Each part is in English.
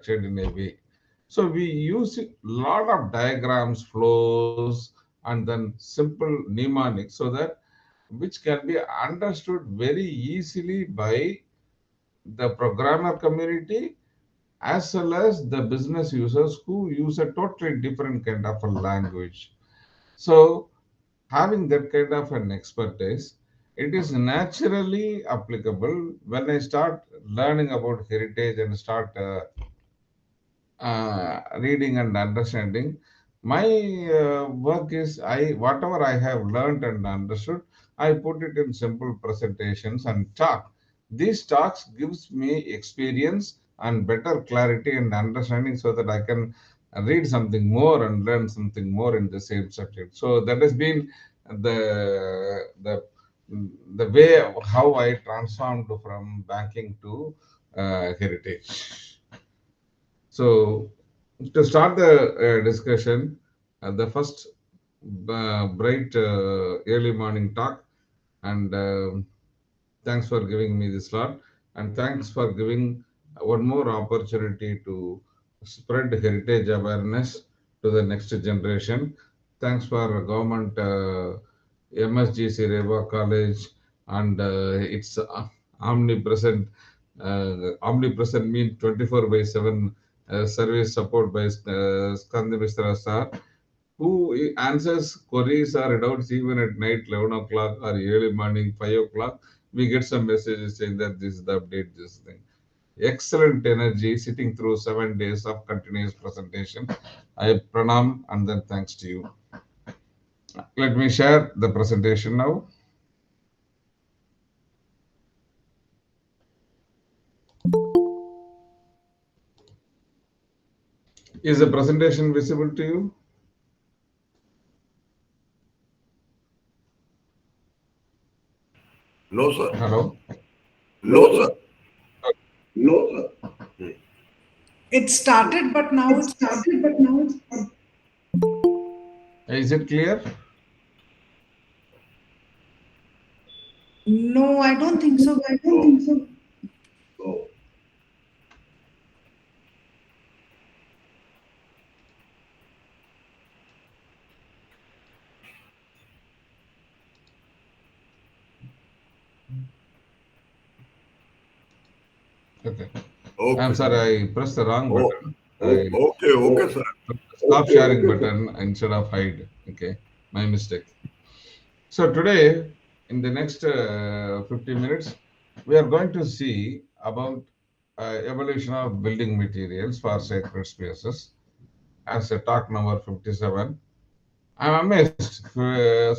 structured in a way. So we use a lot of diagrams, flows, and then simple mnemonics so that which can be understood very easily by the programmer community as well as the business users who use a totally different kind of a language. So having that kind of an expertise, it is naturally applicable when I start learning about heritage and start reading and understanding. My work is I whatever I have learned and understood, I put it in simple presentations and talk. These talks gives me experience and better clarity and understanding so that I can read something more and learn something more in the same subject. So that has been the the way of how I transformed from banking to heritage. So, to start the discussion, the first bright early morning talk, and thanks for giving me this slot, and thanks for giving one more opportunity to spread heritage awareness to the next generation. Thanks for government MSGC Rewa College and its omnipresent. Omnipresent means 24 by 7 service support by Skandi Mr. Sir, who answers queries or doubts even at night 11 o'clock or early morning 5 o'clock. We get some messages saying that this is the update, this thing. Excellent energy sitting through 7 days of continuous presentation. I pranam and then thanks to you. Let me share the presentation now. Is the presentation visible to you? No, sir. Hello? No, sir. It started, but now it's not. Is it clear? No, I don't think so. No. Okay. I'm Okay. sorry, I pressed the wrong Oh, button. I okay, sir. stop sharing button instead of hide. Okay, my mistake. So today, in the next 50 minutes, we are going to see about evolution of building materials for sacred spaces as a talk number 57. I'm amazed.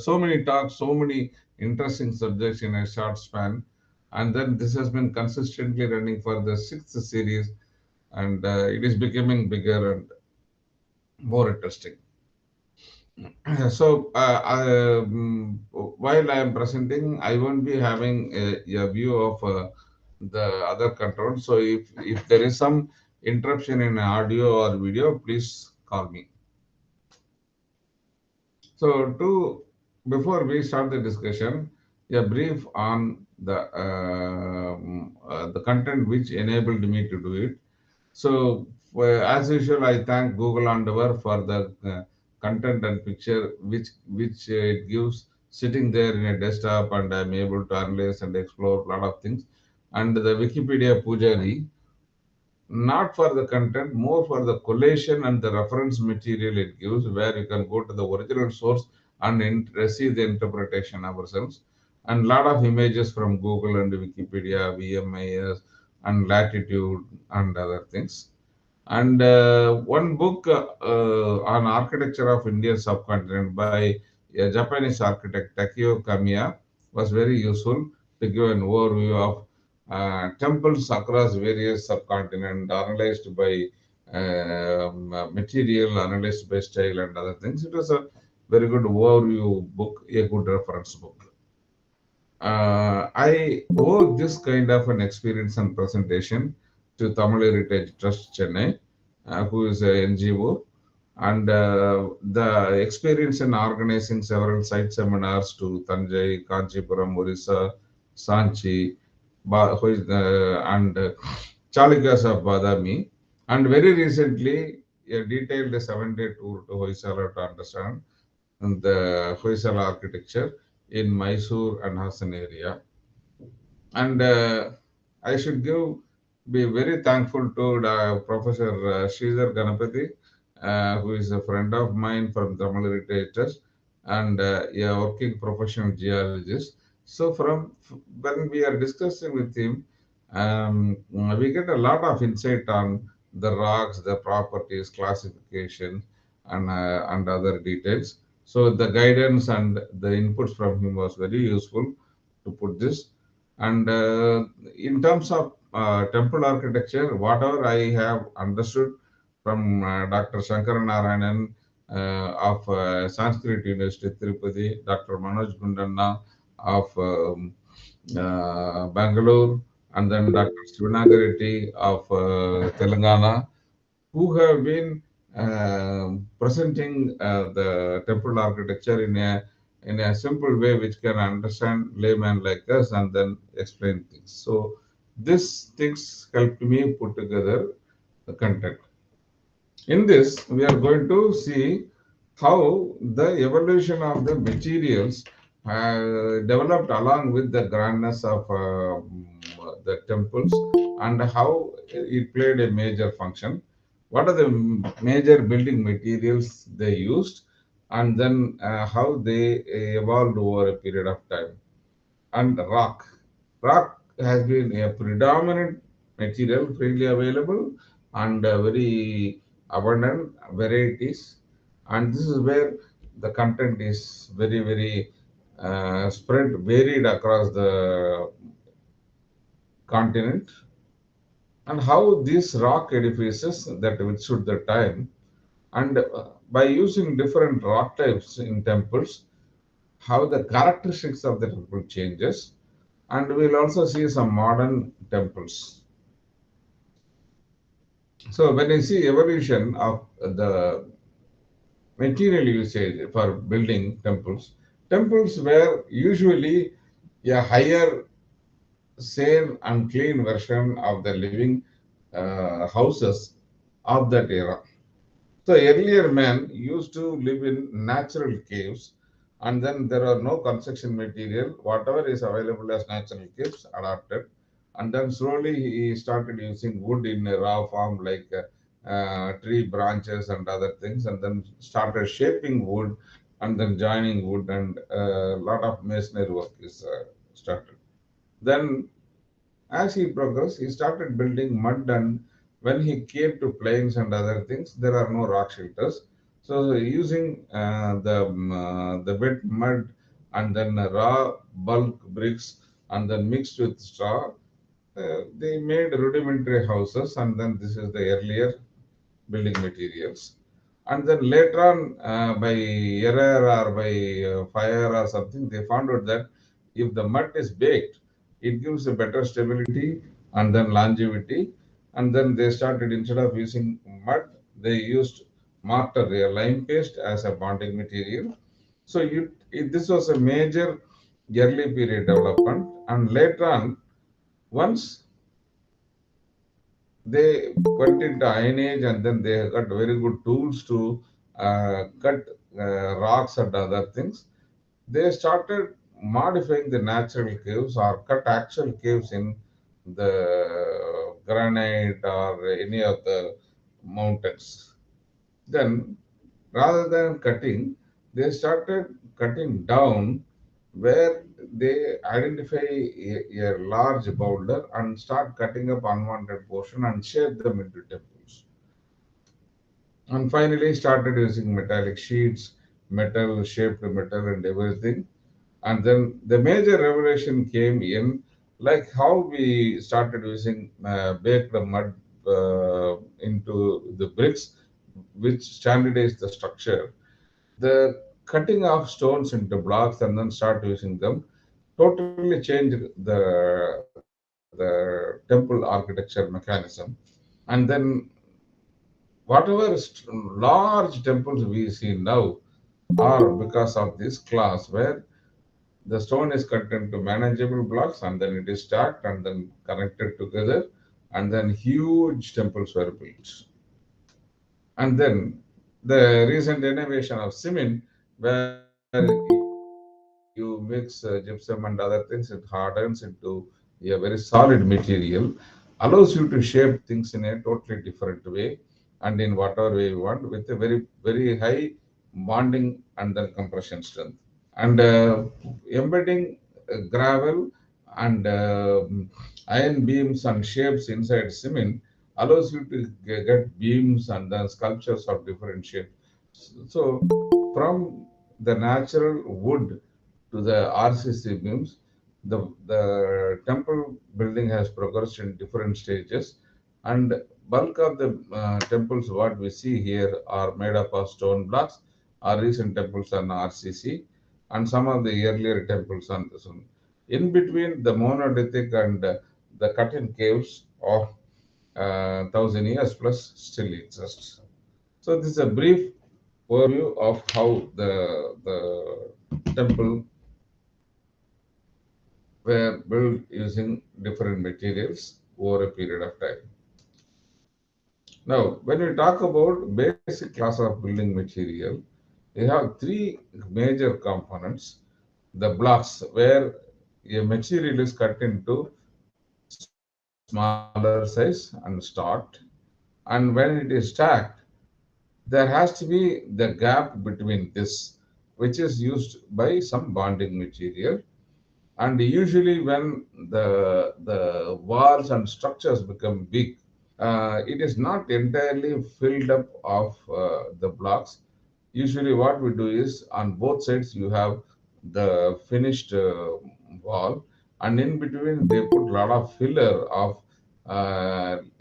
So many talks, so many interesting subjects in a short span. And then this has been consistently running for the sixth series, and it is becoming bigger and more interesting. So, while I am presenting, I won't be having a view of the other controls. So, if there is some interruption in audio or video, please call me. So, to before we start the discussion, a brief on the content which enabled me to do it. So, as usual, I thank Google Endeavor for the content and picture which it gives sitting there in a desktop, and I'm able to analyze and explore a lot of things. And the Wikipedia Pujari, not for the content, more for the collation and the reference material it gives, where you can go to the original source and receive the interpretation ourselves. And lot of images from Google and Wikipedia, VMIS, and Latitude and other things. And one book on architecture of Indian subcontinent by a Japanese architect Takeo Kamiya was very useful to give an overview of temples across various subcontinent analyzed by material, analyzed by style and other things. It was a very good overview book, a good reference book. I owe this kind of an experience and presentation to Tamil Heritage Trust Chennai, who is a NGO, and the experience in organizing several site seminars to Tanjai, Kanchipuram, Orissa, Sanchi, and Chalikas of Badami. And very recently, a detailed 7-day tour to Hoysala to understand the Hoysala architecture in Mysore and Hassan area. And I should be very thankful to Professor Sridhar Ganapati, who is a friend of mine from Tamil Heritage Trust and a working professional geologist. So when we are discussing with him, we get a lot of insight on the rocks, the properties, classification, and other details. So the guidance and the inputs from him was very useful to put this. And in terms of temple architecture, whatever I have understood from Dr. Shankar Narayanan of Sanskrit University, Tirupati, Dr. Manoj Gundanna of Bangalore, and then Dr. Sivanagareddy of Telangana, who have been presenting the temple architecture in a simple way which can understand layman like us and then explain things. So these things helped me put together the content. In this, we are going to see how the evolution of the materials developed along with the grandness of the temples and how it played a major function. What are the major building materials they used, and then how they evolved over a period of time. And rock. Rock has been a predominant material freely available and very abundant varieties. And this is where the content is very spread, varied across the continent. And how these rock edifices that withstood the time, and by using different rock types in temples, how the characteristics of the temple changes, and we'll also see some modern temples. So when I see evolution of the material usage for building temples, temples were usually a higher, sane and clean version of the living houses of that era. So earlier men used to live in natural caves, and then there are no construction material. Whatever is available as natural caves adapted, and then slowly he started using wood in a raw form like tree branches and other things, and then started shaping wood, and then joining wood, and a lot of masonry work is started. Then as he progressed, he started building mud, and when he came to plains and other things, there are no rock shelters. So using the wet mud and then raw bulk bricks and then mixed with straw, they made rudimentary houses, and then this is the earlier building materials. And then later on, by error or by fire or something, they found out that if the mud is baked, it gives a better stability and then longevity. And then they started, instead of using mud, they used mortar, a lime paste, as a bonding material. So this was a major early period development. And later on, once they went into ironage, and then they got very good tools to cut rocks and other things. They started modifying the natural caves or cut actual caves in the granite or any of the mountains. Then, rather than cutting, they started cutting down where they identify a large boulder and start cutting up unwanted portion and shape them into temples. And finally started using metallic sheets, metal, shaped metal and everything. And then the major revelation came in, like how we started using baked mud into the bricks, which standardized the structure. The cutting of stones into blocks and then start using them totally changed the temple architecture mechanism. And then whatever large temples we see now are because of this class, where the stone is cut into manageable blocks and then it is stacked and then connected together. and then huge temples were built. And then the recent innovation of cement, where you mix gypsum and other things, it hardens into a very solid material, allows you to shape things in a totally different way and in whatever way you want with a very high bonding and then compression strength. And embedding gravel and iron beams and shapes inside cement allows you to get beams and then sculptures of different shapes. So, from the natural wood to the RCC beams, the temple building has progressed in different stages, and bulk of the temples what we see here are made up of stone blocks. Our recent temples on RCC, and some of the earlier temples on this one. In between the monolithic and the cut-in caves of 1,000 years plus still exists. So this is a brief overview of how the temple were built using different materials over a period of time. Now, when we talk about basic class of building material, we have three major components. The blocks, where a material is cut into smaller size and stacked. And when it is stacked, there has to be the gap between this, which is used by some bonding material. And usually when the walls and structures become big, it is not entirely filled up of the blocks. Usually, what we do is on both sides you have the finished wall, and in between they put a lot of filler of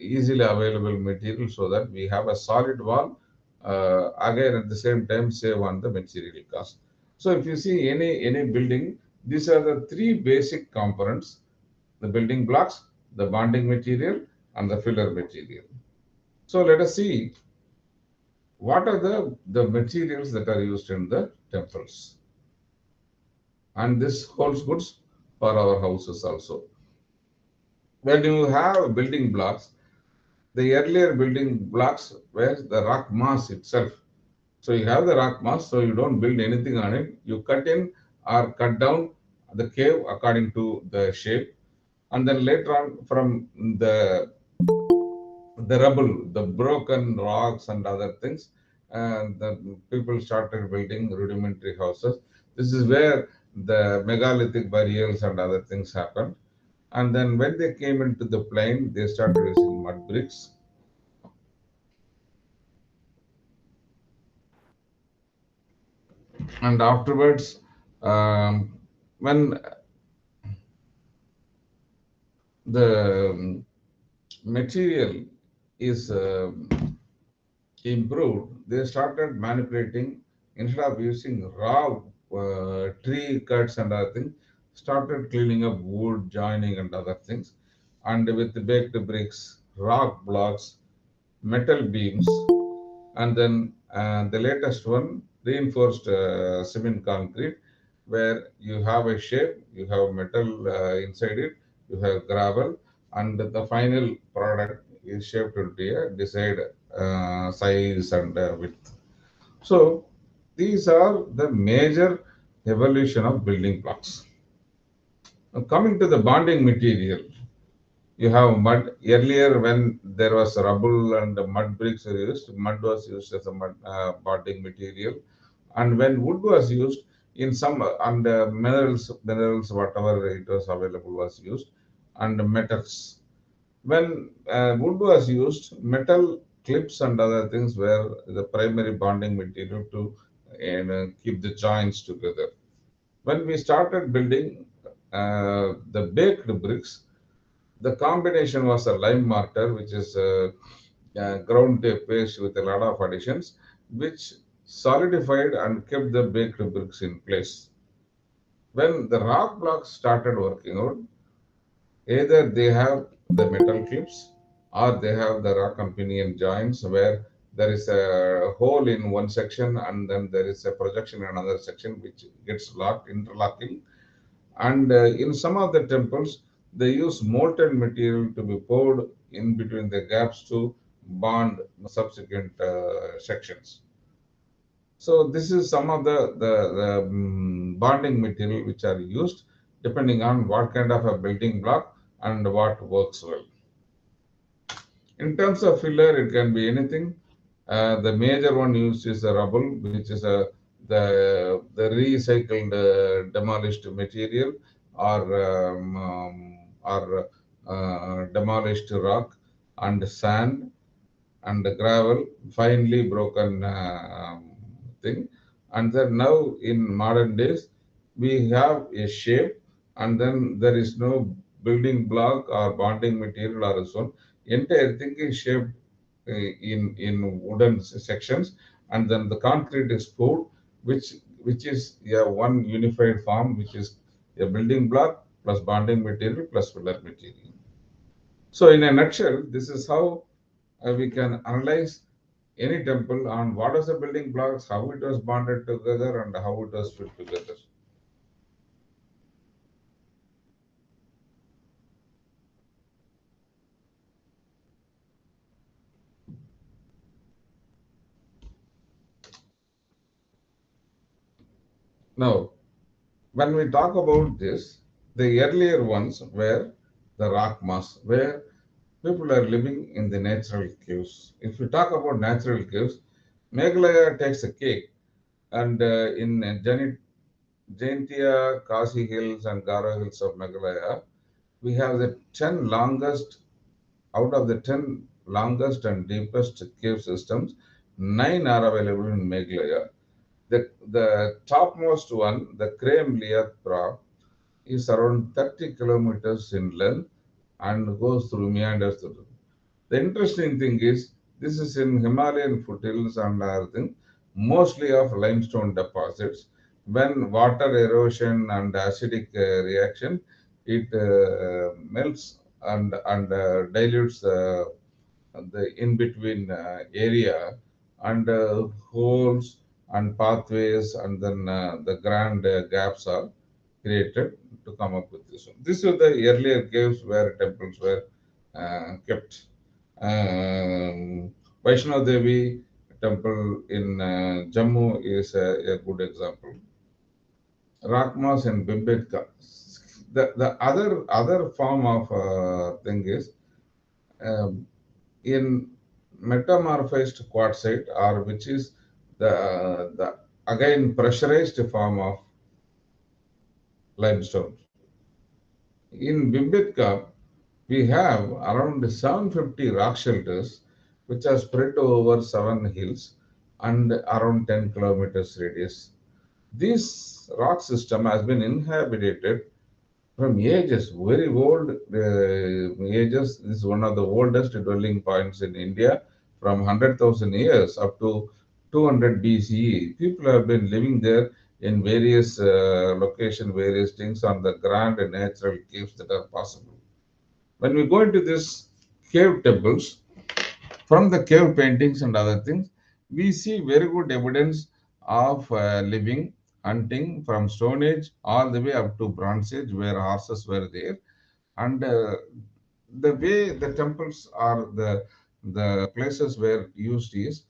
easily available material so that we have a solid wall. Again, at the same time, save on the material cost. So, if you see any building, these are the three basic components: the building blocks, the bonding material, and the filler material. So let us see what are the materials that are used in the temples. And this holds goods for our houses also. When you have building blocks, the earlier building blocks were the rock mass itself. So you have the rock mass, so you don't build anything on it. You cut in or cut down the cave according to the shape. And then later on, from the rubble, the broken rocks and other things, and the people started building rudimentary houses. This is where the megalithic burials and other things happened. And then when they came into the plain, they started using mud bricks. And afterwards, when the material is improved, they started manipulating instead of using raw tree cuts and other things, started cleaning up wood, joining and other things. And with the baked bricks, rock blocks, metal beams, and then the latest one, reinforced cement concrete, where you have a shape, you have metal inside it, you have gravel, and the final product is shaped into a desired size and width. So these are the major evolution of building blocks. Now, coming to the bonding material, you have mud. Earlier, when there was rubble and mud bricks were used, mud was used as a bonding material. And when wood was used, in some and minerals, whatever it was available was used, and metals. When wood was used, metal clips and other things were the primary bonding material to keep the joints together. When we started building the baked bricks, the combination was a lime mortar, which is ground to paste with a lot of additions, which solidified and kept the baked bricks in place. When the rock blocks started working out, either they have the metal clips or they have the rock companion joints where there is a hole in one section and then there is a projection in another section which gets locked, interlocking. And in some of the temples, They use molten material to be poured in between the gaps to bond subsequent sections. So this is some of the bonding material which are used depending on what kind of a building block and what works well. In terms of filler, it can be anything. The major one used is the rubble, which is the recycled demolished material or demolished rock and sand and the gravel, finely broken thing. And then now in modern days, we have a shape, and then there is no building block or bonding material or so on. Entire thing is shaped in wooden sections, and then the concrete is poured, which is a one unified form, which is a building block plus bonding material plus filler material. So, in a nutshell, this is how we can analyze any temple on what is the building blocks, how it was bonded together, and how it was fit together. Now, when we talk about this, the earlier ones were the rock mass, where people are living in the natural caves. If we talk about natural caves, Meghalaya takes a cake, and in Jaintia, Kasi Hills, and Garo Hills of Meghalaya, we have the 10 longest, out of the 10 longest and deepest cave systems, 9 are available in Meghalaya. The topmost one, the Krem Liatra, is around 30 kilometers in length and goes through meanders through. The interesting thing is, this is in Himalayan foothills and other thing, mostly of limestone deposits. When water erosion and acidic reaction, it melts and dilutes the in between area, and holes and pathways, and then the grand gaps are created to come up with this one. These were the earlier caves where temples were kept. Vaishno Devi temple in Jammu is a good example. Rakmas and Bimbetka. The other form of thing is um, in metamorphized quartzite, or which is the again pressurized form of limestone. In Bimbetka, we have around 750 rock shelters which are spread over 7 hills and around 10 kilometers radius. This rock system has been inhabited from ages, very old ages. This is one of the oldest dwelling points in India, from 100,000 years up to 200 BCE. People have been living there in various locations, various things on the grand and natural caves that are possible. When we go into this cave temples, from the cave paintings and other things, we see very good evidence of living, hunting from Stone Age all the way up to Bronze Age, where horses were there. And the way the temples are, the places were used is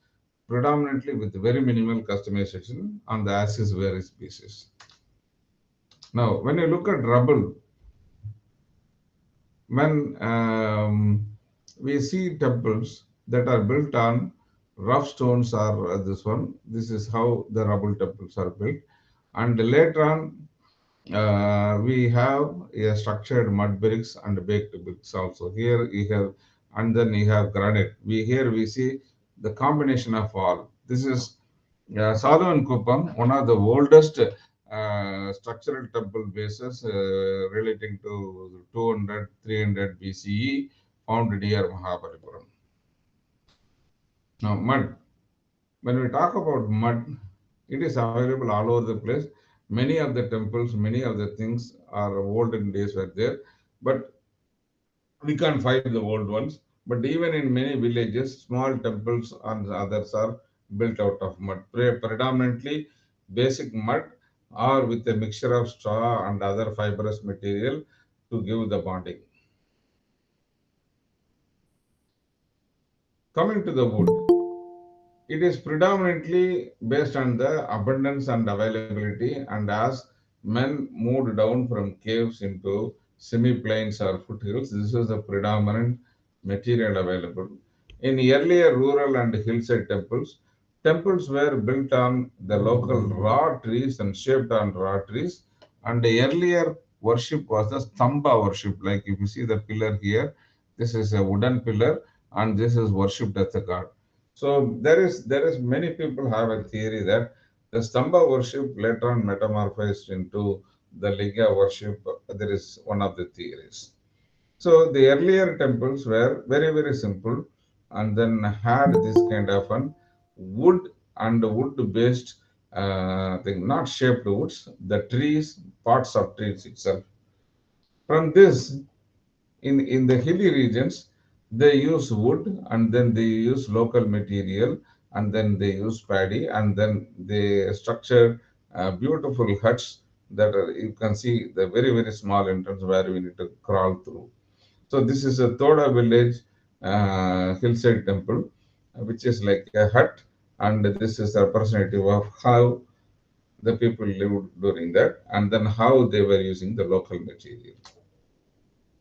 predominantly with very minimal customization on the as is where is basis. Now, when you look at rubble, when we see temples that are built on rough stones, or this one, this is how the rubble temples are built. And later on, we have a structured mud bricks and baked bricks also. Here you have, and then you have granite. Here we see the combination of all. This is Sadhu and Kuppam, one of the oldest structural temple bases relating to 200, 300 BCE, found near Mahabalipuram. Now, mud. When we talk about mud, it is available all over the place. Many of the temples, many of the things are olden days were there, but we can't find the old ones. But even in many villages, small temples and others are built out of mud, predominantly basic mud or with a mixture of straw and other fibrous material, to give the bonding. Coming to the wood, it is predominantly based on the abundance and availability, and as men moved down from caves into semi-plains or foothills, this is the predominant material available. In earlier rural and hillside temples, temples were built on the local raw trees and shaped on raw trees. And the earlier worship was the stamba worship. Like if you see the pillar here, this is a wooden pillar, and this is worshipped as a god. So there is many people have a theory that the Stamba worship later on metamorphosed into the Linga worship. There is one of the theories. So the earlier temples were very simple, and then had this kind of an wood and wood based thing, not shaped woods, the trees, parts of trees itself. From this, in the hilly regions, they use wood, and then they use local material, and then they use paddy, and then they structure beautiful huts that are, you can see the very small entrance where we need to crawl through. So this is a Toda village hillside temple, which is like a hut, and this is a representative of how the people lived during that, and then how they were using the local material.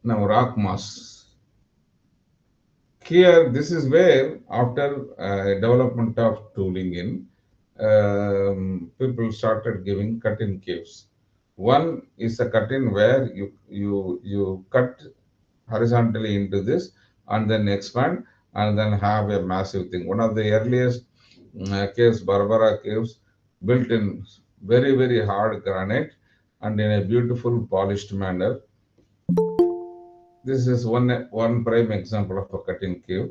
Now rock mass. Here, this is where, after development of tooling in, people started giving cut-in caves. One is a cut-in where you cut horizontally into this and then expand and then have a massive thing. One of the earliest caves, Barbara caves, built in very hard granite and in a beautiful polished manner. This is one prime example of a cut-in cave.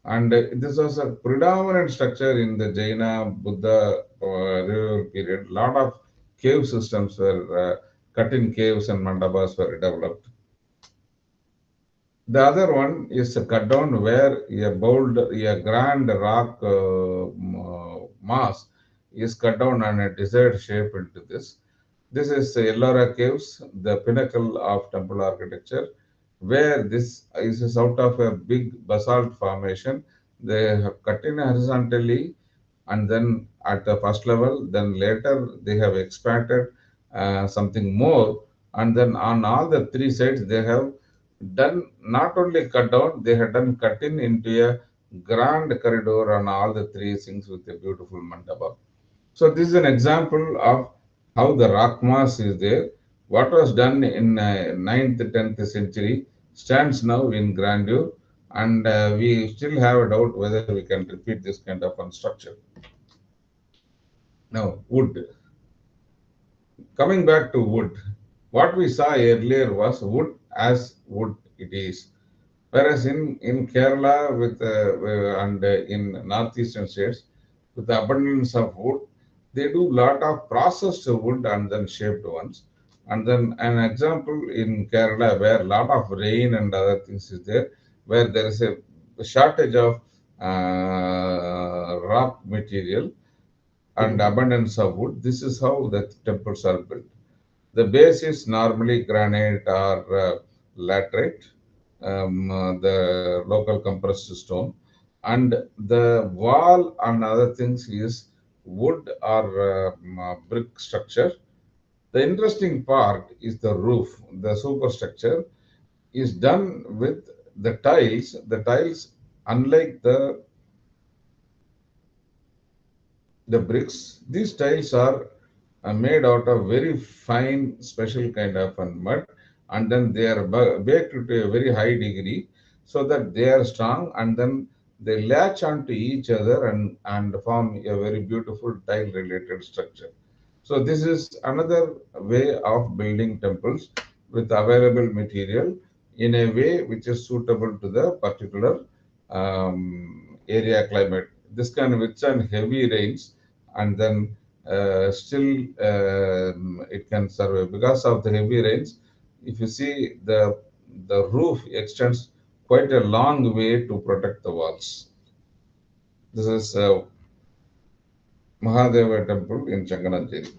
And this was a predominant structure in the Jaina Buddha revival period. Lot of cave systems were cut-in caves and mandabas were developed. The other one is a cut down where a grand rock mass is cut down and a desired shape into this. This is Ellora Caves, the pinnacle of temple architecture, where this is out of a big basalt formation. They have cut in horizontally, and then at the first level, then later they have expanded something more, and then on all the three sides they have done not only cut down, they had done cut in into a grand corridor on all the three things with a beautiful mandapa. So this is an example of how the rock mass is there. What was done in 9th, 10th century stands now in grandeur, and we still have a doubt whether we can repeat this kind of structure. Now, wood. Coming back to wood, what we saw earlier was wood as wood it is. Whereas in Kerala and in northeastern states, with the abundance of wood, they do lot of processed wood and then shaped ones. And then an example in Kerala where lot of rain and other things is there, where there is a shortage of rock material and abundance of wood. This is how the temples are built. The base is normally granite or laterite, the local compressed stone, and the wall and other things is wood or brick structure. The interesting part is the roof. The superstructure is done with the tiles. The tiles, unlike the bricks, these tiles are made out of very fine, special kind of a mud, and then they are baked to a very high degree so that they are strong, and then they latch onto each other and form a very beautiful tile related structure. So this is another way of building temples with available material in a way which is suitable to the particular area climate. This can withstand heavy rains, and then still it can survive because of the heavy rains. If you see, the roof extends quite a long way to protect the walls. This is Mahadeva temple in Changanagiri.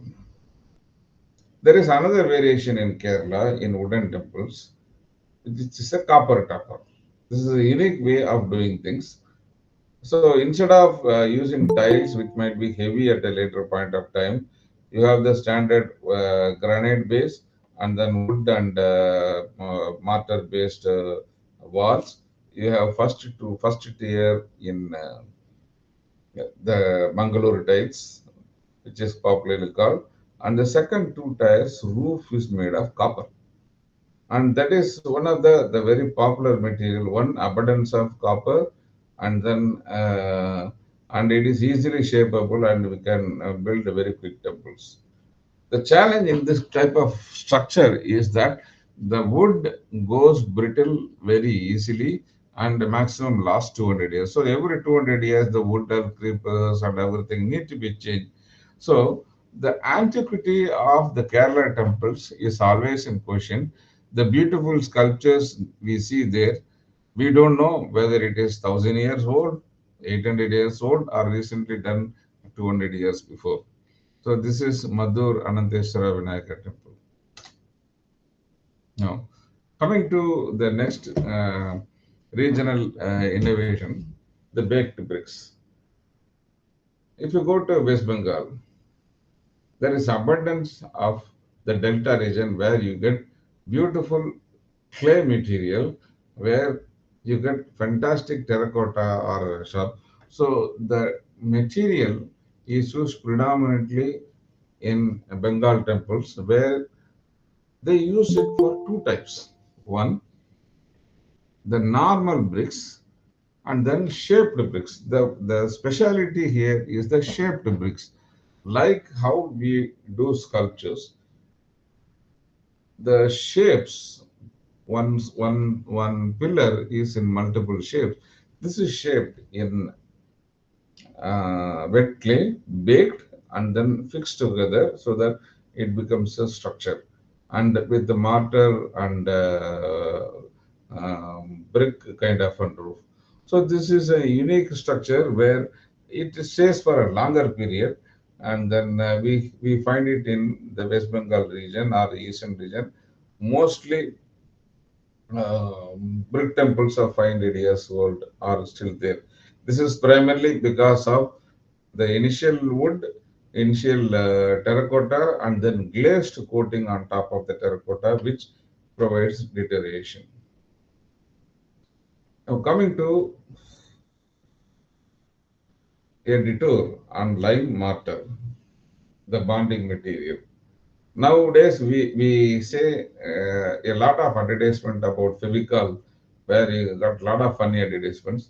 There is another variation in Kerala in wooden temples, which is a copper topper. This is a unique way of doing things. So instead of using tiles, which might be heavy at a later point of time, you have the standard granite base and then wood and mortar based walls. You have first tier in the Mangalore tiles, which is popularly called, and the second two tiers roof is made of copper, and that is one of the very popular material. One abundance of copper, and then and it is easily shapeable, and we can build very quick temples. The challenge in this type of structure is that the wood goes brittle very easily, and the maximum lasts 200 years. So every 200 years, the wood and creepers and everything need to be changed. So the antiquity of the Kerala temples is always in question. The beautiful sculptures we see there, we don't know whether it is 1,000 years old, 800 years old, or recently done 200 years before. So this is Madur Ananteswara Vinayaka temple. Now, coming to the next regional innovation, the baked bricks. If you go to West Bengal, there is abundance of the delta region where you get beautiful clay material, where you get fantastic terracotta or sharp. So the material is used predominantly in Bengal temples, where they use it for two types. One, the normal bricks, and then shaped bricks. The speciality here is the shaped bricks. Like how we do sculptures, the shapes, one pillar is in multiple shapes. This is shaped in wet clay, baked, and then fixed together so that it becomes a structure. And with the mortar and brick kind of a roof. So this is a unique structure where it stays for a longer period, and then we find it in the West Bengal region or the eastern region. Mostly brick temples of 500 years old are still there. This is primarily because of the initial wood, initial terracotta, and then glazed coating on top of the terracotta, which provides deterioration. Now, coming to a detour on lime mortar, the bonding material. Nowadays, we say a lot of advertisement about Fevicol, where you got a lot of funny advertisements.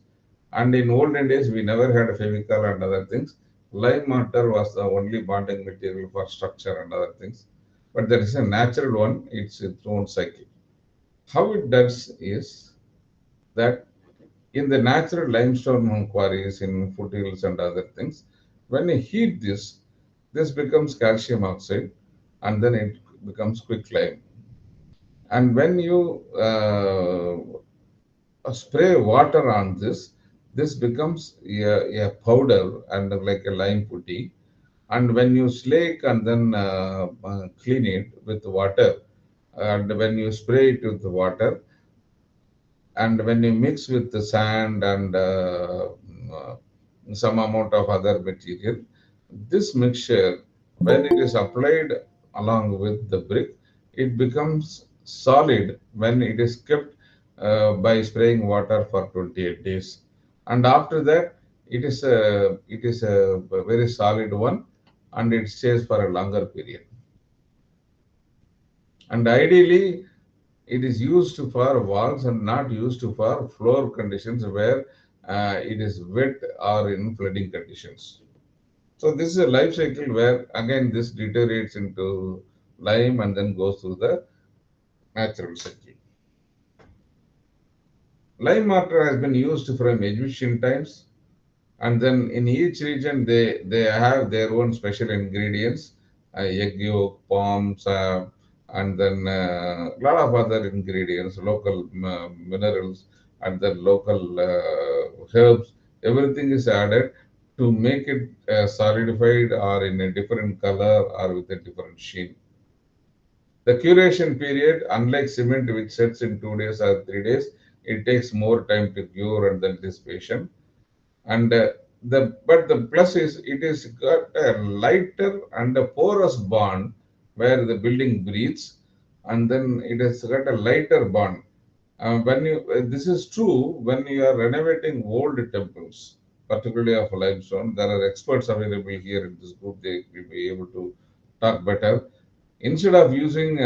And in olden days, we never had a Fevicol and other things. Lime mortar was the only bonding material for structure and other things. But there is a natural one, it's its own cycle. How it does is that in the natural limestone quarries in foothills and other things, when you heat this, this becomes calcium oxide, and then it becomes quick lime. And when you spray water on this, this becomes a powder and like a lime putty. And when you slake and then clean it with water, and when you spray it with the water, and when you mix with the sand and some amount of other material, this mixture, when it is applied along with the brick, it becomes solid when it is kept by spraying water for 28 days, and after that it is a very solid one, and it stays for a longer period. And ideally, it is used for walls and not used for floor conditions where it is wet or in flooding conditions. So this is a life cycle where again this deteriorates into lime and then goes through the natural cycle. Lime mortar has been used from Egyptian times, and then in each region they have their own special ingredients, egg yolk, palms, and then a lot of other ingredients, local minerals, and then local herbs. Everything is added to make it solidified or in a different color or with a different sheen. The curation period, unlike cement which sets in 2 days or 3 days, it takes more time to cure and then dissipation. And the plus is it is got a lighter and a porous bond where the building breathes, and then it has got a lighter bond. When you this is true when you are renovating old temples, particularly of limestone. There are experts available here in this group. They will be able to talk better. Instead of using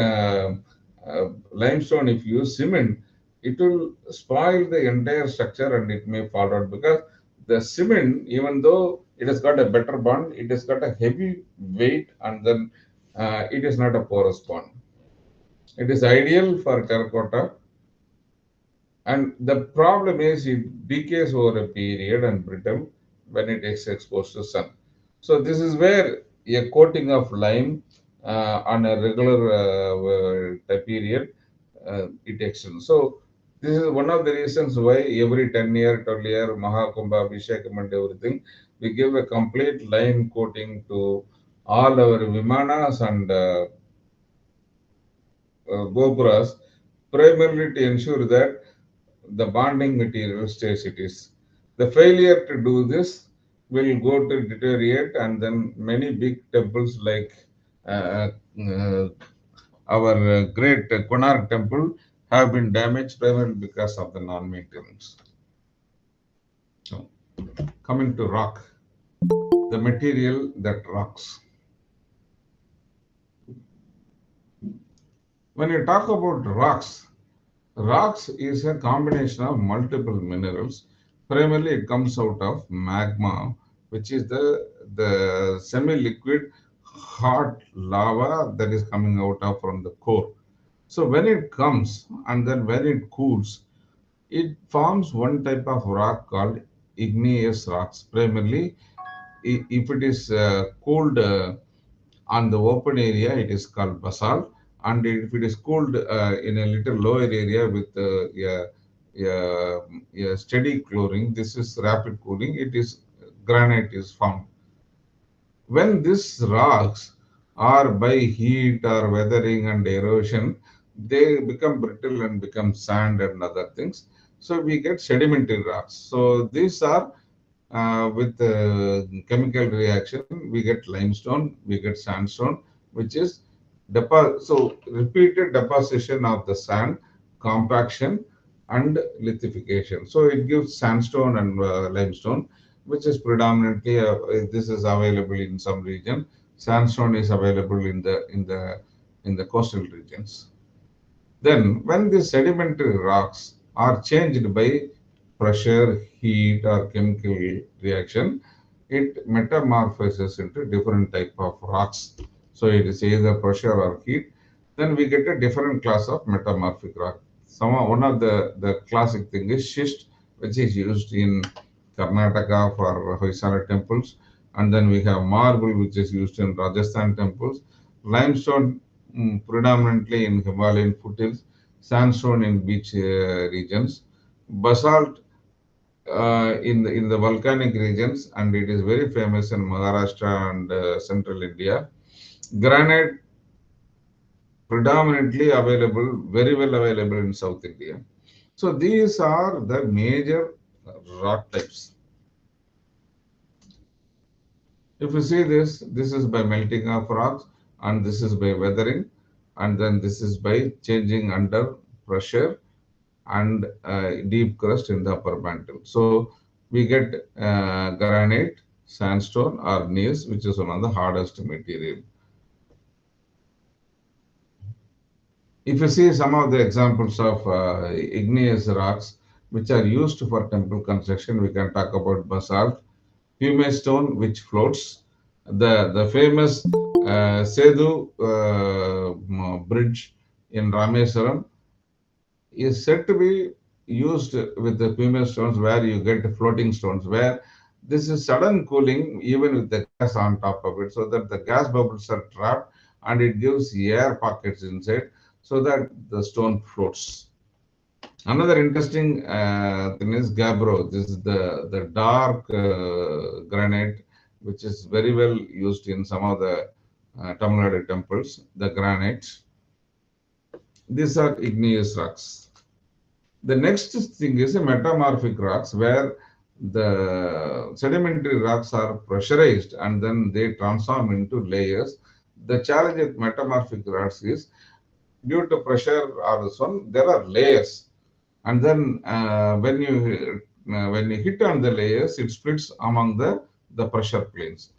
limestone, if you use cement, it will spoil the entire structure and it may fall out because the cement, even though it has got a better bond, it has got a heavy weight and then it is not a porous bond. It is ideal for terracotta, and the problem is it decays over a period and brittle when it is exposed to sun. So this is where a coating of lime on a regular period it extends. So this is one of the reasons why every 10 year, 12 year Mahakumbha, Abhishekam and everything, we give a complete lime coating to all our Vimanas and Gopuras, primarily to ensure that the bonding material stays it is. The failure to do this will go to deteriorate, and then many big temples like uh, uh, our great Konark temple have been damaged primarily because of the non-maintenance. So, coming to rock, the material that rocks. When you talk about rocks, rocks is a combination of multiple minerals. Primarily, it comes out of magma, which is the semi-liquid hot lava that is coming out of from the core. So when it comes and then when it cools, it forms one type of rock called igneous rocks. Primarily, if it is cooled on the open area, it is called basalt, and if it is cooled in a little lower area with a steady cooling, this is rapid cooling. It is granite is formed. When these rocks are by heat or weathering and erosion, they become brittle and become sand and other things. So we get sedimentary rocks. So these are with chemical reaction, we get limestone, we get sandstone, which is so repeated deposition of the sand, compaction, and lithification. So it gives sandstone and limestone, which is predominantly this is available in some region. Sandstone is available in the coastal regions. Then, when the sedimentary rocks are changed by pressure, heat, or chemical reaction, it metamorphoses into different type of rocks. So it is either pressure or heat. Then we get a different class of metamorphic rock. One of the classic thing is schist, which is used in Karnataka for Hoysala temples. And then we have marble, which is used in Rajasthan temples. Limestone, predominantly in Himalayan foothills. Sandstone in beach regions. Basalt in the volcanic regions, and it is very famous in Maharashtra and central India. Granite predominantly available, very well available in South India. So these are the major rock types. If you see this, this is by melting of rocks, and this is by weathering, and then this is by changing under pressure and deep crust in the upper mantle. So we get granite, sandstone, or gneiss, which is one of the hardest material. If you see some of the examples of igneous rocks which are used for temple construction, we can talk about basalt, pumice stone which floats, the famous Sedu bridge in Rameswaram is said to be used with the pumice stones where you get floating stones where this is sudden cooling even with the gas on top of it so that the gas bubbles are trapped and it gives air pockets inside so that the stone floats. Another interesting thing is gabbro. This is the dark granite which is very well used in some of the Tamil Nadu temples, the granite. These are igneous rocks. The next thing is a metamorphic rocks where the sedimentary rocks are pressurized and then they transform into layers. The challenge with metamorphic rocks is due to pressure or this one, there are layers, and then when you hit on the layers, it splits among the pressure planes.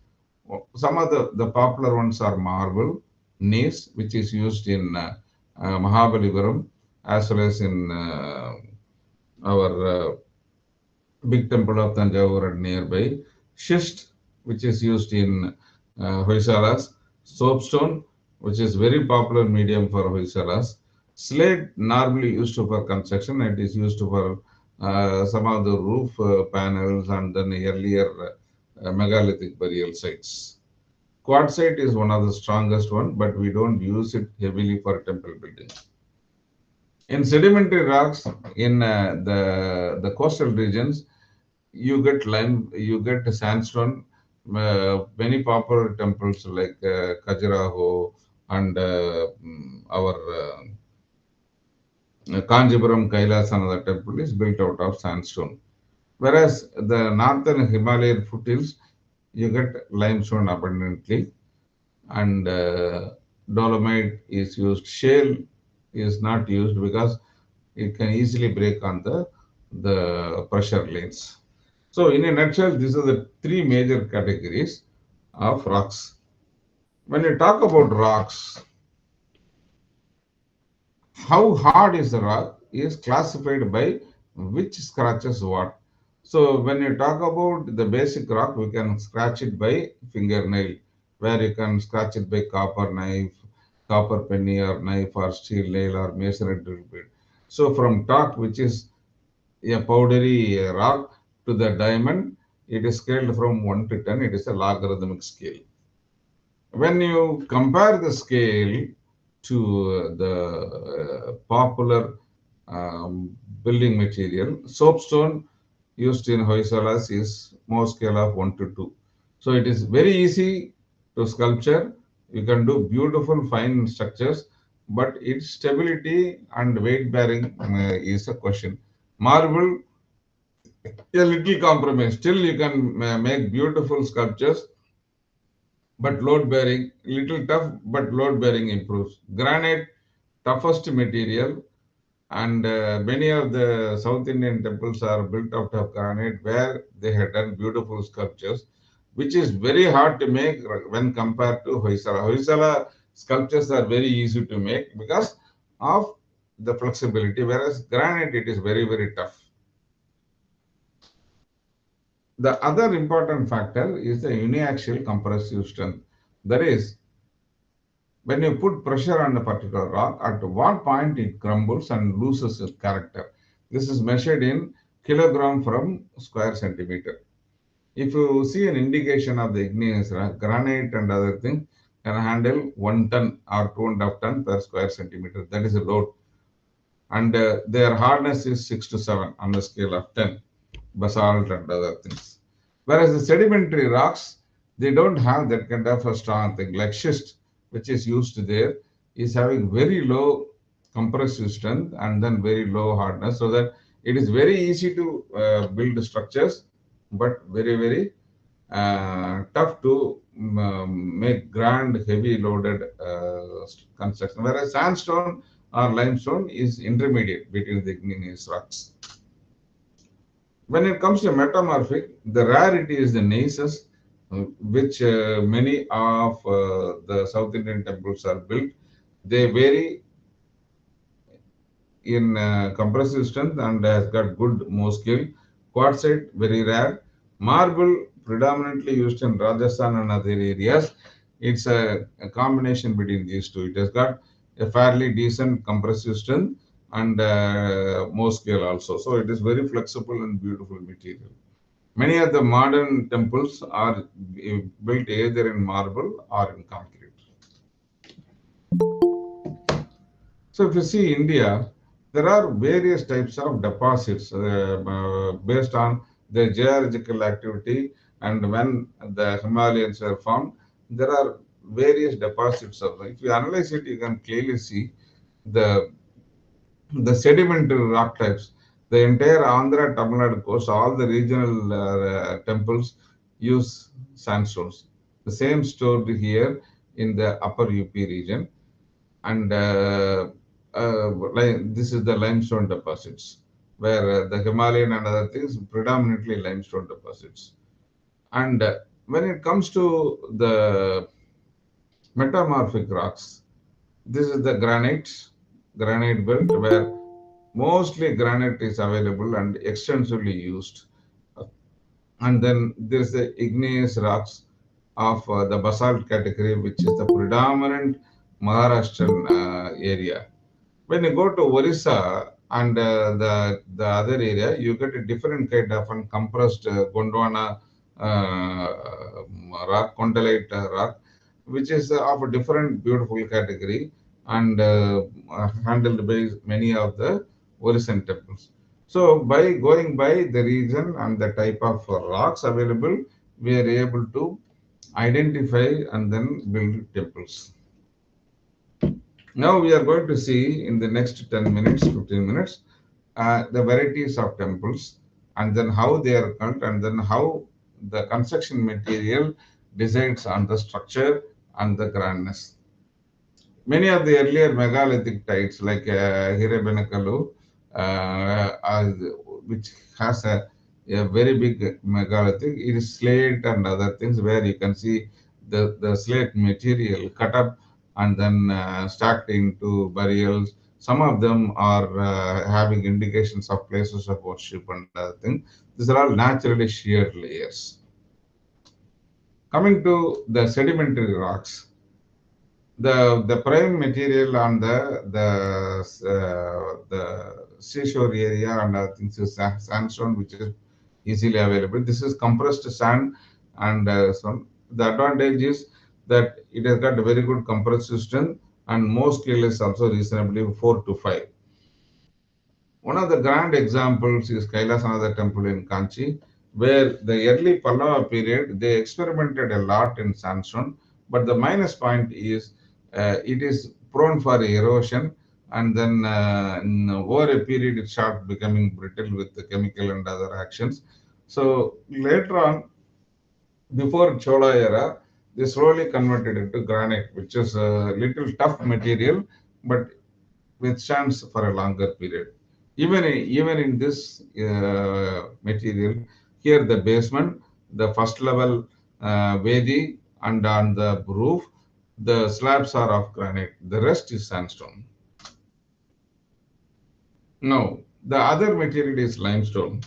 Some of the popular ones are marble, gneiss, which is used in Mahabalipuram as well as in our big temple of Tanjavur and nearby. Schist, which is used in Hoysalas. Soapstone, which is very popular medium for Hoysalas. Slate, normally used for construction. It is used for some of the roof panels and then earlier megalithic burial sites. Quartzite is one of the strongest one, but we don't use it heavily for temple building. In sedimentary rocks in the coastal regions, you get lime, you get sandstone. Many popular temples like Khajuraho and our Kanjipuram Kailas, another temple is built out of sandstone. Whereas the northern Himalayan foothills, you get limestone abundantly, and dolomite is used. Shale is not used because it can easily break on the pressure lanes. So, in a nutshell, these are the three major categories of rocks. When you talk about rocks, how hard is the rock is classified by which scratches what. So, when you talk about the basic rock, we can scratch it by fingernail, where you can scratch it by copper knife, copper penny or knife or steel nail or masonry drill bit. So, from talk, which is a powdery rock, to the diamond, it is scaled from 1 to 10. It is a logarithmic scale. When you compare the scale to the popular building material, soapstone used in Hoysalas is more scale of 1 to 2. So it is very easy to sculpture. You can do beautiful fine structures, but its stability and weight bearing is a question. Marble, a little compromise. Still, you can make beautiful sculptures, but load bearing, little tough, but load bearing improves. Granite, toughest material, and many of the South Indian temples are built out of granite where they have done beautiful sculptures, which is very hard to make when compared to Hoysala. Hoysala sculptures are very easy to make because of the flexibility, whereas granite it is very, very tough. The other important factor is the uniaxial compressive strength. That is, when you put pressure on a particular rock, at what point it crumbles and loses its character. This is measured in kilogram from square centimeter. If you see an indication of the igneous rock, granite and other things can handle 1 ton or 2.5 ton per square centimeter. That is a load. And their hardness is 6 to 7 on the scale of 10, basalt and other things. Whereas the sedimentary rocks, they don't have that kind of a strong thing. Like schist, which is used there, is having very low compressive strength and then very low hardness, so that it is very easy to build structures, but very, very tough to make grand, heavy loaded construction. Whereas sandstone or limestone is intermediate between the igneous rocks. When it comes to metamorphic, the rarity is the gneisses, which many of the South Indian temples are built. They vary in compressive strength and has got good Mohs scale. Quartzite, very rare. Marble, predominantly used in Rajasthan and other areas. It's a combination between these two. It has got a fairly decent compressive strength and Mohs scale also. So it is very flexible and beautiful material. Many of the modern temples are built either in marble or in concrete. So if you see India, there are various types of deposits based on the geological activity, and when the Himalayas were formed, there are various deposits of. If you analyze it, you can clearly see the the sedimentary rock types. The entire Andhra Tamil Nadu coast, all the regional temples use sandstones. The same stored here in the upper UP region, and this is the limestone deposits, where the Himalayan and other things predominantly limestone deposits. And when it comes to the metamorphic rocks, this is the granite belt, where mostly granite is available and extensively used. And then there's the igneous rocks of the basalt category, which is the predominant Maharashtrian area. When you go to Orissa and the other area, you get a different kind of an compressed Gondwana rock, condylite rock, which is of a different beautiful category and handled by many of the Orissan temples. So by going by the region and the type of rocks available, we are able to identify and then build temples. Now we are going to see in the next 10 minutes, 15 minutes, the varieties of temples and then how they are built and then how the construction material decides on the structure and the grandness. Many of the earlier megalithic sites like Hirebenakalu, which has a very big megalithic, it is slate and other things where you can see the slate material cut up and then stacked into burials. Some of them are having indications of places of worship and other things. These are all naturally sheared layers. Coming to the sedimentary rocks, the prime material on the seashore area and things is sandstone, which is easily available. This is compressed sand, and so the advantage is that it has got a very good compressive strength, and most scale is also reasonably 4 to 5. One of the grand examples is Kailasanatha temple in Kanchi, where the early Pallava period they experimented a lot in sandstone, but the minus point is it is prone for erosion, and then over a period it starts becoming brittle with the chemical and other actions. So later on, before Chola era, they slowly converted it to granite, which is a little tough material, but withstands for a longer period. Even in this material, here the basement, the first level Vedi, and on the roof, the slabs are of granite. The rest is sandstone. Now, the other material is limestone,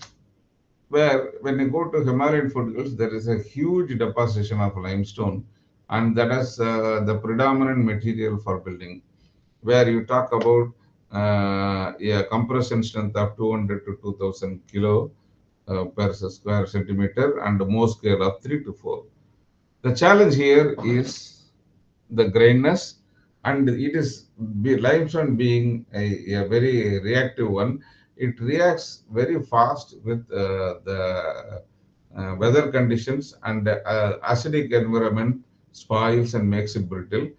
where when you go to Himalayan foothills, there is a huge deposition of limestone, and that is the predominant material for building. Where you talk about a compression strength of 200 to 2000 kilo per square centimeter and Mohs scale of 3 to 4. The challenge here is the grainness, and it is limestone being a very reactive one. It reacts very fast with the weather conditions, and acidic environment spoils and makes it brittle.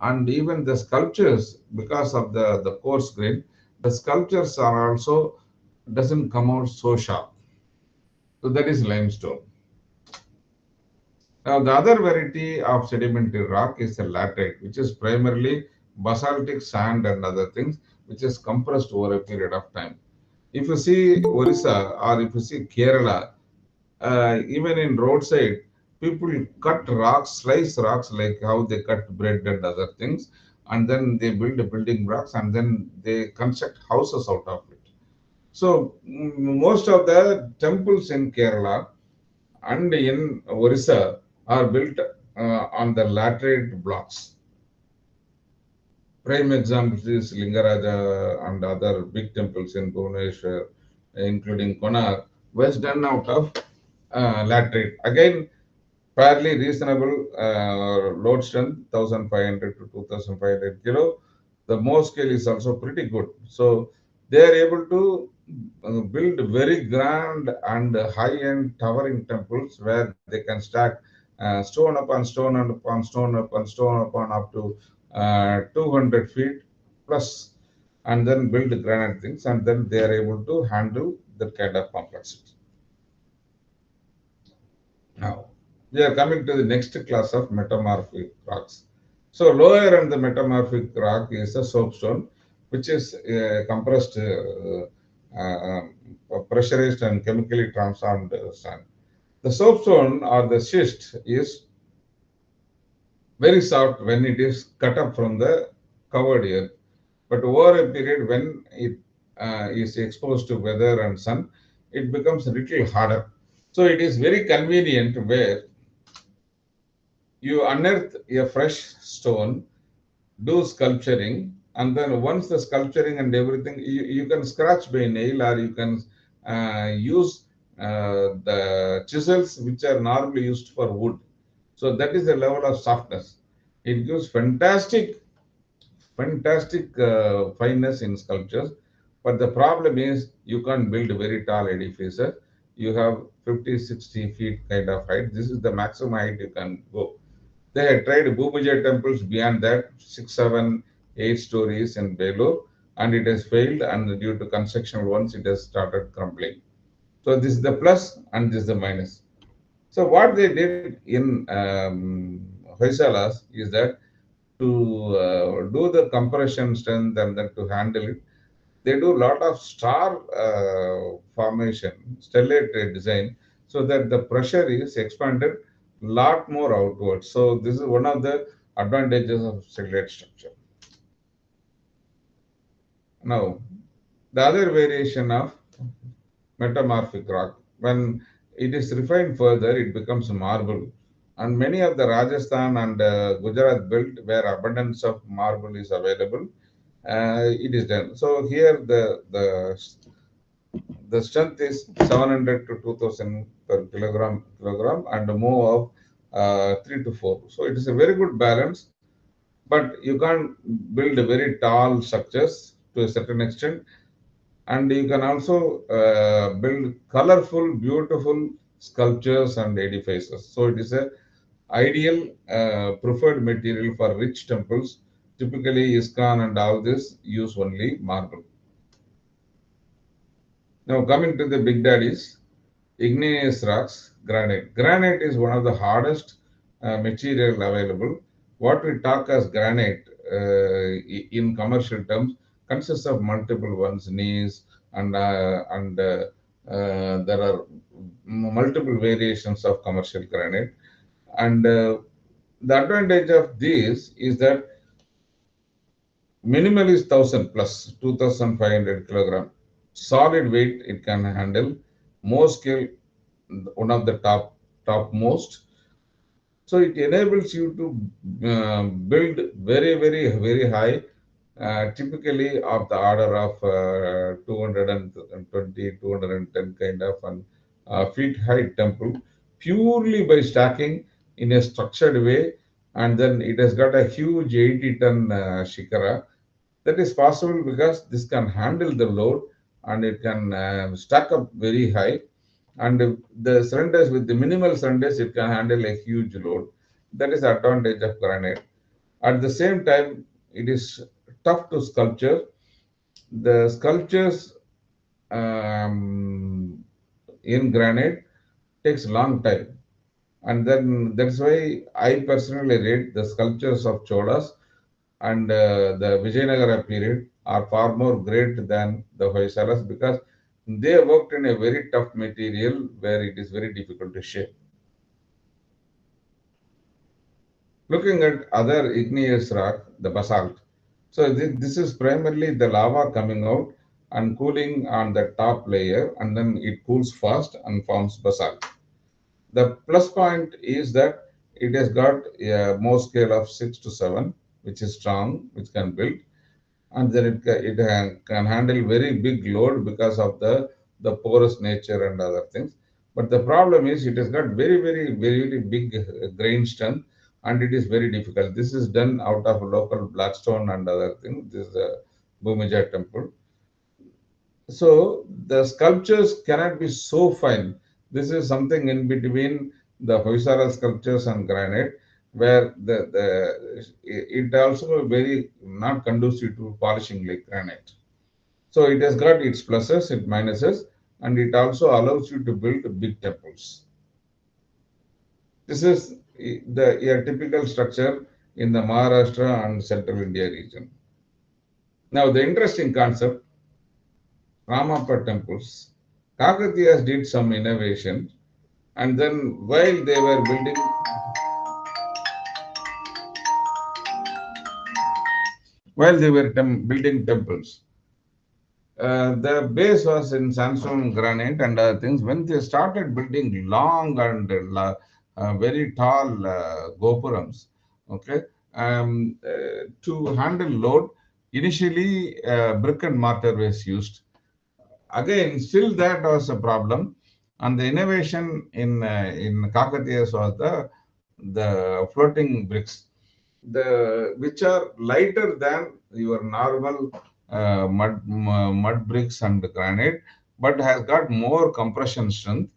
And even the sculptures, because of the coarse grain, the sculptures are also doesn't come out so sharp. So that is limestone. Now the other variety of sedimentary rock is the laterite, which is primarily basaltic sand and other things, which is compressed over a period of time. If you see Orissa or if you see Kerala, even in roadside, people cut rocks, slice rocks like how they cut bread and other things, and then they build a building blocks and then they construct houses out of it. So most of the temples in Kerala and in Orissa are built on the laterite blocks. Prime examples is Lingaraja and other big temples in Bhubaneswar, including Konark, was done out of laterite. Again, fairly reasonable load strength, 1500 to 2500 kilo. The Mohs scale is also pretty good. So they are able to build very grand and high-end towering temples where they can stack stone upon stone and upon stone upon stone upon up to 200 feet plus and then build granite things, and then they are able to handle that kind of complexity. Now, we are coming to the next class of metamorphic rocks. So, lower in the metamorphic rock is the soapstone, which is compressed, pressurized, and chemically transformed sand. The soapstone or the schist is very soft when it is cut up from the covered earth, but over a period when it is exposed to weather and sun, it becomes a little harder. So it is very convenient where you unearth a fresh stone, do sculpturing, and then once the sculpturing and everything, you can scratch by nail, or you can use the chisels which are normally used for wood. So that is the level of softness. It gives fantastic fineness in sculptures. But the problem is you can't build very tall edifices. You have 50, 60 feet kind of height. This is the maximum height you can go. They had tried Bhumija temples beyond that, 6, 7, 8 stories in Belur, and it has failed. And due to construction, once it has started crumbling. So this is the plus and this is the minus. So what they did in Hoysalas is that to do the compression strength and then to handle it, they do a lot of star formation, stellate design, so that the pressure is expanded lot more outwards. So this is one of the advantages of stellate structure. Now, the other variation of metamorphic rock, when it is refined further, it becomes marble. And many of the Rajasthan and Gujarat built where abundance of marble is available, it is done. So here the strength is 700 to 2000 per kilogram and more of 3 to 4. So it is a very good balance, but you can't build very tall structures to a certain extent, and you can also build colorful, beautiful sculptures and edifices. So it is a ideal preferred material for rich temples. Typically, ISKCON and all this use only marble. Now, coming to the big daddies, igneous rocks, granite. Granite is one of the hardest material available. What we talk as granite in commercial terms consists of multiple ones, gneiss, and there are multiple variations of commercial granite. And the advantage of this is that minimal is 1000 plus 2500 kilogram. Solid weight it can handle. More scale, one of the topmost. So it enables you to build very high, typically of the order of 220, 210 kind of an feet high temple, purely by stacking in a structured way. And then it has got a huge 80-ton shikara. That is possible because this can handle the load and it can stack up very high, and the cylinders with the minimal cylinders it can handle a huge load. That is the advantage of granite. At the same time, it is tough to sculpture. The sculptures um, in granite takes long time, and then that's why I personally rate the sculptures of Cholas and the Vijayanagara period are far more great than the Hoysalas, because they worked in a very tough material where it is very difficult to shape. Looking at other igneous rock, the basalt. So this is primarily the lava coming out and cooling on the top layer, and then it cools fast and forms basalt. The plus point is that it has got a Mohs scale of 6 to 7, which is strong, which can build, and then it can handle very big load because of the porous nature and other things. But the problem is it has got very big grain strength, and it is very difficult. This is done out of local blackstone and other things. This is a Bhumija temple. So the sculptures cannot be so fine. This is something in between the Hoysala sculptures and granite, where it also very not conducive to polishing like granite. So it has got its pluses, its minuses, and it also allows you to build big temples. This is a typical structure in the Maharashtra and Central India region. Now, the interesting concept, Ramappa temples, Kakatiyas did some innovation, and then building temples, the base was in sandstone granite and other things. When they started building long and very tall gopurams, okay, to handle load, initially brick and mortar was used. Again, still that was a problem, and the innovation in Kakatiyas was the floating bricks, the which are lighter than your normal mud bricks and granite, but has got more compression strength,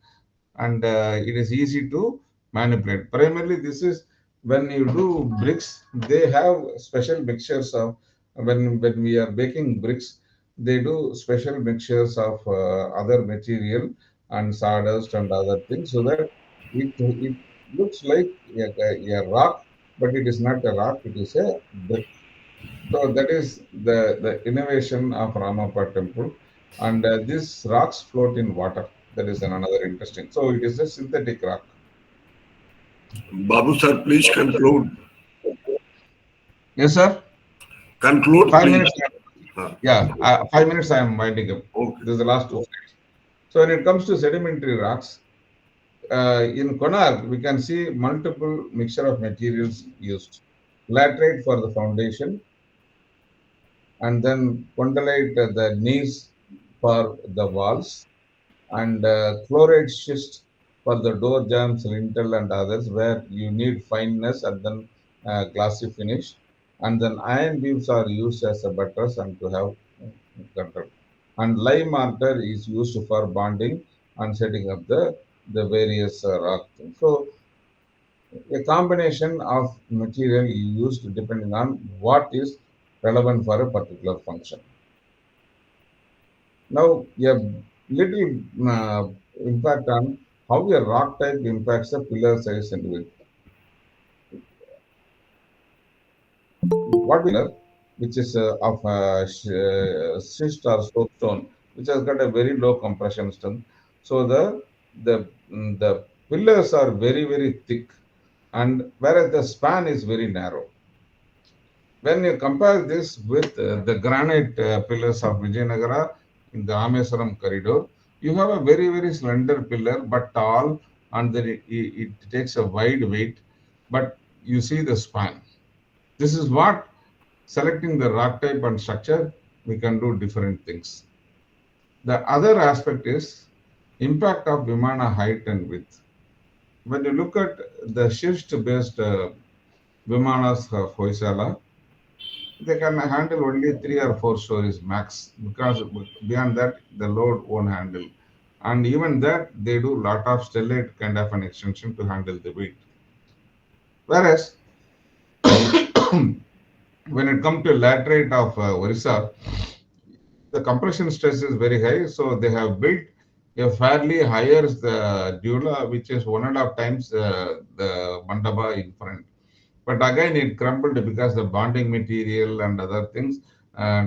and it is easy to manipulate. Primarily, this is when you do bricks, they have special mixtures of when we are baking bricks, they do special mixtures of other material and sawdust and other things so that it looks like a rock, but it is not a rock, it is a brick. So that is the innovation of Ramappa temple. And these rocks float in water. That is another interesting. So it is a synthetic rock. Babu sir, please conclude. Yes, sir. Conclude, 5 minutes. please. Yeah, 5 minutes I am winding up. Okay. This is the last two slides. So when it comes to sedimentary rocks, in Konark, we can see multiple mixture of materials used. Laterite for the foundation, and then condylite, the knees for the walls, and chloride schist for the door jambs, lintel, and others where you need fineness and then glossy finish. And then iron beams are used as a buttress and to have control. And lime mortar is used for bonding and setting up the various rock things. So a combination of material used depending on what is relevant for a particular function. Now, a little impact on how a rock type impacts the pillar size and width. What pillar, which is of schist or soapstone, which has got a very low compression strength. So the pillars are very thick, and whereas the span is very narrow. When you compare this with the granite pillars of Vijayanagara in the Rameswaram corridor, you have a very slender pillar but tall, and then it takes a wide weight, but you see the span. This is what selecting the rock type and structure, we can do different things. The other aspect is impact of Vimana height and width. When you look at the schist-based Vimanas of Hoysala, they can handle only 3 or 4 stories max, because beyond that the load won't handle. And even that they do lot of stellate kind of an extension to handle the weight. Whereas when it comes to laterite of Orissa, the compression stress is very high, so they have built a fairly higher dula, which is 1.5 times the mandapa in front. But again, it crumbled because the bonding material and other things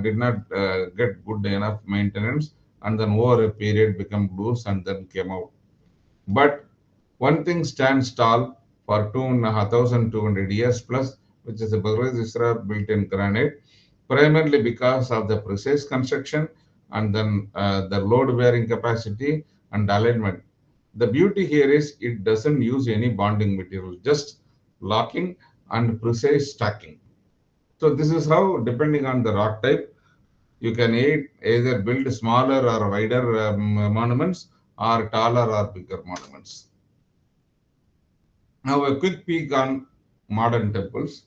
did not get good enough maintenance, and then over a period become loose and then came out. But one thing stands tall for 2,200 years plus, which is a Bhagrad built in granite, primarily because of the precise construction and then the load bearing capacity and alignment. The beauty here is it doesn't use any bonding material, just locking and precise stacking. So this is how, depending on the rock type, you can either build smaller or wider monuments or taller or bigger monuments. Now a quick peek on modern temples.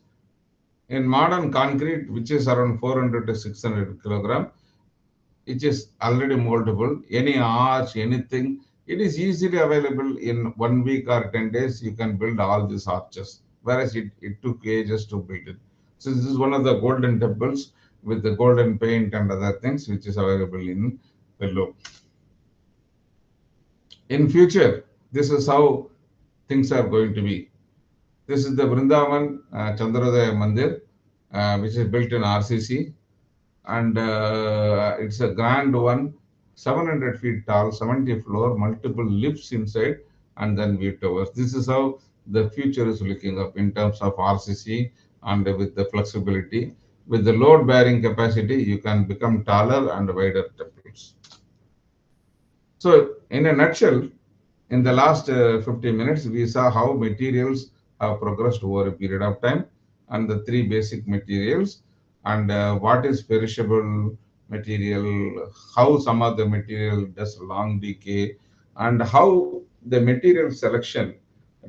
In modern concrete, which is around 400 to 600 kilogram, which is already moldable, any arch, anything, it is easily available in 1 week or 10 days. You can build all these arches, whereas it took ages to build it. So this is one of the golden temples. with the golden paint and other things which is available in Vellore. In future, this is how things are going to be. This is the Vrindavan Chandrodaya Mandir, which is built in RCC, and it's a grand one, 700 feet tall, 70 floor, multiple lifts inside, and then view towers. This is how the future is looking up in terms of RCC and with the flexibility. With the load bearing capacity, you can become taller and wider temples. So, in a nutshell, in the last 50 minutes, we saw how materials have progressed over a period of time and the three basic materials and what is perishable material, how some of the material does long decay, and how the material selection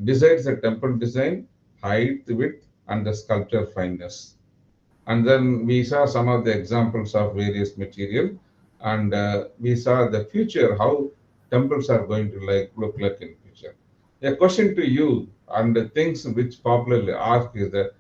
decides the temple design, height, width, and the sculpture fineness. And then we saw some of the examples of various material, and we saw the future, how temples are going to look like in future. A question to you, and the things which popularly asked is that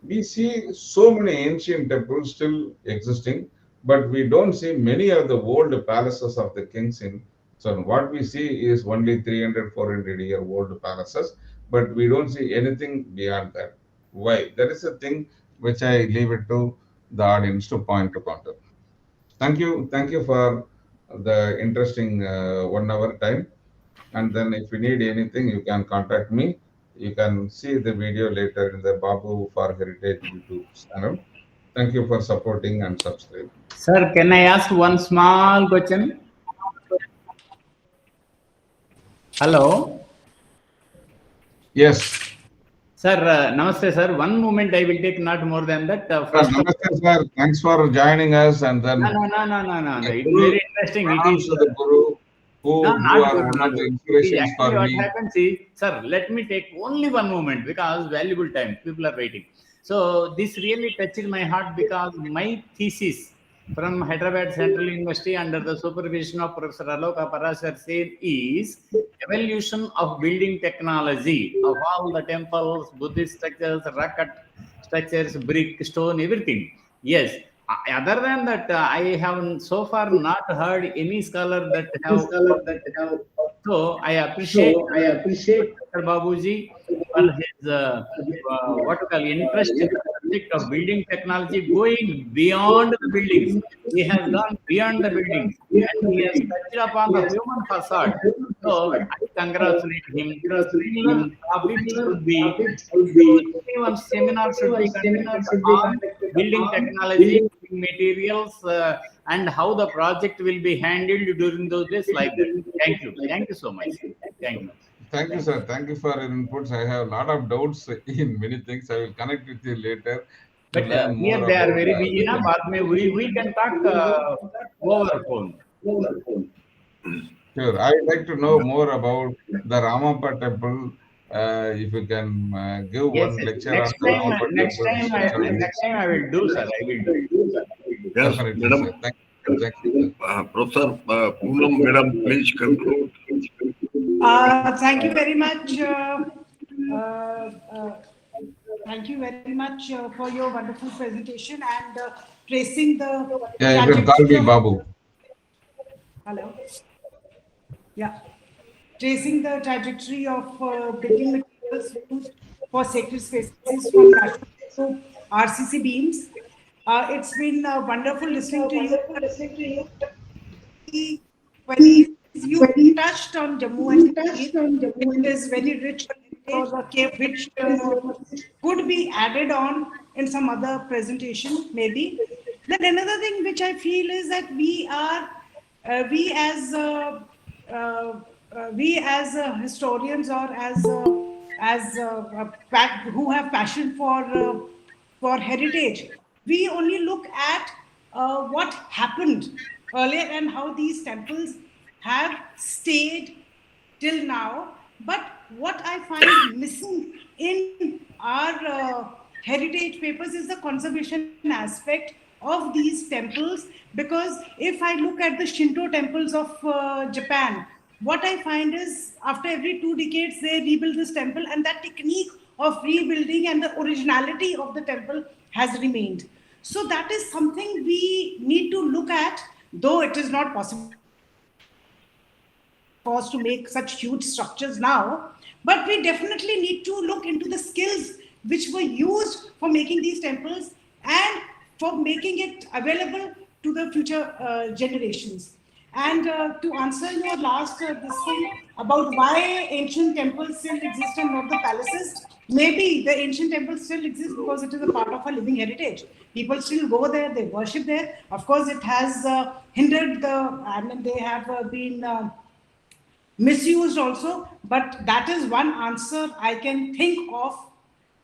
we see so many ancient temples still existing, but we don't see many of the old palaces of the kings in. So what we see is only 300, 400-year old palaces, but we don't see anything beyond that. Why? That is a thing which I leave it to the audience to point upon. Thank you for the interesting 1 hour time. And then if you need anything, you can contact me. You can see the video later in the Babu for Heritage YouTube channel. Thank you for supporting and subscribing. Sir, can I ask one small question? Hello. Yes. Sir, namaste, sir. One moment, I will take not more than that. First, namaste, sir. Thanks for joining us. And then no. It's very interesting. It is the Guru who are one of the inspirations for what me. happens is, sir, let me take only one moment because valuable time. People are waiting. So this really touched my heart because my thesis from Hyderabad Central University under the supervision of Professor Aloka Parasar Sen is evolution of building technology of all the temples, Buddhist structures, rock cut structures, brick, stone, everything. Yes. Other than that, I have so far not heard any scholar that have. So I appreciate Dr. Babuji for his what you call interest in the subject of building technology, going beyond the buildings. He has gone beyond the buildings and he has touched upon the human facade. So I congratulate him. Similar topics should be. One seminar should be conducted on building technology, building materials, and how the project will be handled during those days like that. Thank you. Thank you so much. Thank you. Thank you, sir. Thank you for your inputs. I have a lot of doubts in many things. I will connect with you later. But here they are very busy now. We can talk over phone. Sure. I would like to know more about the Ramappa temple. If you can give one lecture next on the time, Ramappa next temple. time I will do, sir. I will do. Yes, Definitely, madam. sir. Thank you. Professor Poonam, madam, please conclude. Thank you very much. Thank you very much for your wonderful presentation and tracing the. Yeah, you can call me Babu. Hello. Yeah. Tracing the trajectory of building materials used for sacred spaces from national to RCC beams. It's been wonderful listening to you. When you touched on Jammu and Kashmir, it is very rich which could be added on in some other presentation, maybe. Then another thing which I feel is that we as historians or who have passion for heritage, we only look at what happened earlier and how these temples have stayed till now. But what I find missing in our heritage papers is the conservation aspect of these temples, because if I look at the Shinto temples of Japan, what I find is after every 2 decades they rebuild this temple, and that technique of rebuilding and the originality of the temple has remained. So that is something we need to look at, though it is not possible for us to make such huge structures now. But we definitely need to look into the skills which were used for making these temples and for making it available to the future generations. And to answer your last this thing about why ancient temples still exist and not the palaces, maybe the ancient temples still exist because it is a part of our living heritage. People still go there, they worship there. Of course, it has hindered the, I mean, they have been misused also, but that is one answer I can think of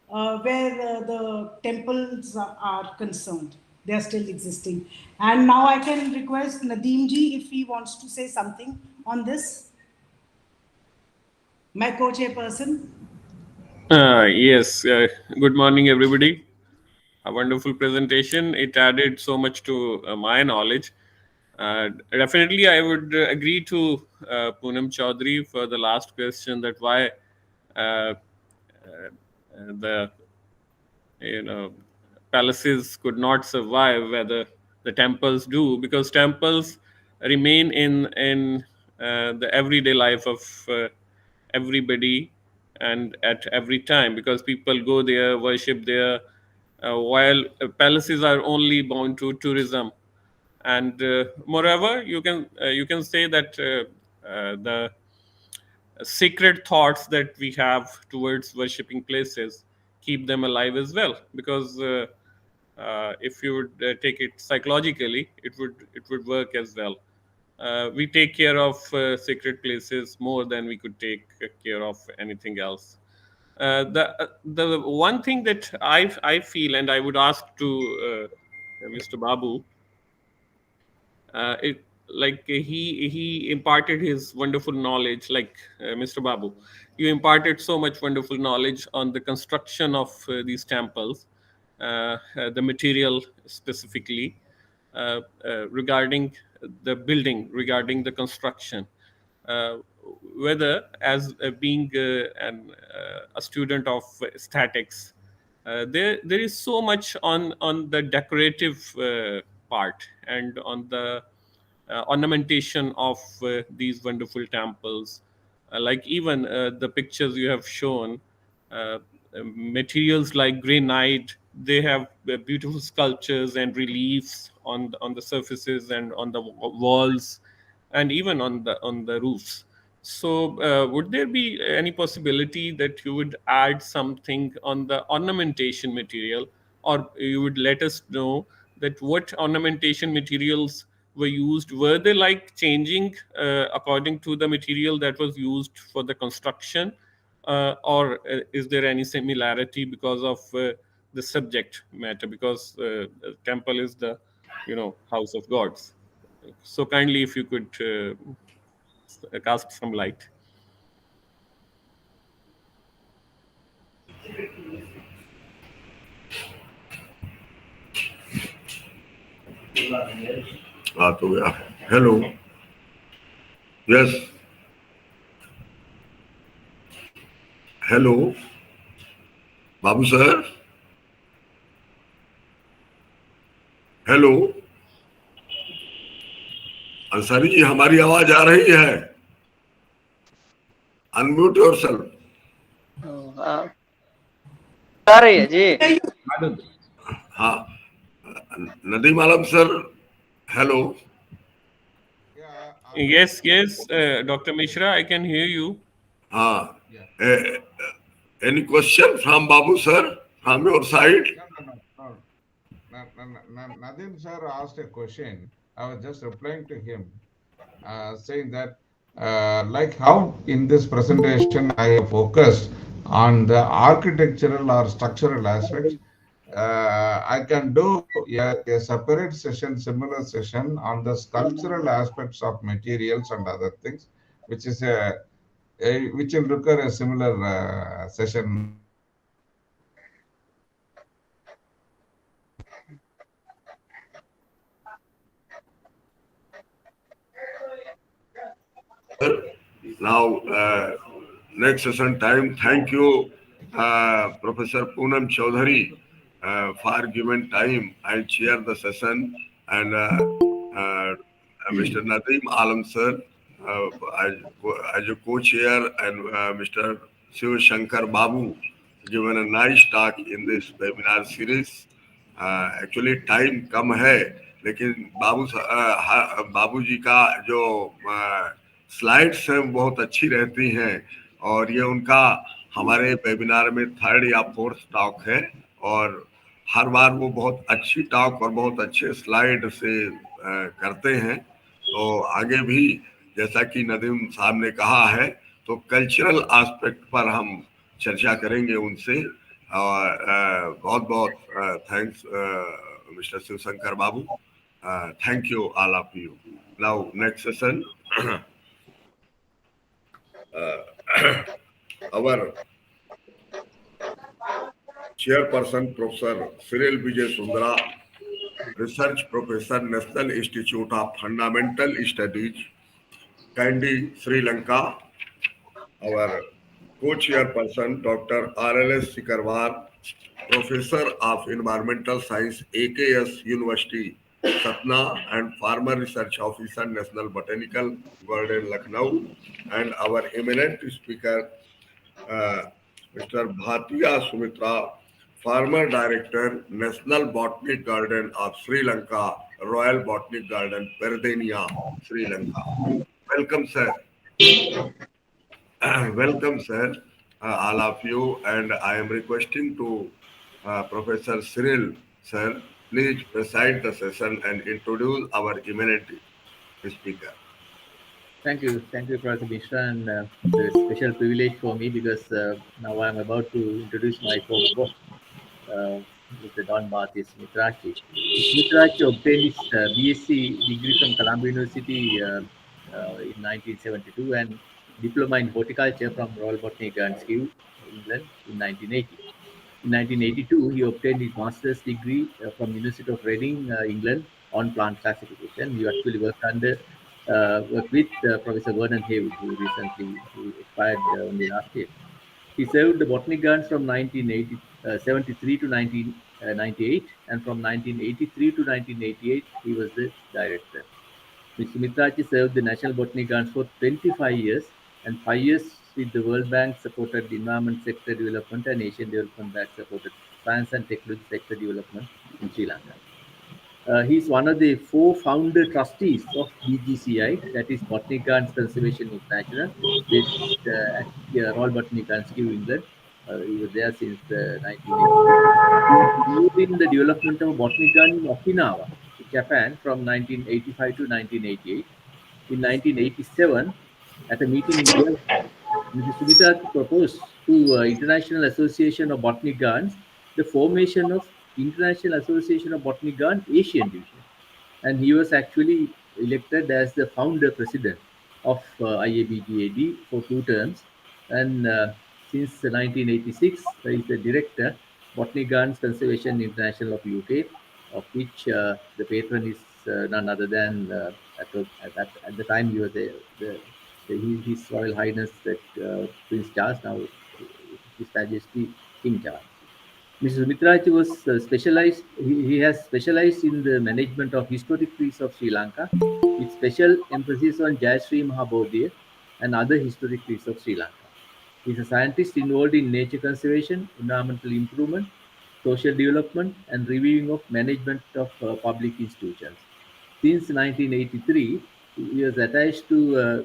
where the temples are concerned. They are still existing. And now I can request Nadeem ji if he wants to say something on this. My co-chairperson. Yes, good morning, everybody. A wonderful presentation. It added so much to my knowledge. Definitely, I would agree to Poonam Chaudhary for the last question, that why uh, the palaces could not survive, whether the temples do, because temples remain in the everyday life of everybody and at every time, because people go there, worship there, while palaces are only bound to tourism. And moreover, you can say that the sacred thoughts that we have towards worshipping places keep them alive as well, because if you would take it psychologically, it would work as well. We take care of sacred places more than we could take care of anything else. The one thing that I feel, and I would ask to Mr. Babu, it like he imparted his wonderful knowledge, like Mr. Babu, you imparted so much wonderful knowledge on the construction of these temples, the material specifically, regarding the building, regarding the construction, uh, whether as being a student of statics, there is so much on the decorative part and on the ornamentation of these wonderful temples. Like even the pictures you have shown, uh, materials like granite, they have beautiful sculptures and reliefs on the surfaces and on the walls, and even on the roofs. So, would there be any possibility that you would add something on the ornamentation material, or you would let us know that what ornamentation materials were used? Were they like changing according to the material that was used for the construction, or is there any similarity because of the subject matter? Because temple is the house of gods. So kindly, if you could cast some light. तो गया hello yes hello बाबू sir hello Ansari ji हमारी आवाज आ रही है unmute yourself आ रही है जी हाँ Nadeem Alam sir hello Yes, yes, Dr. Mishra, I can hear you. हाँ any question from Babu sir from your side? Nadeem sir asked a question. I was just replying to him, saying that, like how in this presentation I have focused on the architectural or structural aspects, I can do a separate session, similar session on the sculptural aspects of materials and other things, which is which will require a similar session. Now, next session time. Thank you, Professor Poonam Chaudhary, for given time. I chair the session, and Mr. Nadeem Alam sir as, as a co-chair, and Mr. Shiv Shankar Babu given a nice talk in this webinar series. Actually time कम है, लेकिन बाबू जी का जो slides हैं बहुत अच्छी रहती हैं, और ये उनका हमारे वेबिनार में 3rd या 4th टॉक है, और हर बार वो बहुत अच्छी टॉक और बहुत अच्छे स्लाइड से करते हैं। तो आगे भी जैसा कि नदीम साहब ने कहा है, तो कल्चरल एस्पेक्ट पर हम चर्चा करेंगे उनसे। और बहुत बहुत thanks mister Shivshankar Babu, thank you all of you. Now next session, our chairperson Professor Cyril Vijay Sundara, Research Professor, National Institute of Fundamental Studies, Kandy, Sri Lanka. Our co-chairperson Dr. R.L.S. Sikarwar, Professor of Environmental Science, A.P.S University, Satna, and former research officer, National Botanical Garden, Lucknow. And our eminent speaker, Mr. Bhatia Sumitra, former director, National Botanic Garden of Sri Lanka, Royal Botanic Garden, Perdenia, Sri Lanka. Welcome, sir. Welcome, sir, all of you. And I am requesting to Professor Cyril, sir, please preside the session and introduce our eminent speaker. Thank you, Professor Mishra, and it's a special privilege for me because now I'm about to introduce my co-host, Mr. Don Mathis Mitrachi. Mitrachi obtained his BSc degree from Columbia University in 1972 and diploma in horticulture from Royal Botanic Gardens, Kew, England, in 1980. In 1982, he obtained his master's degree from University of Reading, England, on plant classification. He actually worked with Professor Vernon Haywood, who recently expired only last year. He served the Botanic Gardens from 1973 to 1998, and from 1983 to 1988, he was the director. Mr. Mitrachi served the National Botanic Gardens for 25 years, and 5 years with the World Bank supported Environment Sector Development, and Asian Development Bank supported Science and Technology Sector Development in Sri Lanka. He is one of the 4 founder trustees of BGCI, that is Botanic Gardens Conservation International, based at Royal Botanic Gardens, Kew, England. He was there since 1980. He in the development of Botanic Garden in Okinawa, Japan, from 1985 to 1988. In 1987, at a meeting in India, Mr. Sumitra proposed to International Association of Botanic Gardens the formation of International Association of Botanic Garden Asian Division, and he was actually elected as the founder president of IABGAD for 2 terms, and since 1986 he is the director, Botanic Gardens Conservation International of UK, of which the patron is none other than at the time he was His Royal Highness Prince Charles, now His Majesty King Charles. Mr. Mitrachi was specialized. He has specialized in the management of historic trees of Sri Lanka, with special emphasis on Jayashree Mahabodhi and other historic trees of Sri Lanka. He is a scientist involved in nature conservation, environmental improvement, social development, and reviewing of management of public institutions. Since 1983, he was attached to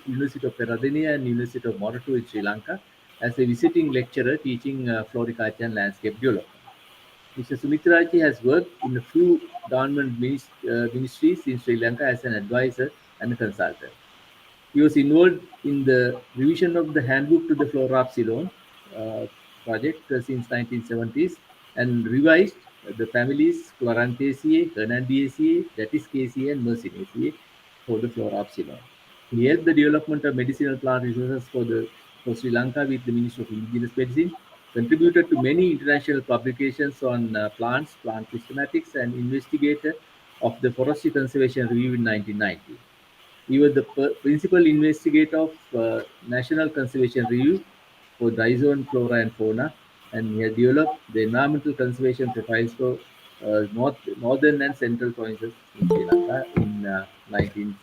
University of Peradeniya and University of Moratu in Sri Lanka as a visiting lecturer teaching floriculture and landscape development. Mr. Sumitraji has worked in a few government ministries in Sri Lanka as an advisor and a consultant. He was involved in the revision of the handbook to the flora of Ceylon project since 1970s and revised the families Chlorantheaceae, Hernandiaceae, Datiscaceae, and Mercinaceae for the flora of Ceylon. He helped the development of medicinal plant resources for Sri Lanka with the Ministry of Indigenous Medicine, contributed to many international publications on plants, plant systematics, and investigator of the Forestry Conservation Review in 1990. He was the principal investigator of National Conservation Review for dry zone flora and fauna and he has developed the environmental conservation profiles for northern and central provinces in Sri Lanka in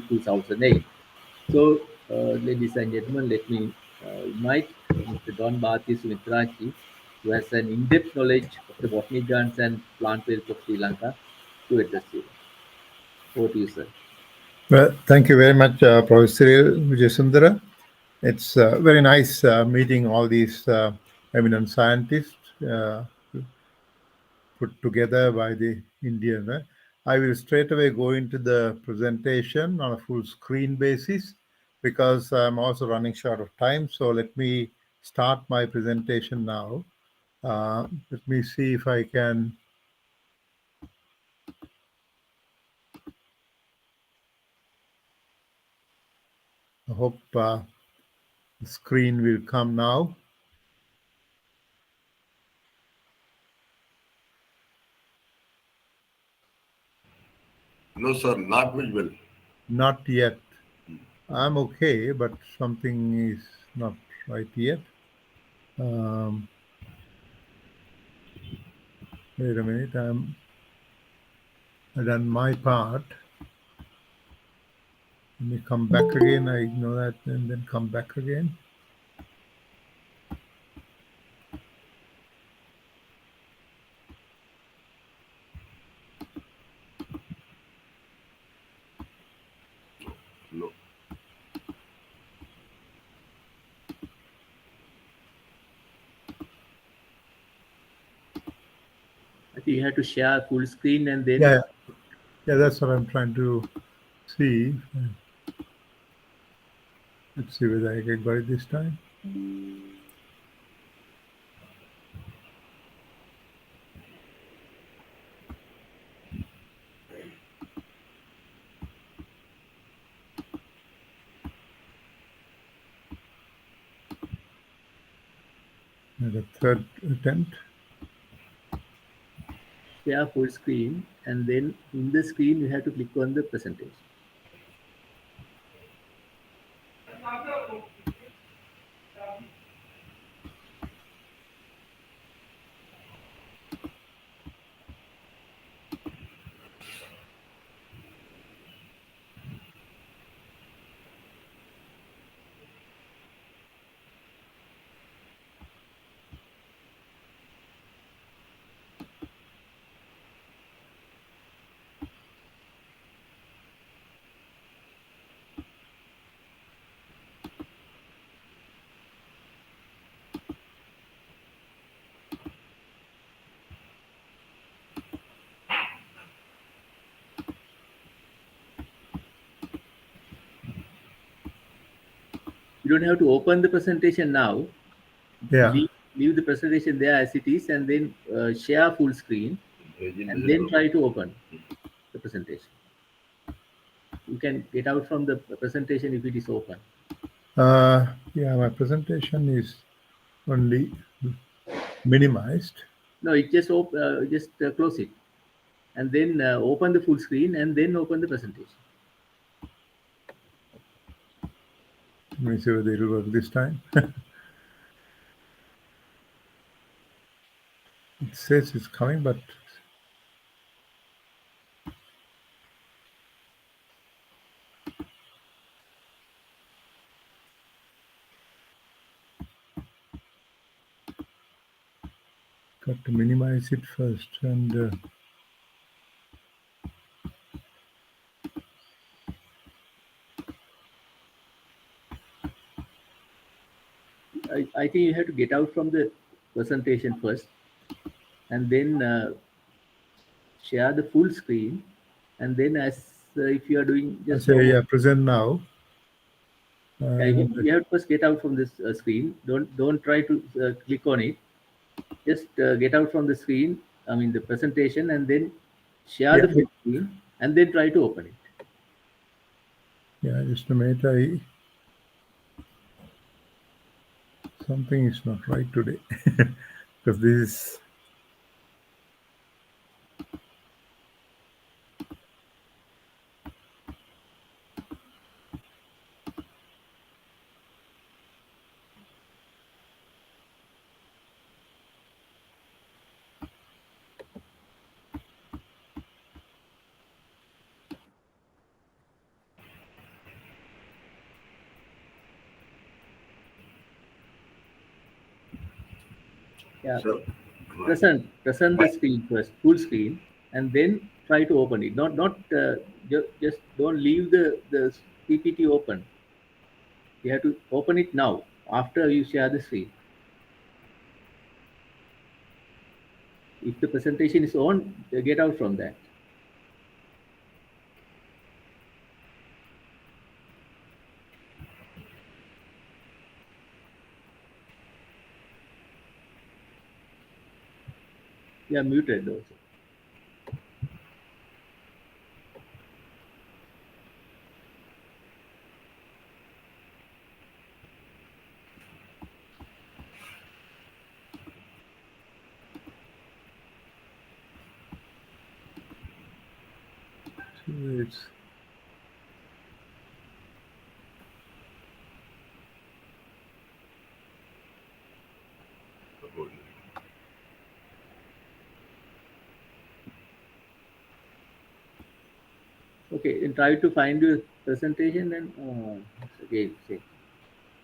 2008. So, ladies and gentlemen, let me invite Mr. Don Bharati Sumitraji, who has an in-depth knowledge of the botanic gardens and plant wealth of Sri Lanka, to address you. Over to you, sir. Well, thank you very much, Professor Vijayasundara. It's very nice meeting all these eminent scientists put together by the Indian. I will straight away go into the presentation on a full screen basis because I'm also running short of time. So let me start my presentation now. Let me see if I can. I hope the screen will come now. No, sir, not visible. Not yet. I'm okay, but something is not right yet. Wait a minute. I've done my part. Let me come back again. I ignore that and then come back again. No. I think you have to share full screen and then. Yeah, that's what I'm trying to see. Let's see whether I get it this time. The third attempt. Share full screen, and then in the screen you have to click on the presentation. You don't have to open the presentation now. Yeah. Leave the presentation there as it is, and then share full screen, and then try to open the presentation. You can get out from the presentation if it is open. Yeah, my presentation is only minimized. No, it just close it, and then open the full screen, and then open the presentation. Let me see whether it will work this time. It says it's coming, but got to minimize it first. And I think you have to get out from the presentation first, and then share the full screen, and then as if you are doing just. yeah, present now. You have to first get out from this screen. Don't try to click on it. Just get out from the screen. I mean the presentation, and then share the full screen, and then try to open it. Yeah, just a minute. Something is not right today because this is. Yeah. So, Present the screen first, full screen, and then try to open it. Just don't leave the PPT open. You have to open it now after you share the screen. If the presentation is on, get out from that. You are muted also. It's Okay, and try to find your presentation and again say.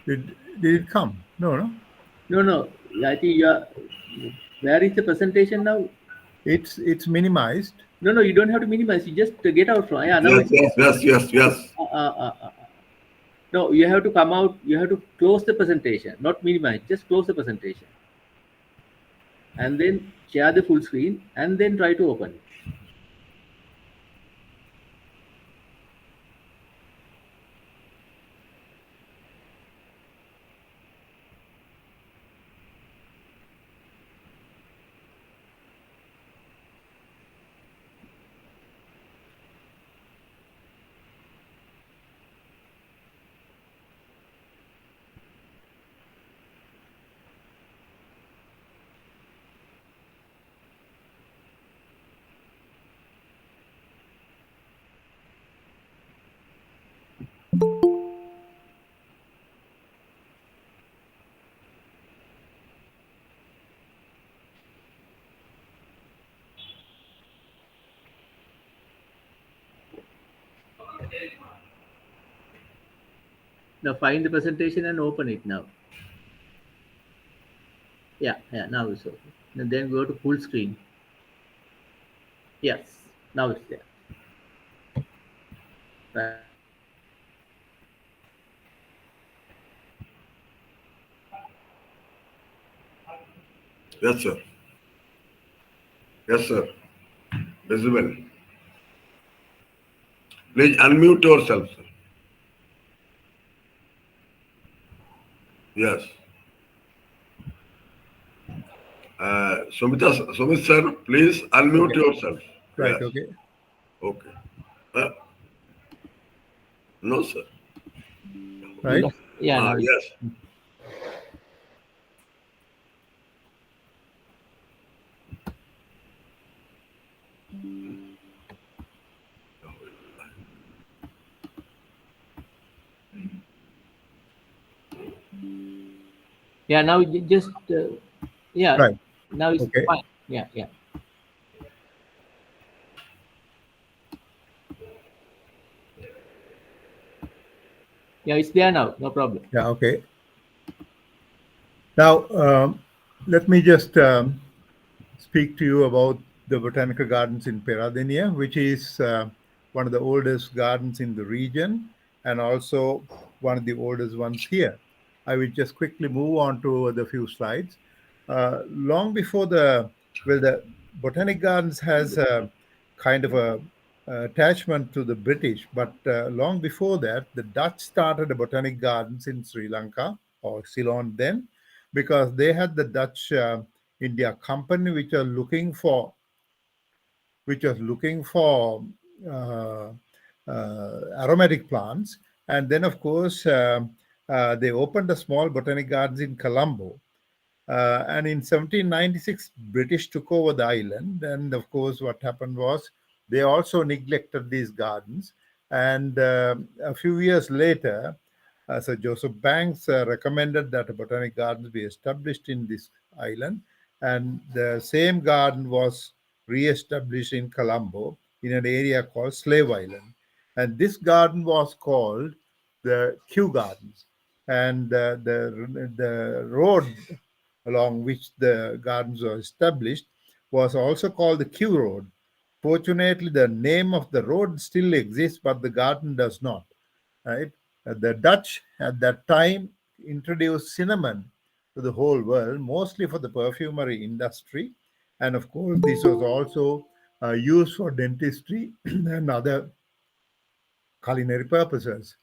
did it come? No. No. I think you are. Where is the presentation now? It's minimized. No. You don't have to minimize. You just get out from. Yeah, now yes. No, you have to come out. You have to close the presentation, not minimize. Just close the presentation, and then share the full screen, and then try to open it. Now find the presentation and open it now. Yeah, now it's open. And then go to full screen. Yes, now it's there. Right. Yes, sir. Yes, sir. Visible. Please unmute yourself, sir. Yes. Sumit sir, please unmute Okay. yourself. Right. Yes. Okay. Okay. Uh, no, sir. Right. Yeah, now Yes. yeah, now just yeah. Right. Now it's Okay. fine. Yeah. Yeah, it's there now. No problem. Yeah. Okay. Now, let me just speak to you about the botanical gardens in Peradeniya, which is one of the oldest gardens in the region and also one of the oldest ones here. I will just quickly move on to the few slides. Long before the Botanic Gardens has a kind of a attachment to the British, but long before that, the Dutch started the Botanic Gardens in Sri Lanka or Ceylon then, because they had the Dutch India Company, which was looking for uh, aromatic plants, and then of course they opened a small botanic gardens in Colombo. And in 1796, British took over the island, and of course, what happened was they also neglected these gardens. And a few years later, Sir Joseph Banks recommended that a botanic gardens be established in this island, and the same garden was re-established in Colombo in an area called Slave Island. And this garden was called the Kew Gardens. And the road along which the gardens were established was also called the Q Road. Fortunately, the name of the road still exists, but the garden does not. Right? The Dutch at that time introduced cinnamon to the whole world, mostly for the perfumery industry, and of course, this was also used for dentistry and other culinary purposes.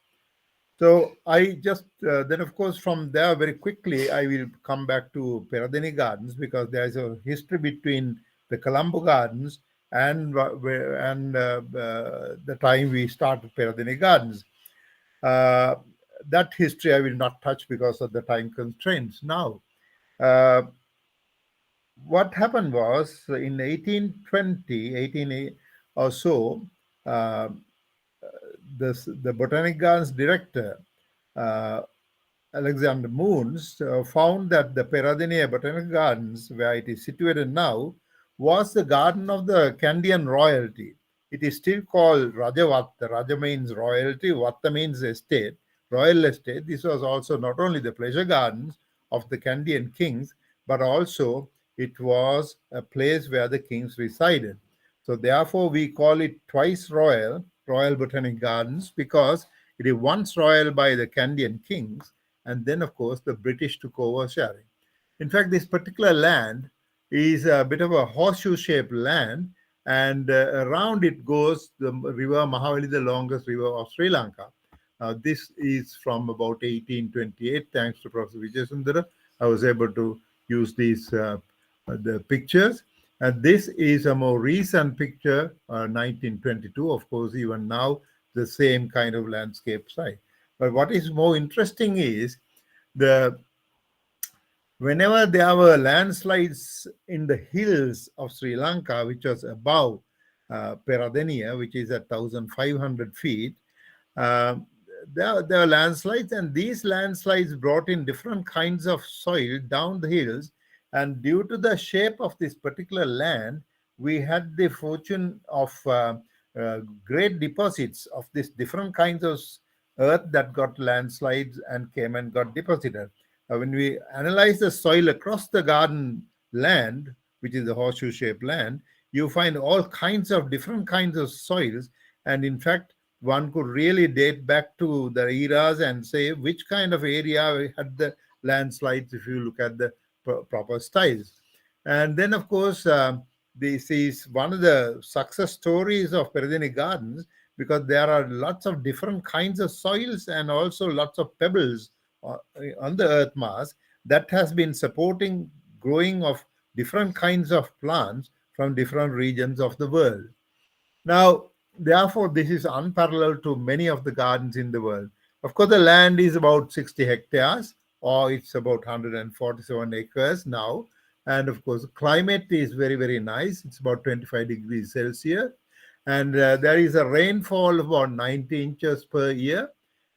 So I just then, of course, from there very quickly I will come back to Peradeniya Gardens because there is a history between the Colombo Gardens and the time we started Peradeniya Gardens. Uh, that history I will not touch because of the time constraints. Now, uh, what happened was in 1820, 18 or so, uh, the Botanic Gardens director, uh, Alexander Moons, found that the Peradeniya Botanic Gardens, where it is situated now, was the garden of the Kandyan royalty. It is still called Rajavatta. Raja means royalty, Vatta means estate, royal estate. This was also not only the pleasure gardens of the Kandyan kings, but also it was a place where the kings resided. So therefore, we call it twice royal, Royal Botanic Gardens, because it is once royal by the Kandyan kings, and then, of course, the British took over sharing. In fact, this particular land is a bit of a horseshoe-shaped land, and around it goes the river Mahavali, the longest river of Sri Lanka. This is from about 1828. Thanks to Professor Vijay Sundara, I was able to use these the pictures. And this is a more recent picture, 1922. Of course, even now, the same kind of landscape site. But what is more interesting is the whenever there were landslides in the hills of Sri Lanka, which was above Peradeniya, which is at 1,500 feet, uh, there are landslides, and these landslides brought in different kinds of soil down the hills. And due to the shape of this particular land, we had the fortune of great deposits of these different kinds of earth that got landslides and came and got deposited. When we analyze the soil across the garden land, which is the horseshoe-shaped land, you find all kinds of different kinds of soils. And in fact, one could really date back to the eras and say which kind of area had the landslides if you look at the proper styles. And then, of course, this is one of the success stories of Peradeniya Gardens because there are lots of different kinds of soils and also lots of pebbles on the earth mass that has been supporting growing of different kinds of plants from different regions of the world. Now, therefore, this is unparalleled to many of the gardens in the world. Of course, the land is about 60 hectares, or it's about 147 acres now. And of course, the climate is very, very nice. It's about 25 degrees Celsius. And there is a rainfall of about 90 inches per year.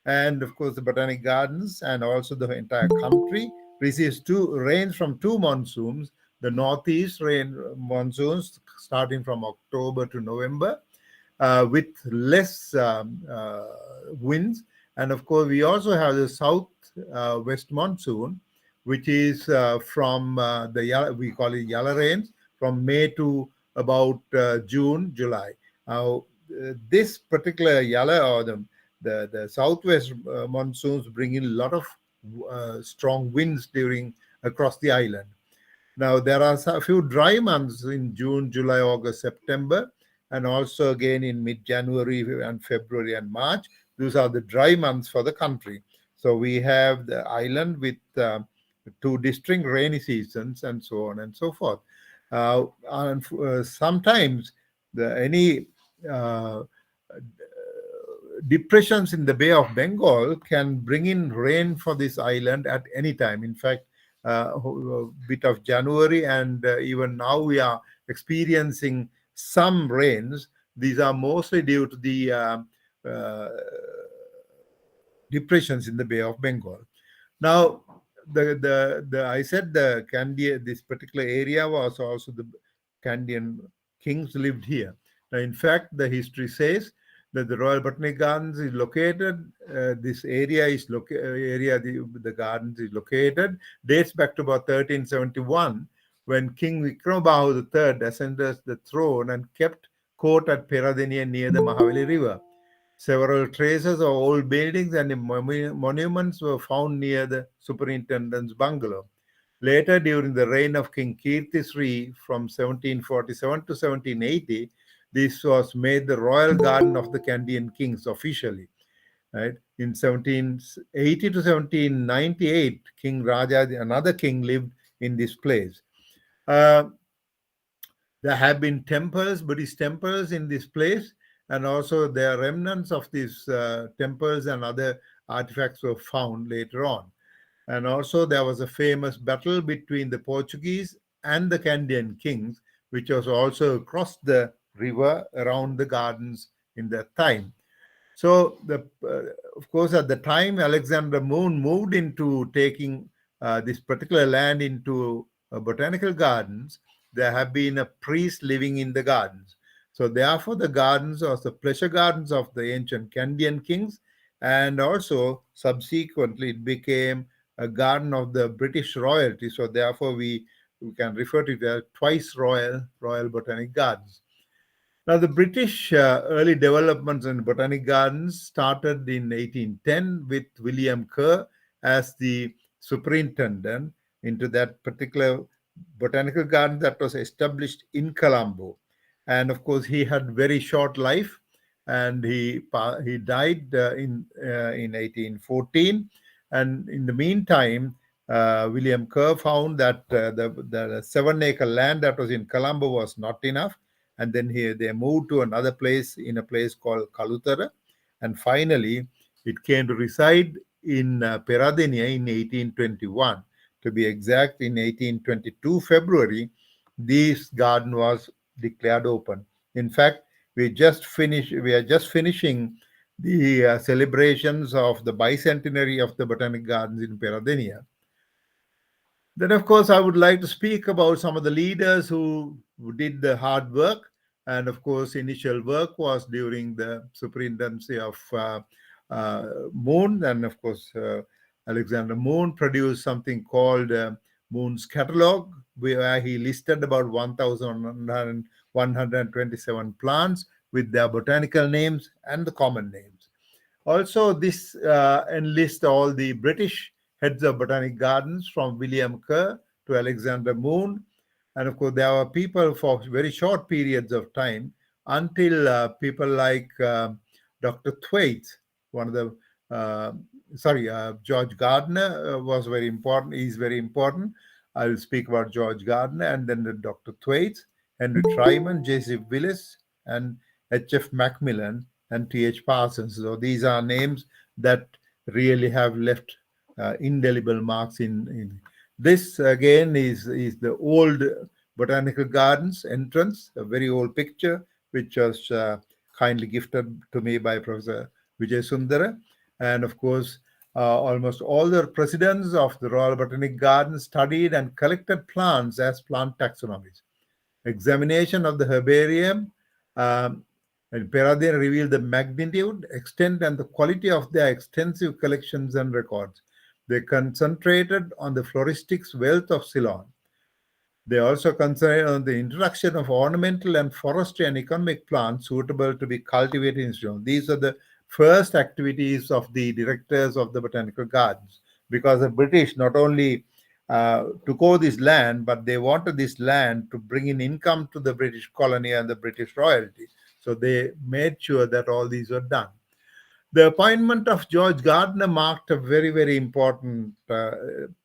And of course, the Botanic Gardens and also the entire country receives rains from two monsoons. The northeast rain monsoons starting from October to November with less winds. And of course, we also have the south west monsoon, which is from we call it Yala rains, from May to about June, July. Now, this particular Yala or the southwest monsoons bring in a lot of strong winds across the island. Now, there are a few dry months in June, July, August, September, and also again in mid-January and February and March. Those are the dry months for the country. So we have the island with two distinct rainy seasons and so on and so forth. And sometimes any depressions in the Bay of Bengal can bring in rain for this island at any time. In fact, a bit of January and even now we are experiencing some rains. These are mostly due to the depressions in the Bay of Bengal. Now, I said the Kandyan, this particular area was also the Kandyan kings lived here. Now, in fact, the history says that the Royal Botanic Gardens is located. This area is the gardens is located dates back to about 1371, when King Vikramabahu III ascended the throne and kept court at Peradeniya near the Mahavali River. Several traces of old buildings and monuments were found near the superintendent's bungalow. Later, during the reign of King Kirtisri from 1747 to 1780, this was made the Royal Garden of the Kandyan Kings officially. Right? In 1780 to 1798, King Raja, another king, lived in this place. There have been temples, Buddhist temples in this place, and also there are remnants of these temples and other artifacts were found later on. And also there was a famous battle between the Portuguese and the Kandyan kings, which was also across the river around the gardens in that time. So, of course, at the time, Alexander Moon moved into taking this particular land into botanical gardens. There have been a priest living in the gardens. So, therefore, the gardens are the pleasure gardens of the ancient Kandyan kings, and also subsequently it became a garden of the British royalty. So, therefore, we can refer to it as twice Royal Botanic Gardens. Now, the British early developments in botanic gardens started in 1810 with William Kerr as the superintendent into that particular botanical garden that was established in Colombo. And of course, he had very short life, and he died in 1814. And in the meantime, William Kerr found that the 7-acre land that was in Colombo was not enough, and then they moved to another place in a place called Kalutara, and finally it came to reside in Peradeniya in 1821. To be exact, in 1822 February, this garden was declared open. In fact, we are just finishing the celebrations of the bicentenary of the Botanic Gardens in Peradeniya. Then, of course, I would like to speak about some of the leaders who did the hard work. And of course, initial work was during the superintendency of Moon. And of course, Alexander Moon produced something called Moon's Catalog, where he listed about 1,127 plants with their botanical names and the common names. Also, this enlists all the British heads of botanic gardens from William Kerr to Alexander Moon. And of course, there were people for very short periods of time until people like Dr. Thwaites, one of the, George Gardner was very important, is very important. I will speak about George Gardner, and then the Dr. Thwaites, Henry Tryman, J.C. Willis, and H.F. Macmillan, and T.H. Parsons. So these are names that really have left indelible marks in this. Again is the old botanical gardens entrance, a very old picture which was kindly gifted to me by Professor Vijay Sundara. And of course, almost all the presidents of the Royal Botanic Gardens studied and collected plants as plant taxonomies. Examination of the herbarium and Peradeniya revealed the magnitude, extent, and the quality of their extensive collections and records. They concentrated on the floristics wealth of Ceylon. They also concentrated on the introduction of ornamental and forestry and economic plants suitable to be cultivated in Ceylon. These are the first activities of the directors of the botanical gardens, because the British not only took over this land, but they wanted this land to bring in income to the British colony and the British royalty. So they made sure that all these were done. The appointment of George Gardner marked a very, very important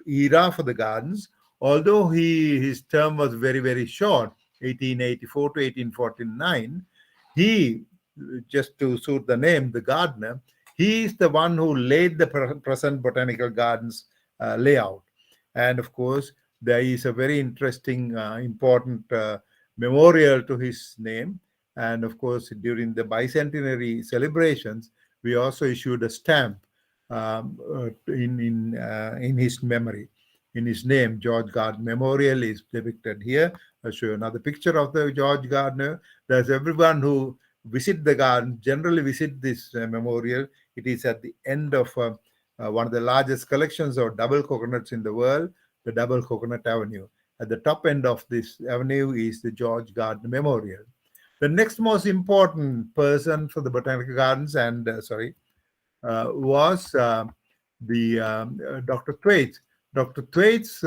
era for the gardens. Although his term was very, very short, 1884 to 1849, he, just to suit the name, the Gardner, he is the one who laid the present botanical gardens layout. And of course, there is a very interesting, important memorial to his name. And of course, during the bicentenary celebrations, we also issued a stamp in his memory, in his name. George Gardner Memorial is depicted here. I'll show you another picture of the George Gardner. There's everyone who visit the garden, generally visit this memorial. It is at the end of one of the largest collections of double coconuts in the world, the Double Coconut Avenue. At the top end of this avenue is the George Gardner Memorial. The next most important person for the Botanical Gardens was Dr. Thwaites. Dr. Thwaites,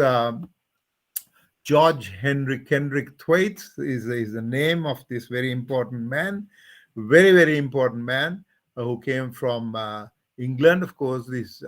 George Henrik Thwaites is the name of this very important man, very important man who came from England. Of course, this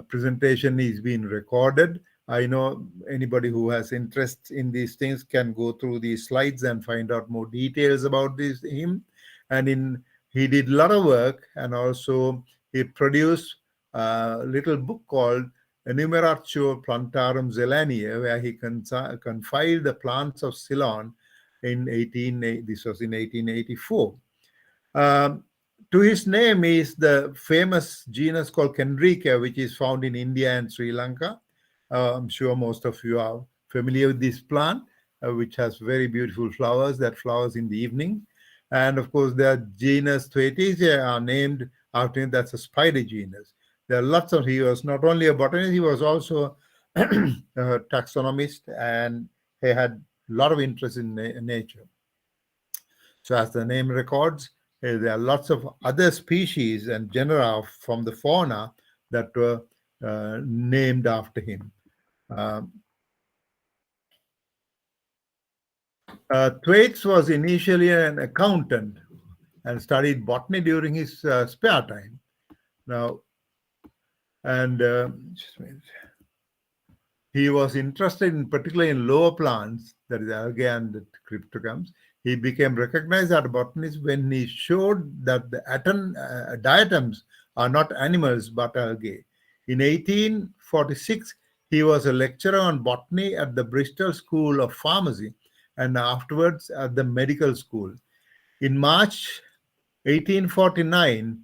presentation is being recorded. I know anybody who has interest in these things can go through these slides and find out more details about him. And he did a lot of work, and also he produced a little book called Enumeratio Plantarum Zelania, where he compiled the plants of Ceylon this was in 1884. To his name is the famous genus called Kendrica, which is found in India and Sri Lanka. I'm sure most of you are familiar with this plant, which has very beautiful flowers that flowers in the evening. And of course, the genus Thwaites are named after him. That's a spider genus. There are lots of, he was not only a botanist, he was also a taxonomist, and he had a lot of interest in nature. So as the name records, there are lots of other species and genera from the fauna that were named after him. Thwaites was initially an accountant and studied botany during his spare time. Now, and he was interested particularly in lower plants, that is algae and the cryptogams. He became recognized as a botanist when he showed that the diatoms are not animals but algae. In 1846, he was a lecturer on botany at the Bristol School of Pharmacy and afterwards at the medical school. In March 1849,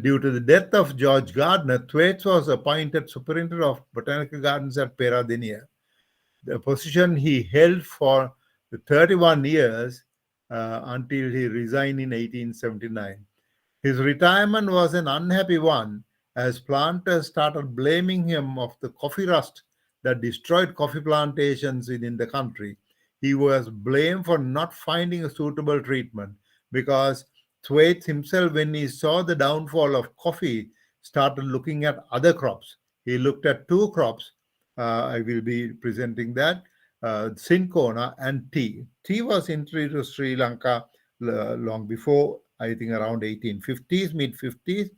due to the death of George Gardner, Thwaites was appointed superintendent of botanical gardens at Peradeniya. The position he held for 31 years until he resigned in 1879. His retirement was an unhappy one, as planters started blaming him of the coffee rust that destroyed coffee plantations within the country. He was blamed for not finding a suitable treatment, because Thwaites himself, when he saw the downfall of coffee, started looking at other crops. He looked at two crops. I will be presenting that, cinchona and tea. Tea was introduced to Sri Lanka long before, I think around 1850s, mid-50s,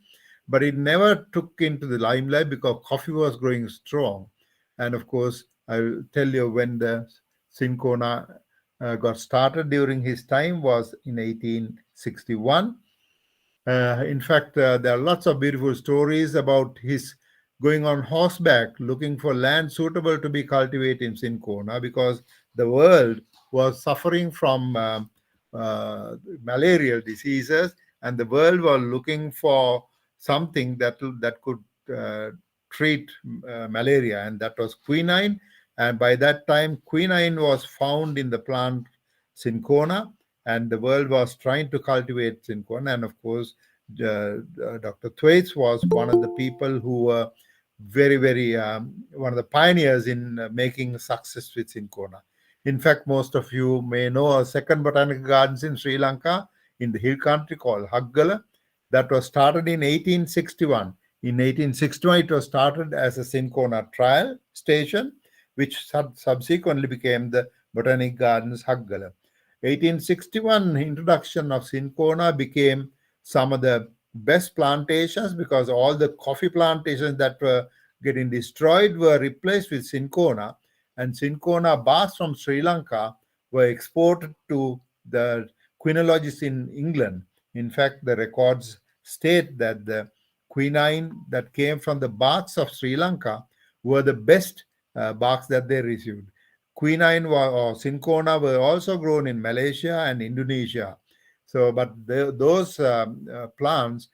but it never took into the limelight because coffee was growing strong. And of course, I'll tell you when the cinchona got started during his time was in 1861. In fact, there are lots of beautiful stories about his going on horseback looking for land suitable to be cultivated in cinchona, because the world was suffering from malarial diseases, and the world was looking for something that could treat malaria, and that was quinine. And by that time, quinine was found in the plant cinchona, and the world was trying to cultivate cinchona. And of course, Dr. Thwaites was one of the people who were very, one of the pioneers in making success with cinchona. In fact, most of you may know a second botanical gardens in Sri Lanka in the hill country called Haggala, that was started in 1861. In 1861, it was started as a cinchona trial station, which subsequently became the Botanic Gardens Haggala. 1861 introduction of cinchona became some of the best plantations, because all the coffee plantations that were getting destroyed were replaced with cinchona, and cinchona barks from Sri Lanka were exported to the quinologists in England. In fact, the records state that the quinine that came from the barks of Sri Lanka were the best barks that they received. Quinine or cinchona were also grown in Malaysia and Indonesia. So, but those plants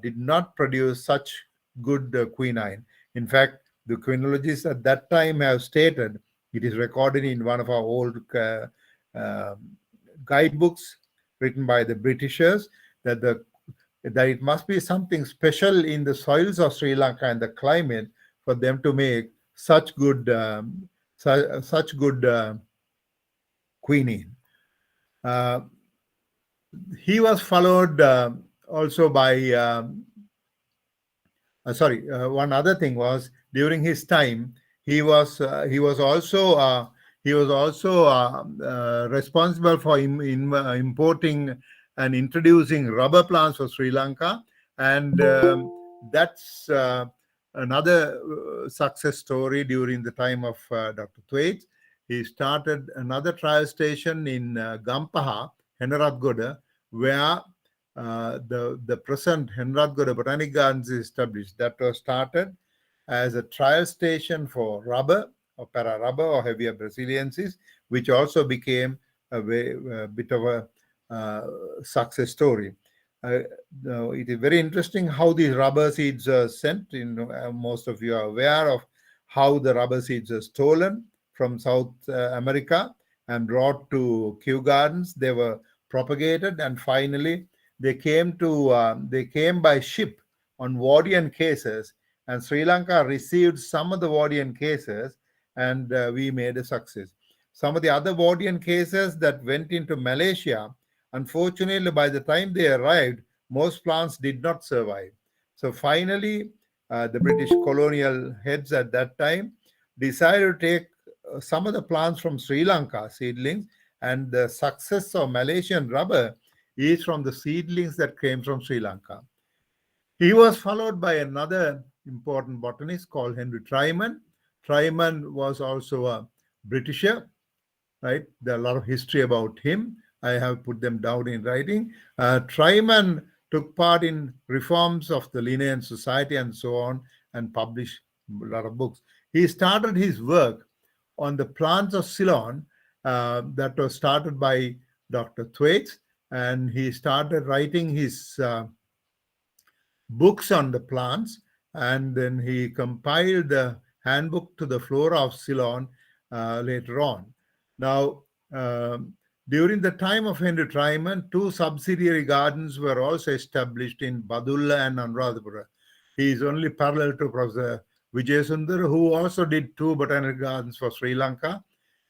did not produce such good quinine. In fact, the quinologists at that time have stated, it is recorded in one of our old guidebooks written by the Britishers that it must be something special in the soils of Sri Lanka and the climate for them to make such good quinine. He was followed also by one other thing was during his time he was also responsible for importing and introducing rubber plants for Sri Lanka, and that's another success story during the time of Dr. Thwaites. He started another trial station in Gampaha, Henarathgoda, where the present Henrathgoda Botanic Gardens is established. That was started as a trial station for rubber or para rubber or heavier Braziliensis, which also became a bit of a success story. It is very interesting how these rubber seeds are sent. Most of you are aware of how the rubber seeds are stolen from South America and brought to Kew Gardens. They were propagated, and finally they came by ship on Wardian cases, and Sri Lanka received some of the Wardian cases, and we made a success. Some of the other Wardian cases that went into Malaysia, unfortunately, by the time they arrived, most plants did not survive. So finally, the British colonial heads at that time decided to take some of the plants from Sri Lanka, seedlings, and the success of Malaysian rubber is from the seedlings that came from Sri Lanka. He was followed by another important botanist called Henry Treiman. Treiman was also a Britisher, right? There are a lot of history about him. I have put them down in writing. Treiman took part in reforms of the Linnean Society and so on, and published a lot of books. He started his work on the plants of Ceylon that was started by Dr. Thwaites, and he started writing his books on the plants, and then he compiled the handbook to the flora of Ceylon later on. Now, during the time of Henry Treiman, two subsidiary gardens were also established in Badulla and Anuradhapura. He is only parallel to Professor Vijayasundar, who also did two botanical gardens for Sri Lanka,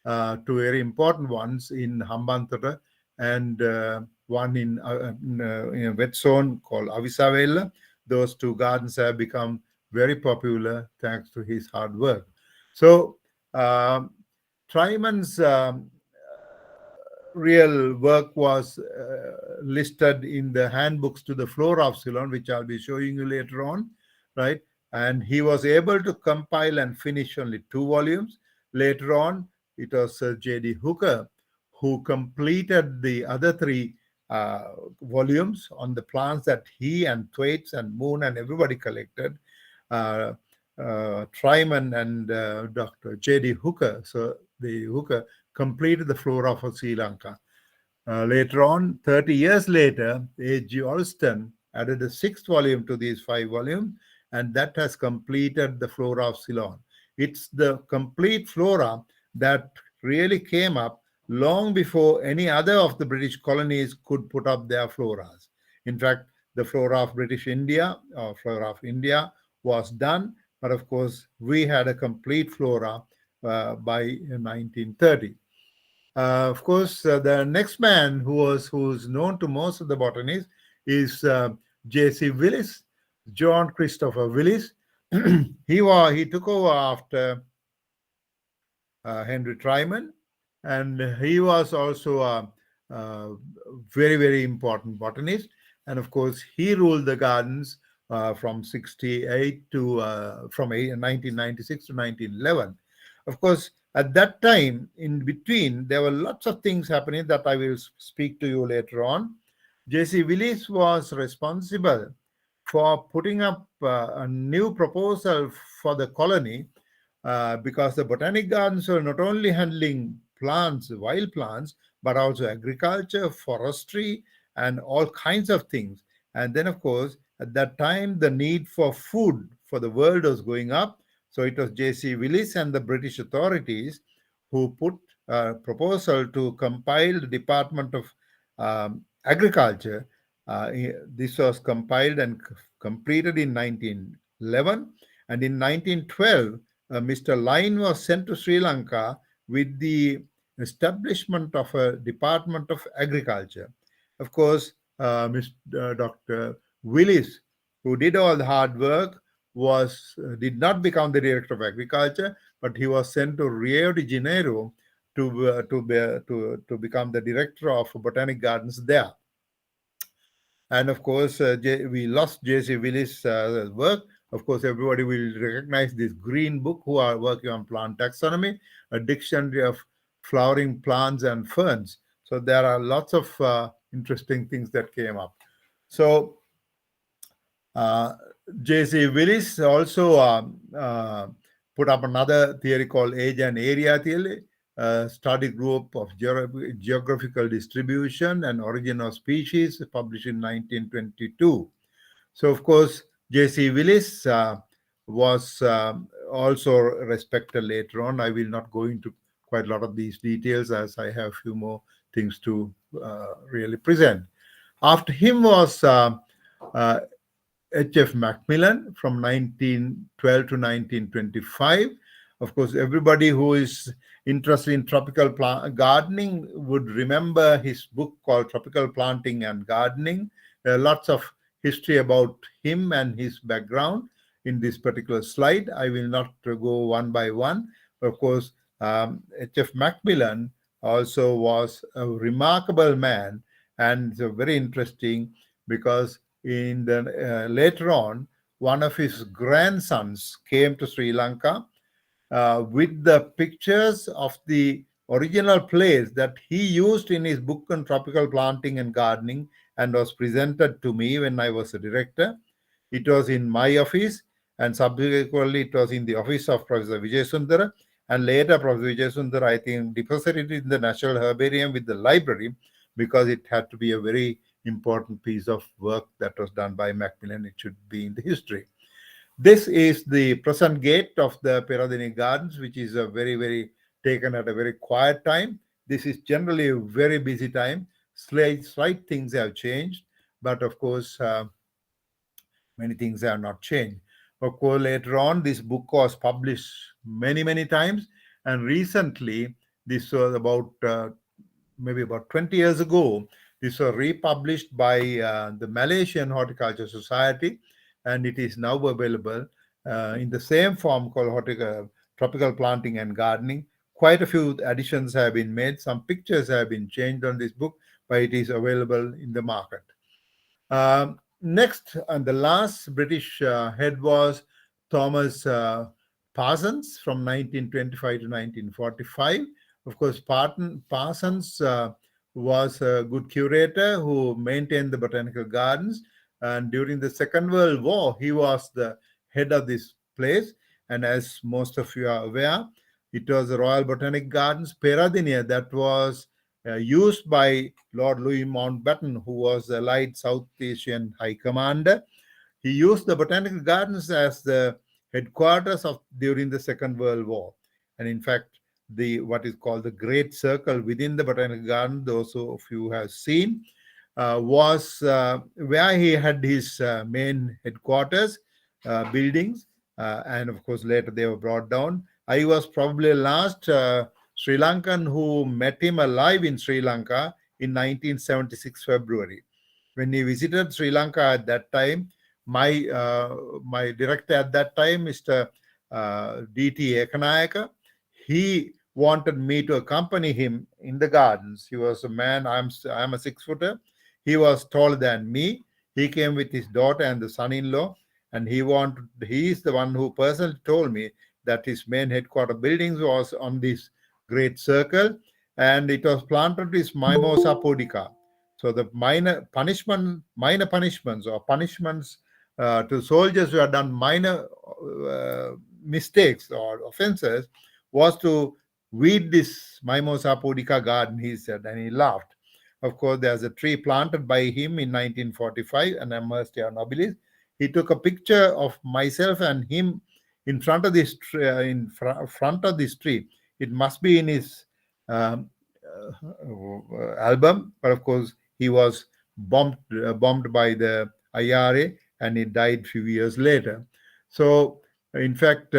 two very important ones in Hambantota and one in a wet zone called Avisavella. Those two gardens have become very popular thanks to his hard work. So Treiman's real work was listed in the handbooks to the flora of Ceylon, which I'll be showing you later on, right? And he was able to compile and finish only 2 volumes. Later on, it was Sir J.D. Hooker who completed the other 3 volumes on the plants that he and Thwaites and Moon and everybody collected. Treiman and Dr. J.D. Hooker, so the Hooker completed the flora for Sri Lanka. Later on, 30 years later, A.G. Alston added a 6th volume to these 5 volumes, and that has completed the flora of Ceylon. It's the complete flora that really came up long before any other of the British colonies could put up their floras. In fact, the flora of British India or flora of India was done, but of course, we had a complete flora by 1930. Of course, the next man who's known to most of the botanists is J.C. Willis, John Christopher Willis. He took over after Henry Treiman, and he was also a very, very important botanist. And of course, he ruled the gardens from 1996 to 1911. Of course, at that time, in between, there were lots of things happening that I will speak to you later on. J.C. Willis was responsible for putting up a new proposal for the colony because the botanic gardens were not only handling plants, wild plants, but also agriculture, forestry, and all kinds of things. And then, of course, at that time, the need for food for the world was going up. So it was J.C. Willis and the British authorities who put a proposal to compile the Department of Agriculture. This was compiled and completed in 1911, and in 1912, Mr. Line was sent to Sri Lanka with the establishment of a Department of Agriculture. Of course, Dr. Willis, who did all the hard work, did not become the Director of Agriculture, but he was sent to Rio de Janeiro to become the Director of Botanic Gardens there. And of course, we lost J.C. Willis' work. Of course, everybody will recognize this green book who are working on plant taxonomy, a dictionary of flowering plants and ferns. So there are lots of interesting things that came up. So J.C. Willis also put up another theory called age and area theory, a study group of geographical distribution and origin of species, published in 1922. So, of course, J.C. Willis was also respected later on. I will not go into quite a lot of these details as I have a few more things to really present. After him was H.F. Macmillan from 1912 to 1925. Of course, everybody who is interested in tropical gardening would remember his book called Tropical Planting and Gardening. There are lots of history about him and his background in this particular slide. I will not go one by one. Of course, H.F. Macmillan also was a remarkable man, and so very interesting because in the later on, one of his grandsons came to Sri Lanka with the pictures of the original place that he used in his book on tropical planting and gardening, and was presented to me when I was a director. It was in my office, and subsequently it was in the office of Professor Vijay Sundara, and later Professor Vijay Sundara, I think, deposited it in the National Herbarium with the library, because it had to be a very important piece of work that was done by Macmillan. It should be in the history. This is the present gate of the Peradeniya Gardens, which is a very taken at a very quiet time. This is generally a very busy time. Slight things have changed, but of course, many things have not changed. Of course, later on, this book was published many times, and recently, this was about maybe about 20 years ago, this was republished by the Malaysian Horticulture Society, and it is now available in the same form called Tropical Planting and Gardening. Quite a few additions have been made. Some pictures have been changed on this book, but it is available in the market. Next, and the last British head was Thomas Parsons from 1925 to 1945. Of course, Parsons was a good curator who maintained the botanical gardens. And during the Second World War, he was the head of this place. And as most of you are aware, it was the Royal Botanic Gardens, Peradeniya, that was used by Lord Louis Mountbatten, who was the Allied South Asian High Commander. He used the Botanical Gardens as the headquarters during the Second World War. And in fact, what is called the Great Circle within the Botanical Garden, those of you have seen, was where he had his main headquarters buildings, and of course later they were brought down. I was probably the last Sri Lankan who met him alive in Sri Lanka in 1976 February. When he visited Sri Lanka at that time, my director at that time, Mr. D.T. Ekanayaka, he wanted me to accompany him in the gardens. He was a man, I'm a 6-footer. He was taller than me. He came with his daughter and the son-in-law, and he is the one who personally told me that his main headquarter buildings was on this great circle, and it was planted with Mimosa pudica. So the minor punishments or punishments to soldiers who had done minor mistakes or offenses was to weed this Mimosa pudica garden, he said, and he laughed. Of course, there's a tree planted by him in 1945, an Amherstia nobilis. He took a picture of myself and him in front of this tree It must be in his um, album, but of course he was bombed by the IRA, and he died few years later. So, in fact,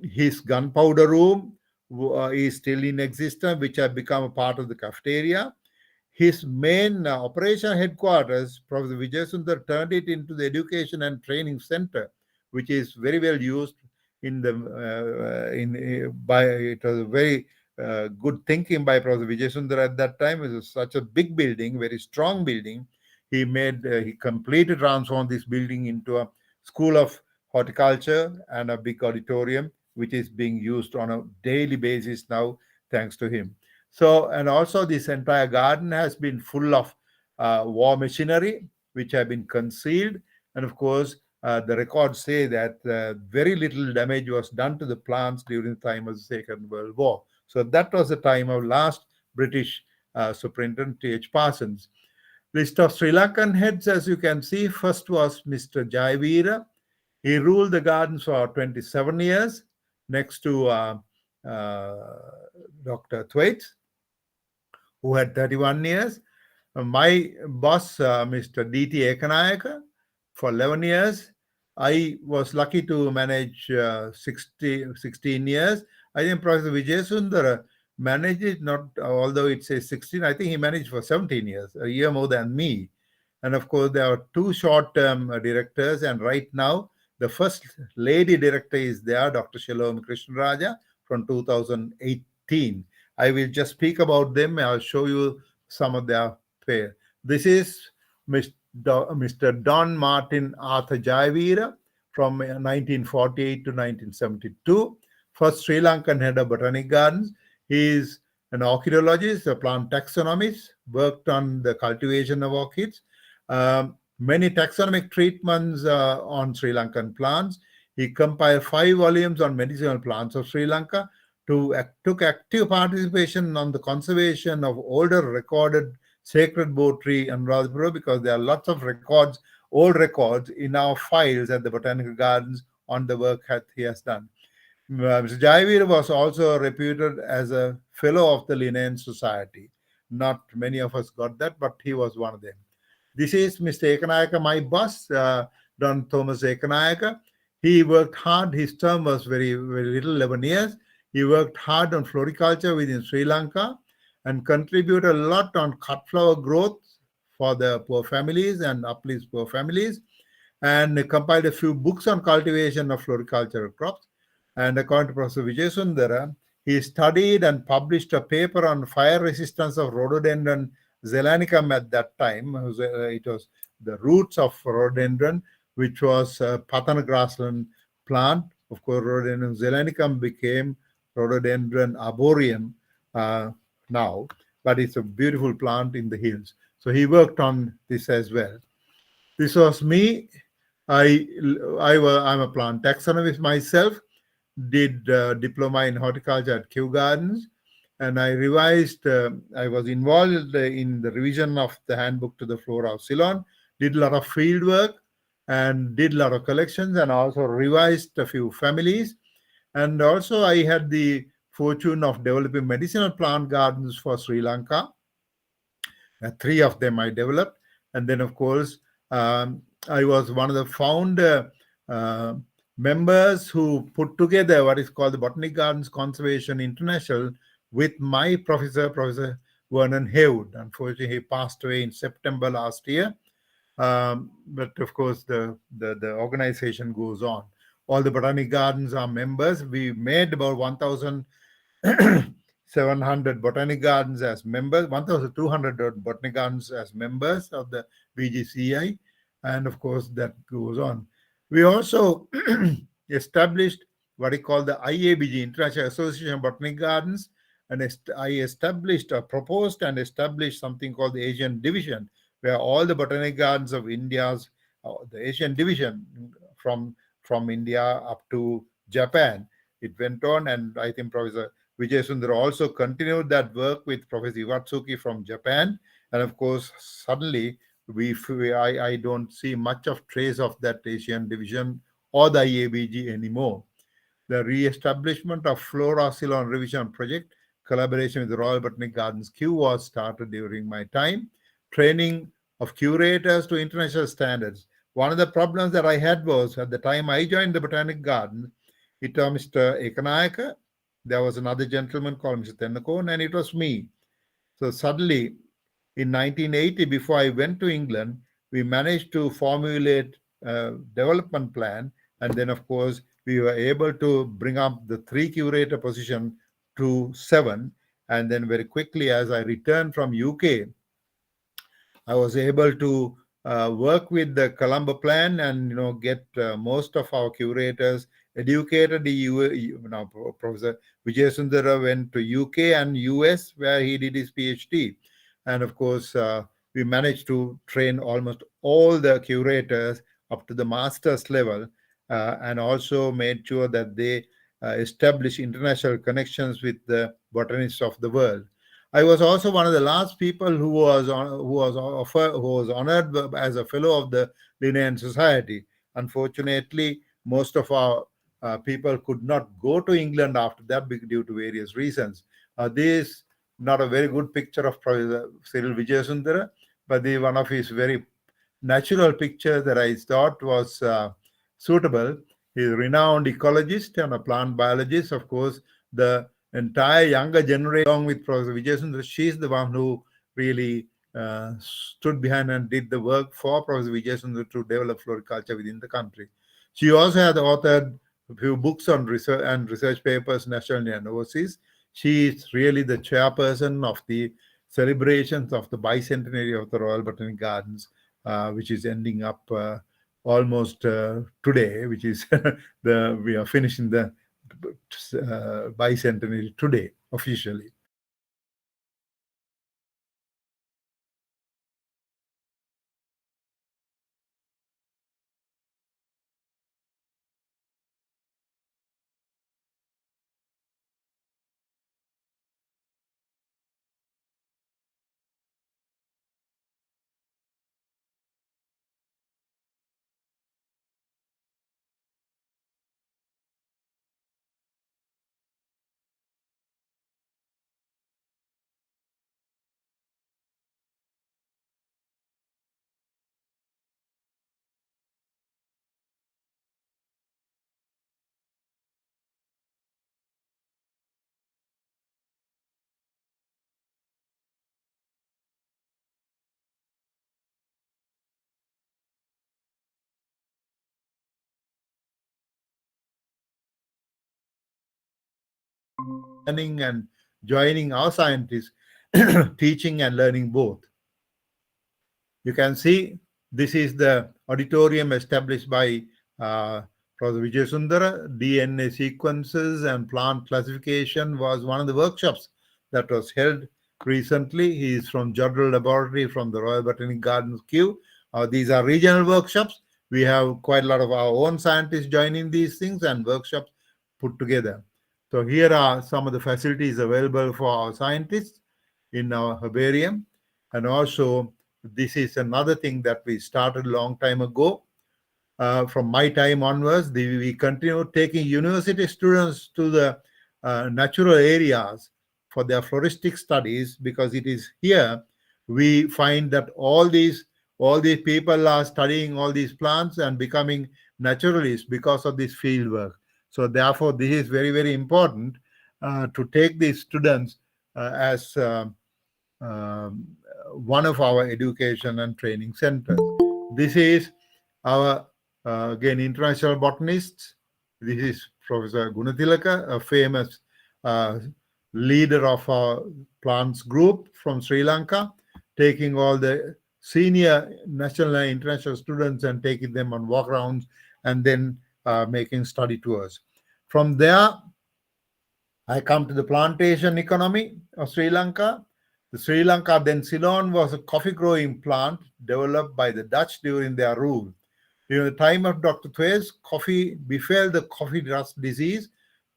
his gunpowder room is still in existence, which have become a part of the cafeteria. His main operation headquarters, Professor Vijay Sundar, turned it into the Education and Training Center, which is very well used in the by. It was a very good thinking by Professor Vijay Sundar at that time. It was such a big building, very strong building. He completely transformed this building into a school of horticulture and a big auditorium, which is being used on a daily basis now, thanks to him. So, and also this entire garden has been full of war machinery, which have been concealed. And of course, the records say that very little damage was done to the plants during the time of the Second World War. So that was the time of last British Superintendent T.H. Parsons. List of Sri Lankan heads, as you can see, first was Mr. Jayavira. He ruled the gardens for 27 years, next to Dr. Thwaites, who had 31 years. My boss, Mr. D.T. Ekanayaka, for 11 years. I was lucky to manage 16 years. I think Professor Vijay Sundara managed it, not although it says 16, I think he managed for 17 years, a year more than me. And of course, there are two short-term directors, and right now, the first lady director is there, Dr. Shalom Krishnaraja, from 2018. I will just speak about them. I'll show you some of their fair. This is Mr. Don Martin Arthur Jayavira from 1948 to 1972. First Sri Lankan head of Botanic Gardens. He is an orchidologist, a plant taxonomist, worked on the cultivation of orchids. Many taxonomic treatments on Sri Lankan plants. He compiled 5 volumes on medicinal plants of Sri Lanka, took active participation on the conservation of older recorded sacred bow tree and Radhapura, because there are lots of records, old records in our files at the Botanical Gardens on the work that he has done. Mr. Jayavir was also reputed as a fellow of the Linnean Society. Not many of us got that, but he was one of them. This is Mr. Ekanayaka, my boss, Don Thomas Ekanayaka. He worked hard. His term was very, very little, 11 years. He worked hard on floriculture within Sri Lanka and contributed a lot on cut flower growth for the poor families and uplift poor families, and compiled a few books on cultivation of floricultural crops. And according to Professor Vijay Sundara, he studied and published a paper on fire resistance of rhododendron zelanicum at that time. It was the roots of rhododendron, which was a Patana grassland plant. Of course, rhododendron zelanicum became rhododendron arboreum now, but it's a beautiful plant in the hills. So he worked on this as well. This was me. I'm a plant taxonomist myself, did diploma in horticulture at Kew Gardens, and I revised, I was involved in the revision of the handbook to the flora of Ceylon, did a lot of field work and did a lot of collections, and also revised a few families. And also I had the fortune of developing medicinal plant gardens for Sri Lanka. 3 of them I developed. And then, of course, I was one of the founder members who put together what is called the Botanic Gardens Conservation International with my professor, Professor Vernon Haywood. Unfortunately, he passed away in September last year. But of course, the organization goes on. All the Botanic Gardens are members. We made about 1,700 Botanic Gardens as members, 1,200 Botanic Gardens as members of the BGCI. And of course, that goes on. We also established what we call the IABG, International Association of Botanic Gardens. And I established, or proposed and established something called the Asian Division, where all the Botanic Gardens of India's, the Asian Division from India up to Japan, it went on. And I think Professor Vijay Sundar also continued that work with Professor Iwatsuki from Japan. And of course, suddenly, I don't see much of trace of that Asian Division or the IABG anymore. the re-establishment of Flora Ceylon Revision Project, collaboration with the Royal Botanic Gardens Kew was started during my time. Training of curators to international standards. One of the problems that I had was at the time I joined the Botanic Garden, it was Mr. Ekanayaka, there was another gentleman called Mr. Tennakon, and it was me. So suddenly, in 1980, before I went to England, we managed to formulate a development plan. And then, of course, we were able to bring up the 3 curator position to 7. And then very quickly, as I returned from UK, I was able to work with the Colombo plan and get most of our curators educated. Professor Vijay Sundara went to UK and US where he did his PhD, and of course we managed to train almost all the curators up to the master's level, and also made sure that they establish international connections with the botanists of the world. I was also one of the last people who was honored as a fellow of the Linnean Society. Unfortunately, most of our people could not go to England after that due to various reasons. This is not a very good picture of Professor Cyril Vijayasundara, but one of his very natural pictures that I thought was suitable. He's a renowned ecologist and a plant biologist. Of course, the entire younger generation, along with Professor Vijayasundara, she's the one who really stood behind and did the work for Professor Vijayasundara to develop floriculture within the country. She also had authored a few books on research and research papers nationally and overseas. She is really the chairperson of the celebrations of the bicentenary of the Royal Botanic Gardens, which is ending up almost today, which is we are finishing the bicentenary today officially. Learning and joining our scientists, teaching and learning both. You can see this is the auditorium established by Professor Vijay Sundara. DNA sequences and plant classification was one of the workshops that was held recently. He is from Jodrell Laboratory from the Royal Botanic Gardens Kew. These are regional workshops. We have quite a lot of our own scientists joining these things and workshops put together. So here are some of the facilities available for our scientists in our herbarium. And also, this is another thing that we started a long time ago. From my time onwards, we continue taking university students to the natural areas for their floristic studies, because it is here we find that all these people are studying all these plants and becoming naturalists because of this field work. So therefore, this is very, very important to take these students as one of our education and training centers. This is our, again, international botanists. This is Professor Gunatilaka, a famous leader of our plants group from Sri Lanka, taking all the senior national and international students and taking them on walk rounds and then making study tours. From there, I come to the plantation economy of Sri Lanka. The Sri Lanka, then Ceylon, was a coffee growing plant developed by the Dutch during their rule. During the time of Dr. Thues, coffee befell the coffee rust disease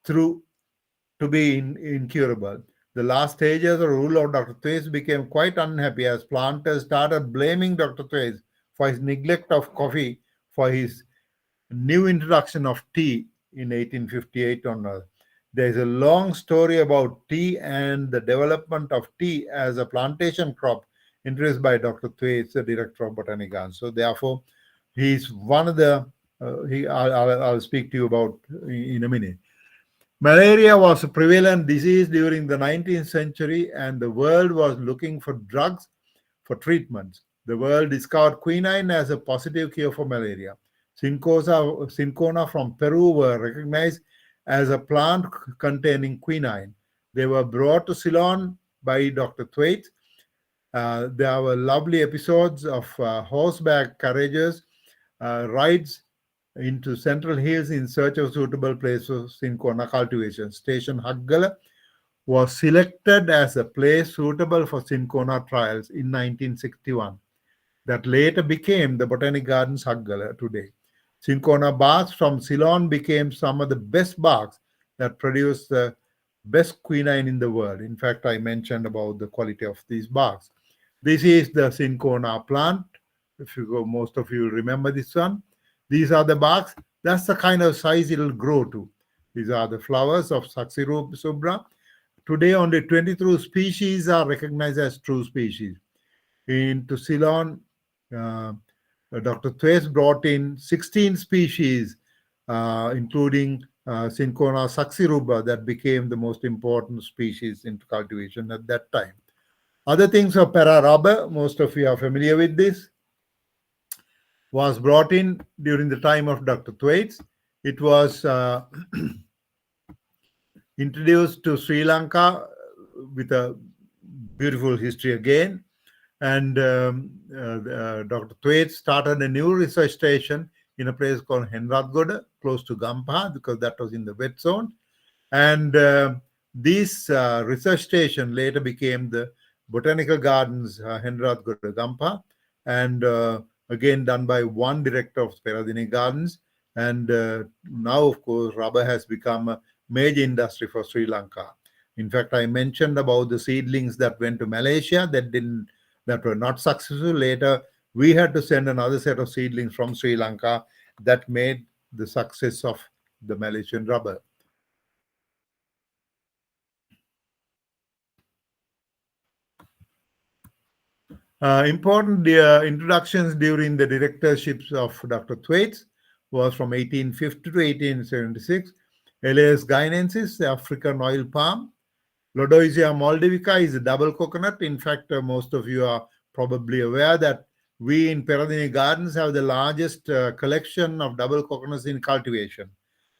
to be incurable. The last stages of the rule of Dr. Thues became quite unhappy as planters started blaming Dr. Thues for his neglect of coffee for his new introduction of tea in 1858 onward. There is a long story about tea and the development of tea as a plantation crop introduced by Dr. Thwaites, the director of Botanic Gardens. So therefore, he's one of the, I'll speak to you about in a minute. Malaria was a prevalent disease during the 19th century, and the world was looking for drugs for treatments. The world discovered quinine as a positive cure for malaria. Cinchona from Peru were recognized as a plant containing quinine. They were brought to Ceylon by Dr. Thwaites. There were lovely episodes of horseback carriages, rides into central hills in search of suitable places for cinchona cultivation. Station Haggala was selected as a place suitable for cinchona trials in 1961. That later became the Botanic Gardens Haggala today. Cinchona barks from Ceylon became some of the best barks that produce the best quinine in the world. In fact, I mentioned about the quality of these barks. This is the cinchona plant. If you go, most of you remember this one. These are the barks. That's the kind of size it will grow to. These are the flowers of Saxirubra. Today, only 23 species are recognized as true species. Into Ceylon, Dr. Thwaites brought in 16 species, including Cinchona saxirubra, that became the most important species into cultivation at that time. Other things are para rubber, most of you are familiar with this, was brought in during the time of Dr. Thwaites. It was introduced to Sri Lanka with a beautiful history again. And Dr. Thwaites started a new research station in a place called Henradgoda, close to Gampa, because that was in the wet zone. And this research station later became the Botanical Gardens, Henradgoda, Gampa, and again done by one director of Peradeniya Gardens. And now, of course, rubber has become a major industry for Sri Lanka. In fact, I mentioned about the seedlings that went to Malaysia that were not successful. Later, we had to send another set of seedlings from Sri Lanka that made the success of the Malaysian rubber. Important introductions during the directorships of Dr. Thwaites was from 1850 to 1876. Elias guinensis, the African oil palm. Lodoicea moldivica is a double coconut. In fact, most of you are probably aware that we in Peradeniya Gardens have the largest collection of double coconuts in cultivation.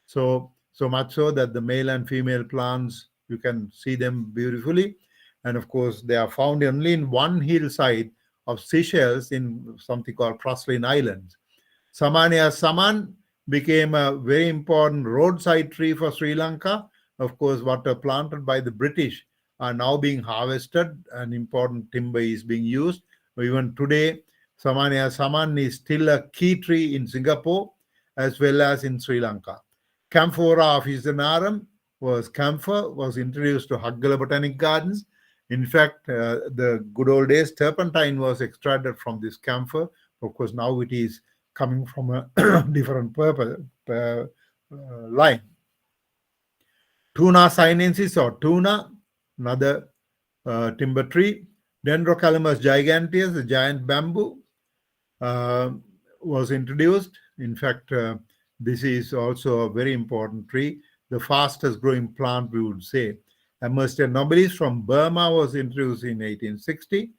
So much so that the male and female plants, you can see them beautifully. And of course, they are found only in one hillside of Seychelles in something called Praslin Islands. Samania saman became a very important roadside tree for Sri Lanka. Of course, what are planted by the British are now being harvested, and important timber is being used. Even today, Samania saman is still a key tree in Singapore as well as in Sri Lanka. Camphora officinarum was introduced to Haggala Botanic Gardens. In fact, the good old days, turpentine was extracted from this camphor. Of course, now it is coming from a different line. Tuna sinensis or tuna, another timber tree. Dendrocalamus giganteus, the giant bamboo, was introduced. In fact, this is also a very important tree, the fastest growing plant, we would say. Amerstia nobilis from Burma was introduced in 1860.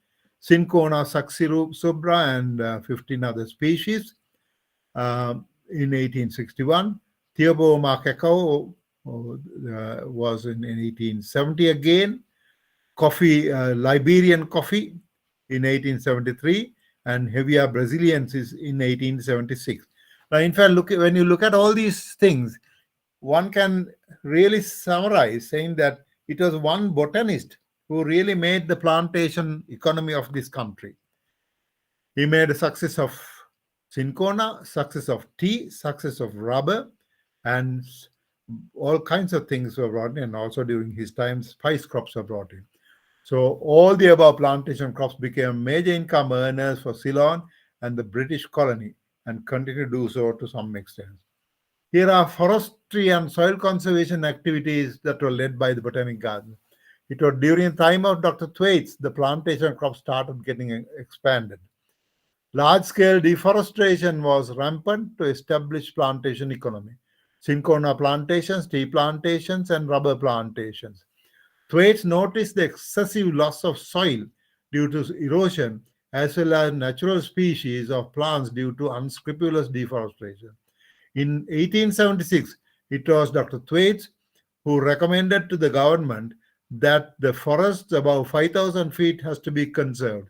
Cinchona saxirubra and 15 other species in 1861. Theobroma cacao was in 1870 again. Coffee, Liberian coffee in 1873, and Hevia brasiliensis in 1876. Now, in fact, when you look at all these things, one can really summarize saying that it was one botanist who really made the plantation economy of this country. He made a success of cinchona, success of tea, success of rubber, and all kinds of things were brought in. And also during his time, spice crops were brought in. So all the above plantation crops became major income earners for Ceylon and the British colony, and continue to do so to some extent. Here are forestry and soil conservation activities that were led by the Botanic Garden. It was during the time of Dr. Thwaites, the plantation crop started getting expanded. Large-scale deforestation was rampant to establish plantation economy. Cinchona plantations, tea plantations, and rubber plantations. Thwaites noticed the excessive loss of soil due to erosion as well as natural species of plants due to unscrupulous deforestation. In 1876, it was Dr. Thwaites who recommended to the government that the forests above 5,000 feet has to be conserved,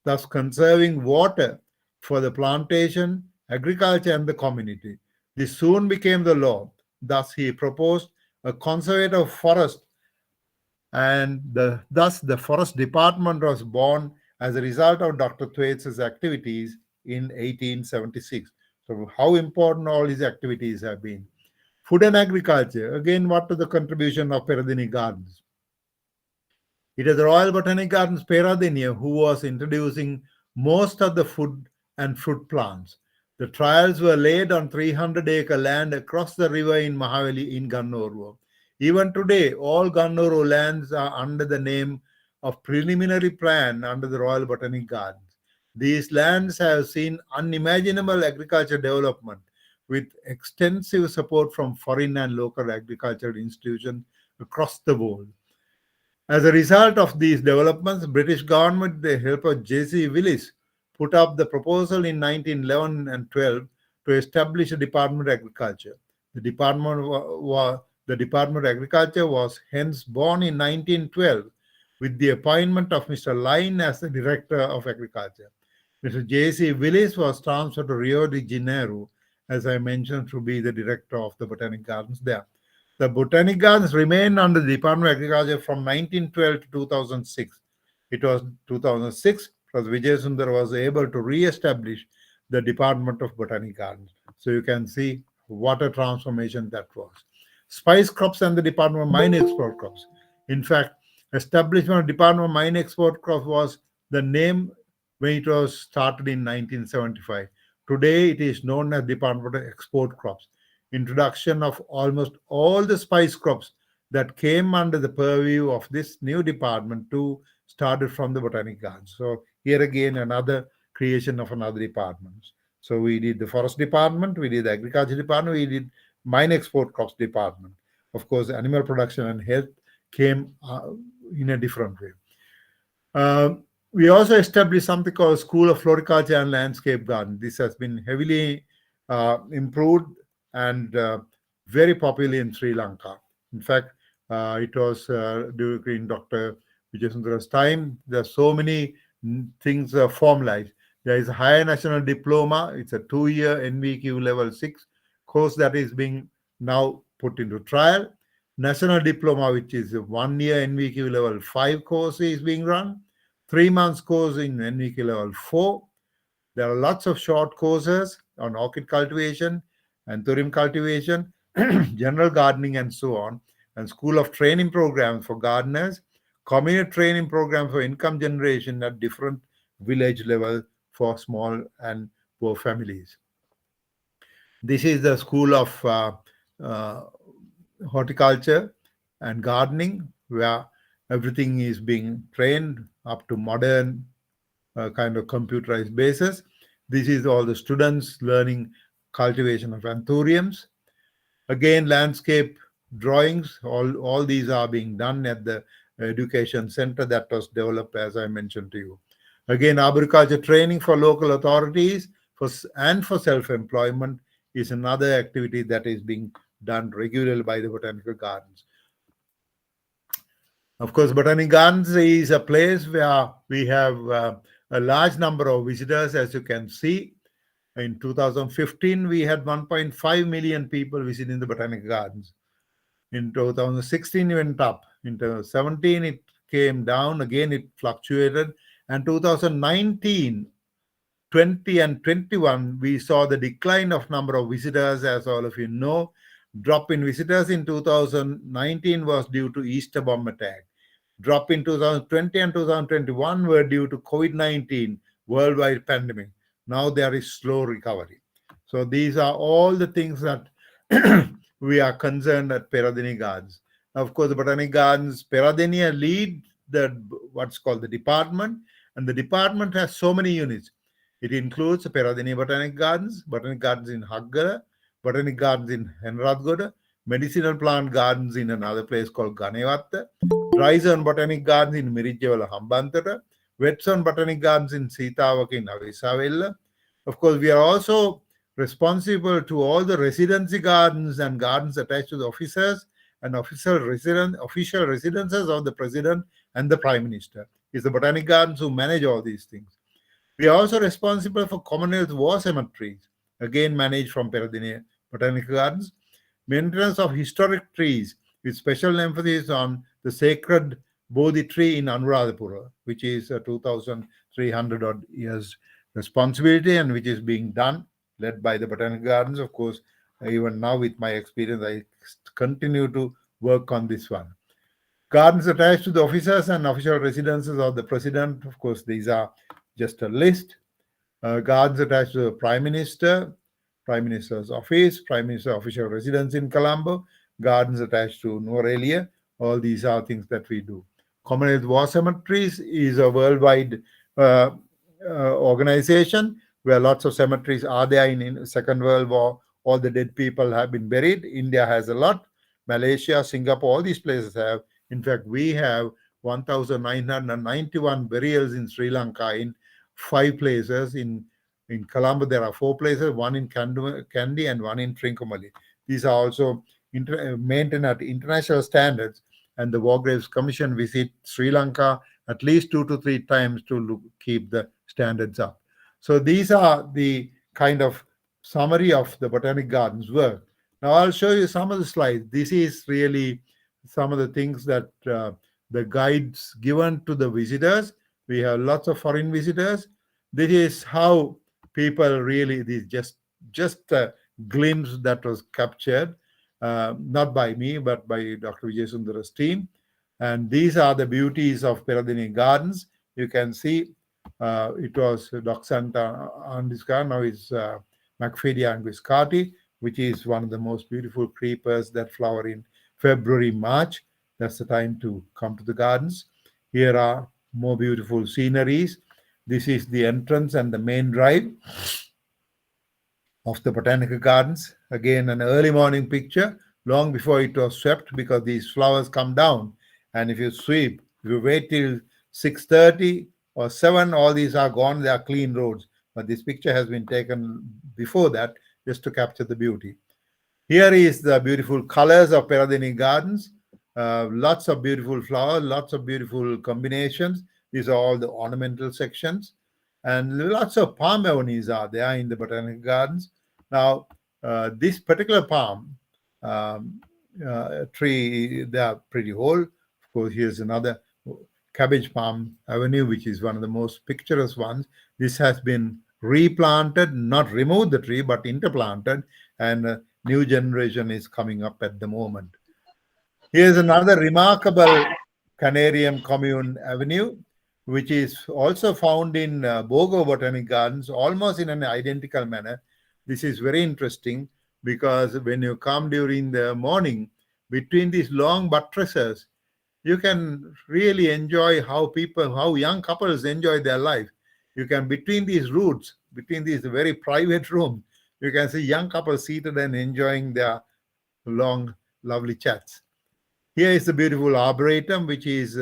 thus conserving water for the plantation, agriculture, and the community. This soon became the law. Thus, he proposed a conservative forest, and thus the forest department was born as a result of Dr. Thwaites' activities in 1876. So, how important all these activities have been. Food and agriculture. Again, what was the contribution of Peradeniya Gardens? It is the Royal Botanic Gardens Peradeniya who was introducing most of the food and fruit plants. The trials were laid on 300-acre land across the river in Mahavali in Gannoru. Even today, all Gannoru lands are under the name of preliminary plan under the Royal Botanic Gardens. These lands have seen unimaginable agriculture development with extensive support from foreign and local agricultural institutions across the world. As a result of these developments, British government, with the help of J.C. Willis, put up the proposal in 1911 and 12 to establish a Department of Agriculture. The Department of Agriculture was hence born in 1912 with the appointment of Mr. Lyne as the Director of Agriculture. Mr. J.C. Willis was transferred to Rio de Janeiro, as I mentioned, to be the Director of the Botanic Gardens there. The Botanic Gardens remained under the Department of Agriculture from 1912 to 2006. It was 2006 because Vijay Sundar was able to re-establish the Department of Botanic Gardens. So you can see what a transformation that was. Spice crops and the Department of Mine Export Crops. In fact, establishment of Department of Mine Export Crops was the name when it was started in 1975. Today, it is known as Department of Export Crops. Introduction of almost all the spice crops that came under the purview of this new department too started from the Botanic Gardens. So here again, another creation of another department. So we did the Forest Department, we did the Agriculture Department, we did Mine Export Crops Department. Of course, animal production and health came in a different way. We also established something called School of Floriculture and Landscape Garden. This has been heavily improved and very popular in Sri Lanka. In fact, it was during Dr. Vijay Sundar's time. There are so many things formalized. There is a Higher National Diploma. It's a 2-year NVQ level 6 course that is being now put into trial. National Diploma, which is a 1-year NVQ level 5 course, is being run. 3 months course in NVQ level 4. There are lots of short courses on orchid cultivation, anthurium cultivation, general gardening, and so on, and school of training programs for gardeners, community training program for income generation at different village level for small and poor families. This is the school of horticulture and gardening, where everything is being trained up to modern kind of computerized basis. This is all the students learning cultivation of anthuriums. Again, landscape drawings, all these are being done at the education center that was developed, as I mentioned to you. Again, arboriculture training for local authorities and for self-employment is another activity that is being done regularly by the Botanical Gardens. Of course, Botanic Gardens is a place where we have a large number of visitors, as you can see. In 2015, we had 1.5 million people visiting the Botanic Gardens. In 2016, it went up. In 2017, it came down. Again, it fluctuated. And 2019, 20 and 21, we saw the decline of number of visitors, as all of you know. Drop in visitors in 2019 was due to Easter bomb attack. Drop in 2020 and 2021 were due to COVID-19 worldwide pandemic. Now there is slow recovery. So these are all the things that we are concerned at Peradeniya Gardens. Of course, the Botanic Gardens, Peradeniya lead the what's called the department, and the department has so many units. It includes Peradeniya Botanic Gardens in Haggara, Botanic Gardens in Henradgoda, medicinal plant gardens in another place called Ganevatta, dry zone botanic gardens in Mirijjavala Hambantata, wet zone botanic gardens in Sitawaka in Avisavella. Of course, we are also responsible to all the residency gardens and gardens attached to the officers and official residences of the president and the prime minister. It's the botanic gardens who manage all these things. We are also responsible for Commonwealth War cemeteries, again managed from Peradeniya Botanical Gardens. Maintenance of historic trees, with special emphasis on the sacred Bodhi tree in Anuradhapura, which is a 2,300 odd years responsibility and which is being done, led by the Botanical Gardens. Of course, even now with my experience, I continue to work on this one. Gardens attached to the officers and official residences of the president. Of course, these are just a list. Gardens attached to the prime minister, prime minister's office, prime minister official residence in Colombo, gardens attached to Norelia. All these are things that we do. Commonwealth War Cemeteries is a worldwide organization where lots of cemeteries are there in Second World War. All the dead people have been buried. India has a lot. Malaysia, Singapore, all these places have. In fact, we have 1,991 burials in Sri Lanka in 5 places. In Colombo, there are 4 places, one in Kandy and one in Trincomalee. These are also maintained at international standards, and the War Graves Commission visit Sri Lanka at least 2 to 3 times to keep the standards up. So these are the kind of summary of the Botanic Gardens work. Now I'll show you some of the slides. This is really some of the things that the guides given to the visitors. We have lots of foreign visitors. This is how people really, this just a glimpse that was captured, not by me, but by Dr. Vijay Sundara's team. And these are the beauties of Peradeniya Gardens. You can see it was Doxanta Andisca, now it's Macphadia anguiscati, which is one of the most beautiful creepers that flower in February, March. That's the time to come to the gardens. Here are more beautiful sceneries. This is the entrance and the main drive of the Botanical Gardens. Again, an early morning picture, long before it was swept, because these flowers come down. And if you sweep, if you wait till 6:30 or 7, all these are gone. They are clean roads. But this picture has been taken before that, just to capture the beauty. Here is the beautiful colors of Peradeniya Gardens. Lots of beautiful flowers, lots of beautiful combinations. These are all the ornamental sections. And lots of palm avenues are there in the Botanical Gardens. Now, this particular palm tree, they are pretty old. Of course, here's another cabbage palm avenue, which is one of the most picturesque ones. This has been replanted, not removed the tree, but interplanted, and a new generation is coming up at the moment. Here's another remarkable Canarium Commune Avenue, which is also found in Bogo Botanic Gardens, almost in an identical manner. This is very interesting because when you come during the morning, between these long buttresses, you can really enjoy how young couples enjoy their life. You can, between these roots, between these very private rooms, you can see young couples seated and enjoying their long, lovely chats. Here is the beautiful arboretum, which is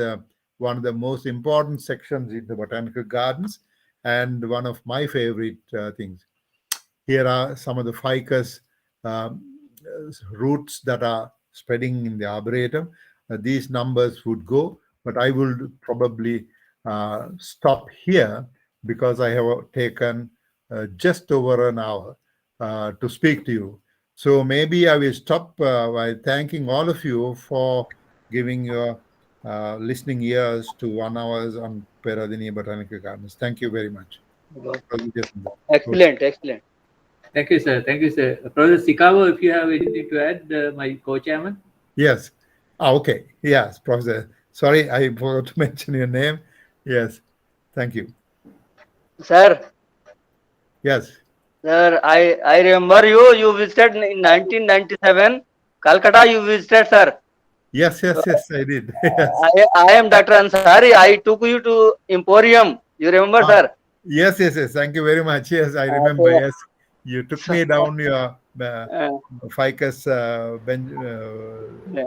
one of the most important sections in the Botanical Gardens and one of my favorite things. Here are some of the ficus roots that are spreading in the arboretum. These numbers would go, but I will probably stop here because I have taken just over an hour to speak to you. So maybe I will stop by thanking all of you for giving your listening ears to 1 hour on Peradeniya Botanical Gardens. Thank you very much. Excellent, excellent. Thank you, sir. Thank you, sir. Professor Sikawa, if you have anything to add, my co-chairman. Yes. Okay. Yes, Professor. Sorry, I forgot to mention your name. Yes. Thank you. Sir. Yes. Sir, I remember you. You visited in 1997. Calcutta. You visited, sir. Yes, So, yes, yes, I did. Yes. I am Dr. Ansari. I took you to Emporium. You remember, Ah, sir? yes, yes, yes. Thank you very much. Yes, I remember. So, Yes, you took so, me down your uh, ficus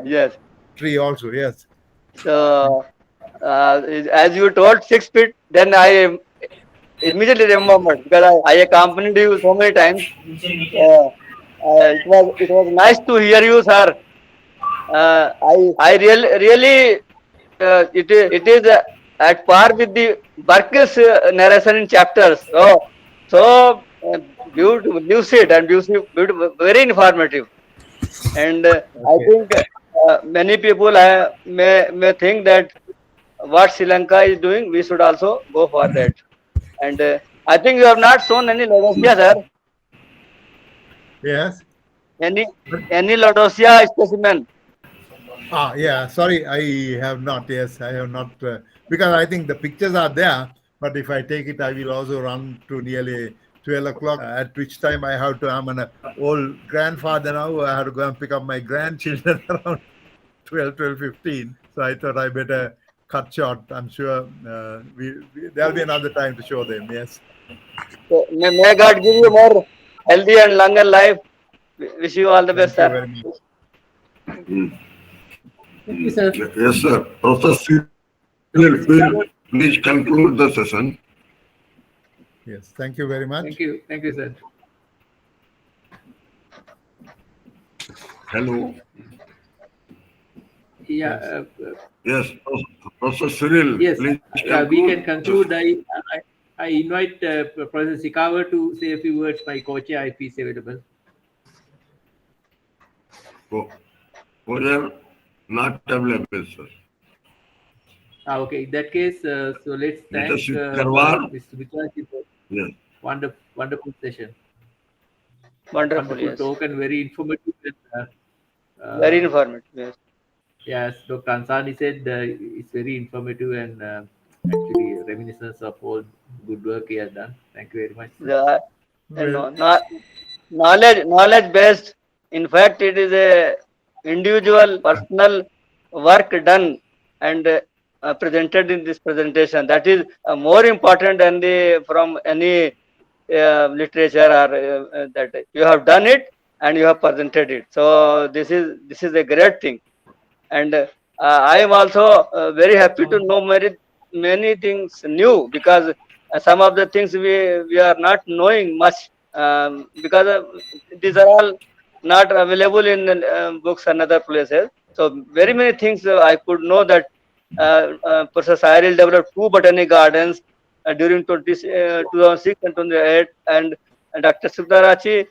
yes. tree also. Yes. So, as you told 6 feet, then I immediately remembered because I accompanied you so many times. It was nice to hear you, sir. I really it is at par with the Burke's narration in chapters. So beautiful, lucid and beautiful, very informative. And I Okay. think many people may think that what Sri Lanka is doing, we should also go for that. And I think you have not shown any Laodicea, sir. Yes. Any any Laodicea specimen. Ah, yeah. Sorry, I have not. Yes, I have not because I think the pictures are there. But if I take it, I will also run to nearly 12 o'clock. At which time I have to. I'm an old grandfather now. I have to go and pick up my grandchildren around 12:15. So I thought I better cut short. I'm sure there'll be another time to show them. Yes. So may God give you more healthy and longer life. Wish you all the best, Thank you sir. very much. Thank you, sir. Yes, sir. Professor Cyril, please conclude the session. Yes. Thank you very much. Thank you. Thank you, sir. Hello. Yeah. Yes, Professor Cyril, Yes. please We can conclude. conclude. I invite Professor Sikawa to say a few words. My co-chair IP is available. Co-chair not available, sir. Okay. In that case, so let's thank Mr. Karwar. Mr. Vikrant for Yes. wonderful session. Wonderful, yes. Talk and very informative. Very informative, yes. Yes, Dr. Ansani said it's very informative and actually reminiscence of all good work he has done. Thank you very much, sir. No, knowledge based. In fact, it is a individual personal work done and presented in this presentation. That is more important than the from any literature or that you have done it and you have presented it. So this is a great thing. And I am also very happy to know many things new because some of the things we are not knowing much because these are all not available in books and other places. So very many things I could know that Professor Cyril developed 2 botanic gardens during 2006 and 28, and Dr. Subdarachi.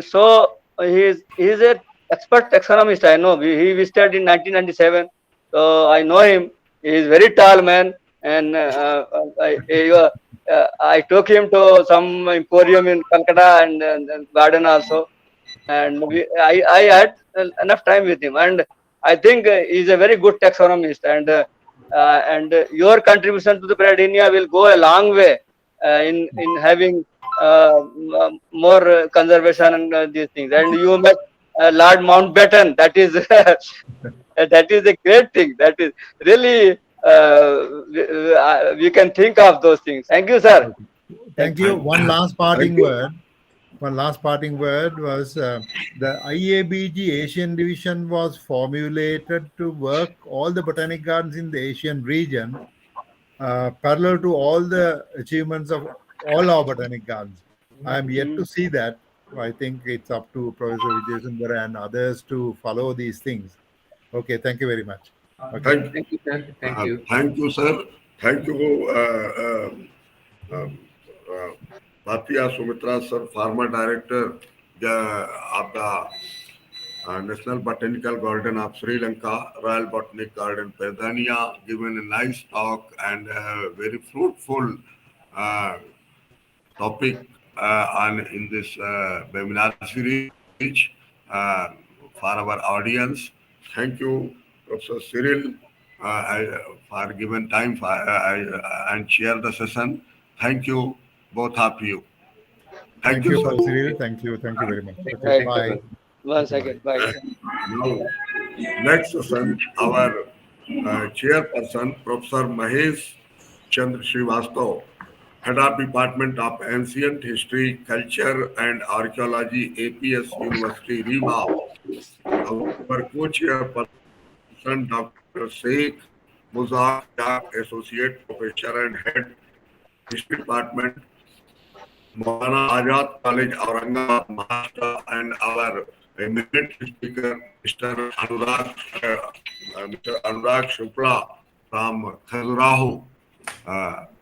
So he is a expert taxonomist. I know he visited in 1997, so I know him. He is very tall man, and I took him to some emporium in Calcutta and garden also, and I had enough time with him, and I think he's a very good taxonomist, and your contribution to the Peradenia will go a long way in having more conservation and these things. And you met Lord Mountbatten. That is that is a great thing. That is really we can think of those things. Thank you, sir. Thank you. One last parting word. One last parting word was the IABG Asian Division was formulated to work all the botanic gardens in the Asian region parallel to all the achievements of all our botanic gardens. I am yet to see that. I think it's up to Professor Vijay and others to follow these things. Okay, thank you very much. Okay. Thank you, sir. Thank you. Thank you, sir. Thank you, Bhatia Sumitra, sir, former director of the National Botanical Garden of Sri Lanka, Royal Botanic Garden, Peradeniya, given a nice talk and very fruitful topic on in this webinar series for our audience. Thank you, Professor Cyril, for given time and share the session. Thank you, both of you. Thank you, Cyril. Thank you very much. Okay, Right. bye. Once again, bye. Now, next session, our chairperson, Professor Mahesh Chandra Srivastav, Head of Department of Ancient History, Culture and Archaeology, A.P.S. University, Rewa. Our co-chairperson, Dr. Sheikh Muzak Shah, Associate Professor and Head, History Department, Maulana Azad College, Aurangabad, Maharashtra, and our eminent speaker, Mr. Anurag Shukla from Khajuraho.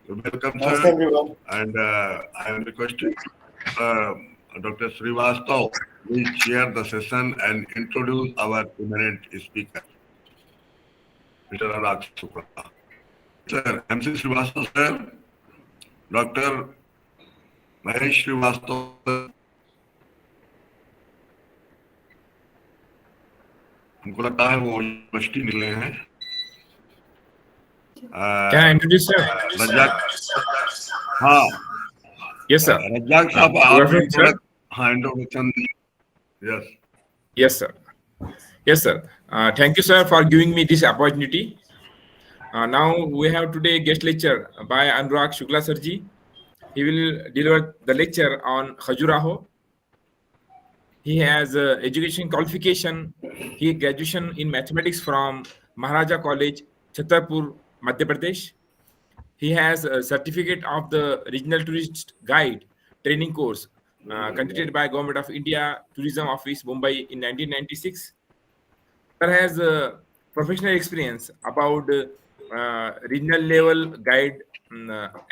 Welcome, Namaste, sir. everyone. And I am requesting Dr. Srivastav, please chair the session and introduce our eminent speaker, Mr. Anurag Shukla. Sir, MC Srivastav, sir, Dr. Mahesh Srivastav, sir. हमको लगता है वो university निकले हैं Can I introduce, sir? Razzaq हाँ Yes, sir. Razzaq साहब Good आप afternoon, sir. Introduction yes Yes, sir. Yes, sir. Thank you, sir, for giving me this opportunity. Now we have today guest lecture by Anurag Shukla Sarji. He will deliver the lecture on Khajuraho. He has education qualification. He graduation in mathematics from Maharaja College, Chhatarpur, Madhya Pradesh. He has a certificate of the Regional Tourist Guide training course conducted by Government of India Tourism Office, Mumbai in 1996. Sir has professional experience about regional level guide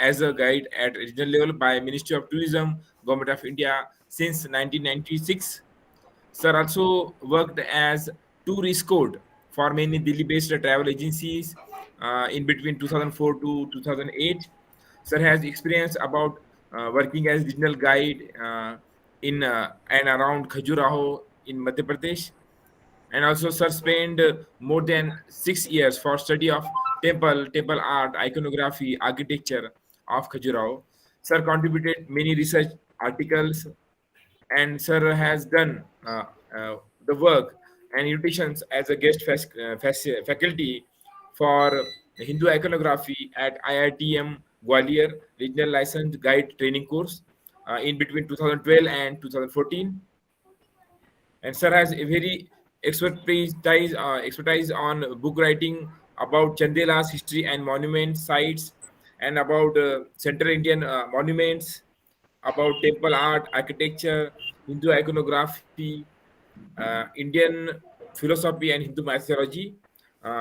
as a guide at regional level by Ministry of Tourism, Government of India since 1996. Sir also worked as tourist code for many Delhi-based travel agencies in between 2004 to 2008. Sir has experience about working as regional guide in and around Khajuraho in Madhya Pradesh. And also, sir spent more than 6 years for study of temple art, iconography, architecture of Khajuraho. Sir contributed many research articles, and sir has done the work and invitations as a guest faculty for Hindu iconography at IITM Gwalior Regional Licensed Guide Training Course in between 2012 and 2014. And sir has a very expertise on book writing about Chandela's history and monument sites, and about Central Indian monuments, about temple art, architecture, Hindu iconography, Indian philosophy, and Hindu mythology.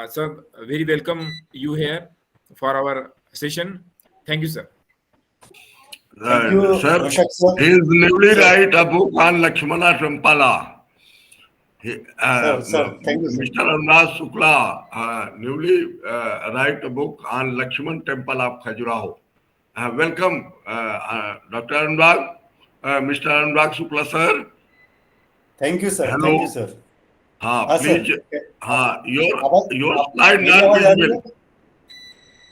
Sir, very welcome you here for our session. Thank you, sir. Thank you, sir, Roshak, sir. he is newly write a book on Lakshmana Tempala. Sir, thank you, sir. Mr. Anurag Shukla newly write a book on Lakshman Temple of Khajuraho. Welcome, Dr. Anurag, Mr. Anurag Shukla, sir. Thank you, sir. Hello. Thank you, sir. Please, sir. your slide not visible.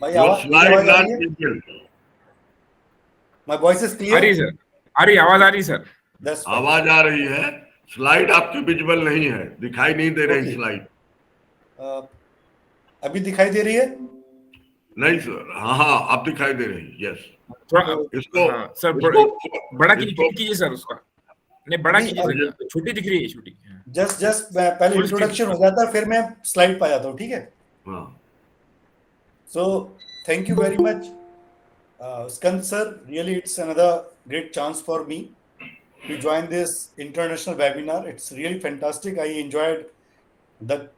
Your slide not visible. My voice is आ clear? रही sir, आ रही आवाज आ रही sir. That's fine. आवाज आ रही है, slide आपकी विजिबल नहीं है, दिखाई नहीं दे रही स्लाइड. अभी दिखाई दे रही है? नहीं सर, हाँ आप दिखाई दे रही. यस, इसको सर बड़ा कीजिए सर उसका. नहीं बड़ा कीजिए सर, छोटी दिख रही है छोटी. जस्ट पहले इंट्रोडक्शन हो जाता है, फिर मैं स्लाइड पा जाता हूँ, ठीक है? So thank you very much, Skand sir. Really, it's another great chance for me to join this international webinar. It's really fantastic. I enjoyed the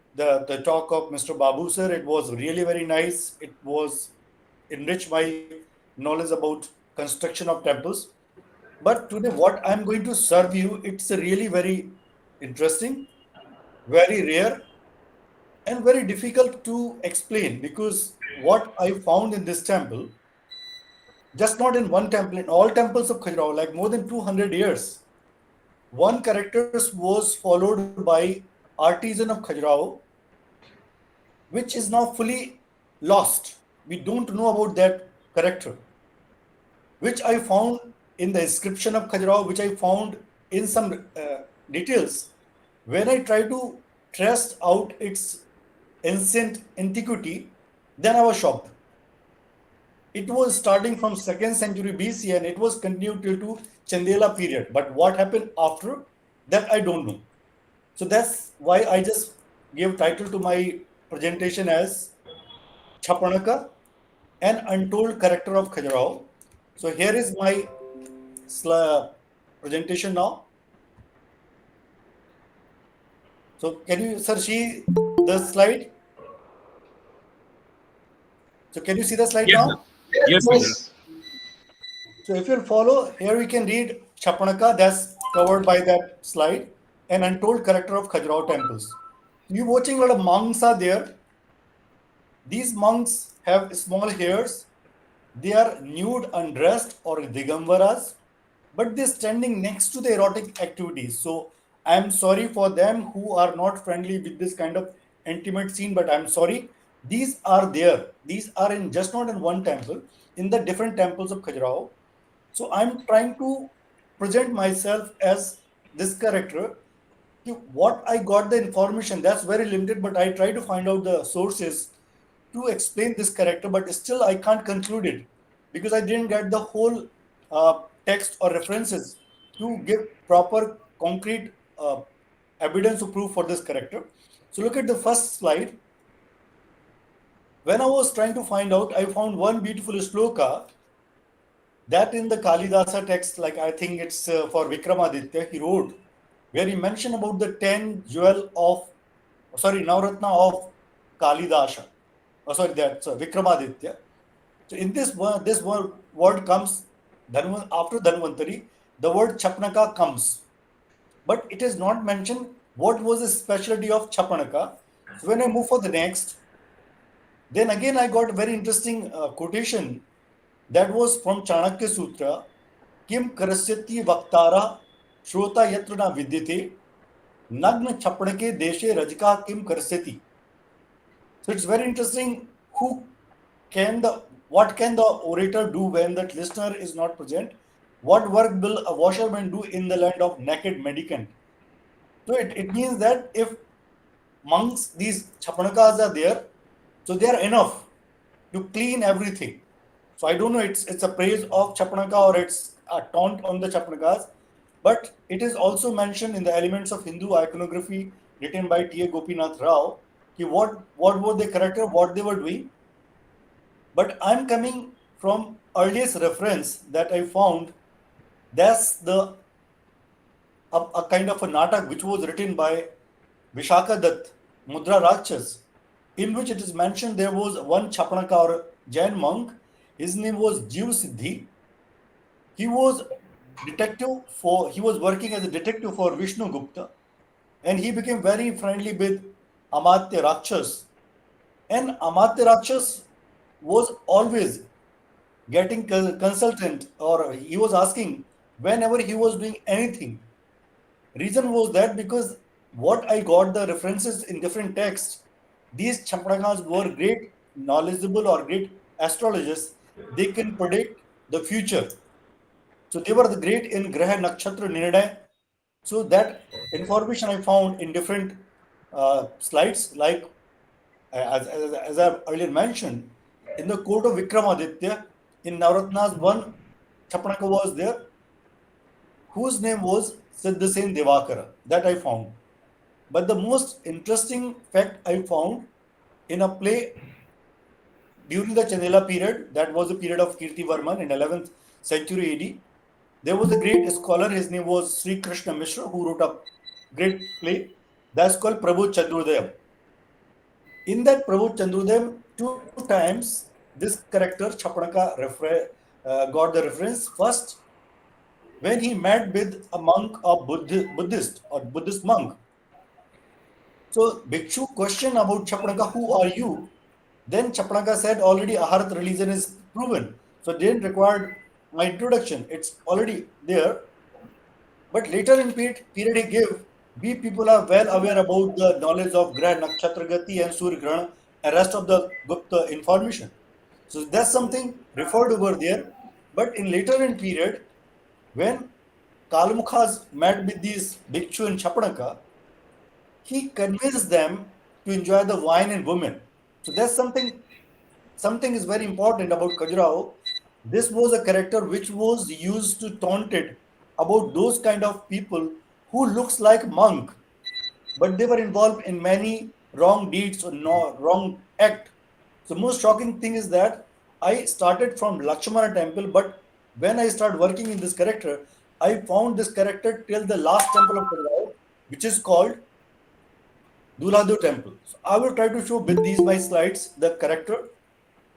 talk of Mr. Babu sir. It was really very nice. It was enriched my knowledge about construction of temples. But today, what I'm going to serve you, it's really very interesting, very rare, and very difficult to explain, because what I found in this temple, just not in one temple, in all temples of Khajuraho, like more than 200 years, one character was followed by artisan of Khajuraho, which is now fully lost. We don't know about that character, which I found in the inscription of Khajuraho, which I found in some details, when I try to trace out its ancient antiquity, then I was shocked. It was starting from 2nd century BC and it was continued till to Chandela period. But what happened after that, I don't know. So that's why I just gave title to my presentation as Chapanaka, an untold character of Khajuraho. So here is my presentation now. So can you, sir, see the slide? So can you see the slide Yes, now? sir. Yes, sir. Yes. So if you follow, here we can read Chapanaka, that's covered by that slide, an untold character of Khajuraho temples. You watching a lot of monks are there. These monks have small hairs. They are nude, undressed, or digambaras, but they're standing next to the erotic activities. So I'm sorry for them who are not friendly with this kind of intimate scene, but I'm sorry. These are there. These are in just not in one temple, in the different temples of Khajuraho. So I'm trying to present myself as this character. What I got the information, that's very limited, but I try to find out the sources to explain this character, but still I can't conclude it because I didn't get the whole text or references to give proper concrete evidence or proof for this character. So look at the first slide. When I was trying to find out, I found one beautiful sloka that in the Kalidasa text, like I think it's for Vikramaditya, he wrote, where he mentioned about the 10 jewel of, Navratna of Kalidasa. That's Vikramaditya. So in this word comes, after Dhanvantari, the word Chapanaka comes. But it is not mentioned what was the specialty of Chapanaka. So when I move for the next, then again I got a very interesting quotation that was from Chanakya Sutra, Kim Karasyati Vaktara Shrota Yatra na Vidyate Nagna Chapanake Deshe Rajika Kim Karasyati. So it's very interesting what can the orator do when the listener is not present? What work will a washerman do in the land of naked mendicant? So it means that if monks, these Chapanakas are there, so they are enough to clean everything. So I don't know, it's a praise of Chapanaka or it's a taunt on the Chapanakas, but it is also mentioned in the Elements of Hindu Iconography written by T.A. Gopinath Rao, what was the character, what they were doing. But I'm coming from earliest reference that I found. That's a kind of a natak which was written by Vishaka Dutt, Mudra Rakshas, in which it is mentioned there was one Chapanaka or Jain monk. His name was Jiv Siddhi. He was working as a detective for Vishnu Gupta, and he became very friendly with Amatya Rakshas. And Amatya Rakshas was always getting consultant, or he was asking whenever he was doing anything. Reason was that because what I got the references in different texts, these Champanakas were great knowledgeable or great astrologers. They can predict the future. So they were the great in Graha Nakshatra Nirnay. So that information I found in different slides, like as I earlier mentioned, in the court of Vikramaditya, in Navratna's one Chapanaka was there, whose name was Siddhasen Devakara. That I found. But the most interesting fact I found in a play during the Chandela period, that was the period of Kirti Varman in 11th century AD. There was a great scholar, his name was Sri Krishna Mishra, who wrote a great play that's called Prabhu Chandrodayam. In that Prabhu Chandrodayam, 2 times this character Chapanaka got the reference. First, when he met with a monk of Buddhist monk. So Bhikshu questioned about Chapanaka, who are you? Then Chapanaka said, already Aharat religion is proven. So they didn't require my introduction. It's already there. But later in period he gave, we people are well aware about the knowledge of Grah, Nakshatra Gati and Surya Grahana and rest of the Gupta information. So that's something referred over there. But in later in period, When Kalmukhas met with these bhikshu in Chapanaka, he convinced them to enjoy the wine and women. So there's something is very important about Khajuraho. This was a character which was used to taunted about those kind of people who looks like monk, but they were involved in many wrong deeds or no, wrong act. So most shocking thing is that I started from Lakshmana temple, but when I started working in this character, I found this character till the last temple of Khajuraho, which is called Duladu temple. So I will try to show with these my slides the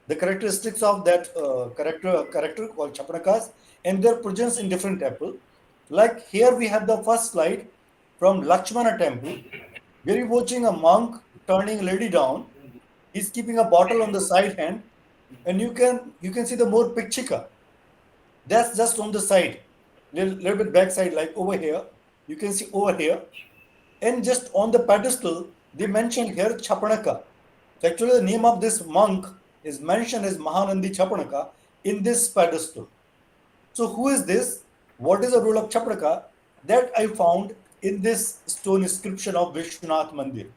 characteristics of that character called Chapanakas and their presence in different temple. Like here we have the first slide from Lakshmana temple, where you're watching a monk turning a lady down. He's keeping a bottle on the side hand, and you can see the more pikchika. That's just on the side, little bit back side, like over here. You can see over here, and just on the pedestal, they mention here Chapanaka. So actually, the name of this monk is mentioned as Mahanandi Chapanaka in this pedestal. So who is this? What is the role of Chapanaka? That I found in this stone inscription of Vishwanath Mandir.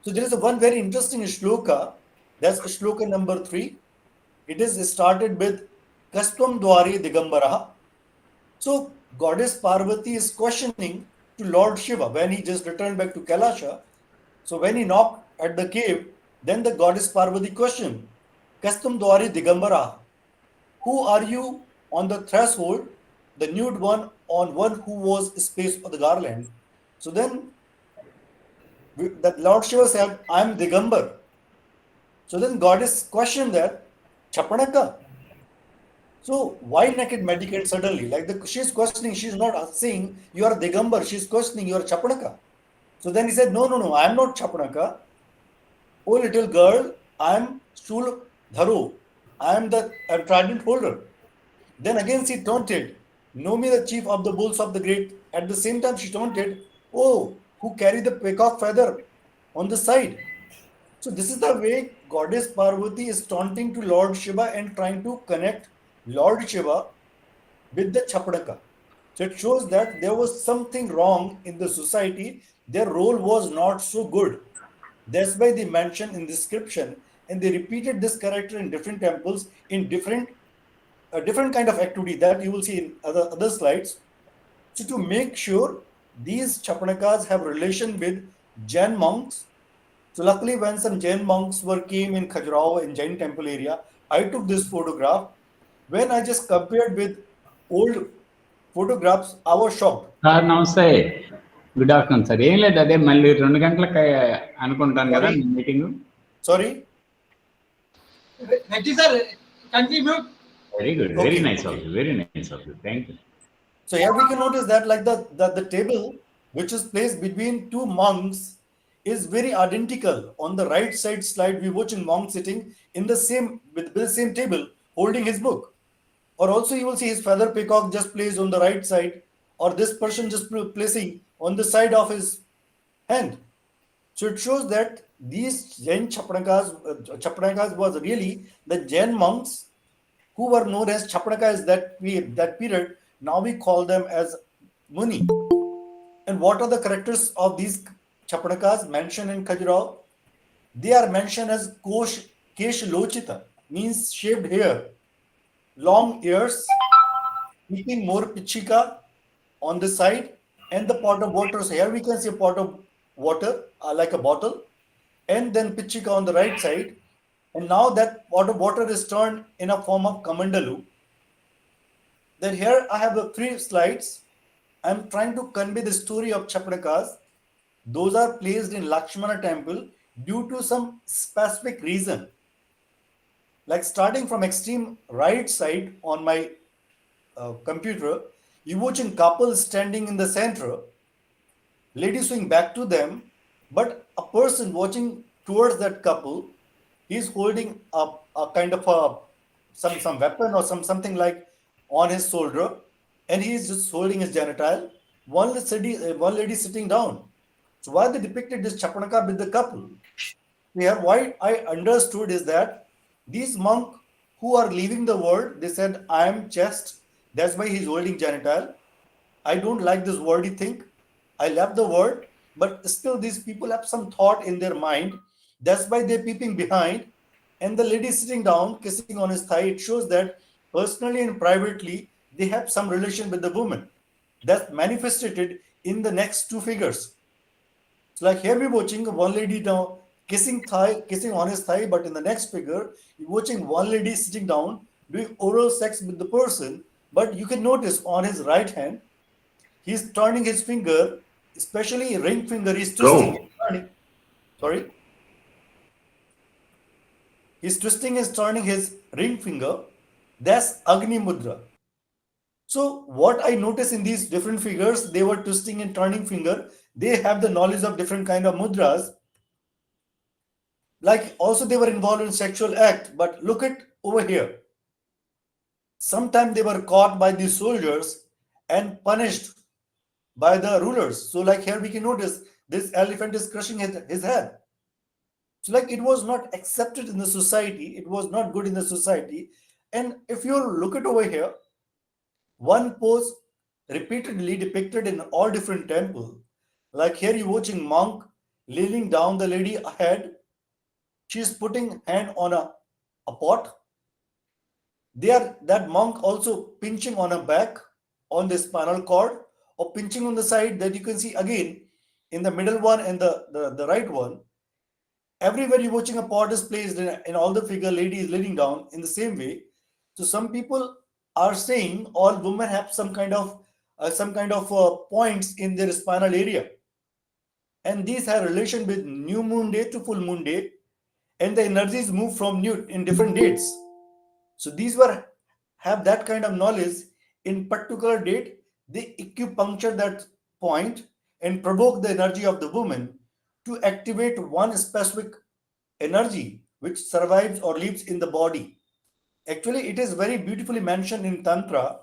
So there is a one very interesting shloka. That's shloka number 3. It is started with Kastvam Dwari Digambaraha. So goddess Parvati is questioning to Lord Shiva when he just returned back to Kailasha. So when he knocked at the cave, then the goddess Parvati questioned, Kastum Dwari Digambara, who are you on the threshold, the nude one on one who was space of the garland? So then the Lord Shiva said, I am Digambar. So then goddess questioned that, Chapanaka. So why naked mendicant suddenly? Like she's questioning, she's not saying you are Digambar, she's questioning you are Chapanaka. So then he said, no, I am not Chapanaka. Oh little girl, I am Shul Dharu. I am the trident holder. Then again she taunted, know me the chief of the bulls of the great. At the same time she taunted, oh, who carry the peacock feather on the side. So this is the way goddess Parvati is taunting to Lord Shiva and trying to connect Lord Shiva with the Chapanaka. So it shows that there was something wrong in the society. Their role was not so good. That's why they mentioned in the description, and they repeated this character in different temples in different kind of activity that you will see in other slides. So to make sure these Chapanakas have relation with Jain monks. So luckily, when some Jain monks came in Khajuraho in Jain temple area, I took this photograph. When I just compared with old photographs, I was shocked. Sir నమస్తే, good afternoon sir. ఏం లేదు, అదే మళ్ళీ 2 గంటలకు అనుకుంటాను కదా meeting. Sorry. Very good, very nice of you, very nice of you. Thank you. So here we can notice that like the table which is placed between two monks is very identical. On the right side slide, we watch a monk sitting in the same with the same table holding his book. Or also you will see his feather peacock just placed on the right side, or this person just placing on the side of his hand. So it shows that these Jain Chapanakas was really the Jain monks who were known as Chapanakas that period. Now we call them as Muni. And what are the characters of these Chapanakas mentioned in Khajuraho? They are mentioned as Kesh Lochita, means shaved hair, long ears, keeping more pichika on the side, and the pot of water. So here we can see a pot of water like a bottle, and then pichika on the right side. And now that pot of water is turned in a form of kamandalu. Then here I have the 3 slides. I'm trying to convey the story of Chapanakas. Those are placed in Lakshmana temple due to some specific reason. Like starting from extreme right side on my computer, you watching couples standing in the center, ladies swing back to them, but a person watching towards that couple, he's holding a kind of some weapon or something like on his shoulder, and he's just holding his genital. One lady sitting down. So why they depicted this Chapanaka with the couple? Here, why I understood is that these monks who are leaving the world, they said, I am just That's why he's holding genital. I don't like this wordy thing. I love the word, but still these people have some thought in their mind. That's why they're peeping behind. And the lady sitting down, kissing on his thigh, it shows that personally and privately they have some relation with the woman. That's manifested in the next two figures. So like here we're watching one lady now kissing on his thigh, but in the next figure, you're watching one lady sitting down doing oral sex with the person. But you can notice on his right hand, he's turning his finger, especially ring finger, he's twisting No. and turning. Sorry? He's twisting and turning his ring finger. That's Agni Mudra. So what I notice in these different figures, they were twisting and turning finger. They have the knowledge of different kind of mudras. Like also they were involved in sexual act. But look at over here. Sometimes they were caught by the soldiers and punished by the rulers. So like here we can notice this elephant is crushing his head. So like it was not accepted in the society. It was not good in the society. And if you look at over here, one pose repeatedly depicted in all different temples. Like here you're watching monk kneeling down the lady ahead. She's putting hand on a pot. There that monk also pinching on her back on the spinal cord or pinching on the side that you can see again in the middle one and the right one. Everywhere you're watching a pot is placed in all the figure lady is leaning down in the same way. So some people are saying all women have some kind of points in their spinal area, and these have relation with new moon day to full moon day, and the energies move from new in different dates. So these were have that kind of knowledge in particular date. They acupuncture that point and provoke the energy of the woman to activate one specific energy which survives or lives in the body. Actually, it is very beautifully mentioned in Tantra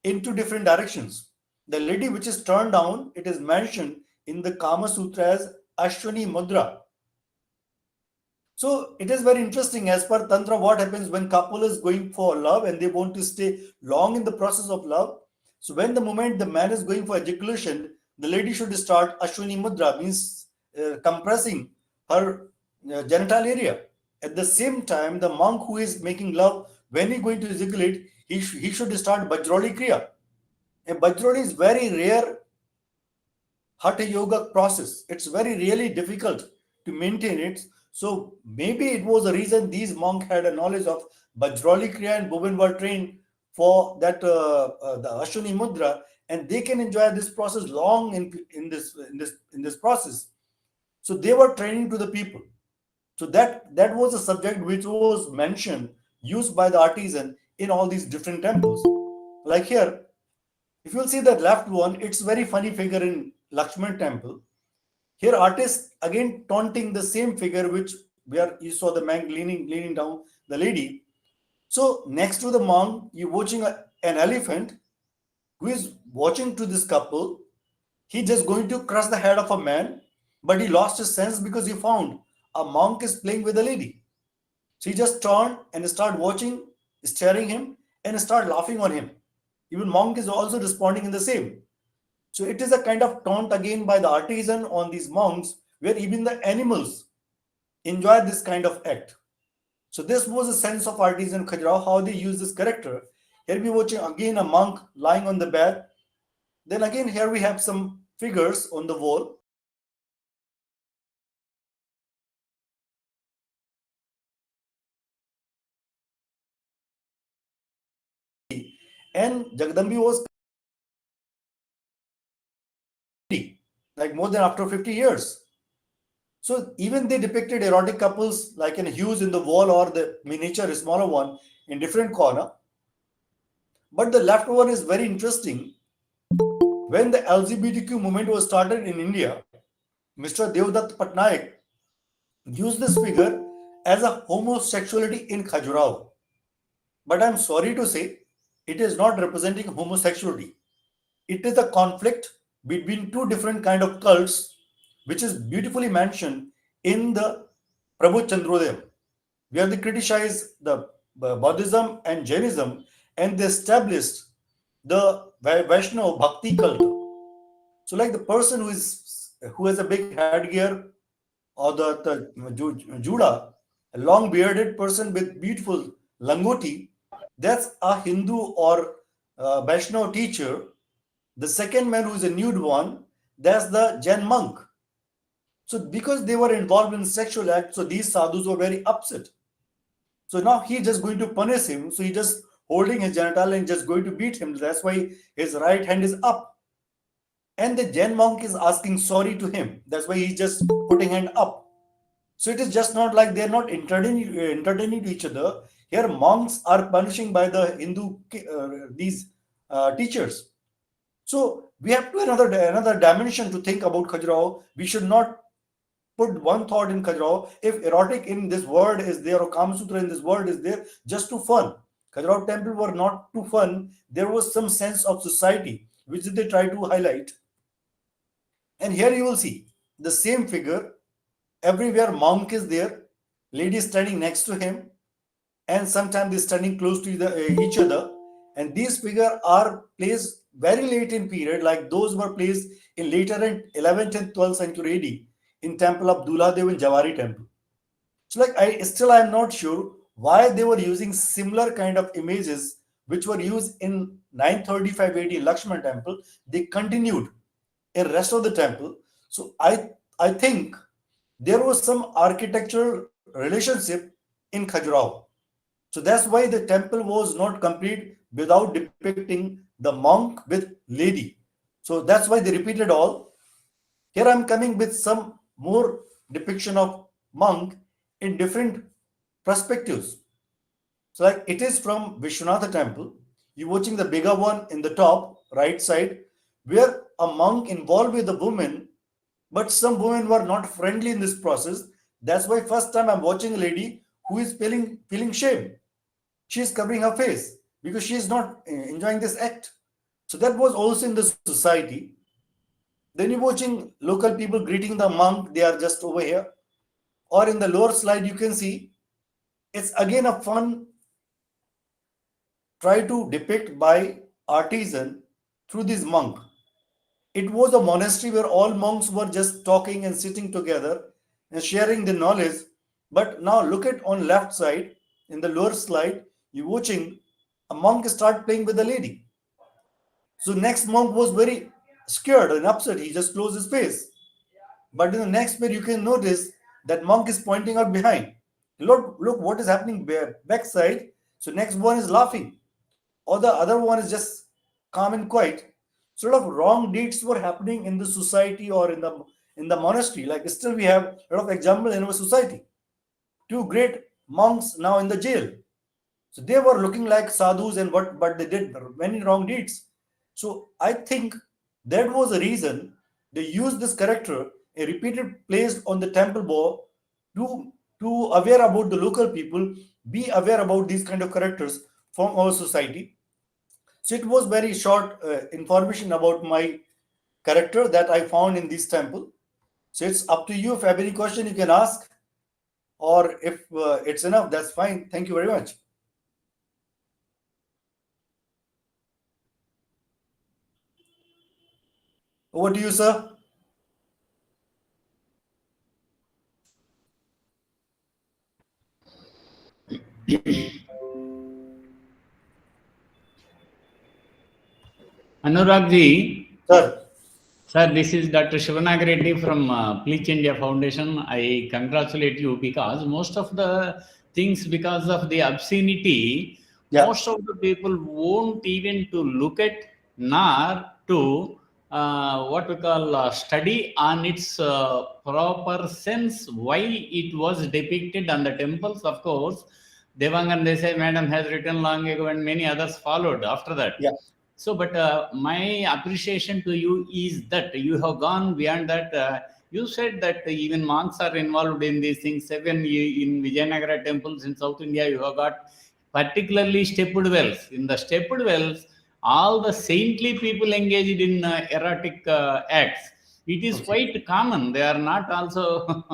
in two different directions. The lady which is turned down, it is mentioned in the Kama Sutra as Ashwini Mudra. So it is very interesting as per Tantra what happens when couple is going for love and they want to stay long in the process of love. So when the moment the man is going for ejaculation, the lady should start Ashwini Mudra, means compressing her genital area. At the same time, the monk who is making love, when he going to ejaculate, he should start Bajroli Kriya. A Bajroli is very rare Hatha Yoga process. It's very really difficult to maintain it. So maybe it was the reason these monks had a knowledge of Bajroli Kriya and women were trained for that the Ashwini Mudra, and they can enjoy this process long in this process. So they were training to the people. So that was a subject which was mentioned, used by the artisan in all these different temples. Like here, if you'll see the left one, it's very funny figure in Lakshman temple. Here, artist again taunting the same figure which where you saw the man leaning down the lady. So next to the monk, you're watching an elephant who is watching to this couple. He just going to crush the head of a man, but he lost his sense because he found a monk is playing with a lady. So he just turned and start watching, staring him, and start laughing on him. Even monk is also responding in the same. So it is a kind of taunt again by the artisan on these monks, where even the animals enjoy this kind of act. So this was a sense of artisan Khajuraho, how they use this character. Here we're watching again a monk lying on the bed. Then again here we have some figures on the wall. And Jagdambi was like more than after 50 years. So even they depicted erotic couples like in hues in the wall or the miniature smaller one in different corner. But the left one is very interesting. When the LGBTQ movement was started in India, Mr. Devdutt Patnaik used this figure as a homosexuality in Khajuraho. But I'm sorry to say, it is not representing homosexuality. It is a conflict between two different kind of cults, which is beautifully mentioned in the Prabhu Chandrodayam, where they criticize the Buddhism and Jainism, and they established the Vaishnava Bhakti cult. So like the person who has a big headgear, or the Juda, a long bearded person with beautiful langoti, that's a Hindu or Vaishnava teacher. The second man who is a nude one, that's the Jain monk. So because they were involved in sexual act, so these sadhus were very upset. So now he's just going to punish him. So he just holding his genital and just going to beat him. That's why his right hand is up. And the Jain monk is asking sorry to him. That's why he's just putting hand up. So it is just not like they're not entertaining each other. Here monks are punishing by the Hindu these teachers. So we have to another dimension to think about Khajuraho. We should not put one thought in Khajuraho. If erotic in this word is there, or Kama Sutra in this word is there, just to fun. Khajuraho temple were not too fun. There was some sense of society which they try to highlight. And here you will see the same figure. Everywhere monk is there, lady is standing next to him, and sometimes they're standing close to each other. And these figures are placed very late in period, like those were placed in later in 11th and 12th century AD in temple of Duladev in Jawari temple. So like I'm not sure why they were using similar kind of images which were used in 935 AD Lakshman temple. They continued in rest of the temple. So I think there was some architectural relationship in Khajuraho. So that's why the temple was not complete without depicting the monk with lady. So that's why they repeated all. Here I'm coming with some more depiction of monk in different perspectives. So like it is from Vishwanatha temple. You're watching the bigger one in the top right side, where a monk involved with a woman, but some women were not friendly in this process. That's why first time I'm watching a lady who is feeling shame. She is covering her face because she is not enjoying this act. So that was also in the society. Then you're watching local people greeting the monk. They are just over here. Or in the lower slide, you can see it's again a fun try to depict by artisan through this monk. It was a monastery where all monks were just talking and sitting together and sharing the knowledge. But now look at on left side in the lower slide, you're watching a monk start playing with a lady. So next monk was very scared and upset. He just closed his face. But in the next page, you can notice that monk is pointing out behind. Look what is happening backside. So next one is laughing, or the other one is just calm and quiet. Sort of wrong deeds were happening in the society or in the monastery. Like still we have a lot of examples in our society. Two great monks now in the jail. So they were looking like sadhus, but they did many wrong deeds. So I think that was the reason they used this character, a repeated placed on the temple wall to aware about the local people, be aware about these kind of characters from our society. So it was very short information about my character that I found in this temple. So it's up to you. If you have any question, you can ask, or if it's enough, that's fine. Thank you very much. Over to you, sir. Anuragji. Sir. Sir, this is Dr. Shivanag Reddy from Bleach India Foundation. I congratulate you because most of the things, because of the obscenity, most of the people won't even to look at nor to what we call study on its proper sense, why it was depicted on the temples. Of course, Devangan Desai Madam has written long ago and many others followed after that. Yeah. So, but my appreciation to you is that you have gone beyond that. You said that even monks are involved in these things. Even in Vijayanagara temples in South India, you have got particularly stepped wells. In the stepped wells, all the saintly people engaged in erotic acts. It is quite common. They are not also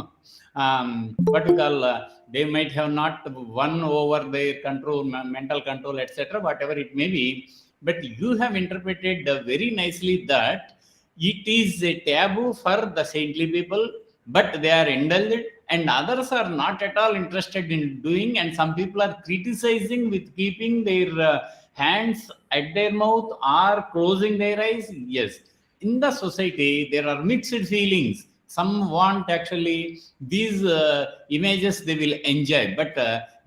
what we call. They might have not won over their control, mental control, etc. Whatever it may be. but you have interpreted very nicely that it is a taboo for the saintly people, but they are indulged, and others are not at all interested in doing, and some people are criticizing with keeping their hands at their mouth or closing their eyes. Yes, in the society there are mixed feelings. Some want actually these images they will enjoy, but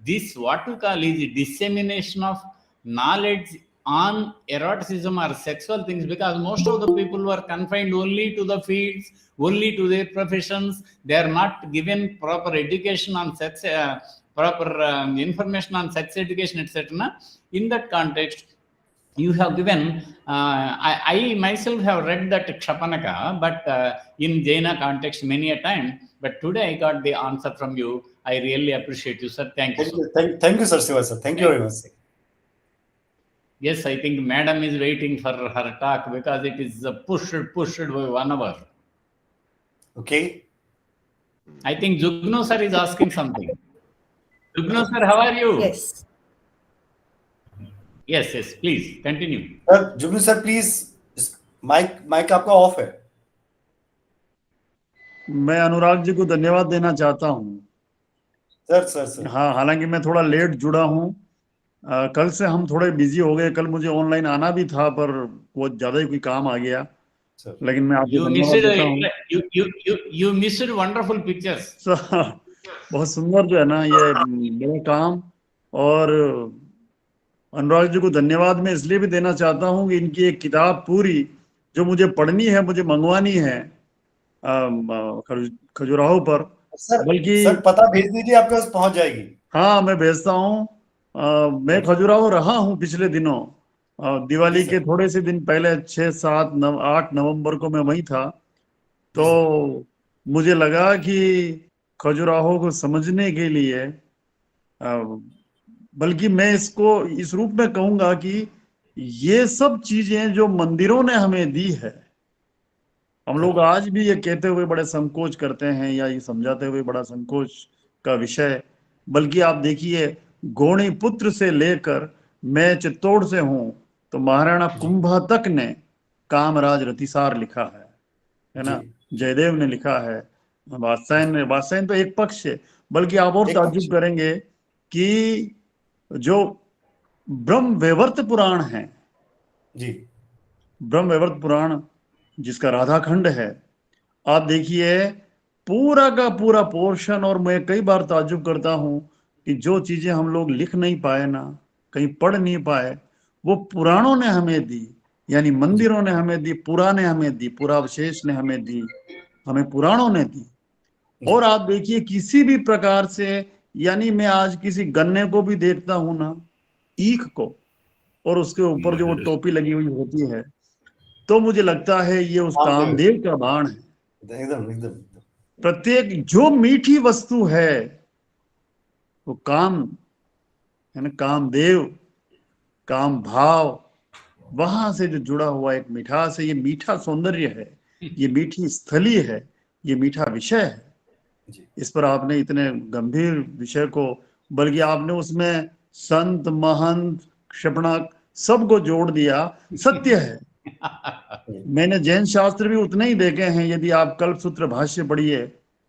this what we call is dissemination of knowledge on eroticism or sexual things, because most of the people were confined only to the fields, only to their professions. They are not given proper education on sex, proper information on sex education, etc. In that context, you have given, I myself have read that Kshapanaka, but in Jaina context many a time. But today I got the answer from you. I really appreciate you, sir. Thank you, sir. Thank you, sir, Siva, sir. Thank you very much. Yes, I think madam is waiting for her talk because it is pushed by 1 hour. Okay. I think Jugno sir is asking something. Jugno sir, how are you? Yes. Yes, please continue. Sir, Jugnu sir, please, mic आपका off है. मैं अनुराग जी को धन्यवाद देना चाहता हूँ. Sir. हाँ, हालांकि मैं थोड़ा लेट जुड़ा हूँ. कल से हम थोड़े बिजी हो गए. कल मुझे ऑनलाइन आना भी था, पर वो ज्यादा ही कोई काम आ गया. लेकिन मैं आपको धन्यवाद देता हूँ. You missed wonderful pictures. बहुत सुंदर जो है ना ये बड़ा काम. और अनुराग जी को धन्यवाद मैं इसलिए भी देना चाहता हूँ कि इनकी एक किताब पूरी जो मुझे पढ़नी है, मुझे मंगवानी है खजुराहो पर. बल्कि सर पता भेज दीजिए, आपके पास पहुंच जाएगी. हाँ, मैं भेजता हूँ. मैं खजुराहो रहा हूँ पिछले दिनों. दिवाली के थोड़े से दिन पहले 6, 7, 8 नवंबर को मैं वहीं था. तो मुझे लगा कि खजुराहो को समझने के लिए, बल्कि मैं इसको इस रूप में कहूंगा कि ये सब चीजें जो मंदिरों ने हमें दी है, हम लोग आज भी ये कहते हुए बड़े संकोच करते हैं या ये समझाते हुए बड़ा संकोच का विषय. बल्कि आप देखिए, गोणी पुत्र से लेकर मैं चित्तौड़ से हूं तो महाराणा कुंभा तक ने कामराज रतिसार लिखा है ना. जयदेव ने लिखा है, बादशाह तो एक पक्ष है. बल्कि आप और ताज्जुब करेंगे कि जो ब्रह्म वैवर्त पुराण है जी, ब्रह्म वैवर्त पुराण जिसका राधाखंड है, आप देखिए पूरा का पूरा पोर्शन. और मैं कई बार ताज्जुब करता हूं कि जो चीजें हम लोग लिख नहीं पाए ना, कहीं पढ़ नहीं पाए, वो पुराणों ने हमें दी, यानी मंदिरों ने हमें दी, पुराने हमें दी, पुरावशेष ने हमें दी, हमें पुराणों ने दी. और आप देखिए किसी भी प्रकार से, यानी मैं आज किसी गन्ने को भी देखता हूं ना, ईख को, और उसके ऊपर जो वो टोपी लगी हुई होती है, तो मुझे लगता है ये उस कामदेव का बाण है. एकदम. प्रत्येक जो मीठी वस्तु है वो काम है ना, कामदेव, काम भाव, वहां से जो जुड़ा हुआ एक मिठास है. ये मीठा सौंदर्य है, ये मीठी स्थली है, ये मीठा विषय है. इस पर आपने इतने गंभीर विषय को, बल्कि आपने उसमें संत, महंत, क्षपणक सबको जोड़ दिया. सत्य है. मैंने जैन शास्त्र भी उतने ही देखे हैं. यदि आप कल्पसूत्र भाष्य पढ़िए,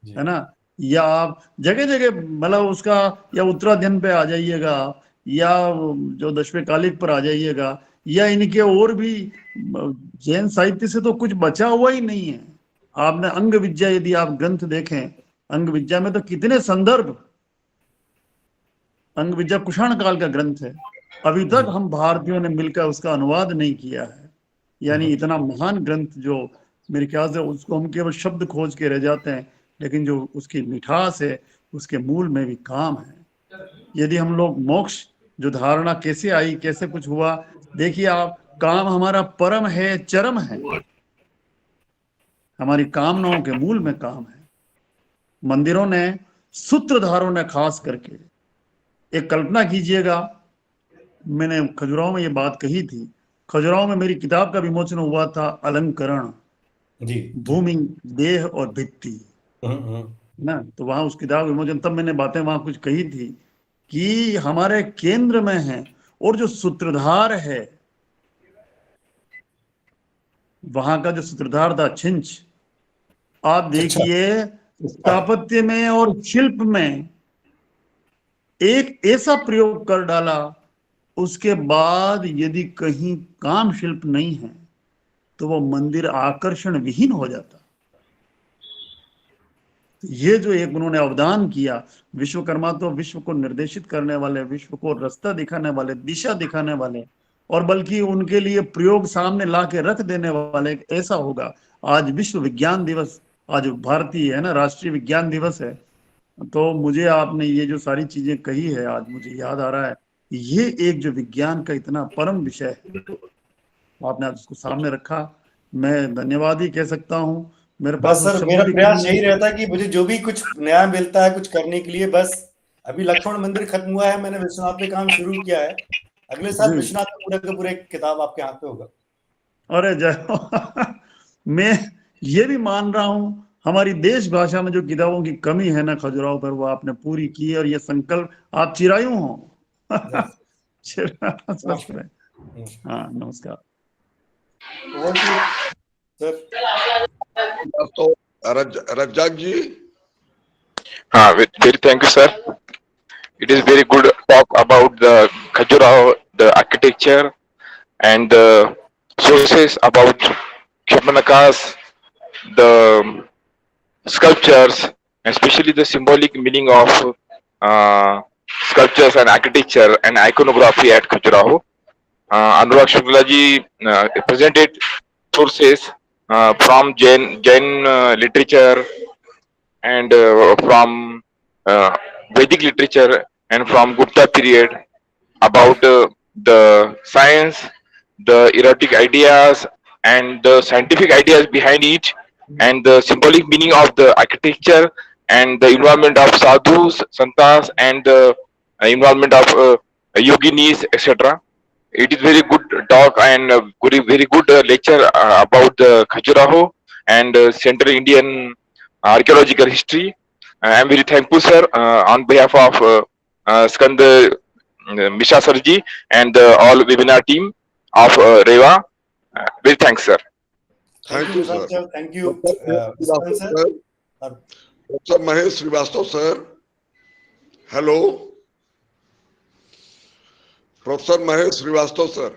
है ना, या आप जगह जगह मतलब उसका, या उत्तराध्ययन पे आ जाइएगा, या जो दशमे कालिक पर आ जाइएगा, या इनके और भी जैन साहित्य से तो कुछ बचा हुआ ही नहीं है. आपने अंग विद्या, यदि आप ग्रंथ देखें, अंग विद्या में तो कितने संदर्भ. अंग विद्या कुषाण काल का ग्रंथ है. अभी तक हम भारतीयों ने मिलकर उसका अनुवाद नहीं किया है. यानी इतना महान ग्रंथ जो मेरे ख्याल से उसको हम केवल शब्द खोज के रह जाते हैं, लेकिन जो उसकी मिठास है उसके मूल में भी काम है. यदि हम लोग मोक्ष जो धारणा कैसे आई, कैसे कुछ हुआ, देखिए आप, काम हमारा परम है, चरम है. हमारी कामनाओं के मूल में काम है. मंदिरों ने, सूत्रधारों ने खास करके, एक कल्पना कीजिएगा, मैंने खजुराहो में ये बात कही थी. खजुराहो में मेरी किताब का विमोचन हुआ था, अलंकरण जी, भूमि, देह और भित्ति ना. तो वहां उस किताब विमोचन, तब मैंने बातें वहां कुछ कही थी कि हमारे केंद्र में है, और जो सूत्रधार है वहां का जो सूत्रधार था छिंच, आप देखिए स्थापत्य में और शिल्प में एक ऐसा प्रयोग कर डाला, उसके बाद यदि कहीं काम शिल्प नहीं है तो वो मंदिर आकर्षण विहीन हो जाता। ये जो एक उन्होंने अवदान किया, विश्वकर्मा तो विश्व को निर्देशित करने वाले, विश्व को रास्ता दिखाने वाले, दिशा दिखाने वाले, और बल्कि उनके लिए प्रयोग सामने ला के रख देने वाले ऐसा होगा। आज विश्व विज्ञान दिवस, आज भारतीय है ना, राष्ट्रीय विज्ञान दिवस है, तो मुझे आपने ये जो सारी चीजें कही है, आज मुझे याद आ रहा है, ये एक जो विज्ञान का इतना परम विषय है, आपने आज उसको सामने रखा। मैं धन्यवाद ही कह सकता हूँ, मेरे बस पास सर, शब्द मेरा भी प्रयास कम यही है। रहता है कि मुझे जो भी कुछ नया मिलता है कुछ करने के लिए, बस अभी लक्ष्मण मंदिर खत्म हुआ है, मैंने विश्वनाथ पे काम शुरू किया है, अगले साल जी। विश्वनाथ का पूरा किताब आपके हाथ पे होगा। अरे जय मैं ये भी मान रहा हूं, हमारी देश भाषा में जो किताबों की कमी है ना खजुराहो पर, वो आपने पूरी की, और ये संकल्प आप चिरायु हो। स्वस्थ रहे। हाँ, नमस्कार। सर तो रज्जाक जी, Very thank you, sir. It is very good talk about the Khajuraho, the architecture, and the sources about Kshapanakas, the sculptures, especially the symbolic meaning of sculptures and architecture and iconography at Khajuraho. Anurag Shukla ji presented sources from Jain literature and from Vedic literature and from Gupta period about the science, the erotic ideas, and the scientific ideas behind it, and the symbolic meaning of the architecture, and the involvement of sadhus, santas, and the involvement of yoginis, etc. It is very good talk and very good lecture about the Khajuraho and Central Indian archaeological history. I am very thankful, sir, on behalf of Skand Misha Sarji and all webinar team of Rewa. Very thanks, sir. Thank you, sir. Thank you, sir. Professor Mahesh Srivastava, sir. Hello. Professor Mahesh Srivastava, sir.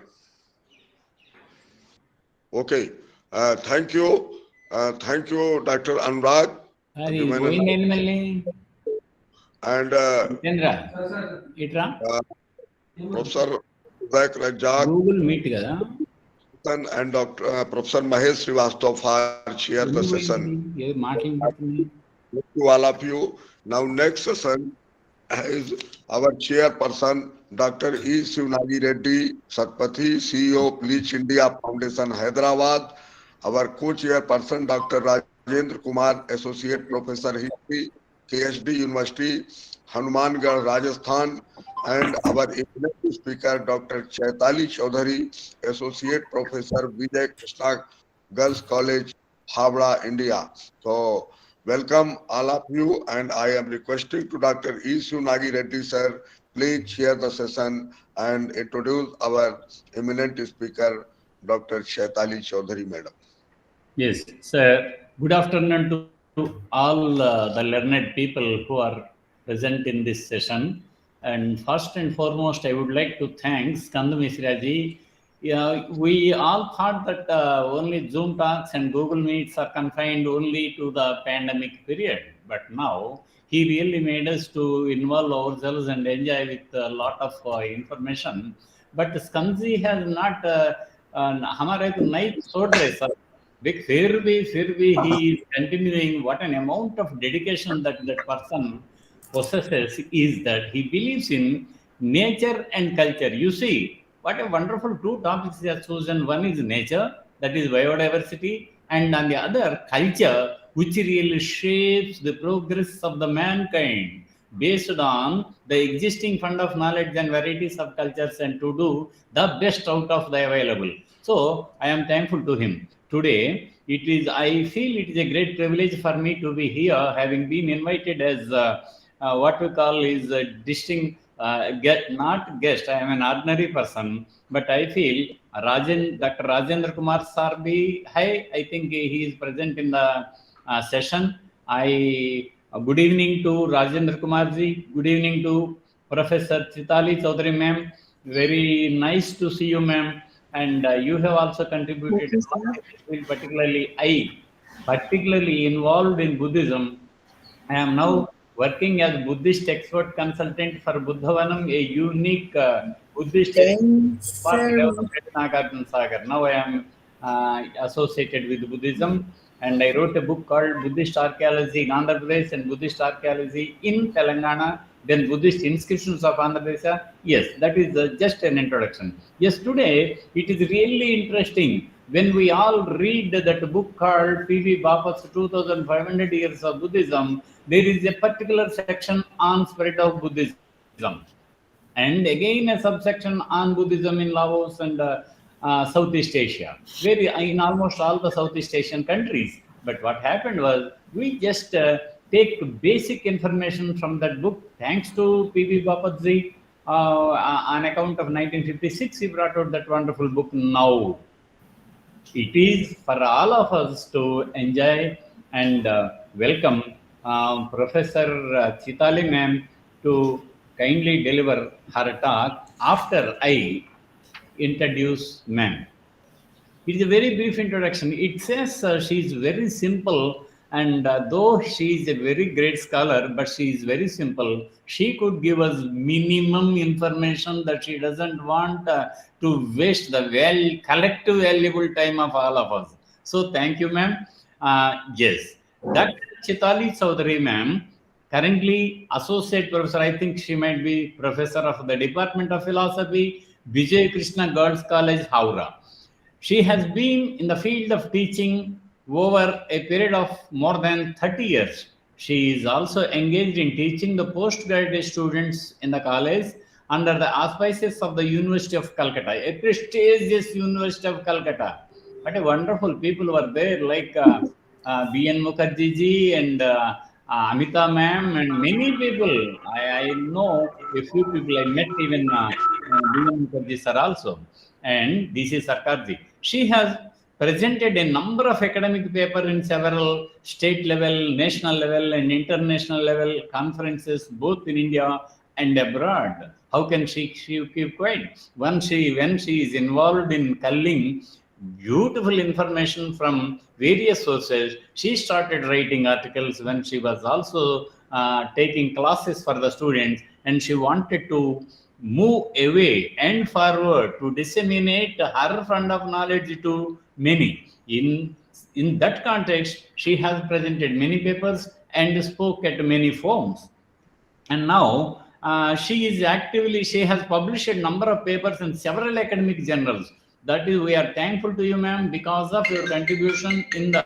Okay. Thank you. Thank you, Dr. Anurag. And Professor Zach Rajak, Google Meet kada and Dr. Professor Mahesh Srivastava for chair the session. Thank you all of you. Now next session is our chairperson Dr. E. Shivnagi Reddy Satpathy, CEO Bleach India Foundation Hyderabad. Our co-chairperson Dr. Rajendra Kumar, Associate Professor History, KSD University, Hanumangarh, Rajasthan, and our eminent speaker Dr. Chaitali Chaudhary, Associate Professor Vijay Krishna Girls College, Havra, India. So welcome all of you, and I am requesting to Dr. E. Shivnagi Reddy sir, please chair the session and introduce our eminent speaker Dr. Chaitali Chaudhary madam. Yes, sir. Good afternoon to all the learned people who are present in this session. And first and foremost, I would like to thank Skand Mishra ji. Yeah, we all thought that only Zoom talks and Google Meets are confined only to the pandemic period. But now he really made us to involve ourselves and enjoy with a lot of information. But Skandji has not हमारे तो नहीं छोड़ रहे sir. फिर भी he is continuing. What an amount of dedication that person possesses is that he believes in nature and culture. You see, what a wonderful two topics he has chosen. One is nature, that is biodiversity, and on the other, culture, which really shapes the progress of the mankind based on the existing fund of knowledge and varieties of cultures, and to do the best out of the available. So I am thankful to him. Today, I feel it is a great privilege for me to be here, having been invited as what we call is not guest. I am an ordinary person, but I feel Dr. Rajendra Kumar Sarbi. Hi, I think he is present in the session. Good evening to Rajendra Kumarji. Good evening to Professor Chitali Chaudhary ma'am. Very nice to see you, ma'am. And you have also contributed a lot in this field, particularly involved in Buddhism. I am now working as Buddhist expert consultant for Buddhavanam, a unique Buddhist park developed at Nagarjuna Sagar. Now I am associated with Buddhism, and I wrote a book called Buddhist Archaeology in Andhra Pradesh and Buddhist Archaeology in Telangana, then Buddhist inscriptions of Andhra Pradesh. Yes, that is just an introduction. Yes, today it is really interesting when we all read that book called P.V. Bapa's 2500 Years of Buddhism. There is a particular section on spread of Buddhism, and again a subsection on Buddhism in Laos and Southeast Asia, in almost all the Southeast Asian countries. But what happened was we just take basic information from that book. Thanks to P.V. Bapaji, on account of 1956, he brought out that wonderful book. Now it is for all of us to enjoy and welcome Professor Chitali ma'am to kindly deliver her talk after I introduce ma'am. It is a very brief introduction. It says she is very simple, and though she is a very great scholar, but she is very simple. She could give us minimum information that she doesn't want to waste the collective valuable time of all of us. So thank you, ma'am. Yes, Dr. Chitali Chaudhary ma'am, currently associate professor. I think she might be professor of the Department of Philosophy, Vijay Krishna Girls College, Howrah. She has been in the field of teaching over a period of more than 30 years. She is also engaged in teaching the postgraduate students in the college under the auspices of the University of Calcutta, a prestigious University of Calcutta. What a wonderful people were there, like B.N. Mukherjee ji and Amita ma'am, and many people. I know a few people I met, even B.N. Mukherjee sir also. And this is Sarkarji. She has presented a number of academic papers in several state level, national level, and international level conferences, both in India and abroad. How can she keep quiet? When she is involved in culling beautiful information from various sources, she started writing articles when she was also taking classes for the students, and she wanted to move away and forward to disseminate her fund of knowledge to many. In that context, she has presented many papers and spoke at many forums. And now she has published a number of papers in several academic journals. That is, we are thankful to you, ma'am, because of your contribution in the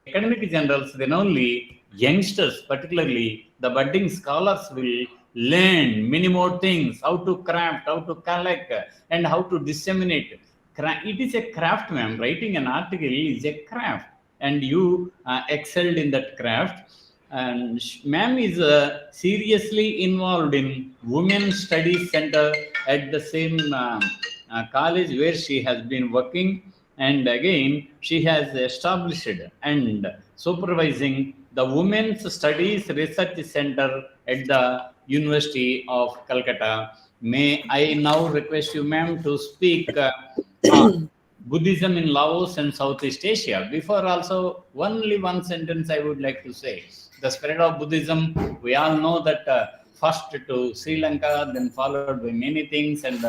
academic journals. Then only youngsters, particularly the budding scholars, will learn many more things: how to craft, how to collect, and how to disseminate. It is a craft, ma'am. Writing an article is a craft, and you excelled in that craft. And ma'am is seriously involved in Women's Studies Center at the same college where she has been working. And again, she has established and supervising the Women's Studies Research Center at the University of Calcutta. May I now request you, ma'am, to speak on Buddhism in Laos and Southeast Asia. Before also, only one sentence I would like to say. The spread of Buddhism, we all know that first to Sri Lanka, then followed by many things, and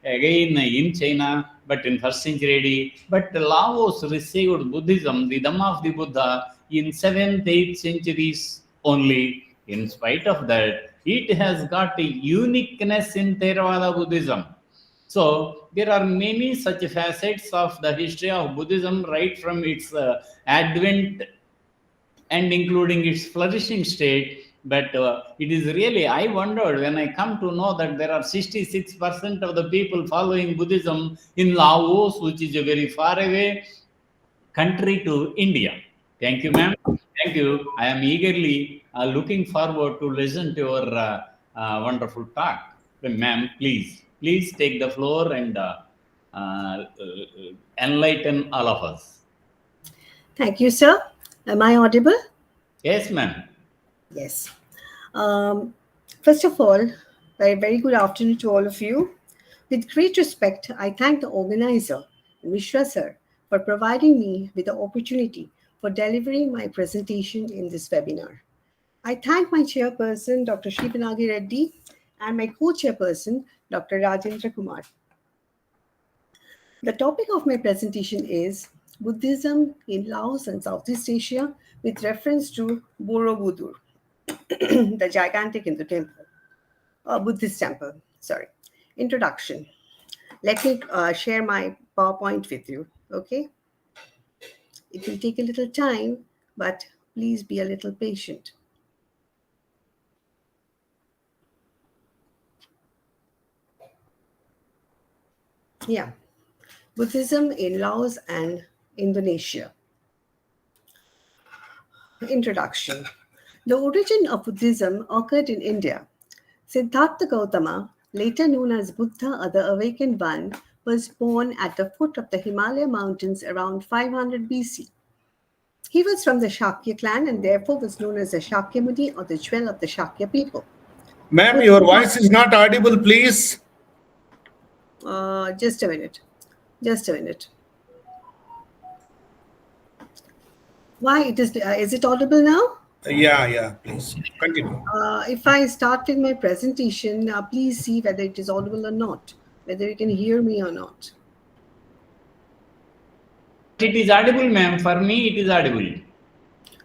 again in China, but in first century. But Laos received Buddhism, the Dhamma of the Buddha, in 7th, 8th centuries only. In spite of that, it has got a uniqueness in Theravada Buddhism. So there are many such facets of the history of Buddhism, right from its advent and including its flourishing state. But it is really, I wondered when I come to know that there are 66% of the people following Buddhism in Laos, which is a very far away country to India. Thank you, ma'am. Thank you. I am eagerly looking forward to listen to your wonderful talk. Ma'am, please take the floor and enlighten all of us. Thank you, sir. Am I audible? Yes, ma'am. Yes. First of all, very good afternoon to all of you. With great respect, I thank the organizer, Mishra sir, for providing me with the opportunity for delivering my presentation in this webinar. I thank my chairperson, Dr. Shripanagi Reddy, and my co-chairperson, Dr. Rajendra Kumar. The topic of my presentation is Buddhism in Laos and Southeast Asia with reference to Borobudur, the gigantic Hindu temple, Buddhist temple, sorry. Introduction. Let me share my PowerPoint with you, okay? It will take a little time, but please be a little patient. Yeah, Buddhism in Laos and Indonesia. Introduction. The origin of Buddhism occurred in India. Siddhartha Gautama, later known as Buddha or the Awakened One, was born at the foot of the Himalaya mountains around 500 BC. He was from the Shakya clan and therefore was known as the Shakyamuni or the jewel of the Shakya people. Ma'am, your voice is not audible, please. Just a minute. Just a minute. Why it is it audible now? Yeah, please continue. If I start with my presentation, please see whether it is audible or not, whether you can hear me or not. It is audible, ma'am. For me, it is audible.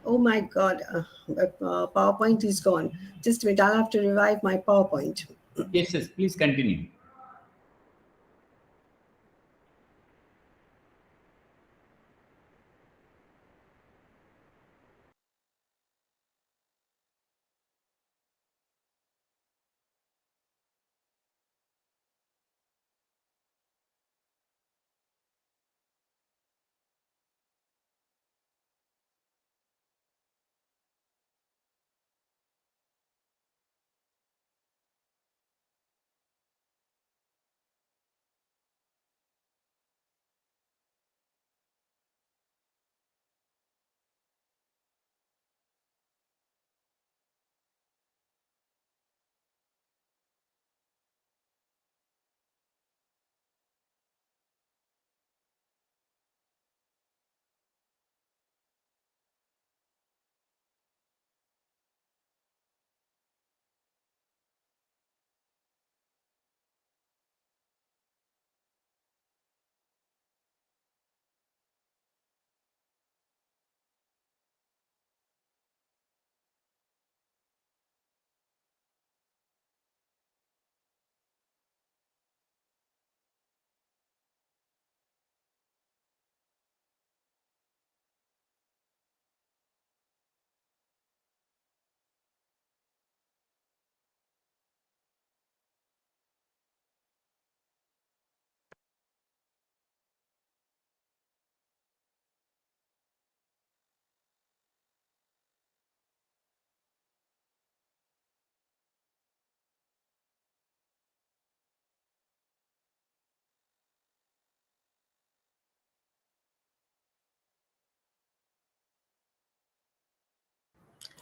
Oh my God, PowerPoint is gone. Just a minute, I'll have to revive my PowerPoint. Yes, please continue.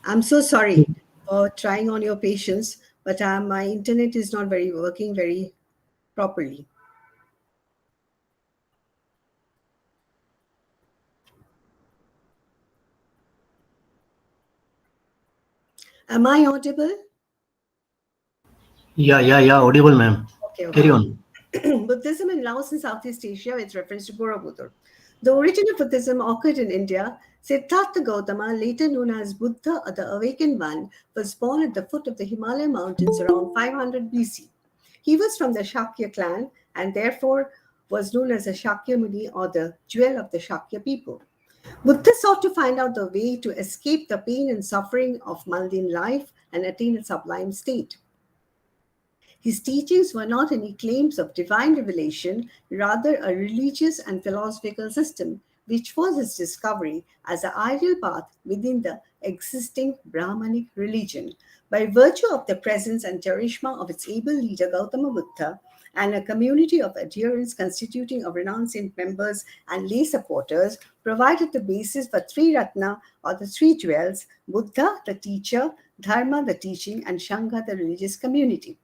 I'm so sorry for trying on your patience, but my internet is not working very properly. Am I audible? Yeah, audible, ma'am. Okay. Carry on. Buddhism in Laos and Southeast Asia with reference to Borobudur. The origin of Buddhism occurred in India. Siddhartha Gautama, later known as Buddha or the Awakened One, was born at the foot of the Himalaya mountains around 500 BC. He was from the Shakya clan and therefore was known as the Shakyamuni or the jewel of the Shakya people. Buddha sought to find out the way to escape the pain and suffering of mundane life and attain a sublime state. His teachings were not any claims of divine revelation, rather a religious and philosophical system which was his discovery as the ideal path within the existing Brahmanic religion. By virtue of the presence and charisma of its able leader Gautama Buddha and a community of adherents constituting of renowned saint members and lay supporters, provided the basis for three Ratna or the three jewels: Buddha, the teacher; Dharma, the teaching; and Shangha, the religious community.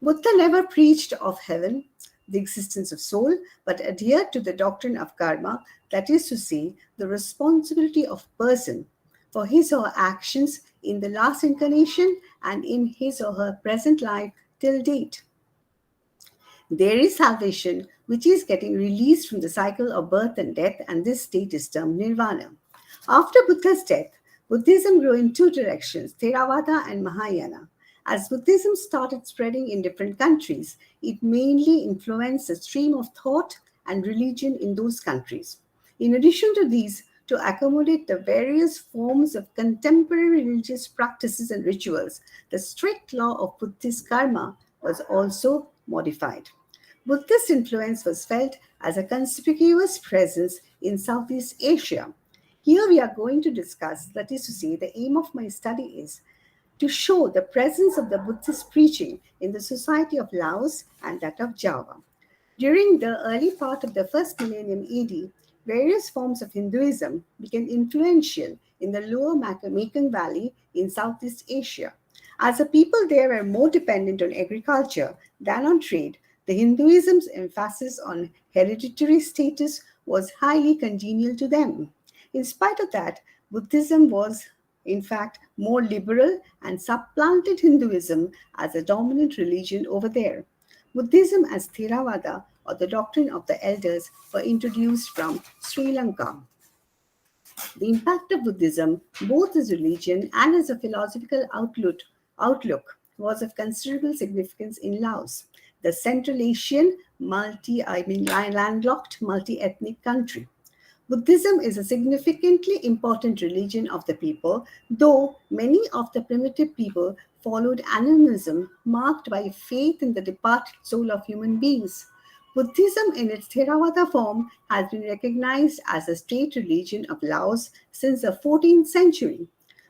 Buddha never preached of heaven, the existence of soul, but adhered to the doctrine of karma, that is to say, the responsibility of person for his or her actions in the last incarnation and in his or her present life till date. There is salvation, which is getting released from the cycle of birth and death, and this state is termed nirvana. After Buddha's death, Buddhism grew in two directions, Theravada and Mahayana. As Buddhism started spreading in different countries, it mainly influenced the stream of thought and religion in those countries. In addition to these, to accommodate the various forms of contemporary religious practices and rituals, the strict law of Buddhist karma was also modified. Buddhist influence was felt as a conspicuous presence in Southeast Asia. Here we are going to discuss, that is to say, the aim of my study is to show the presence of the Buddhist preaching in the society of Laos and that of Java. During the early part of the first millennium AD, various forms of Hinduism became influential in the lower Mekong Valley in Southeast Asia. As the people there were more dependent on agriculture than on trade, the Hinduism's emphasis on hereditary status was highly congenial to them. In spite of that, Buddhism was, in fact, more liberal and supplanted Hinduism as a dominant religion over there. Buddhism as Theravada, or the doctrine of the elders, were introduced from Sri Lanka. The impact of Buddhism, both as religion and as a philosophical outlook, was of considerable significance in Laos, the Central Asian landlocked multi-ethnic country. Buddhism is a significantly important religion of the people, though many of the primitive people followed animism marked by faith in the departed soul of human beings. Buddhism in its Theravada form has been recognized as a state religion of Laos since the 14th century.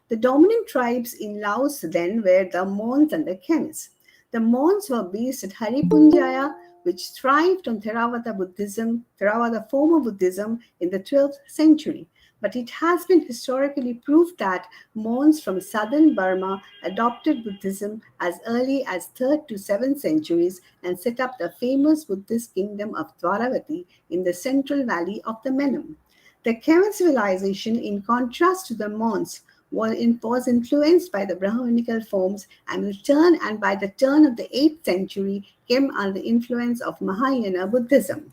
The dominant tribes in Laos then were the Mons and the Khmer. The Mons were based at Haripunjaya, which thrived on Theravada form of Buddhism in the 12th century. But it has been historically proved that Mons from southern Burma adopted Buddhism as early as 3rd to 7th centuries and set up the famous Buddhist kingdom of Dwaravati in the central valley of the Menem. The Khmer civilization, in contrast to the Mons, was influenced by the Brahmanical forms and by the turn of the 8th century came under the influence of Mahayana Buddhism.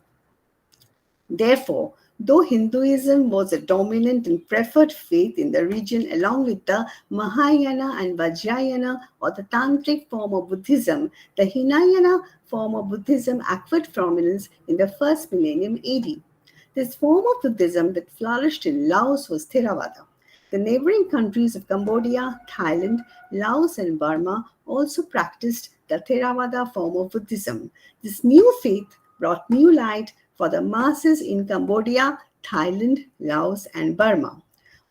Therefore, though Hinduism was a dominant and preferred faith in the region along with the Mahayana and Vajrayana or the Tantric form of Buddhism, the Hinayana form of Buddhism acquired prominence in the first millennium AD. This form of Buddhism that flourished in Laos was Theravada. The neighboring countries of Cambodia, Thailand, Laos, and Burma also practiced the Theravada form of Buddhism. This new faith brought new light for the masses in Cambodia, Thailand, Laos, and Burma.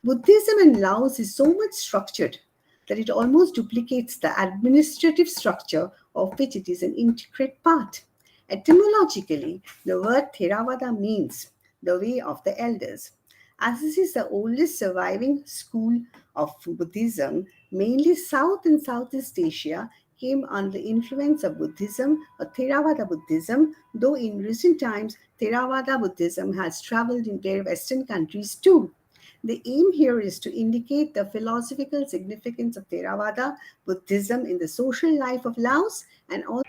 Buddhism in Laos is so much structured that it almost duplicates the administrative structure of which it is an intricate part. Etymologically, the word Theravada means the way of the elders. As this is the oldest surviving school of Buddhism, mainly South and Southeast Asia came under the influence of Buddhism or Theravada Buddhism, though in recent times Theravada Buddhism has traveled in their Western countries too. The aim here is to indicate the philosophical significance of Theravada Buddhism in the social life of Laos, and also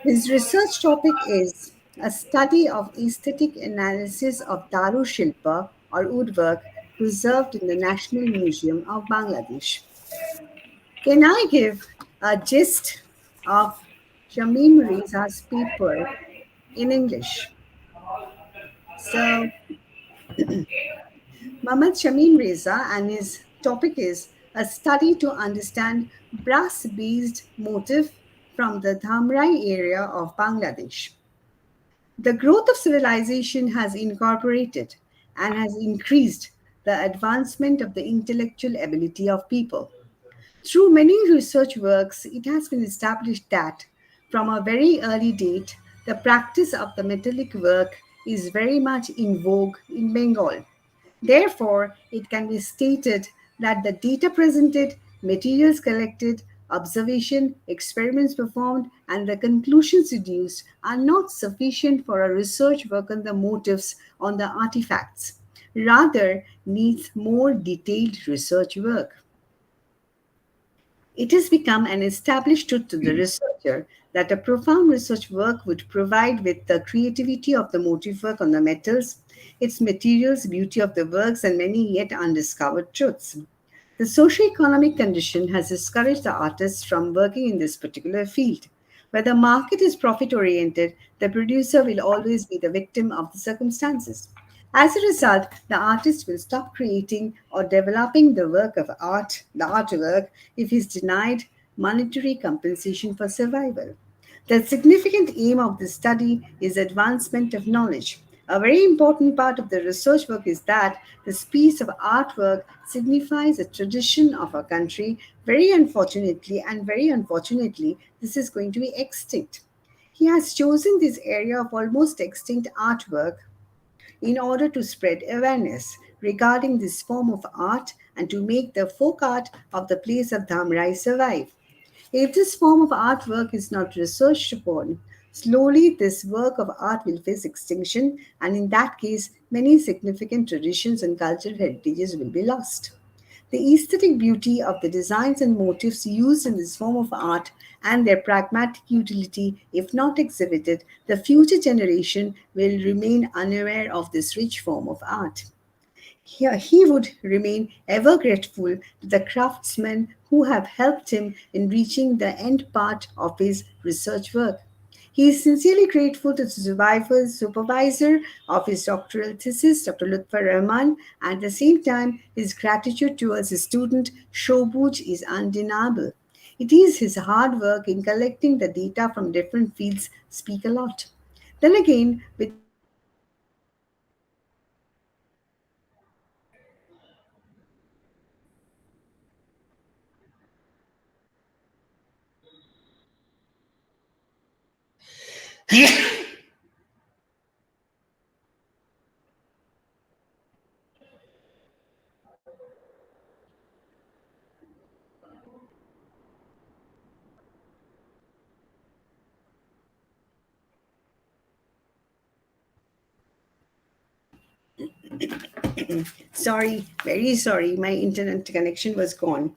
his research topic is a study of aesthetic analysis of Daru Shilpa or woodwork preserved in the National Museum of Bangladesh. Can I give a gist of Shamim Reza's paper in English? So, Muhammad Shamim Reza, and his topic is a study to understand brass-based motif from the Dhamrai area of Bangladesh. The growth of civilization has incorporated and has increased the advancement of the intellectual ability of people. Through many research works, it has been established that from a very early date, the practice of the metallic work is very much in vogue in Bengal. Therefore, it can be stated that the data presented, materials collected, observation, experiments performed, and the conclusions deduced are not sufficient for a research work on the motifs on the artifacts. Rather, needs more detailed research work. It has become an established truth to the researcher that a profound research work would provide with the creativity of the motif work on the metals, its materials, beauty of the works, and many yet undiscovered truths. The socio-economic condition has discouraged the artists from working in this particular field. Where the market is profit oriented, the producer will always be the victim of the circumstances. As a result, the artist will stop creating or developing the work of art, the artwork, if he is denied monetary compensation for survival. The significant aim of this study is advancement of knowledge. A very important part of the research work is that this piece of artwork signifies a tradition of our country. Very unfortunately, this is going to be extinct. He has chosen this area of almost extinct artwork in order to spread awareness regarding this form of art and to make the folk art of the place of Dhamrai survive. If this form of artwork is not researched upon, slowly this work of art will face extinction, and in that case, many significant traditions and cultural heritages will be lost. The aesthetic beauty of the designs and motifs used in this form of art and their pragmatic utility, if not exhibited, the future generation will remain unaware of this rich form of art. Here he would remain ever grateful to the craftsmen who have helped him in reaching the end part of his research work. He is sincerely grateful to the supervisor of his doctoral thesis, Dr. Lutfur Rahman, and at the same time, his gratitude towards his student Shobuj is undeniable. It is his hard work in collecting the data from different fields speak a lot. Then again, with sorry, very sorry, my internet connection was gone.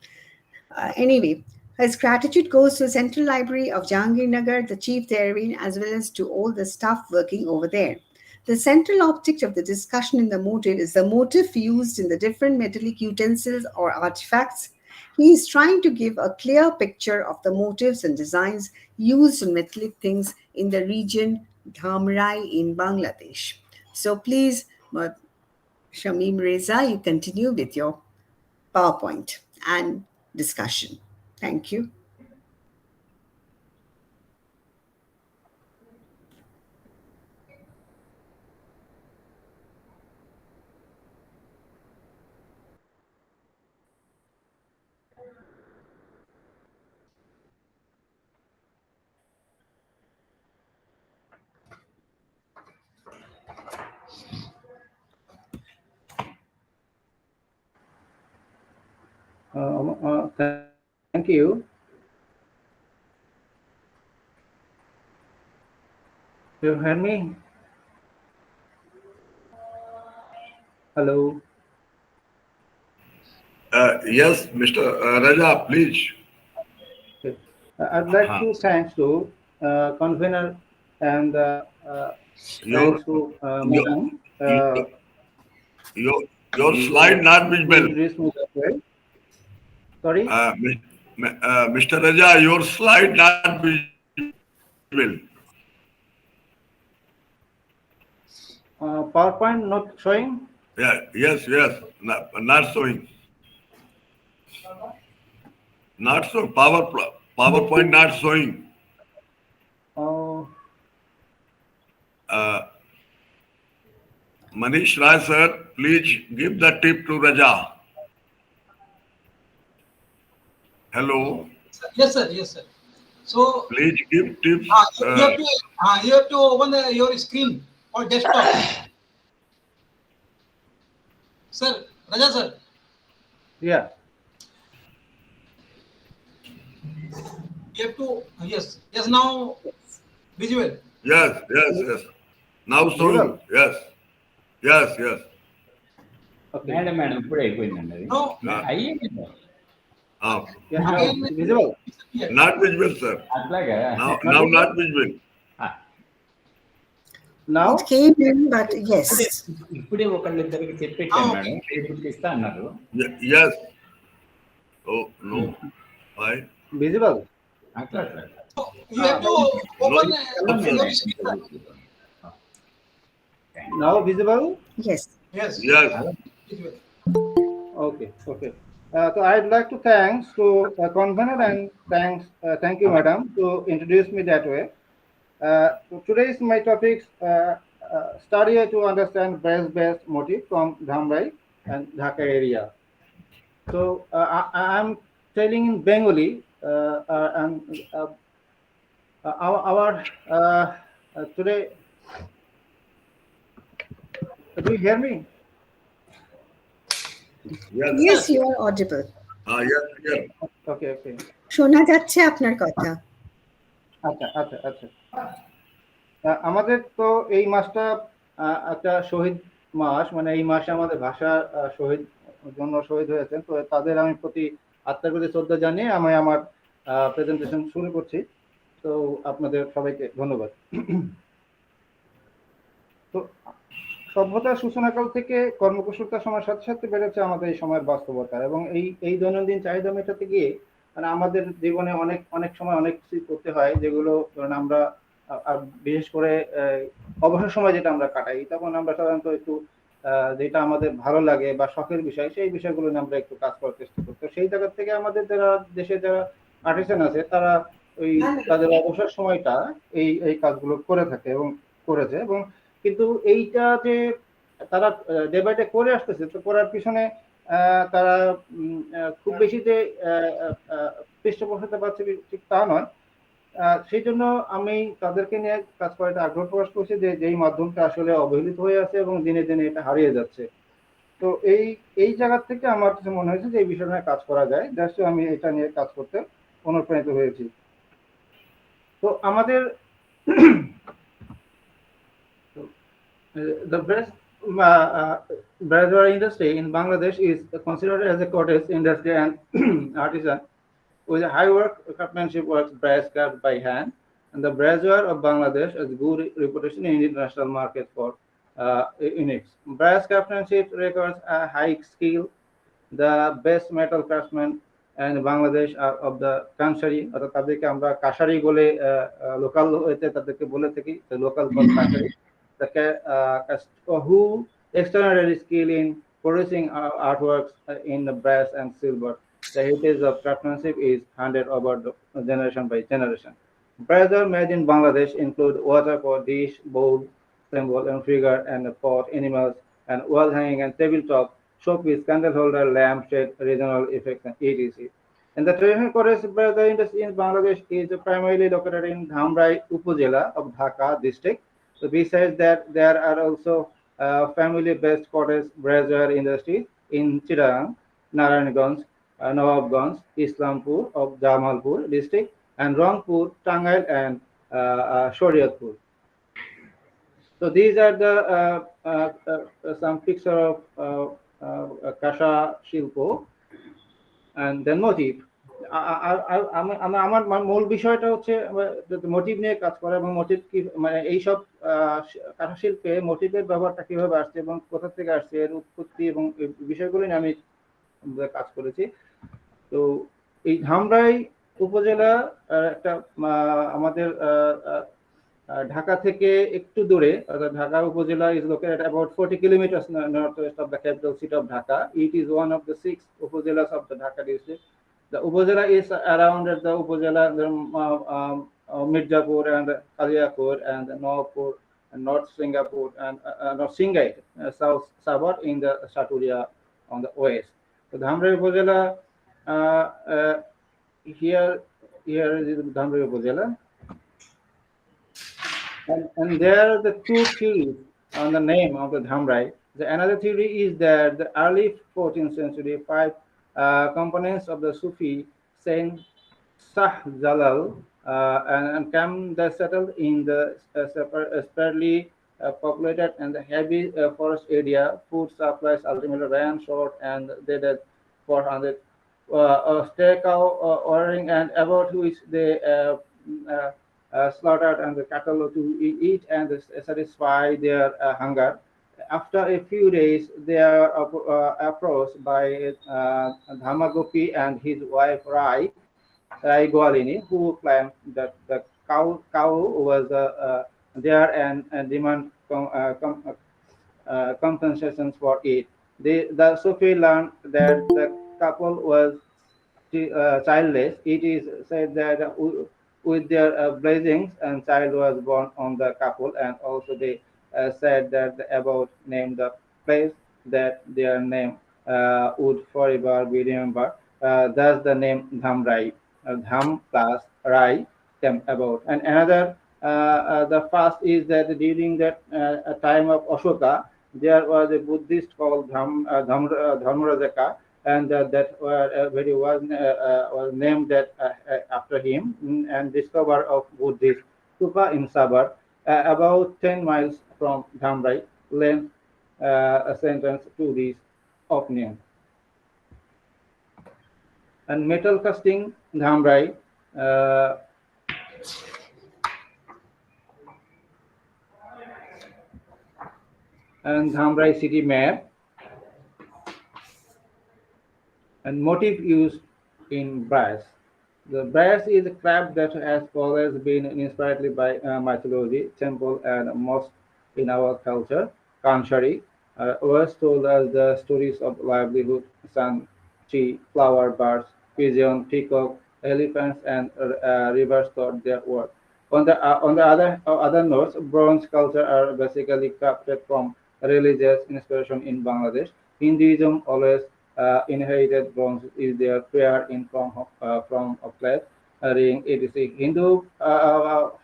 Anyway, his gratitude goes to the Central Library of Jahangirnagar, the chief therein, as well as to all the staff working over there. The central object of the discussion in the motive is the motif used in the different metallic utensils or artifacts. He is trying to give a clear picture of the motifs and designs used in metallic things in the region Dhamrai in Bangladesh. So please, Shamim Reza, you continue with your PowerPoint and discussion. Thank you. Thank you. You hear me? Hello. Yes, Mr. Raja, please. Okay. I'd like to thanks to convener and Your, thanks to your, Madam. your slide not visible. Sorry? Mr. Raja, your slide not visible. PowerPoint not showing? Yeah, yes, not showing. Not so PowerPoint not showing. Manish Rai sir, please give the tip to Raja. Hello. Yes, sir. Yes, sir. So please give tips. You have to open your screen or desktop. Sir, Raja sir. Yeah. You have to yes. Now visual. Yes. Now showing. Yes. Madam, ఇప్పుడే అయిపోయిందండి అది. No. అయ్యింది. Visible. Not visible, sir. అట్లాగా. Now not visible. Now it came in, but yes. ఇప్పుడే ఒకళ్ళిద్దరికి చెప్పేటాను madam. ఇప్పుడు ఇస్తా అన్నారు. Yes. Oh no. Why? Visible. అట్లా. You have to open your screen. Now visible? Yes. Okay. So I'd like to thanks to convener and thank you, madam, to introduce me that way. So today's my topics study to understand breast-based motif from Dhamrai and Dhaka area. So I'm telling in Bengali and our today. Do you hear me? Yes, you are audible. Yes. Okay. শোনা যাচ্ছে আপনার কথা। আচ্ছা। আমাদের তো এই মাসটা একটা শহীদ মাস, মানে এই মাসে আমাদের ভাষা শহীদ হয়েছেন, তো তাদের আমি প্রতি আত্মার প্রতি শ্রদ্ধা জানিয়ে আমি আমার প্রেজেন্টেশন শুরু করছি। তো আপনাদের সবাইকে ধন্যবাদ। তো সভ্যতার সূচনাকাল থেকে কর্মকুশলতার সময়ের সাথে সাথে বেড়েছে আমাদের এই সময়ের বাস্তবতা, এবং এই দৈনন্দিন চাহিদা মেটাতে গিয়ে মানে আমাদের জীবনে অনেক সময় অনেক কিছু করতে হয়, যেগুলো আমরা বিশেষ করে অবসর সময় যেটা আমরা কাটাই, তখন আমরা সাধারণত একটু যেটা আমাদের ভালো লাগে বা শখের বিষয়, সেই বিষয়গুলো নিয়ে আমরা একটু কাজ করার চেষ্টা করি। তো সেই জায়গা থেকে আমাদের দেশে যারা আর্টিসান আছে তারা ওই তাদের অবসর সময়টা এই কাজগুলো করে থাকে এবং করেছে, এবং কিন্তু এইটা যে তারা ডে বাই ডে করে আসতেছে, তো করার পিছনে তারা খুব বেশি যে পৃষ্ঠপোষকতা পাচ্ছে ঠিক তা নয়। সেই জন্য আমি তাদেরকে নিয়ে কাজ করাটা আগ্রহ প্রকাশ করছি, যে যেই মাধ্যমটা আসলে অবহেলিত হয়ে আছে এবং দিনে দিনে এটা হারিয়ে যাচ্ছে। তো এই জায়গা থেকে আমার কাছে মনে হয়েছে যে এই বিষয় নিয়ে কাজ করা যায়, জাস্ট আমি এটা নিয়ে কাজ করতে অনুপ্রাণিত হয়েছি। তো আমাদের the brassware industry in Bangladesh is considered as a cottage industry and artisan with a high craftsmanship works brass craft by hand, and the brassware of Bangladesh has good reputation in international market for uniques. Brass craftsmanship requires a high skill. The best metal craftsmen in Bangladesh are of the Kanshari, অর্থাৎ তাদেরকে আমরা কাশারি বলে local হইতে তাদেরকে বলে থাকি, the local called Kashari, who extraordinary skill in producing artworks in the brass and silver. The heritage of craftsmanship is handed over generation by generation. Brassware made in Bangladesh include waterfall, dish, bowl, symbol, and figure, and pot, animals, and wall hanging and tabletop, showpiece, candle holder, lamp shade, regional effects, and etc. And the traditional cottage brassware industry in Bangladesh is primarily located in Dhamrai Upazila of Dhaka district. So besides that, there are also family-based cottage brassware industries in Chittagong, Narayanganj, Nawabganj, Islampur of Jamalpur district, and Rangpur, Tangail, and Shariatpur. So these are the some picture of Kasha Shilpo and then motif. আমার মূল বিষয়টা হচ্ছে motive নিয়ে কাজ করা, এবং motive কি মানে এইসব কাঁথা শিল্পে মোটিভের ব্যবহারটা কিভাবে আসছে এবং কোথা থেকে আসছে, এর উৎপত্তি এবং বিষয়গুলো নিয়ে আমি কাজ করেছি। তো এই ধামরাই উপজেলা একটা আমাদের ঢাকা থেকে একটু দূরে, অর্থাৎ ঢাকা উপজেলা is located about 40 kilometers northwest of the capital city of Dhaka. It is one of the 6 upazilas of the Dhaka district. The upazila is around the upazila Mirzapur and Kaliapur and Nawapur North Singapore and North Singai, South Sabah in the Saturia on the west. So Dhamrai Upazila, here is Dhamrai Upazila. And there are the two theories on the name of the Dhamrai. Another theory is that the early 14th century, five components of the Sufi Saint Shah Jalal and came they settled in the sparsely populated and the heavy forest area. Food supplies ultimately ran short, and they did 400 stray cow ordering, and about which they slaughtered and the cattle to eat and satisfy their hunger. After a few days, they are approached by Dhamagopi and his wife Rai Goalini, who claimed that the cow was there and demand compensations for it. The Sufi learned that the couple was childless. It is said that with their blessings and child was born on the couple, and also they said that the above named the place that their name would forever be remembered. Thus the name Dhamrai, Dham plus Rai came about. And another, the first is that during that time of Ashoka, there was a Buddhist called Dhamrajaka, and that very was named that after him, and discover of Buddhist stupa in Sabar, about 10 miles from Dhamrai, lent a sentence to this opening. And metal casting Dhamrai, and Dhamrai city mayor, and motif used in brass. The brass is a craft that has always been inspired by mythology, temple, and mosque in our culture. Kanchari was told us the stories of livelihood, sun, tree, flower, birds, pigeon, peacock, elephants, and rivers taught their work. On the other notes, bronze sculpture are basically crafted from religious inspiration in Bangladesh. Hinduism always inherited bronze is their prayer in form of clay, ring, etc. Hindu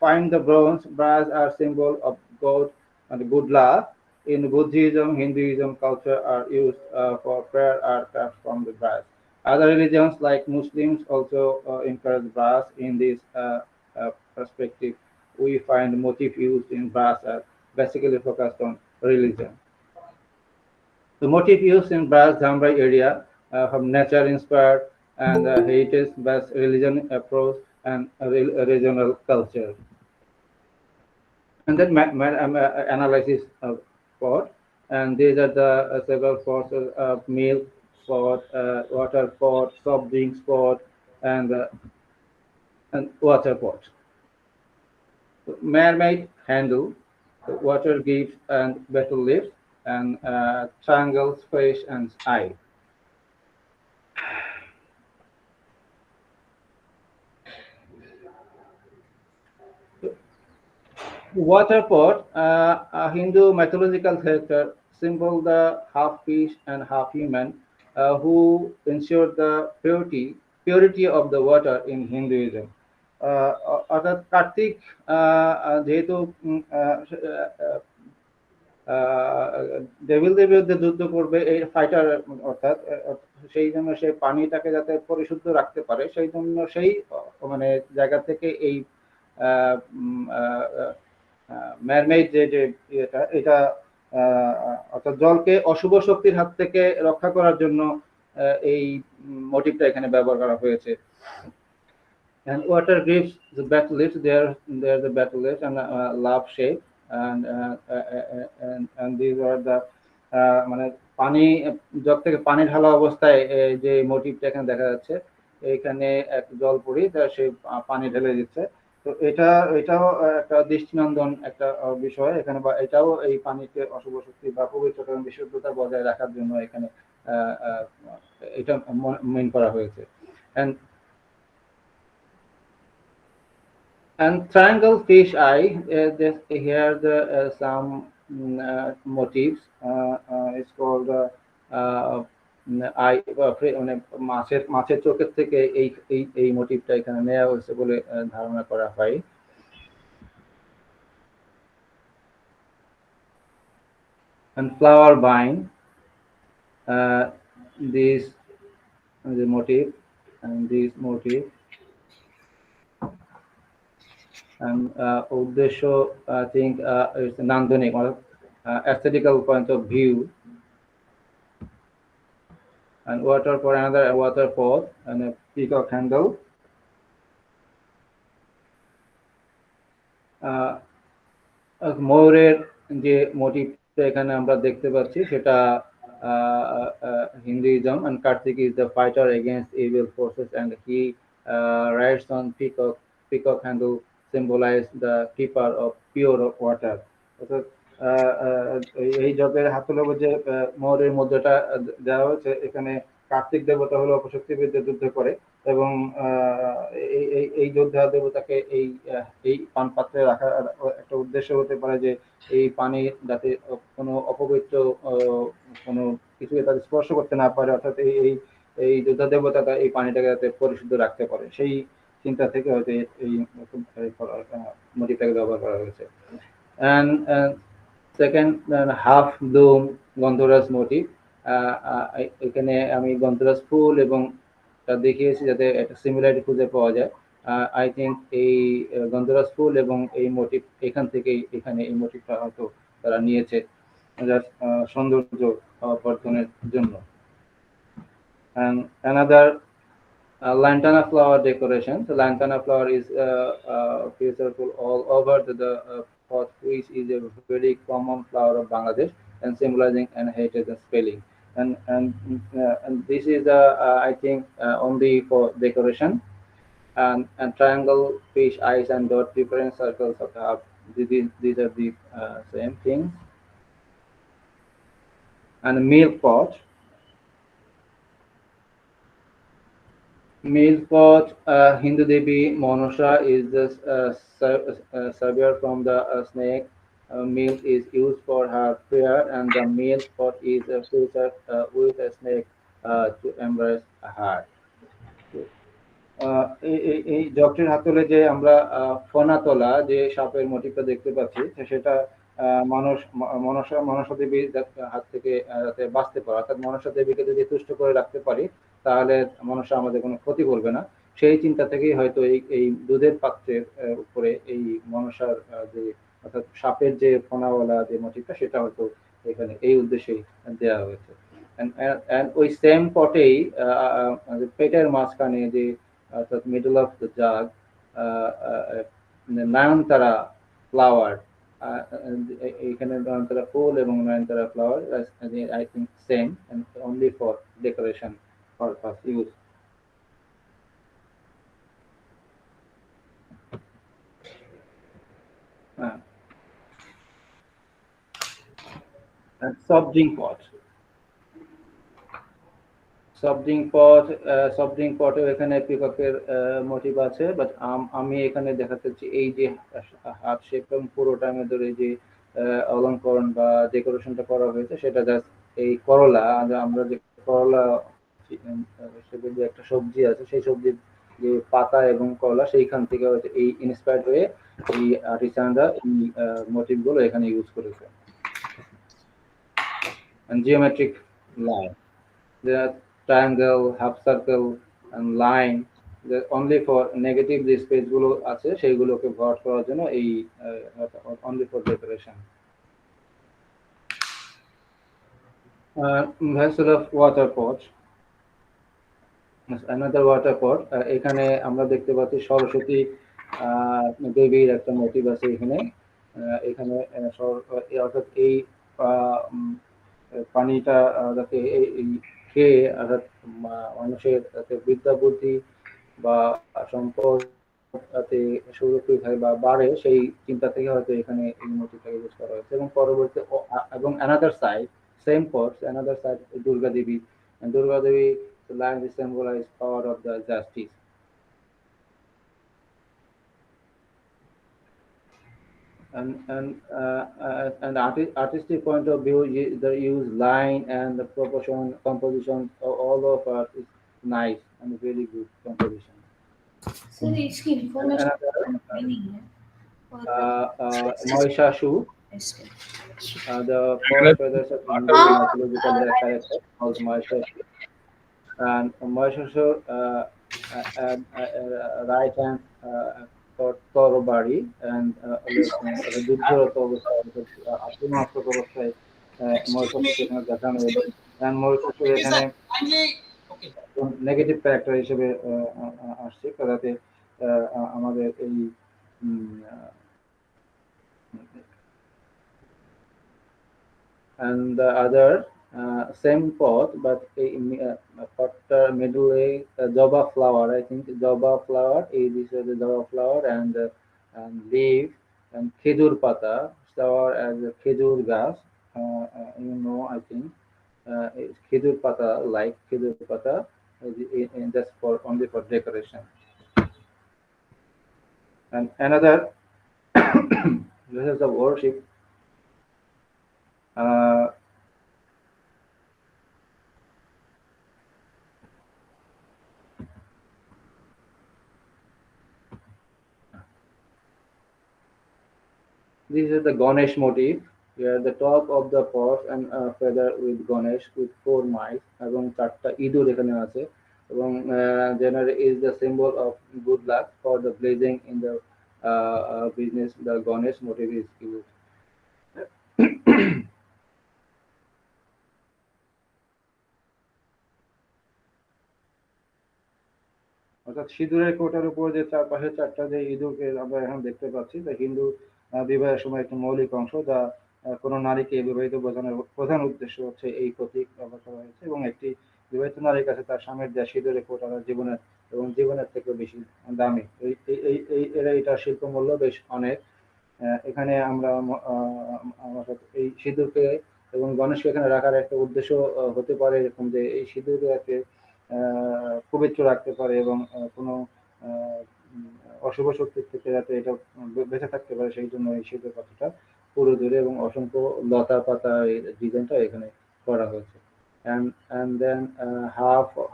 find the bronze brass are symbol of God and good luck. In Buddhism, Hinduism culture are used for prayer are crafts from the brass. Other religions like Muslims also encourage brass in this perspective. We find motif used in brass are basically focused on religion. The motif used in brass Dhamrai area from nature inspired and heritage-based religion approach and regional culture. And then analysis of pot, and these are the several pots of milk pot, water pot, soft drinks pot, and water pot. Mermaid handle, water gives and battle lips, and triangles, fish, and eye. Water pot, a Hindu mythological character, symbol the half fish and half human, who ensured the purity of the water in Hinduism. অর্থাৎ কার্তিক যেহেতু ডেভিলদের বিরুদ্ধে যুদ্ধ করবে এই fighter, অর্থাৎ সেই জন্য সে পানিটাকে যাতে পরিশুদ্ধ রাখতে পারে, সেই জন্য সেই মানে জায়গা থেকে এই ম্যারমেড যে এটা অর্থাৎ জলকে অশুভ শক্তির হাত থেকে রক্ষা করার জন্য এই মোটিভটা এখানে ব্যবহার করা হয়েছে। And water gives the battle lips. There the battle lips and love shape, and these are the মানে পানি জগ থেকে পানি ঢালা অবস্থায় যে মোটিভটা এখানে দেখা যাচ্ছে, এখানে এক জল পড়ি সে পানি ঢেলে দিচ্ছে। তো এটাও একটা দৃষ্টিনন্দন একটা বিষয় এখানে, বা এটাও এই পানিকে অশুভ শক্তি বা পবিত্রতা এবং বিশুদ্ধতা বজায় রাখার জন্য এখানে এটা মেন করা হয়েছে। And And triangle fish eye, here the some motifs. It's called eye মানে মাছের চোখের থেকে এই মোটিভটা এখানে নেওয়া হয়েছে বলে ধারণা করা হয়। And flower vine, this the motif and this motif, and উদ্দেশ্য I think it's নান্দনিক aesthetical point of view, and water for another water pot and a peacock handle. ময়ূরের যে মোটিভটা এখানে আমরা দেখতে পাচ্ছি সেটা Hinduism, and Kartik is the fighter against evil forces, and he rides on peacock handle, symbolize the keeper of pure water. অর্থাৎ এই জপের হাতলের যে ময়ূরের মুদ্রাটা দেওয়া হয়েছে এখানে কার্তিক দেবতা হলো অপশক্তিবিদদের যুদ্ধ করে, এবং এই যোদ্ধা দেবতাকে এই পান পাত্রে রাখার একটা উদ্দেশ্য হতে পারে যে এই পানি যাতে কোনো অপবিত্র কোনো কিছু তাদের স্পর্শ করতে না পারে, অর্থাৎ এই যোদ্ধা দেবতাটা এই পানিটাকে যাতে পরিশুদ্ধ রাখতে পারে, সেই চিন্তা থেকে হয়তো এই মোটিভটাকে ব্যবহার করা হয়েছে। And second, half bloom Gondhoraj motive, এখানে আমি গন্ধরাজ ফুল এবং দেখিয়েছি যাতে একটা সিমিলারিটি খুঁজে পাওয়া যায়। আই থিঙ্ক এই গন্ধরাজ ফুল এবং এই মোটিভ এখান থেকেই এখানে এই মোটিভটা হয়তো তারা নিয়েছে সৌন্দর্য বর্ধনের জন্য। And another lantana flower decoration. So lantana flower is beautiful all over the pot, which is a very common flower of Bangladesh and symbolizing and heritage and spelling. And this is I think only for decoration. And triangle, fish eyes, and dot different circles of the heart. These are the same things. And milk pot. Milk pot, Hindu Devi Monasha is the savior from the snake. Milk is used for her prayer, and the milk pot is featured with a snake to embrace her. এই জগটির হাতলে যে আমরা ফনাতলা যে সাপের মোটিভটা দেখতে পাচ্ছি সেটা মনসা দেবীর হাত থেকে যাতে বাঁচতে পারে, অর্থাৎ মনসা দেবীকে যদি তুষ্ট করে রাখতে পারি তাহলে মনসা আমাদের কোনো ক্ষতি করবে না, সেই চিন্তা থেকেই হয়তো এই দুধের পাত্রের উপরে এই মনসার যে অর্থাৎ সাপের যে ফনাওয়ালা যে মোটিভটা সেটা হয়তো এখানে এই উদ্দেশ্যেই দেওয়া হয়েছে। and ওই সেম পটেই পেটের মাঝখানে যে অর্থাৎ মিডল অফ দ্য জাগ নয়নতারা ফ্লাওয়ার, এখানে নয়নতারা ফুল এবং নয়নতারা flower I think same and only for decoration purpose use. And soft drink pot. Soft drink পটেও এখানে পিককের মোটিভ আছে, বাট আমি এখানে দেখাতে চাচ্ছি এই যে হাত শেপ এবং পুরোটার মধ্যে যে অলঙ্করণ বা ডেকোরেশনটা করা হয়েছে সেটা জাস্ট এই করলা, আমরা যে করলা সেটা যে একটা সবজি আছে সেই সবজির যে পাতা এবং করলা সেইখান থেকে হয়তো এই ইন্সপায়ার্ড হয়ে এই আর্টিসানরা এই মোটিভগুলো এখানে ইউজ করেছে। And geometric line, there are triangle, half circle, and line. Only for negative যে স্পেস গুলো আছে সেইগুলোকে ভর্ট করার জন্য এই only for decoration. Vessel of water pot. Another water pot. এখানে আমরা দেখতে পাচ্ছি সরস্বতী দেবীর একটা মোটিভ আছে এখানে। এখানে অর্থাৎ এই পানিটা যাতে খেয়ে অর্থাৎ মানুষের বিদ্যা বুদ্ধি বা সম্পদ যাতে সুরক্ষিত হয় বা বাড়ে সেই চিন্তা থেকে হয়তো এখানে এই মোটিভটাকে ইউজ করা হয়েছে। এবং পরবর্তী এবং another side same pots another side Durga Devi, the land is symbolized power of the justice. and artistic point of view, the use line and the proportion, composition, all of art is nice and very good composition. So इसकी information Mahishasur, the first feathers of Hindu mythological character called Mahishasur, and Mahishasur right hand Torobari and যুদ্ধরত অবস্থায় আক্রমণাত্মক অবস্থায় মহিষাসুর এখানে দেখানো হয়েছে and Mahishasur এখানে negative character হিসেবে আসছে যাতে আমাদের এই and the other same pot but pot middle joba flower, I think joba flower, this is the joba flower and leaf and khejur pata flower as a khejur gas, you know, I think khejur pata, like khejur pata, just for only for decoration. And another places of worship, this is the Ganesh motif, where the top of the pot and feather with Ganesh with 4 mice এবং 4টা ইঁদুর এখানে আছে এবং generally is the symbol of good luck for the blazing in the business. The Ganesh motif is used. অর্থাৎ সিঁদুরের কোটার উপর যে চারপাশে 4টা যে ইঁদুরকে আমরা এখন দেখতে পাচ্ছি, তা হিন্দু বিবাহের সময় একটি মৌলিক অংশ, যা কোনো নারীকে বিবাহিত বোঝানোর প্রধান উদ্দেশ্য হচ্ছে এই প্রতীক ব্যবহার করা হয়েছে এবং একটি বিবাহিত নারীর কাছে তার স্বামীর দেওয়া সিঁদুরের কোটাটা জীবনের থেকে বেশি দামি। এটার শিল্প মূল্য বেশ অনেক। এখানে আমরা এই সিঁদুরকে এবং গণেশকে এখানে রাখার একটা উদ্দেশ্য হতে পারে এরকম যে এই সিঁদুরকে পবিত্র রাখতে পারে এবং কোনো অশুভ শক্তির থেকে যাতে এটা বেঁচে থাকতে পারে, সেই জন্য এই সিঁদুর পাতাটা পুরো ধরে এবং অসংখ্য লতা পাতা ডিজাইনটা এখানে করা হয়েছে। and then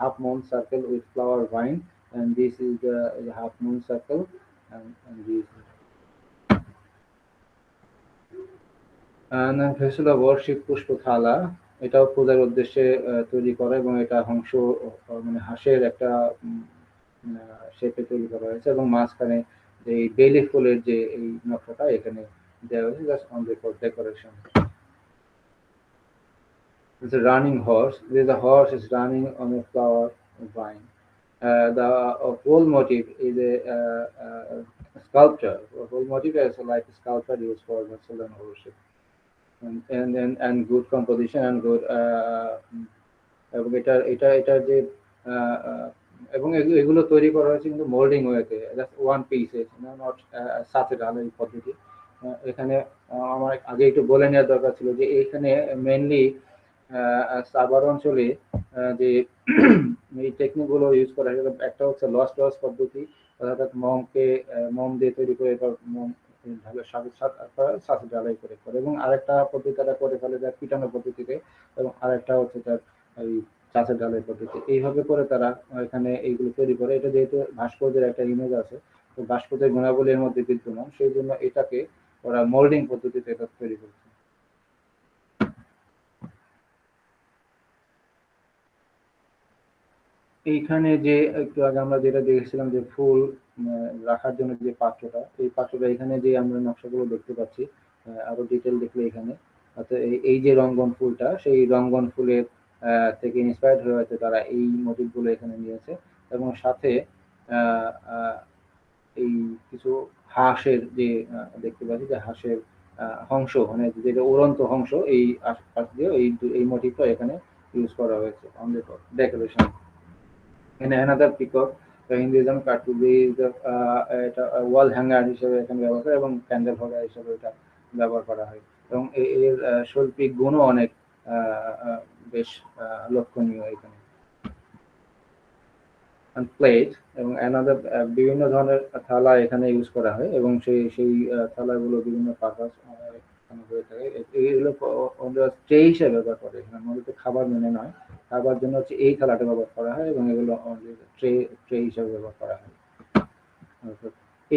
half moon circle with flower vine, and this is the half moon circle, and this and vessel of worship পুষ্পথালা, এটাও পূজার উদ্দেশ্যে তৈরি করা এবং এটা হংস মানে হাঁসের একটা শেপে তৈরি করা হয়েছে এবং মাঝখানে যে বেলি ফুলের যে এই নকশাটা এখানে দেওয়া হয়েছে just only for decoration. It's a running horse. The horse is running on a flower vine. The whole motif is a sculpture. The whole motif is like a sculpture used for vessel and worship, and good composition and good এবং এটা যে এবং এগুলো তৈরি করা হয়েছে কিন্তু moulding ওয়েতে, জাস্ট ওয়ান পিসেস, নট সাথে ঢালাই পদ্ধতি। এখানে আমার আগে একটু বলে নেওয়ার দরকার ছিল যে এখানে মেনলি সাভার অঞ্চলে যে এই টেকনিকগুলো ইউজ করা হয়, একটা হচ্ছে লস পদ্ধতি, অর্থাৎ মোম দিয়ে তৈরি করে মোম সাথে ঢালাই করে এবং আরেকটা পদ্ধতি তারা করে ফেলে যা পিটানো পদ্ধতিতে, এবং আরেকটা হচ্ছে তার এই চাষের ঢালাই পদ্ধতি। এইভাবে করে তারা এখানে এইগুলো তৈরি করে। এটা যেহেতু ভাস্কর্যের একটা ইমেজ আছে, তো ভাস্কর্যের গুণাবলীর মধ্যে বিদ্যমান, সেই জন্য এটাকে ওরা মোল্ডিং পদ্ধতিতে এটা তৈরি করছে। এইখানে যে একটু আগে আমরা যেটা দেখেছিলাম যে ফুল রাখার জন্য যে পাত্রটা, এই পাত্রটা এখানে যে আমরা নকশাগুলো দেখতে পাচ্ছি, আরো ডিটেল দেখলে এখানে এই যে রঙ্গন ফুলটা, সেই রঙ্গন ফুলের থেকে ইন্সপায়ার্ড হয়ে হয়তো তারা এই মোটিভগুলো এখানে নিয়েছে এবং সাথে এই কিছু হাঁসের যে দেখতে পাচ্ছি যে হাঁসের হংস, মানে যেটা উড়ন্ত হংস, এই আশপাশ দিয়ে এই মোটিভটা এখানে ইউজ করা হয়েছে on the decoration. And another peacock, the Hinduism কাঠপুতলি এটা ওয়াল হ্যাঙ্গার হিসেবে এখানে ব্যবহার করে এবং ক্যান্ডেল হোল্ডার হিসেবে এটা ব্যবহার করা হয় এবং এর শৈল্পিক গুণও অনেক বেশ লক্ষণীয় এখানে। and plate এবং another বিভিন্ন ধরনের থালা এখানে ইউজ করা হয় এবং সেই থালাগুলো বিভিন্ন পারপাস হয়ে থাকে। এগুলো ট্রে হিসেবে ব্যবহার করে, এখানে মূলত খাবার মেনে নয়, খাবার জন্য হচ্ছে এই থালাটা ব্যবহার করা হয় এবং এগুলো ট্রে হিসেবে ব্যবহার করা হয়।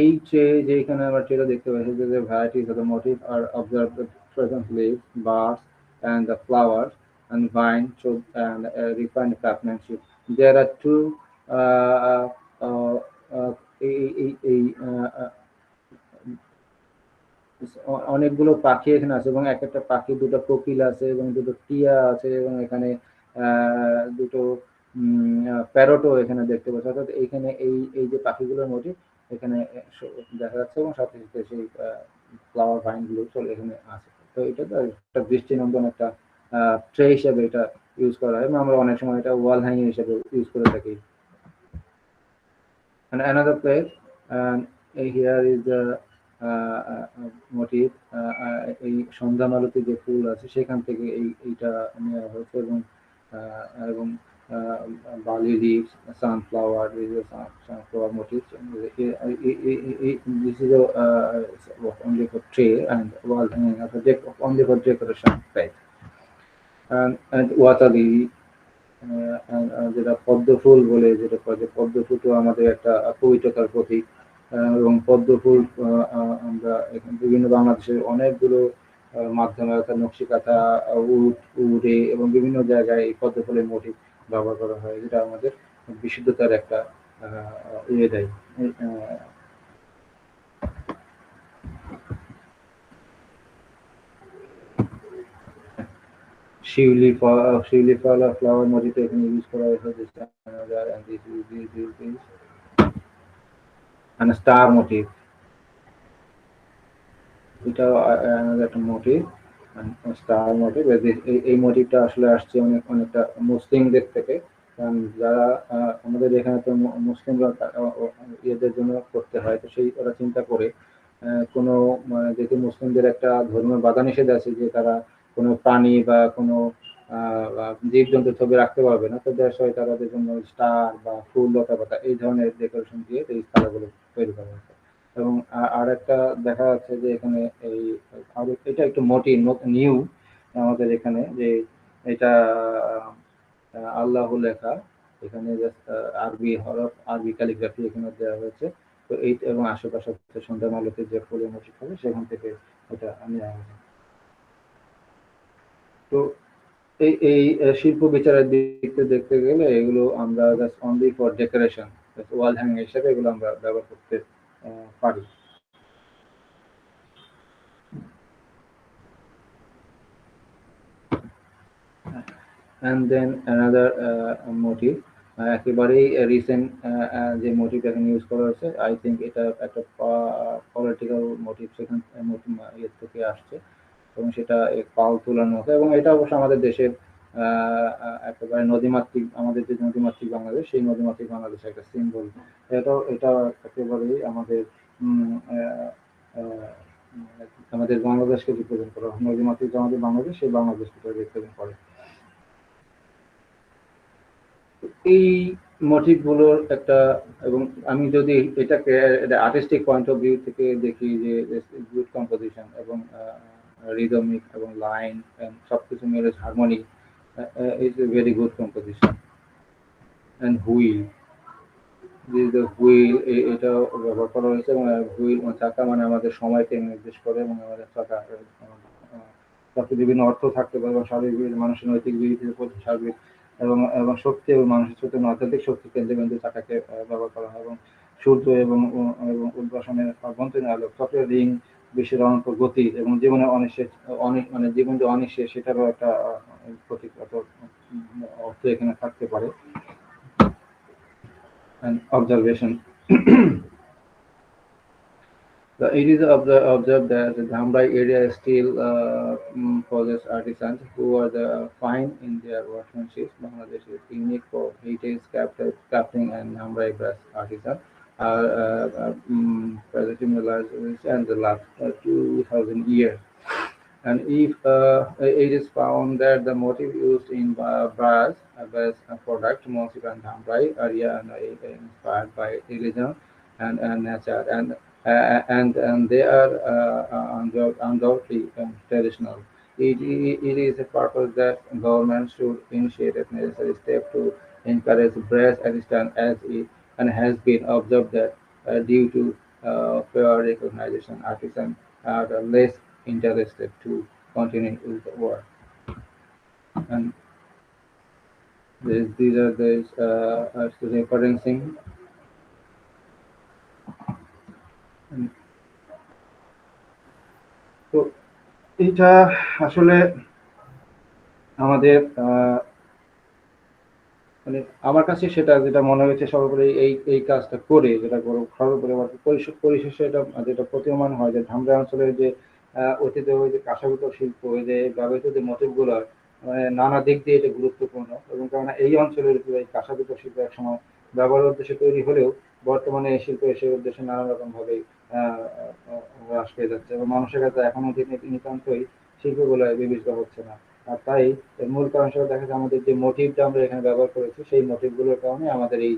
এই ট্রে যেখানে আমরা ট্রেটা দেখতে পাচ্ছি যে varieties of the motif are observed the present leaves, bars and the flowers and vine and refined craftsmanship. There are two অনেকগুলো পাখি এখানে আছে এবং এক একটা পাখি দুটো কোকিল আছে এবং দুটো টিয়া আছে এবং এখানে দুটো প্যারটও এখানে দেখতে পাচ্ছি। অর্থাৎ এইখানে এই যে পাখিগুলোর মোটিভ এখানে দেখা যাচ্ছে এবং সাথে সাথে সেই ফ্লাওয়ার ভাইন গুলো চলে এখানে আছে। তো এটা তো একটা দৃষ্টিনন্দন একটা ট্রে হিসেবে এটা ইউজ করা হয় এবং আমরা অনেক সময় এটা ওয়াল হ্যাঙ্গিং হিসেবে ইউজ করে থাকি। And another place, here is the motif, এই সন্ধ্যা মালতী যে ফুল আছে সেখান থেকে এইটা নেওয়া হয়েছে এবং barley leaves, sunflower, sunflower motifs. This is only for tray and wall hanging, only for decoration, right? And water lily, যেটা পদ্ম ফুল বলে যেটা পদ্ম ফুলও আমাদের একটা পবিত্রতার প্রতীক এবং পদ্ম ফুল আমরা বিভিন্ন বাংলাদেশের অনেকগুলো মাধ্যমে অর্থাৎ নকশিকাঁথা, উড়ে এবং বিভিন্ন জায়গায় এই পদ্ম ফুলের মোটিভ ব্যবহার করা হয়, যেটা আমাদের বিশুদ্ধতার একটা ইয়ে দেয়। শিউলি ফ্লাওয়ার মোটিভ এখানে ইউজ করা হয়েছে and a star motif, এটাও একটা মোটিভ স্টার মোটিভ। এই মোটিভটা আসলে আসছে অনেকটা মুসলিমদের থেকে, কারণ যারা আমাদের এখানে তো মুসলিমরা এদের জন্য করতে হয়, তো সেই ওরা চিন্তা করে কোনো যেহেতু মুসলিমদের একটা ধর্মীয় বাধা নিষেধ আছে যে তারা কোনো প্রাণী বা কোনো জীবজন্তুর ছবি রাখতে পারবে না, তো দেশ হয় তাদের জন্য স্টার বা ফুল লতা পাতা এই ধরনের ডেকোরেশন দিয়ে এই থালাগুলো তৈরি করা হয়েছে। এবং আর একটা দেখা যাচ্ছে যে এখানে এটা একটু মোটিভ নিউ আমাদের এখানে, যে এটা আল্লাহ লেখা এখানে আরবি হরফ, আরবি ক্যালিগ্রাফি এখানে দেওয়া হয়েছে। তো এই এবং আশেপাশে সন্ধ্যা মালতীর যে ফুলের মোটিভ হবে সেখান থেকে এটা নেওয়া হয়েছে। তো এই শিল্প বিচারের দিক দেখতে গেলে এগুলো আমরা just only for decoration, wall hanging হিসেবে এগুলো আমরা ব্যবহার করতে পারি। And then another motif, একেবারেই রিসেন্ট যে মোটিভ এখানে ইউজ করা হয়েছে, আই থিঙ্ক এটা একটা পলিটিক্যাল মোটিভ সেখান থেকে আসছে এবং সেটা পাল তুলানো হতো এবং এটা অবশ্য আমাদের দেশের একেবারে নদীমাতৃক, আমাদের যে নদীমাতৃক বাংলাদেশ সেই নদীমাতৃক বাংলাদেশের একটা সিম্বল। এটা একেবারেই আমাদের বাংলাদেশকে রিপ্রেজেন্ট করে, নদীমাতৃক আমাদের বাংলাদেশ, সেই বাংলাদেশকে রিপ্রেজেন্ট করে। এই মোটিভ গুলোর একটা, এবং আমি যদি এটাকে আর্টিস্টিক পয়েন্ট অফ ভিউ থেকে দেখি যে গুড কম্পোজিশন এবং রিদমিক এবং লাইন সবকিছু মিলে harmony, is a very good composition. And wheel, wheel এটা ব্যবহার করা হয়েছে এবং হুইল চাকা মানে আমাদের সময়কে নির্দেশ করে এবং আমাদের চাকা বিভিন্ন অর্থ থাকতে পারে এবং সার্বিক মানুষের নৈতিক বিরোধীর প্রতি সার্বিক এবং শক্তি এবং মানুষের চৈতন্য আধ্যাত্মিক শক্তি কেন্দ্রবিন্দু চাকাকে ব্যবহার করা হয় এবং সূর্য এবং উদ্ভাসনের অভ্যন্তরীণ আলোক, চক্রের রিং, বিশ্বের অনন্ত গতি এবং জীবনের অনেক মানে জীবন যে অনিশ্চিত সেটারও একটা প্রতীকগত অর্থ এখানে থাকতে পারে। And observation. It is observed that the Dhambrai area still possesses artisans who are fine in their workmanship. Bangladesh is unique for heritage crafting and Dhambrai brass artisan are present in the last and the last 2000 years. And if it is found that the motif used in brass product, motif and Dhambrai area and inspired by religion and nature, and they are undoubtedly traditional. It is a purpose that government should initiate a necessary step to encourage brass assistance as it and has been observed that due to fair recognition, artisans are less interested to continue with the work. And these are the referencing. তো এটা আসলে আমাদের মানে আমার কাছে সেটা যেটা মনে হয়েছে সর্বোপরি এই কাজটা করে যেটা সর্বোপরি পরিশেষে এটা যেটা প্রতীয়মান হয় যে ধামরাই অঞ্চলের যে ঐতিহ্যবাহী যে কাঁসাগত শিল্প যে ব্যবহৃত যে মোটিভগুলো মানে নানা দিক দিয়ে এটা গুরুত্বপূর্ণ এবং কারণ এই অঞ্চলের এই কাঁসাগত শিল্প এক সময় ব্যবহারের উদ্দেশ্যে তৈরি হলেও বর্তমানে এই শিল্প সেই উদ্দেশ্যে নানা রকম ভাবে হ্রাস পেয়ে যাচ্ছে এবং মানুষের কাছে এখনো নিতান্তই শিল্পগুলো বিবেচিত হচ্ছে না। আর তাই এর মূল কারণ হিসেবে দেখা যায় আমাদের যে মোটিভটা আমরা এখানে ব্যবহার করেছি সেই মোটিভগুলোর কারণে আমাদের এই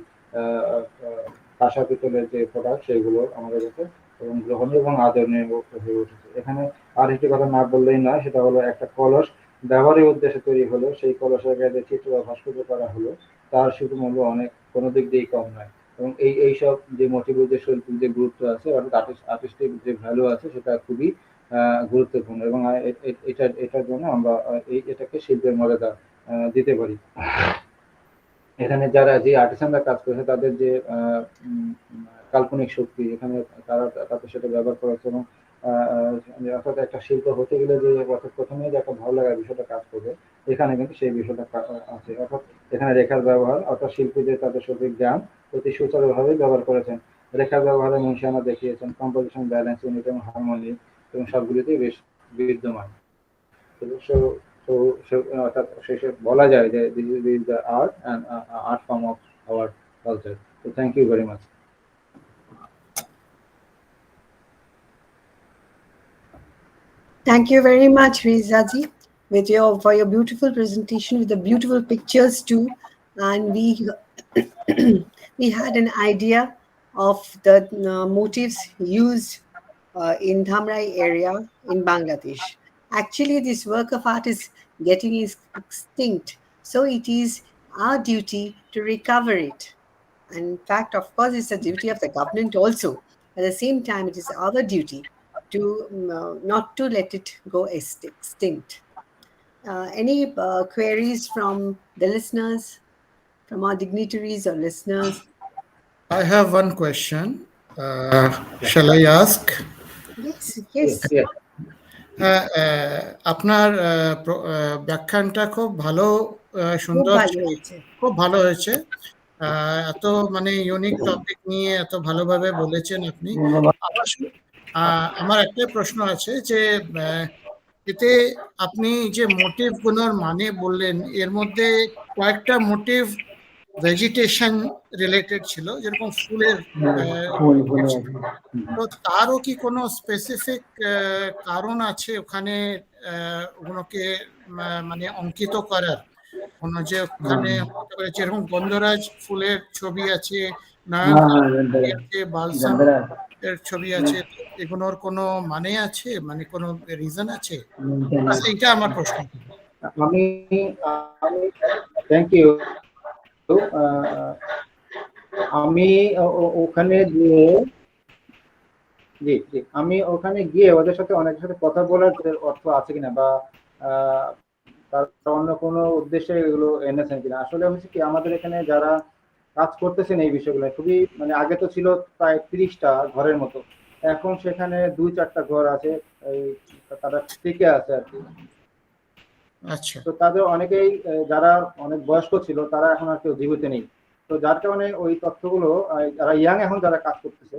কাঁসা পিতলের যে প্রোডাক্ট সেগুলো আমাদের কাছে এবং গ্রহণীয় এবং আদরণীয় হয়ে উঠেছে। এখানে আর একটি কথা না বললেই নয়, সেটা হলো একটা কলস ব্যবহারের উদ্দেশ্যে তৈরি হলো, সেই কলসের গায়ে চিত্র বা ভাস্কর্য করা হলো, তার শুধু মূল্য অনেক কোনো দিক দিয়েই কম নয় এবং এইসব যে মোটিভের যে শৈল্পিক যে গুরুত্ব আছে অর্থাৎ আর্টিস্টিক যে ভ্যালু আছে সেটা খুবই গুরুত্বপূর্ণ এবং এটার জন্য আমরা এটাকে শিল্পের মর্যাদা দিতে পারি। এখানে যারা যে আর্টিসানরা কাজ করেছে তাদের যে কাল্পনিক শক্তি এখানে তারা তাদের সেটা ব্যবহার করেছে এবং অর্থাৎ একটা শিল্প হতে গেলে যে অর্থাৎ প্রথমে যে একটা ভালো লাগার বিষয়টা কাজ করবে এখানে কিন্তু সেই বিষয়টা আছে। অর্থাৎ এখানে রেখার ব্যবহার অর্থাৎ শিল্পীদের তাদের সঠিক জ্ঞান অতি সুচারুভাবে ব্যবহার করেছেন। রেখার ব্যবহারে মুন্সিয়ানা দেখিয়েছেন কম্পোজিশন, ব্যালেন্স, ইউনিট এবং হারমোনি এবং সবগুলিতেই বেশ বিদ্যমান। অর্থাৎ শেষে বলা যায় যে this is the art and art form of our culture. So thank you very much. Thank you very much, Rizaji, for your beautiful presentation with the beautiful pictures too. And we had an idea of the motifs used in Dhamrai area in Bangladesh. Actually, this work of art is getting extinct, so it is our duty to recover it. And in fact, of course, it's the duty of the government also. At the same time, it is our duty to not to let it go extinct. Any queries from the listeners, from our dignitaries or listeners? I have one question. Shall I ask? Yes. আপনার ব্যাখ্যানটা খুব ভালো, সুন্দর, খুব ভালো হয়েছে। এত মানে unique topic নিয়ে এত ভালোভাবে বলেছেন আপনি। আমার একটা প্রশ্ন আছে যে এতে আপনি যে মোটিভ গুলোর মানে বললেন এর মধ্যে কয়েকটা মোটিভ ভেজিটেশন রিলেটেড ছিল, যেরকম ফুলের, তো তারও কি কোনো স্পেসিফিক কারণ আছে ওখানে ওগুলোকে মানে অঙ্কিত করার? কোনো যে ওখানে যেরকম গন্ধরাজ ফুলের ছবি আছে, বালসাম এর ছবি আছে, এগুলোর কোনো মানে আছে, মানে কোনো রিজন আছে? এইটা আমার প্রশ্ন। আমি থ্যাংক ইউ। আমি ওখানে গিয়ে ওদের সাথে অনেকের সাথে কথা বলার অর্থ আছে কিনা বা তারা অন্য কোনো উদ্দেশ্যে এগুলো এনেছেন কিনা। আসলে হচ্ছে কি আমাদের এখানে যারা কাজ করতেছেন এই বিষয়গুলো খুবই মানে আগে তো ছিল প্রায় 30টা ঘরের মতো, এখন সেখানে 2-4টা ঘর আছে, তারা টিকে আছে আর কি। আচ্ছা। তো তাদের অনেকেই যারা অনেক বয়স্ক ছিল তারা এখন আর কেউ জীবিত নেই, তো যার কারণে ওই তথ্যগুলো যারা ইয়াং এখন যারা কাজ করতেছে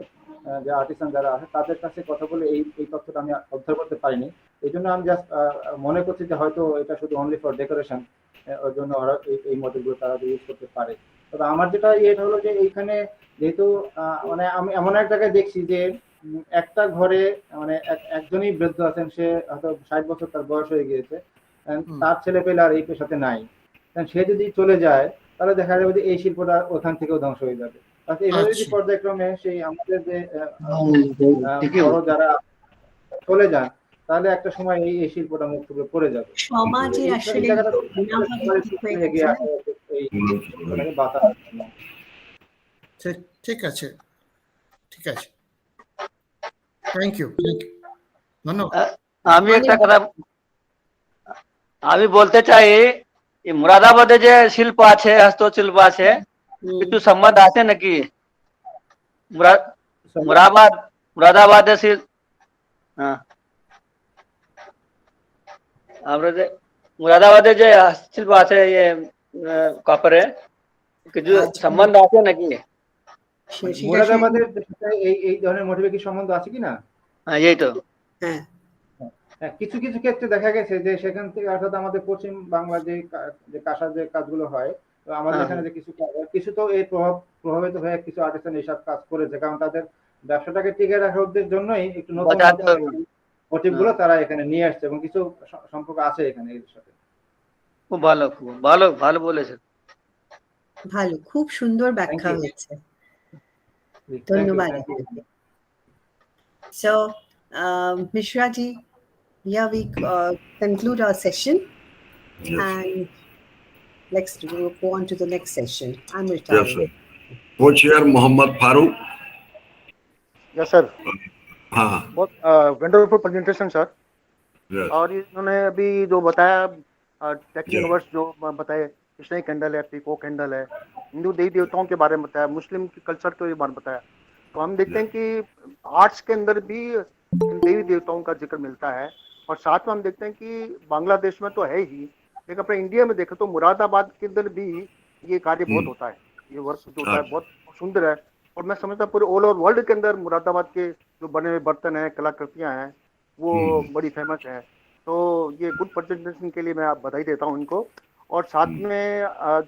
যে আর্টিসান যারা আছে তাদের কাছে কথা বলে এই তথ্যটা আমি উদ্ধার করতে পারিনি। এই জন্য আমি জাস্ট মনে করছি যে হয়তো এটা শুধু অনলি ফর ডেকোরেশন, ওর জন্য ওরা এই মডেলগুলো তারা ইউজ করতে পারে। তবে আমার যেটা এটা হলো যে এইখানে যেহেতু মানে আমি এমন এক জায়গায় দেখছি যে একটা ঘরে মানে একজনই বৃদ্ধ আছেন, সে হয়তো 60 বছর তার বয়স হয়ে গিয়েছে, তার ছেলে পেলে আর এই পেশাতে নাই, সে যদি চলে যায় তাহলে দেখা যাবে যে এই শিল্পটা ওখান থেকেও ধ্বংস হয়ে যাবে। এভাবে যদি পর্যায়ক্রমে সেই আমাদের যে বড় যারা চলে যান, তাহলে একটা সময় এই শিল্পটা মুখ থেকে পড়ে যাবে। সমাজের আসলে এগিয়ে আসা এই শিল্পটাকে বাঁচানোর জন্য। ঠিক আছে, ঠিক আছে, থ্যাংক ইউ, ধন্যবাদ। আমি একটা কথা আমি বলতে চাই, মুরাদাবাদে যে শিল্প আছে, হস্তশিল্প আছে, কিছু সম্বন্ধ আছে নাকি? মুরাদাবাদে হ্যাঁ, আমরা যে মুরাদাবাদে যে হস্তশিল্প আছে কপারে, কিছু সম্বন্ধ আছে নাকি? মুরাদাবাদের এই ধরনের মোটিভে কি সম্বন্ধ আছে কিনা? হ্যাঁ, এই তো। কিছু কিছু ক্ষেত্রে দেখা গেছে যে সেখান থেকে অর্থাৎ আমাদের পশ্চিম বাংলা যে কাঁসার যে কাজগুলো হয়, তো আমাদের এখানে যে কিছু তো এই প্রভাবিত হয়ে কিছু আর্টিসান এইসব কাজ করেছে, কারণ তাদের ব্যবসাটাকে টিকে রাখার জন্যই একটু নতুন মোটিভ গুলো তারা এখানে নিয়ে আসছে, এবং কিছু সম্পর্ক আছে এখানে এর সাথে। খুব ভালো, খুব ভালো, ভালো বলেছেন। ভালো, খুব সুন্দর ব্যাখ্যা হয়েছে, ধন্যবাদ। So, Mishra ji, yeah, we conclude our session, and let's go on to the next session. I'm retiring. Yes, sir. Co-chair Mohammad Farooq. Yes, sir. हाँ, बहुत वंडरफुल प्रेजेंटेशन सर। yes. और इन्होंने अभी जो बताया टेक यूनिवर्स जो बताए, Krishna candle है, पीको कैंडल है, हिंदू देवी देवताओं के बारे में बताया, मुस्लिम के कल्चर के बारे में बताया। तो हम देखते हैं कि आर्ट्स के अंदर भी देवी देवताओं का जिक्र मिलता है, और साथ में हम देखते हैं कि बांग्लादेश में तो है ही, लेकिन अपने इंडिया में देखें तो मुरादाबाद के अंदर भी ये कार्य बहुत होता है, ये वर्क जो होता है बहुत सुंदर है। और मैं समझता हूँ पूरे ऑल ओवर वर्ल्ड के अंदर मुरादाबाद के जो बने हुए बर्तन हैं, कलाकृतियाँ हैं, वो बड़ी फेमस है। तो ये गुड प्रेजेंटेशन के लिए मैं आप बधाई देता हूँ इनको। और साथ में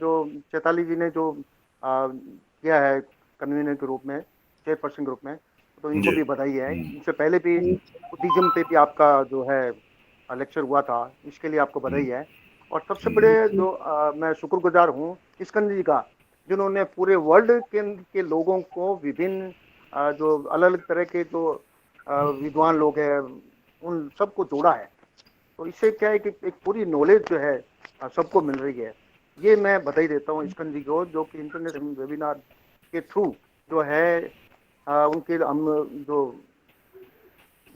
जो चैताली जी ने जो किया है कन्वीनर के रूप में, चेयरपर्सन के रूप में, तो इनको भी बधाई है। इनसे पहले भी बुद्धिज्म पे भी आपका जो है लेक्चर हुआ था, इसके लिए आपको बधाई है। और सबसे बड़े जो मैं शुक्रगुजार हूँ स्कंद जी का, जिन्होंने पूरे वर्ल्ड के लोगों को विभिन्न जो अलग अलग तरह के जो विद्वान लोग हैं उन सबको जोड़ा है। तो इससे क्या है कि एक पूरी नॉलेज जो है सबको मिल रही है। ये मैं बधाई देता हूँ स्कंद जी को, जो कि इंटरनेट वेबिनार के थ्रू जो है उनके हम जो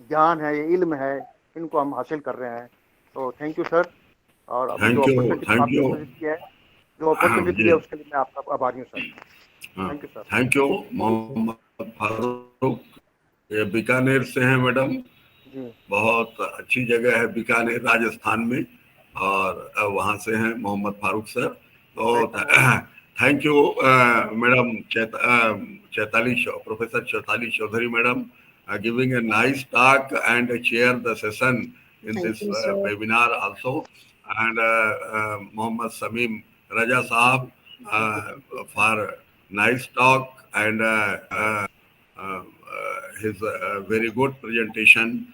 ज्ञान है, ये इल्म है, इनको हम हासिल कर रहे हैं। तो थैंक यू सर। और अभी जो अपॉर्चुनिटी है, जो अपॉर्चुनिटी है उसके लिए मैं आपका आभारी हूँ sir. Thank you sir. Thank you Mohammed Farooq. ये बीकानेर से हैं मैडम, बहुत अच्छी जगह है बीकानेर राजस्थान में, और वहाँ से हैं मोहम्मद फारूक सर। तो thank you madam Chaitali professor Chaitali Chaudhary madam giving a nice talk and chair the session in this webinar also, and Mohammad Sameem Raja Sahab for nice talk and his very good presentation.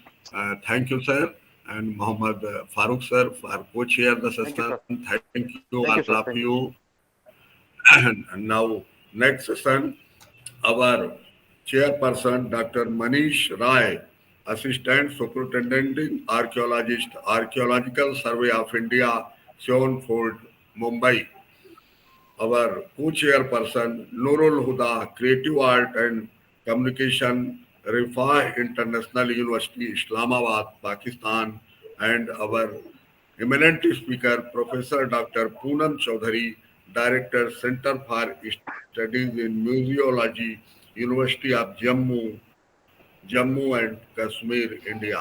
Thank you sir, and Mohammad Farooq sir for co-chair the session. Thank you all of you. And now next session, our chairperson Dr. Manish Rai, Assistant Superintendent Archaeologist, Archaeological Survey of India, Seonford, Mumbai. Our co-chairperson Nurul Huda, Creative Art and Communication, Rewa International University, Islamabad, Pakistan, and our eminent speaker Professor Dr. Poonam Chaudhary, Director, Center for Studies in Museology, University of Jammu and Kashmir, India.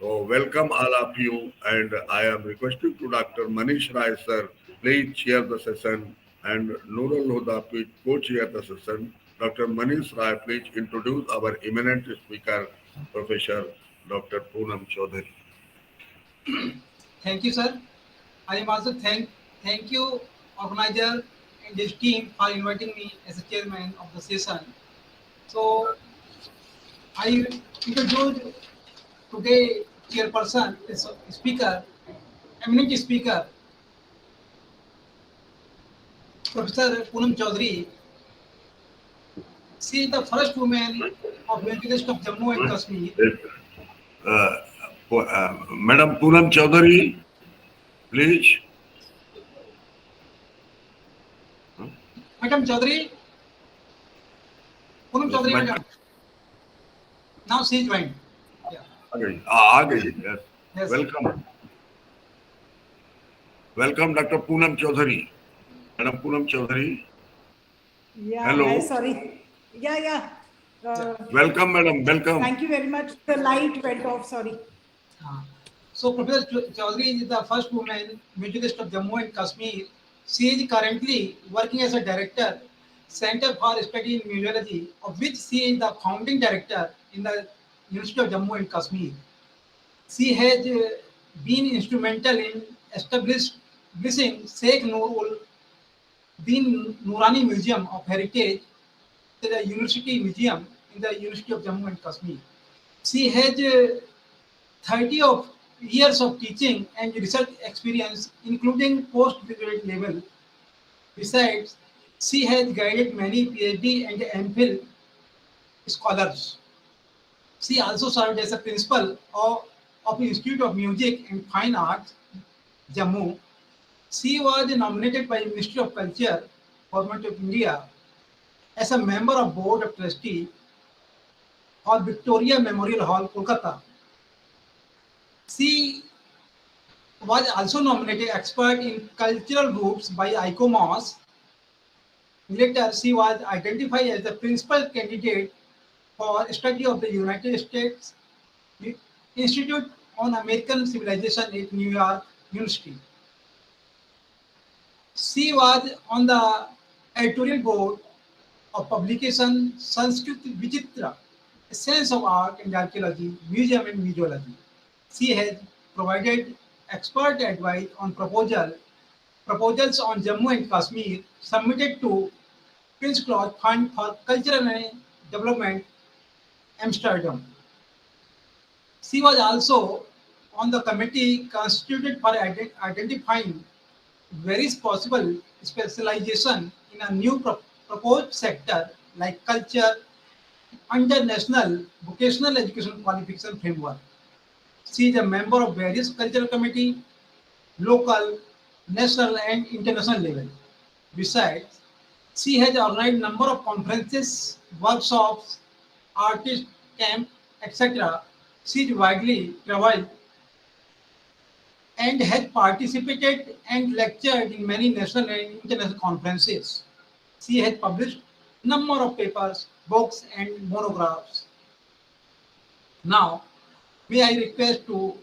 So welcome all of you, and I am requesting to Dr. Manish Rai sir, please chair the session, and Nurul Huda, please co-chair the session. Dr. Manish Rai, please introduce our eminent speaker, Professor Dr. Poonam Chaudhary. Thank you, sir. I am also thank you, organizer and his team, for inviting me as a chairman of the session. So, I introduce today chairperson, speaker, eminent speaker, Professor Poonam Chaudhary. She is the first woman of University of Jammu and Kashmir. Madam Poonam Chaudhary, please. Madam Chaudhary, Poonam Chaudhary, madam. Now she is joined. Yes. Yes. Welcome. Welcome, Dr. Poonam Chaudhary. Madam Poonam Chaudhary. Yeah, Hello. hi, sorry. Yeah. Welcome, madam. Welcome. Thank you very much. The light went off, sorry. So Professor Chaudhary is the first woman University of Jammu and Kashmir. She is currently working as a director, Center for Study in Meteorology, of which she is the founding director in the University of Jammu and Kashmir. She has been instrumental in establishing Sheikh Nurul Din Nurani Museum of Heritage, the University Museum in the University of Jammu and Kashmir. She has 30 years of teaching and research experience, including postgraduate level. Besides, she has guided many PhD and MPhil scholars. She also served as a principal of Institute of Music and Fine Arts, Jammu. She was nominated by Ministry of Culture, Government of India, as a member of Board of Trustees for Victoria Memorial Hall, Kolkata. She was also nominated expert in cultural groups by A.P.S. Later, she was identified as the principal candidate for study of the United States Institute on American Civilization at New York University. She was on the editorial board of publication Sanskrit Vichitra, a sense of art and archaeology, museum and museology. She has provided expert advice on proposals on Jammu and Kashmir submitted to Prince Claus Fund for Cultural and Development, Amsterdam. She was also on the committee constituted for identifying various possible specialization in a new proposed sector like culture under National Vocational Education Qualification Framework. She is a member of various cultural committees, local, national and international level. Besides, she has organized a number of conferences, workshops, artist camp, etc. She is widely traveled and has participated and lectured in many national and international conferences. She has published a number of papers, books and monographs. Now, may I request to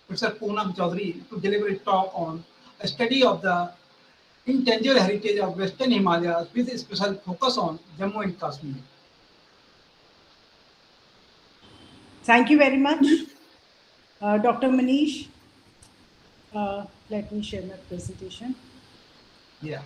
Professor Poonam Chaudhary to deliver a talk on a study of the intangible heritage of Western Himalayas with a special focus on Jammu and Kashmir. Thank you very much, Dr. Manish. Let me share my presentation. Yeah.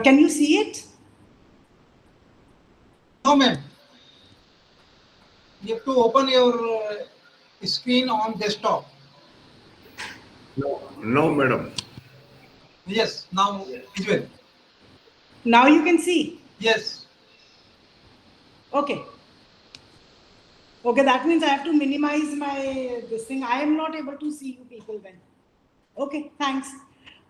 Can you see it? No, ma'am. You have to open your screen on desktop. No, madam. Yes, now visual. Now you can see? Yes. Okay. Okay, that means I have to minimize this thing. I am not able to see you people then. Okay, thanks.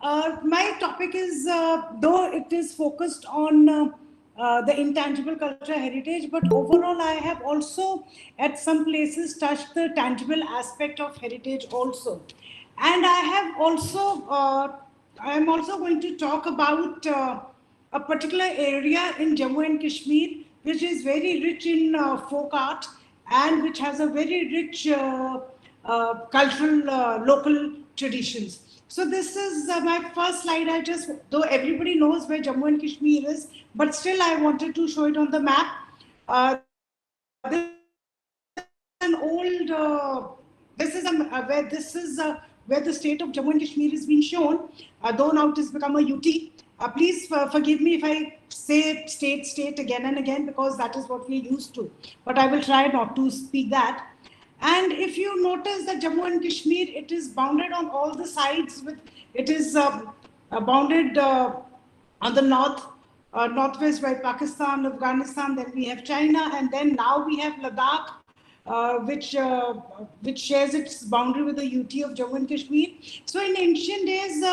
My topic is, though it is focused on the intangible cultural heritage, but overall I have also at some places touched the tangible aspect of heritage also. And I have also, I am also going to talk about a particular area in Jammu and Kashmir, which is very rich in folk art and which has a very rich cultural local traditions. So this is my first slide. Though everybody knows where Jammu and Kashmir is, but still I wanted to show it on the map. This is an old, where the state of Jammu and Kashmir is being shown, though now it has become a UT. Please forgive me if I say state again and again, because that is what we're used to. But I will try not to speak that. And if you notice that Jammu and Kashmir, it is bounded on all the sides with, it is bounded on the northwest by Pakistan, Afghanistan, then we have China, and then now we have Ladakh, which shares its boundary with the UT of Jammu and Kashmir. So in ancient days,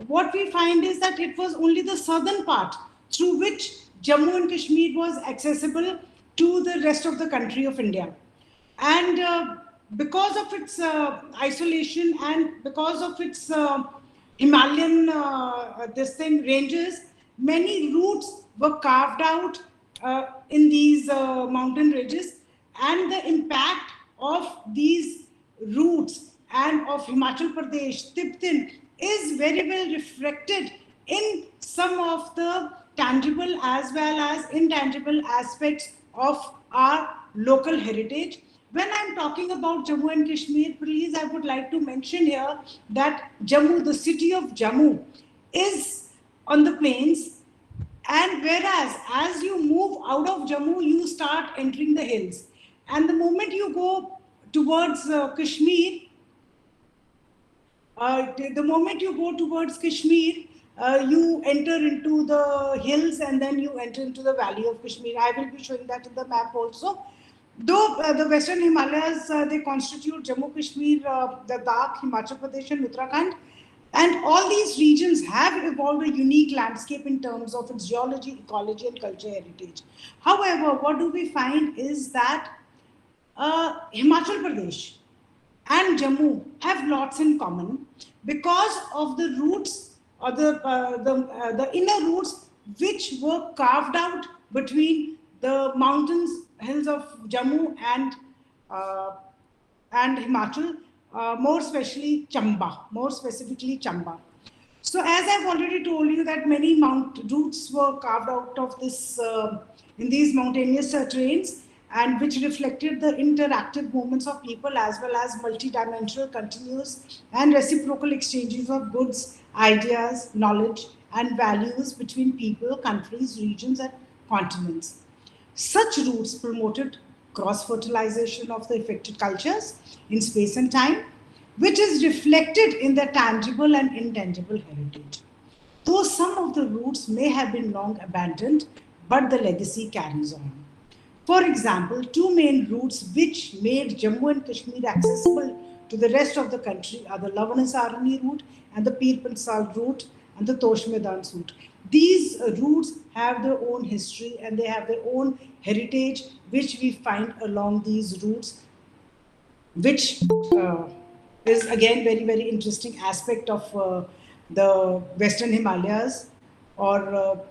what we find is that it was only the southern part through which Jammu and Kashmir was accessible to the rest of the country of India. And because of its isolation and because of its Himalayan ranges, many routes were carved out in these mountain ridges, and the impact of these routes and of Himachal Pradesh, Tiptin, is very well reflected in some of the tangible as well as intangible aspects of our local heritage. When I'm talking about Jammu and Kashmir, please, I would like to mention here that Jammu, the city of Jammu, is on the plains, and whereas as you move out of Jammu, you start entering the hills. And the moment you go towards Kashmir, you enter into the hills and then you enter into the valley of Kashmir. I will be showing that in the map also. Though the Western Himalayas, they constitute Jammu, Kashmir, Ladakh, Himachal Pradesh and Uttarakhand. And all these regions have evolved a unique landscape in terms of its geology, ecology and culture heritage. However, what do we find is that Himachal Pradesh and Jammu have lots in common because of the roots or the inner roots which were carved out between the mountains, hills of Jammu and Himachal, more specifically Chamba. So as I've already told you that many roots were carved out of this in these mountainous terrains, and which reflected the interactive movements of people as well as multidimensional, continuous and reciprocal exchanges of goods, ideas, knowledge and values between people, countries, regions and continents. Such roots promoted cross-fertilization of the affected cultures in space and time, which is reflected in their tangible and intangible heritage. Though some of the roots may have been long abandoned, but the legacy carries on. For example, two main routes which made Jammu and Kashmir accessible to the rest of the country are the Lavanasarani route and the Pir Pansal route and the Tosh Maidan route. These routes have their own history and they have their own heritage, which we find along these routes, which is again very, very interesting aspect of the Western Himalayas or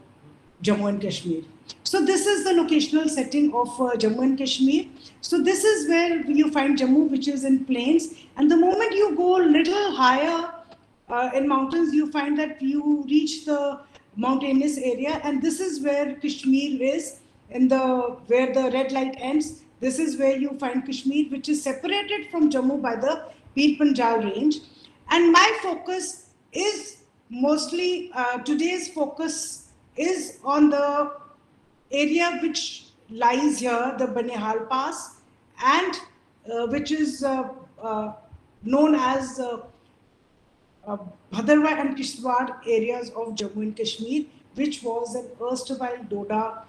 Jammu and Kashmir. So this is the locational setting of Jammu and Kashmir. So this is where you find Jammu, which is in plains. And the moment you go a little higher in mountains, you find that you reach the mountainous area. And this is where Kashmir is, where the red light ends. This is where you find Kashmir, which is separated from Jammu by the Pir Panjal range. And my focus is mostly, today's focus is on the area which lies here, the Banihal Pass, and which is known as Bhadarwah and Kishtwar areas of Jammu and Kashmir, which was an erstwhile Doda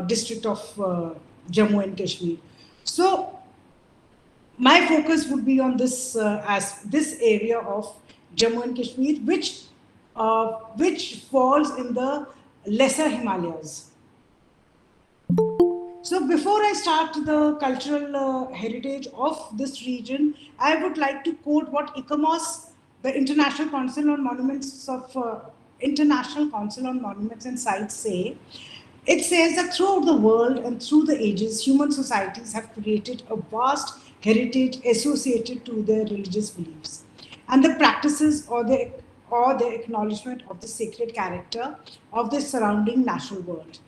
district of Jammu and Kashmir. So my focus would be on this area of Jammu and Kashmir, which falls in the lesser Himalayas. So before I start the cultural heritage of this region, I would like to quote what ICOMOS, the International Council on Monuments and Sites, say. It says that throughout the world and through the ages, human societies have created a vast heritage associated to their religious beliefs. and the practices or the acknowledgement of the sacred character of the surrounding natural world.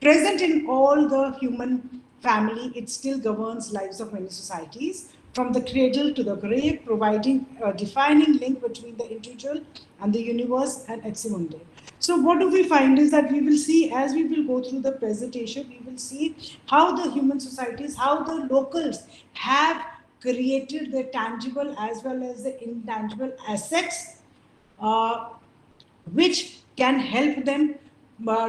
Present in all the human family, it still governs lives of many societies, from the cradle to the grave, providing a defining link between the individual and the universe and Eximundi. So what do we find is that we will see, as we will go through the presentation, we will see how the human societies, how the locals have created the tangible as well as the intangible assets, which can help them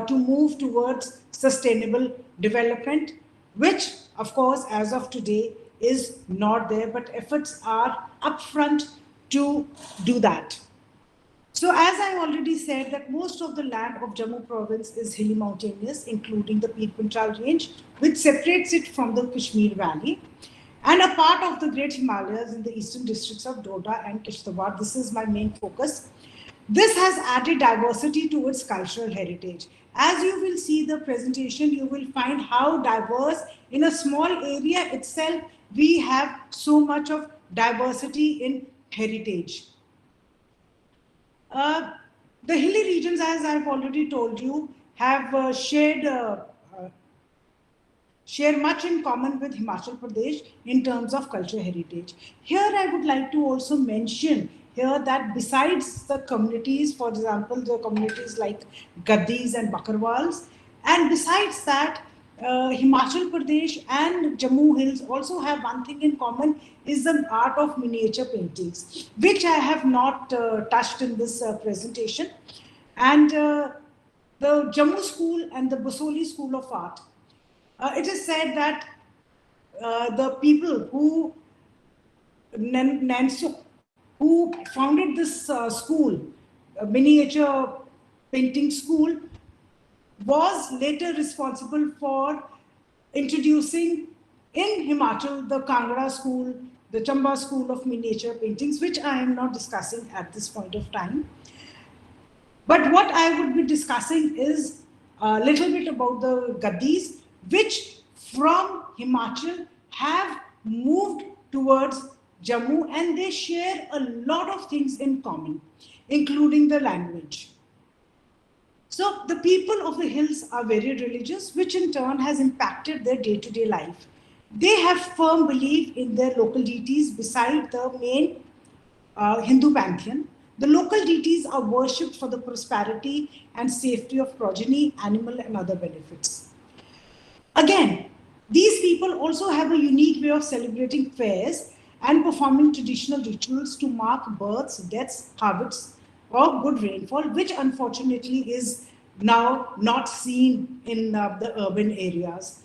to move towards sustainable development, which of course as of today is not there, but efforts are upfront to do that. So as I already said, that most of the land of Jammu province is hilly mountainous, including the Pir Panjal range, which separates it from the Kashmir Valley, and a part of the Great Himalayas in the eastern districts of Doda and Kishtwar. This is my main focus. This has added diversity to its cultural heritage. As you will see the presentation, you will find how diverse in a small area itself we have so much of diversity in heritage. The hilly regions, as I've already told you, have share much in common with Himachal Pradesh in terms of cultural heritage. Here I would like to also mention here that besides the communities, for example, the communities like Gaddis and Bakarwals, and besides that, Himachal Pradesh and Jammu Hills also have one thing in common, is the art of miniature paintings, which I have not touched in this presentation. And the Jammu School and the Basoli School of Art, it is said that the people who Nansuk, who founded this school, miniature painting school, was later responsible for introducing in Himachal the Kangra school, the Chamba school of miniature paintings, which I am not discussing at this point of time. But what I would be discussing is a little bit about the Gaddis, which from Himachal have moved towards Jammu, and they share a lot of things in common, including the language. So the people of the hills are very religious, which in turn has impacted their day-to-day life. They have firm belief in their local deities beside the main Hindu pantheon. The local deities are worshipped for the prosperity and safety of progeny, animal, and other benefits. Again, these people also have a unique way of celebrating fairs and performing traditional rituals to mark births, deaths, harvests, or good rainfall, which unfortunately is now not seen in the urban areas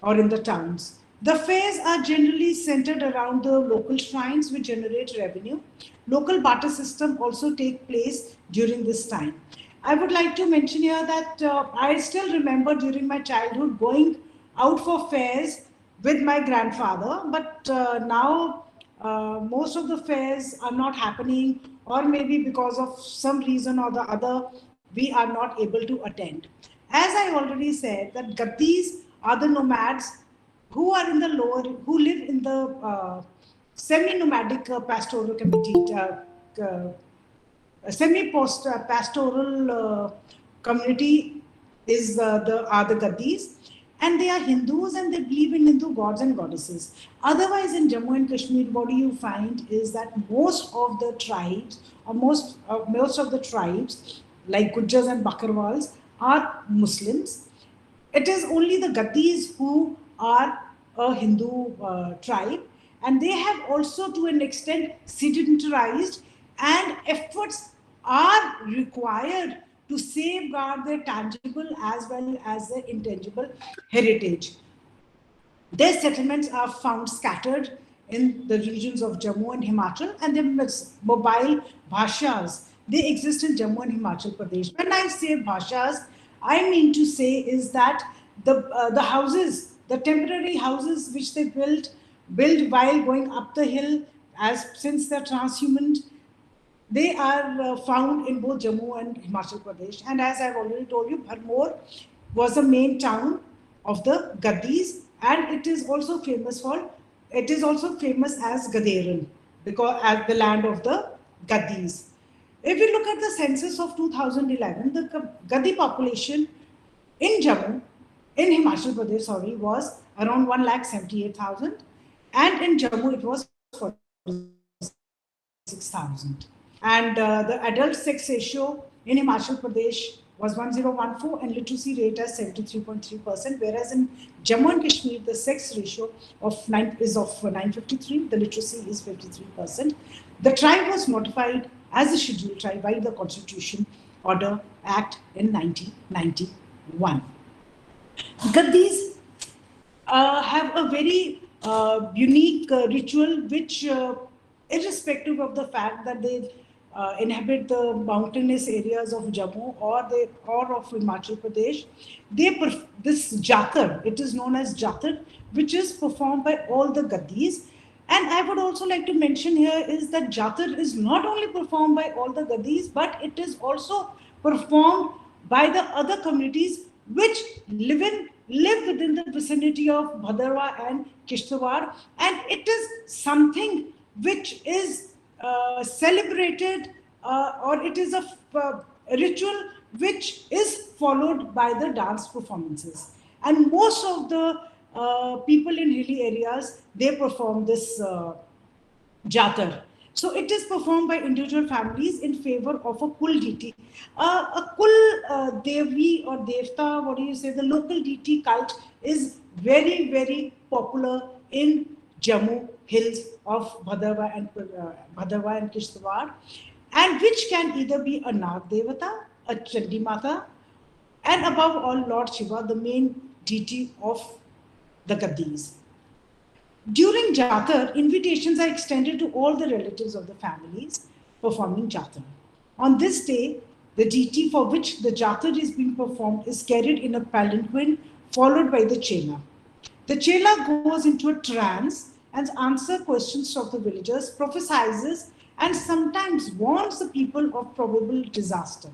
or in the towns. The fairs are generally centered around the local shrines, which generate revenue. Local barter system also take place during this time. I would like to mention here that I still remember during my childhood going out for fairs with my grandfather, but now most of the fairs are not happening, or maybe because of some reason or the other, we are not able to attend. As I already said, that Gaddis are the nomads who are in the lower, who live in the semi-nomadic pastoral community, semi-pastoral community is are the Gaddis, and they are Hindus and they believe in Hindu gods and goddesses. Otherwise, in Jammu and Kashmir, what do you find is that most of the tribes, or most of the tribes, like Gujjars and Bakarwals, are Muslims. It is only the Gaddis who are a Hindu tribe, and they have also to an extent sedentarized, and efforts are required to safeguard their tangible as well as their intangible heritage. Their settlements are found scattered in the regions of Jammu and Himachal, and their mobile bhashas, they exist in Jammu and Himachal Pradesh. When I say bhashas, I mean to say is that the houses, the temporary houses which they build while going up the hill, as since they're transhuman, they are found in both Jammu and Himachal Pradesh. And as I've already told you, Bharmor was the main town of the Gaddis, and it is also famous as Gaderan, because as the land of the Gaddis. If we look at the census of 2011, the Gaddi population in Jammu, in Himachal Pradesh, sorry, was around 1,78,000, and in Jammu it was 46,000. And the adult sex ratio in Himachal Pradesh was 1014 and literacy rate as 73.3%, whereas in Jammu and Kashmir the sex ratio is of 953, the literacy is 53%. The tribe was notified as a scheduled tribe by the Constitution Order Act in 1991. Gaddis have a very unique ritual which, irrespective of the fact that they inhabit the mountainous areas of Jammu or of Himachal Pradesh, this Jatar, it is known as Jatar, which is performed by all the Gaddis. And I would also like to mention here is that Jatar is not only performed by all the Gaddis, but it is also performed by the other communities which live within the vicinity of Bhadarwa and Kishtwar, and it is something which is celebrated or it is a ritual which is followed by the dance performances. And most of the people in hilly areas, they perform this Jatar. So it is performed by individual families in favor of a Kul deity. A Kul Devi or Devta, what do you say, the local deity cult is very, very popular in Jammu hills of Bhadarwa and Kishtwar, and which can either be a Nag Devata, a Chandi Mata, and above all Lord Shiva, the main deity of the Gaddis. During Jatar, invitations are extended to all the relatives of the families performing Jatar. On this day, the deity for which the Jatar is being performed is carried in a palanquin followed by the Chela. The Chela goes into a trance and answers questions of the villagers, prophesizes, and sometimes warns the people of probable disaster.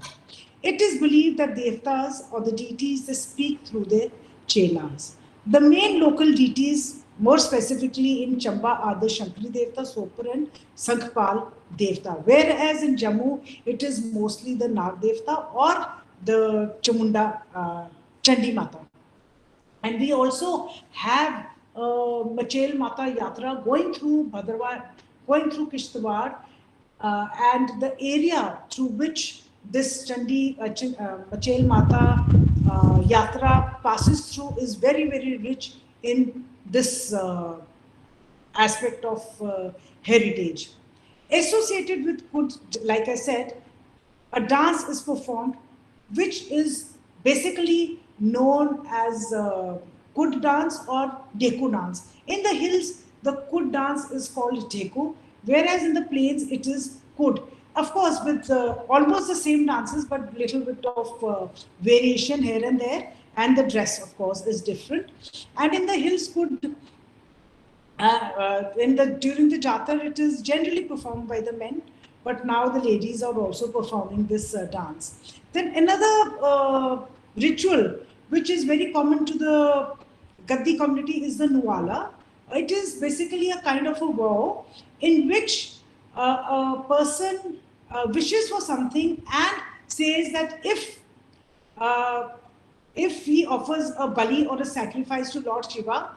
It is believed that Devtas or the deities, they speak through their Chelas. The main local deities, more specifically in Chamba, are the Shankari Devta, Sopur, and Sankhpal Devta. Whereas in Jammu, it is mostly the Nag Devta or the Chamunda Chandi Mata. And we also have Machel Mata Yatra going through Bhadarwa, going through Kishtwar, and the area through which this Chandi Machel Mata Yatra passes through is very, very rich in this aspect of heritage. Associated with Kud, like I said, a dance is performed which is basically known as Kud dance or Deku dance. In the hills, the Kud dance is called Deku, whereas in the plains it is Kud. Of course, with almost the same dances, but little bit of variation here and there, and the dress, of course, is different. And in the hills, Kud, during the Jatar, it is generally performed by the men, but now the ladies are also performing this dance. Then another ritual, which is very common to the Gaddi community, is the Nuwala. It is basically a kind of a vow in which a person wishes for something and says that if he offers a bali or a sacrifice to Lord Shiva,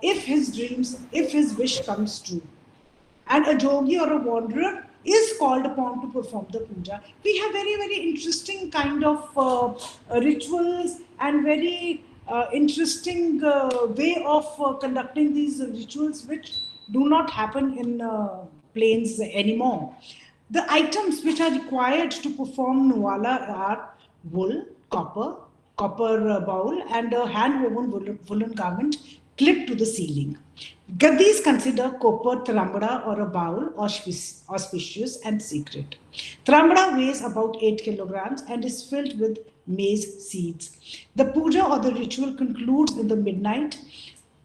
if his wish comes true. And a jogi or a wanderer is called upon to perform the puja. We have very, very interesting kind of rituals and very interesting way of conducting these rituals which do not happen in plains anymore. The items which are required to perform Nuwala are wool, copper bowl, and a hand-woven woolen garment clipped to the ceiling. Gaddis consider copper trambada or a bowl auspicious and sacred. Trambada weighs about 8 kilograms and is filled with maize seeds. The puja or the ritual concludes in the midnight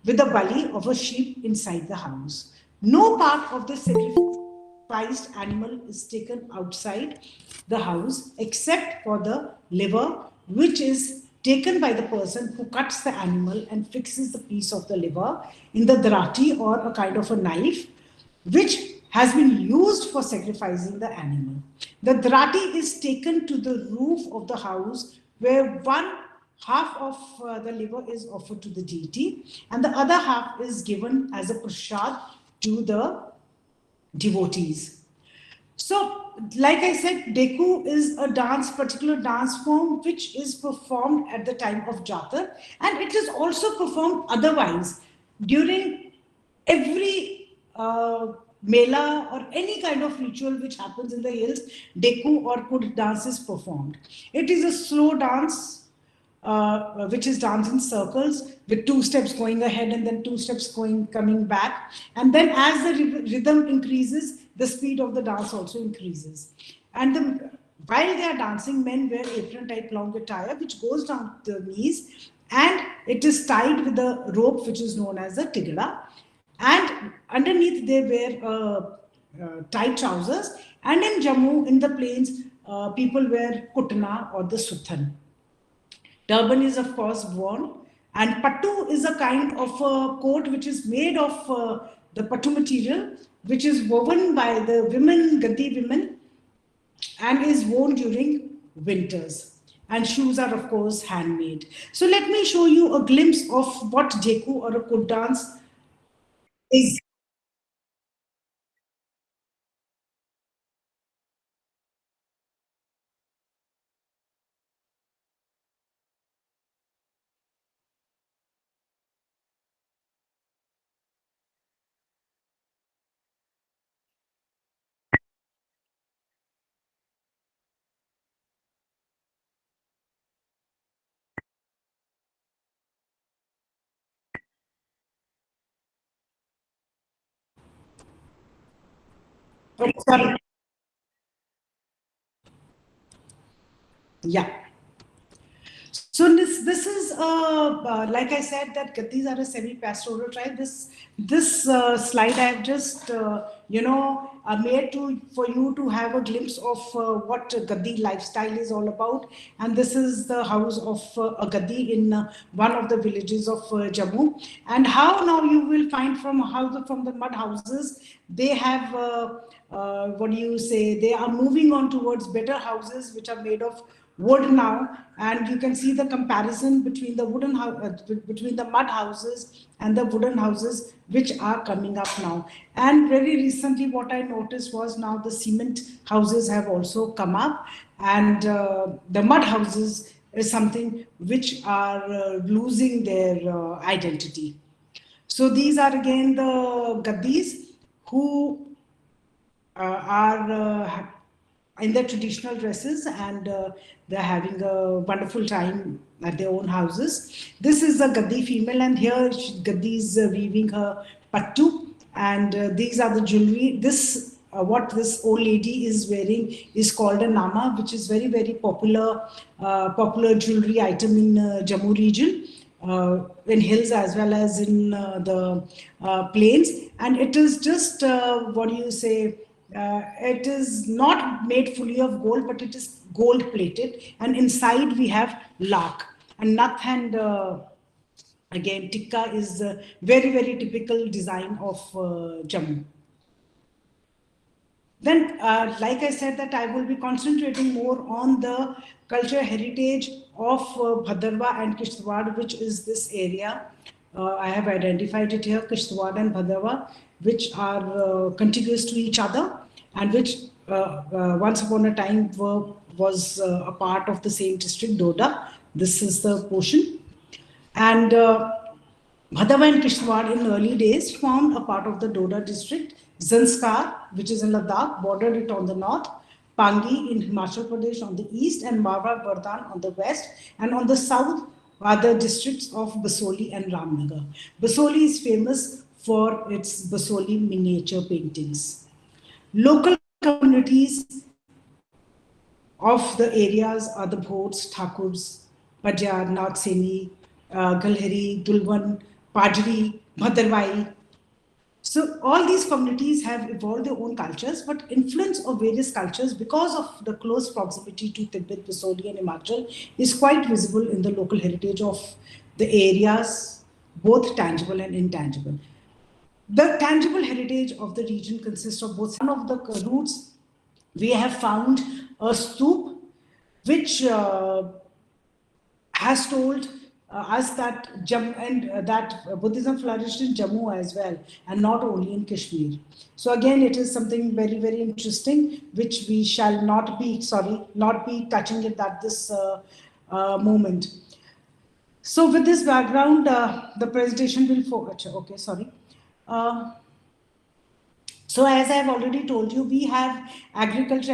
with a bali of a sheep inside the house. No part of the sacrificed animal is taken outside the house except for the liver, which is taken by the person who cuts the animal and fixes the piece of the liver in the dharati or a kind of a knife, which has been used for sacrificing the animal. The drati is taken to the roof of the house where one half of the liver is offered to the deity and the other half is given as a prasad to the devotees. So, like I said, Deku is a particular dance form which is performed at the time of Jatar, and it is also performed otherwise during every mela or any kind of ritual which happens in the hills. Deku or Kud dance is performed. It is a slow dance which is dance in circles with 2 steps going ahead and then 2 steps coming back, and then as the rhythm increases, the speed of the dance also increases. And while they are dancing, men wear apron type long attire which goes down the knees, and it is tied with a rope which is known as a tigda, and underneath they wear tight trousers. And in Jammu, in the plains, people wear kutna or the suthan. Turban is of course worn, and pattu is a kind of a coat which is made of the pattu material, which is woven by the women, Gadi women, and is worn during winters. And shoes are of course handmade. So let me show you a glimpse of what Jeku or a Kud dance is. Oh, sorry. Yeah. So this is like I said that Gaddis are a semi-pastoral tribe. This slide I have just made for you to have a glimpse of what Gaddi lifestyle is all about. And this is the house of a Gaddi in one of the villages of Jammu. And how now you will find from the mud houses, they have they are moving on towards better houses which are made of wood now, and you can see the comparison between the between the mud houses and the wooden houses which are coming up now. And very recently what I noticed was now the cement houses have also come up, and the mud houses is something which are losing their identity. So these are again the Gaddis who are in their traditional dresses, and they're having a wonderful time at their own houses. This is a Gaddi female, and here Gaddi is weaving her pattu, and these are the jewelry. This what this old lady is wearing is called a nama, which is very, very popular jewelry item in Jammu region, in hills as well as in the plains. And it is just it is not made fully of gold, but it is gold plated, and inside we have lakh and nath, and again tikka is a very, very typical design of Jammu. Then, like I said, that I will be concentrating more on the cultural heritage of Bhadarwa and Kishtwar, which is this area. I have identified it here, Kishtwar and Bhadarwa, which are contiguous to each other, and which once upon a time was a part of the same district, Doda. This is the portion. And Madhav and Kishtwar in early days formed a part of the Doda district. Zanskar, which is in Ladakh, bordered it on the north, Pangi in Himachal Pradesh on the east, and Marwa Bardhan on the west, and on the south are the districts of Basoli and Ramnagar. Basoli is famous for its Basoli miniature paintings. Local communities of the areas are the Bhots, Thakurs, Pajar, Nagseni, Galheri, Dulwan, Pajri, Bhadarwai. So all these communities have evolved their own cultures, but influence of various cultures because of the close proximity to Tibet, Basoli and Himachal is quite visible in the local heritage of the areas, both tangible and intangible. The tangible heritage of the region consists of both. One of the roots, we have found a stoop which has told us that that Buddhism flourished in Jammu as well, and not only in Kashmir. So again, it is something very, very interesting, which we shall not be touching it at this moment. So with this background, the presentation will focus. Okay, sorry. So as I have already told you, we have rituals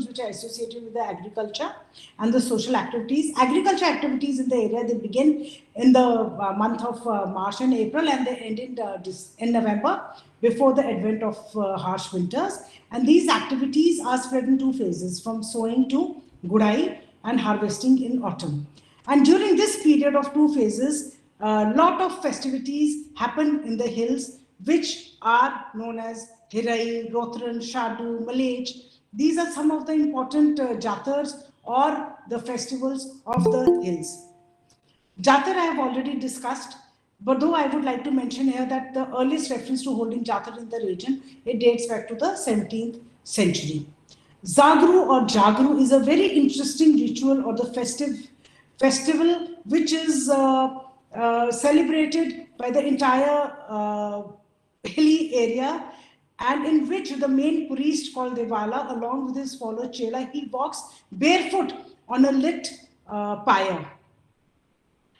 which are associated with the agriculture and the social activities. Agriculture activities in the area, they begin in the month of March and April, and they end in November, before the advent of harsh winters. And these activities are spread in two phases, from sowing to Gudai and harvesting in autumn. And during this period of two phases, a lot of festivities happen in the hills, which are known as Hirai, Rotran, Shadu, Malech. These are some of the important jatars or the festivals of the hills. Jatar I have already discussed, but though I would like to mention here that the earliest reference to holding jatar in the region, it dates back to the 17th century. Zagru or Jagru is a very interesting ritual or the festival which is celebrated by the entire hilly area, and in which the main priest called Devala, along with his follower Chela, he walks barefoot on a lit pyre.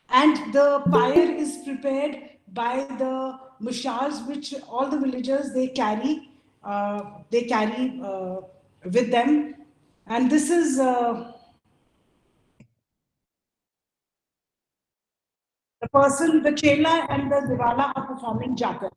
And the pyre is prepared by the mushals, which all the villagers they carry with them. And this is the person, the Chela and the Devala are performing jatar.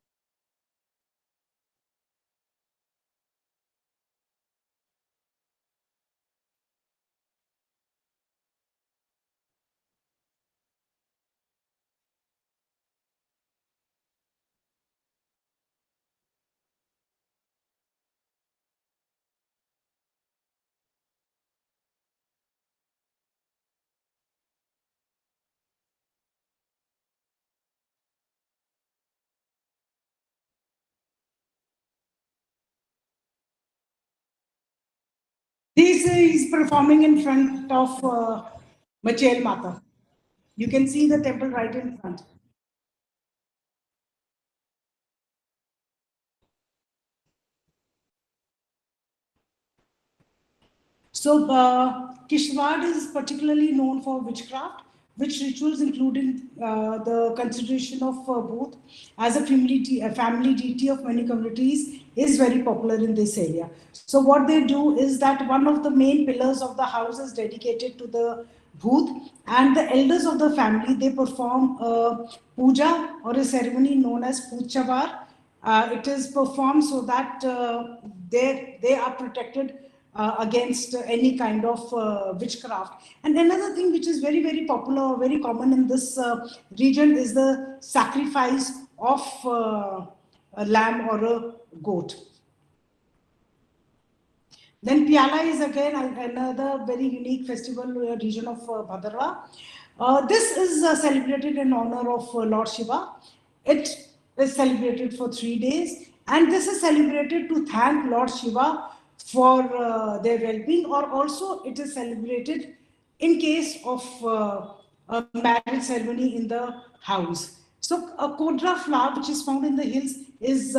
This is performing in front of Machel Mata. You can see the temple right in front. So Kishtwar is particularly known for witchcraft, which rituals including the consideration of Bhoot as a family deity of many communities is very popular in this area. So what they do is that one of the main pillars of the house is dedicated to the Bhoot, and the elders of the family, they perform a puja or a ceremony known as Puchavar. It is performed so that they are protected against any kind of witchcraft. And another thing which is very, very popular, very common in this region is the sacrifice of a lamb or a goat. Then Pyala is again another very unique festival region of Bhadarwa. This is celebrated in honor of Lord Shiva. It is celebrated for 3 days, and this is celebrated to thank Lord Shiva for their well-being, or also it is celebrated in case of a marriage ceremony in the house. So a kodra flower which is found in the hills is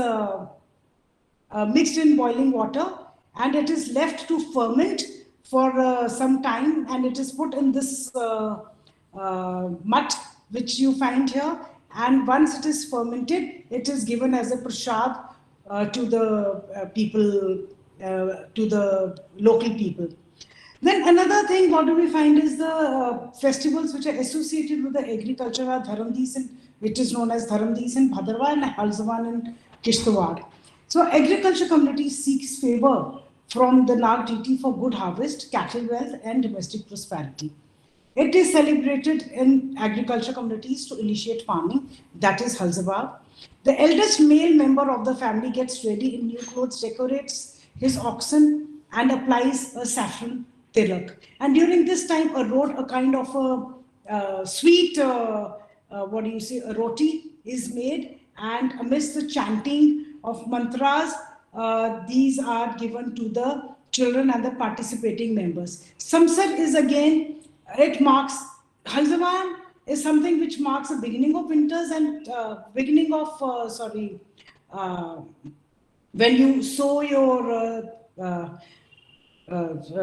mixed in boiling water, and it is left to ferment for some time, and it is put in this mutt which you find here, and once it is fermented, it is given as a prasad to the people, to the local people. Then another thing, what do we find is the festivals which are associated with the agriculture are Dharamdis, which is known as Dharamdis in Bhadarwa, and Halzawan in Kishtwar. So agriculture community seeks favor from the Nag deity for good harvest, cattle wealth, and domestic prosperity. It is celebrated in agriculture communities to initiate farming, that is Halzabag. The eldest male member of the family gets ready in new clothes, decorates his oxen, and applies a saffron tilak. And during this time, a kind of a sweet, a roti is made, and amidst the chanting of mantras, these are given to the children and the participating members. Samsar is again, it marks, Halzavan is something which marks the beginning of winters and beginning of, uh, when you sow your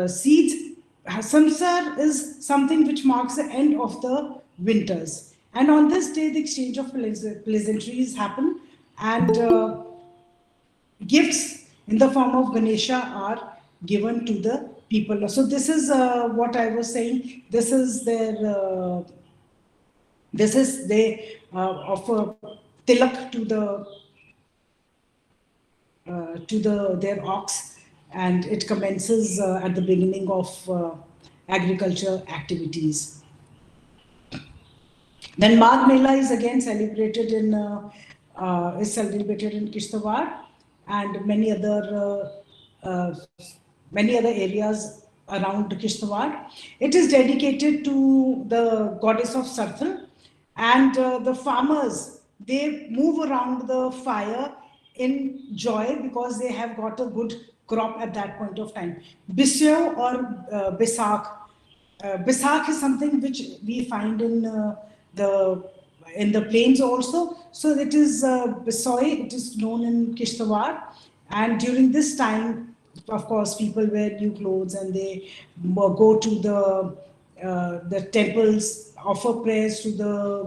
seeds. Samsar is something which marks the end of the winters. And on this day, the exchange of pleasantries happen, and gifts in the form of Ganesha are given to the people. So this is what I was saying. This is their this is they offer tilak to their ox, and it commences at the beginning of agriculture activities. Then Magh Mela is again celebrated in Kishtawar and many other areas around Kishtawar. It is dedicated to the goddess of Sarthal, and the farmers, they move around the fire in joy because they have got a good crop at that point of time. Bisyo or Bisak. Bisak is something which we find the in the plains also. So it is Bisoy, it is known in Kishtawar. And during this time, of course, people wear new clothes and they go to the temples, offer prayers to the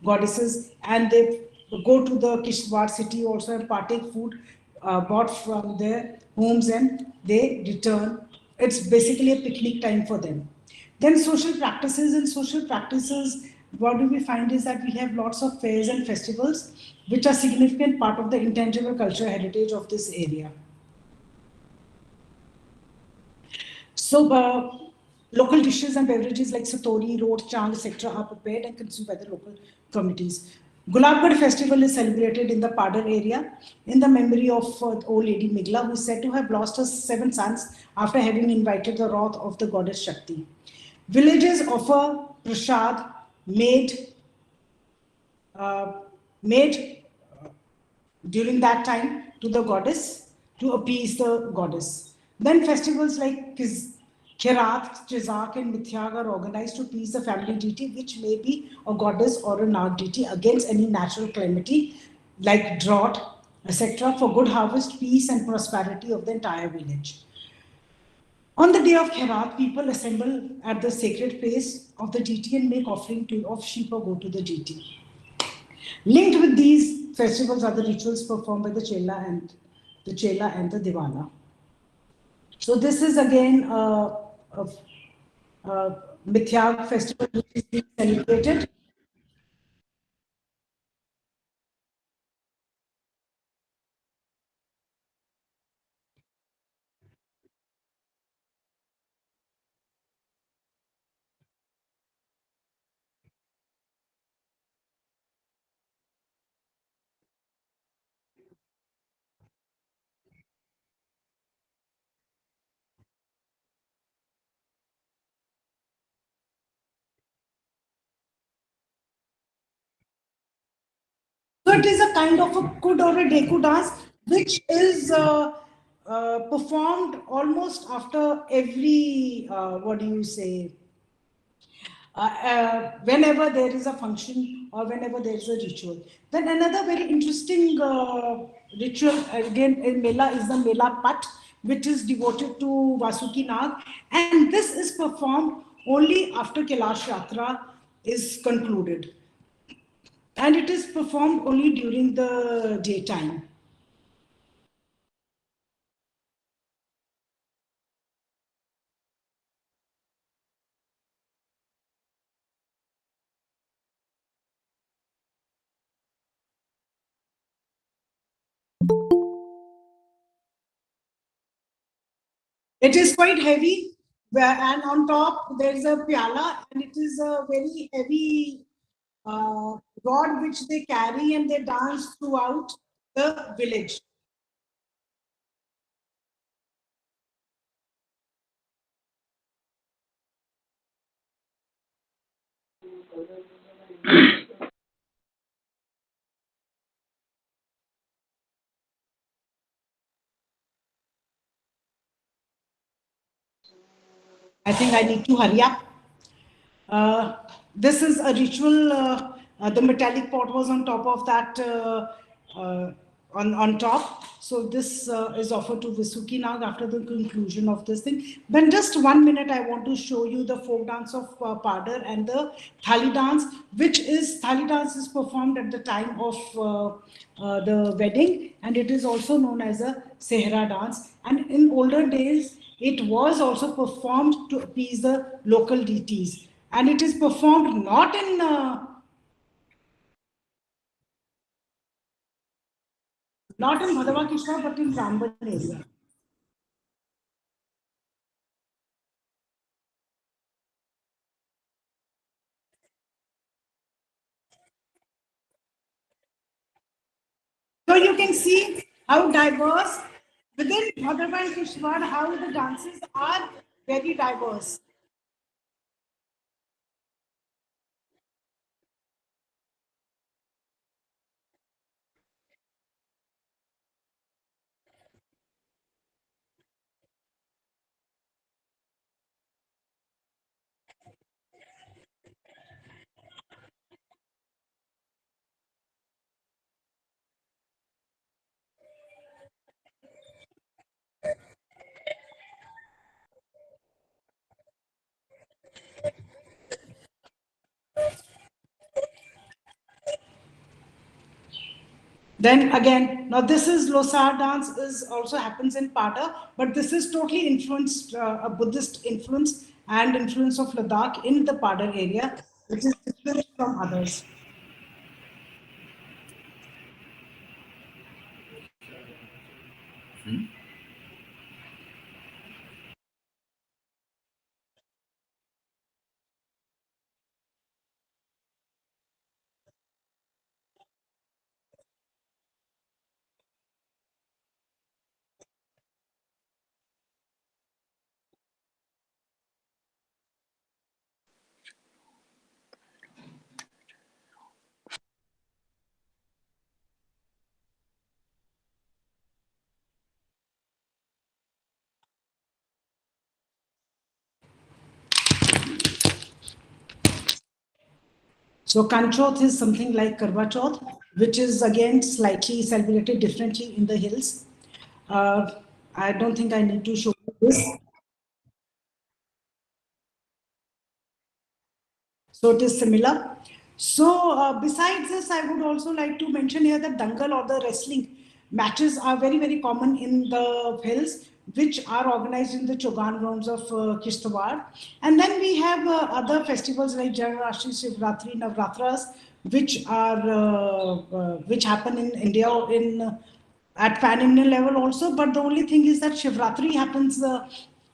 goddesses, and they go to the Kishtawar city also and partake food bought from their homes, and they return. It's basically a picnic time for them. Then social practices. In social practices, what do we find is that we have lots of fairs and festivals, which are significant part of the intangible cultural heritage of this area. So, local dishes and beverages like satori, rot, chang, etc. are prepared and consumed by the local communities. Gulabgarh festival is celebrated in the Padar area in the memory of old lady Migla, who is said to have lost her 7 sons after having invited the wrath of the goddess Shakti. Villages offer prasad made made during that time to the goddess to appease the goddess. Then festivals like Khirat, Chizak, and Mithyag are organized to appease the family deity, which may be a goddess or a Nag deity, against any natural calamity like drought, etc., for good harvest, peace, and prosperity of the entire village. On the day of Khirat, people assemble at the sacred place of the deity and make offering of sheep or goat to the deity. Linked with these festivals are the rituals performed by the Chela and the Diwana. So this is again a Mithyag festival which is being celebrated. So it is a kind of a kud or a deku dance, which is performed almost after every, whenever there is a function or whenever there is a ritual. Then another very interesting ritual again in Mela is the Mela Pat, which is devoted to Vasuki Nag, and this is performed only after Kailash Yatra is concluded. And it is performed only during the daytime. It is quite heavy, and on top there is a piala, and it is a very heavy rod which they carry and they dance throughout the village. I think I need to hurry up. This is a ritual. The metallic pot was on top of that, on top. So this is offered to Visuki now after the conclusion of this thing. Then just 1 minute, I want to show you the folk dance of Padar and the Thali dance, Thali dance is performed at the time of the wedding, and it is also known as a Sehra dance. And in older days, it was also performed to appease the local deities. And it is performed not in Madhava Kishwa, but in Ramban area. So you can see how diverse within Madhava and Kishwa, how the dances are very diverse. Then again, now this is Losar dance is also happens in Pada, but this is totally influenced, a Buddhist influence and influence of Ladakh in the Pada area, which is different from others. So Kanchoth is something like Karwa Chauth, which is again slightly celebrated differently in the hills. I don't think I need to show you this. So it is similar. So besides this, I would also like to mention here that dangal or the wrestling matches are very, very common in the hills, which are organized in the Chogan grounds of Kishtwar. And then we have other festivals like Janmashtami, Shivratri, Navratras, which happen in India at pan-Indian level also. But the only thing is that Shivratri happens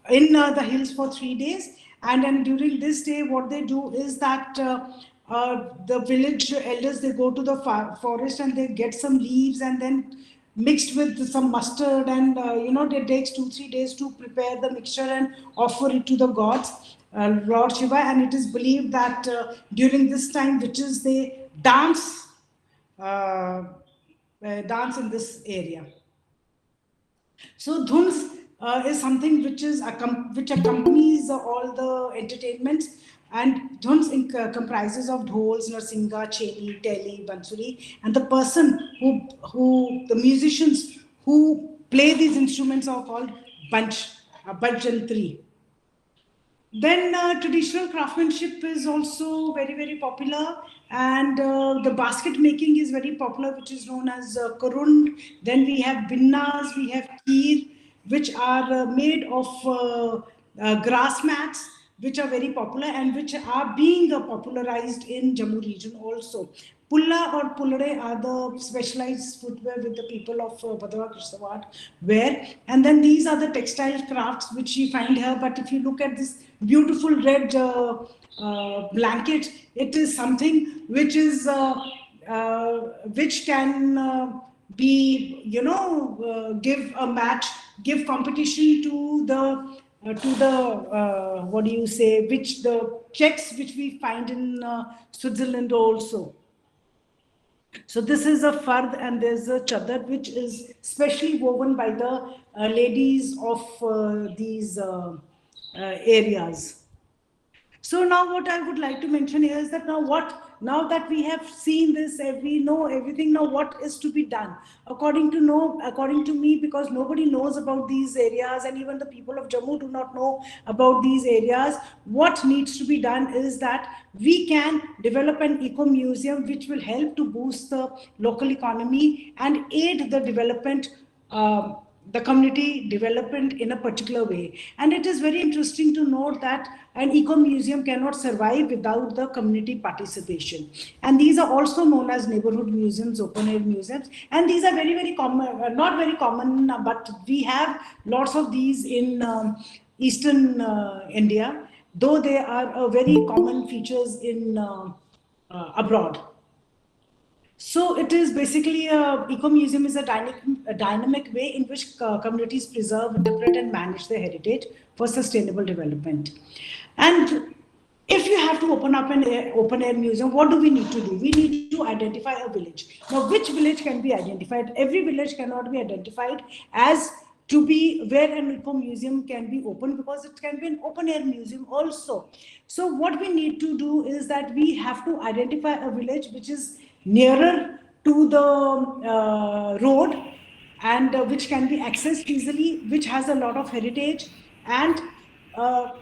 in the hills for 3 days. And then during this day, what they do is that the village elders, they go to the forest and they get some leaves and then mixed with some mustard and, it takes 2-3 days to prepare the mixture and offer it to the gods, Lord Shiva. And it is believed that during this time, witches, they dance in this area. So dhuns is something which accompanies all the entertainments, and dhuns comprises of dhols, narsinga, cheli, teli, bansuri, and the person the musicians who play these instruments are called bajantri. Then traditional craftsmanship is also very, very popular, and the basket making is very popular, which is known as korund. Then we have binnas, we have keer, which are made of grass mats, which are very popular and which are being popularized in Jammu region also. Pulla or pullare are the specialized footwear with the people of Badwa Krishnawat wear. And then these are the textile crafts which you find here. But if you look at this beautiful red blanket, it is something which is which can be, give competition to the what do you say, which the checks which we find in Switzerland also. So this is a fard and there's a chadar which is specially woven by the ladies of these areas. So now what I would like to mention here is that now that we have seen this, we know everything. Now what is to be done? According to me, because nobody knows about these areas, and even the people of Jammu do not know about these areas. What needs to be done is that we can develop an eco museum which will help to boost the local economy and aid the development. The community development in a particular way. And it is very interesting to note that an eco-museum cannot survive without the community participation. And these are also known as neighborhood museums, open-air museums. And these are very, very common, not very common, but we have lots of these in Eastern India, though they are very common features in abroad. So it is basically eco-museum is a dynamic way in which communities preserve, interpret and manage their heritage for sustainable development. And if you have to open up an open-air museum, what do we need to do? We need to identify a village. Now, which village can be identified? Every village cannot be identified as to be where an eco-museum can be open, because it can be an open-air museum also. So what we need to do is that we have to identify a village which is nearer to the road and which can be accessed easily, which has a lot of heritage and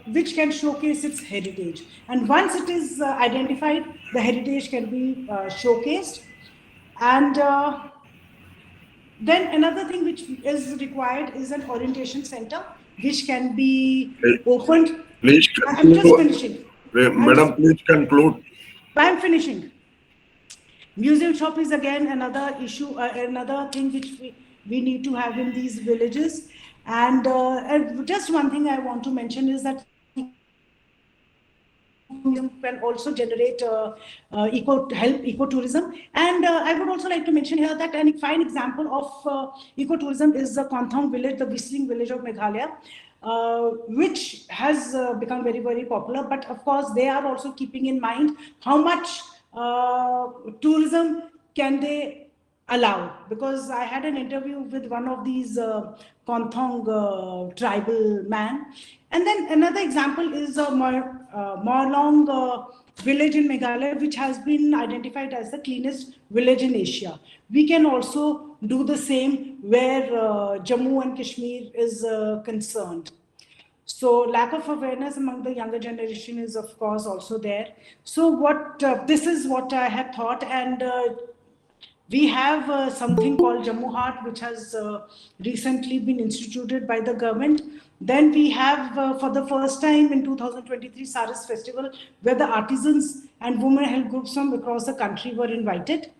which can showcase its heritage. And once it is identified, the heritage can be showcased. And then another thing which is required is an orientation center, which can be opened. Please I'm just finishing. Madam, please conclude. I'm finishing. Museum shop is again another issue, another thing which we need to have in these villages. And just one thing I want to mention is that can also generate ecotourism. And I would also like to mention here that a fine example of ecotourism is the Konthong village, the whistling village of Meghalaya, which has become very, very popular. But of course, they are also keeping in mind how much tourism can they allow, because I had an interview with one of these Konthong tribal man. And then another example is Morlong village in Meghalaya, which has been identified as the cleanest village in Asia. We can also do the same where Jammu and Kashmir is concerned. So lack of awareness among the younger generation is of course also there. So what this is what I had thought. And we have something called Jammu Heart, which has recently been instituted by the government. Then we have, for the first time in 2023, Saras Festival, where the artisans and women held groups from across the country were invited.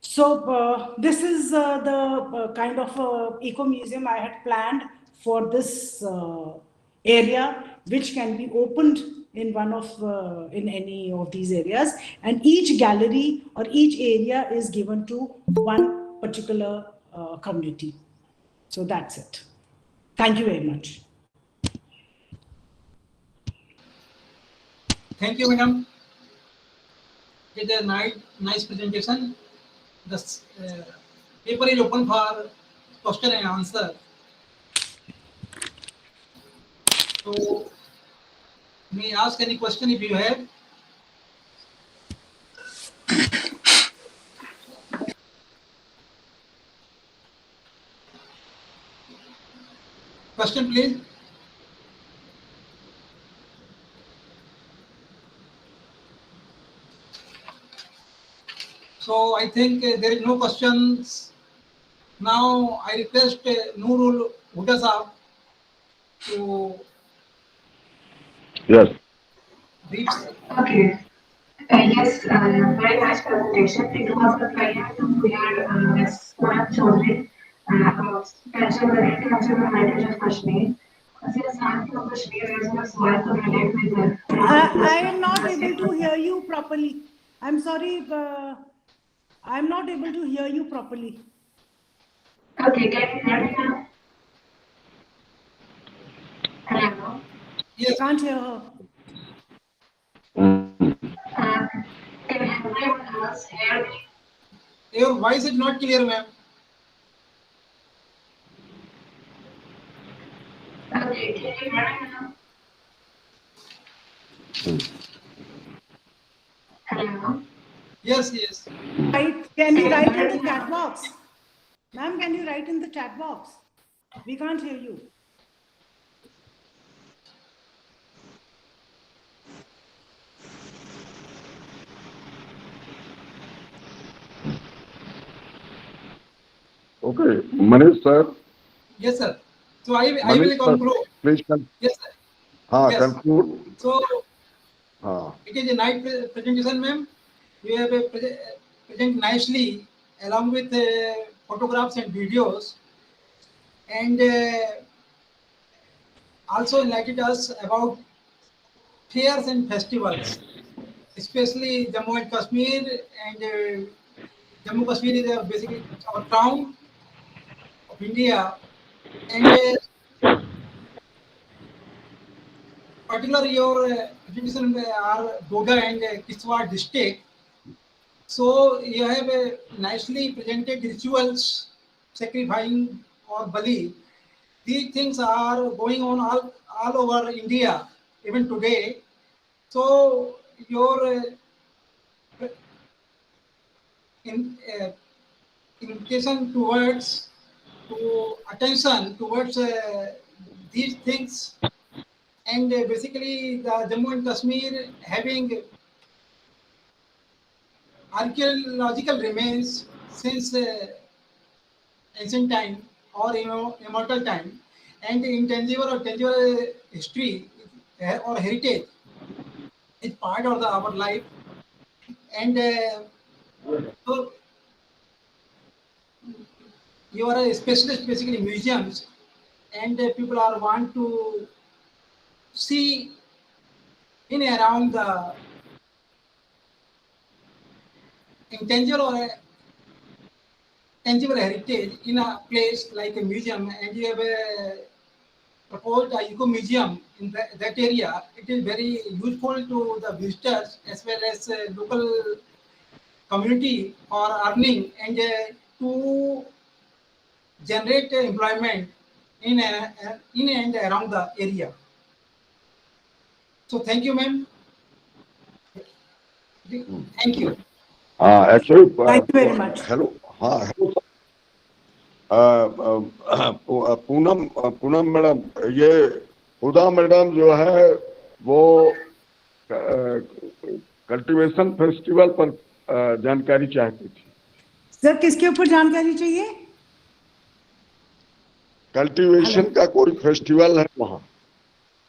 So this is the kind of eco-museum I had planned for this area, which can be opened in in any of these areas, and each gallery or each area is given to one particular community. So that's it. Thank you very much. Thank you, madam. It is a nice presentation. The paper is open for question and answer. So, may I ask any question if you have? Question, please. So I think there is no questions. Now I request Nurul Huda Saab to. Yes. Okay. Yes, very nice presentation. It was a pleasure to hear Ms. Kunal Chaudhary about cultural heritage of Kashmir. Since I'm from Kashmir, as well, so I could relate with her. I am not able to hear you properly. I'm sorry. I'm not able to hear you properly. Okay, can you hear me now? Hello? Yes. Can't hear her. Can everyone else hear me? Your voice is not clear, ma'am. Okay, can you hear me now? Hello. Yes, yes. Can you write in the chat box? Ma'am, can you write in the chat box? We can't hear you. Okay, Manish sir. Yes, sir. So I will Manish sir, conclude. please Yes, sir. Yes. conclude. So हाँ, it is a nice presentation, ma'am. You have present nicely along with photographs and videos, and also enlightened us about fairs and festivals, especially Jammu and Kashmir. And Jammu Kashmir is basically our town of India, and particularly your presentation are Doda and Kiswar district. So you have nicely presented rituals, sacrificing or bali. These things are going on all over India even today. So your in, invitation towards to attention towards these things, and basically the Jammu and Kashmir having archaeological remains since ancient time or immortal time, and intangible or tangible history or heritage is part of our life, and so you are a specialist basically museums, and people are want to see in and around the intangible or tangible heritage in a place like a museum, and you have proposed a eco museum in that area. It is very useful to the visitors as well as local community for earning, and to generate employment in and around the area. So thank you, ma'am. Thank you. Actually, Thank you very much. hello, hello. Poonam madam, ये हुदा madam जो है वो cultivation festival पर जानकारी चाहती थी। Sir किसके ऊपर जानकारी चाहिए? कल्टीवेशन का कोई फेस्टिवल है वहाँ?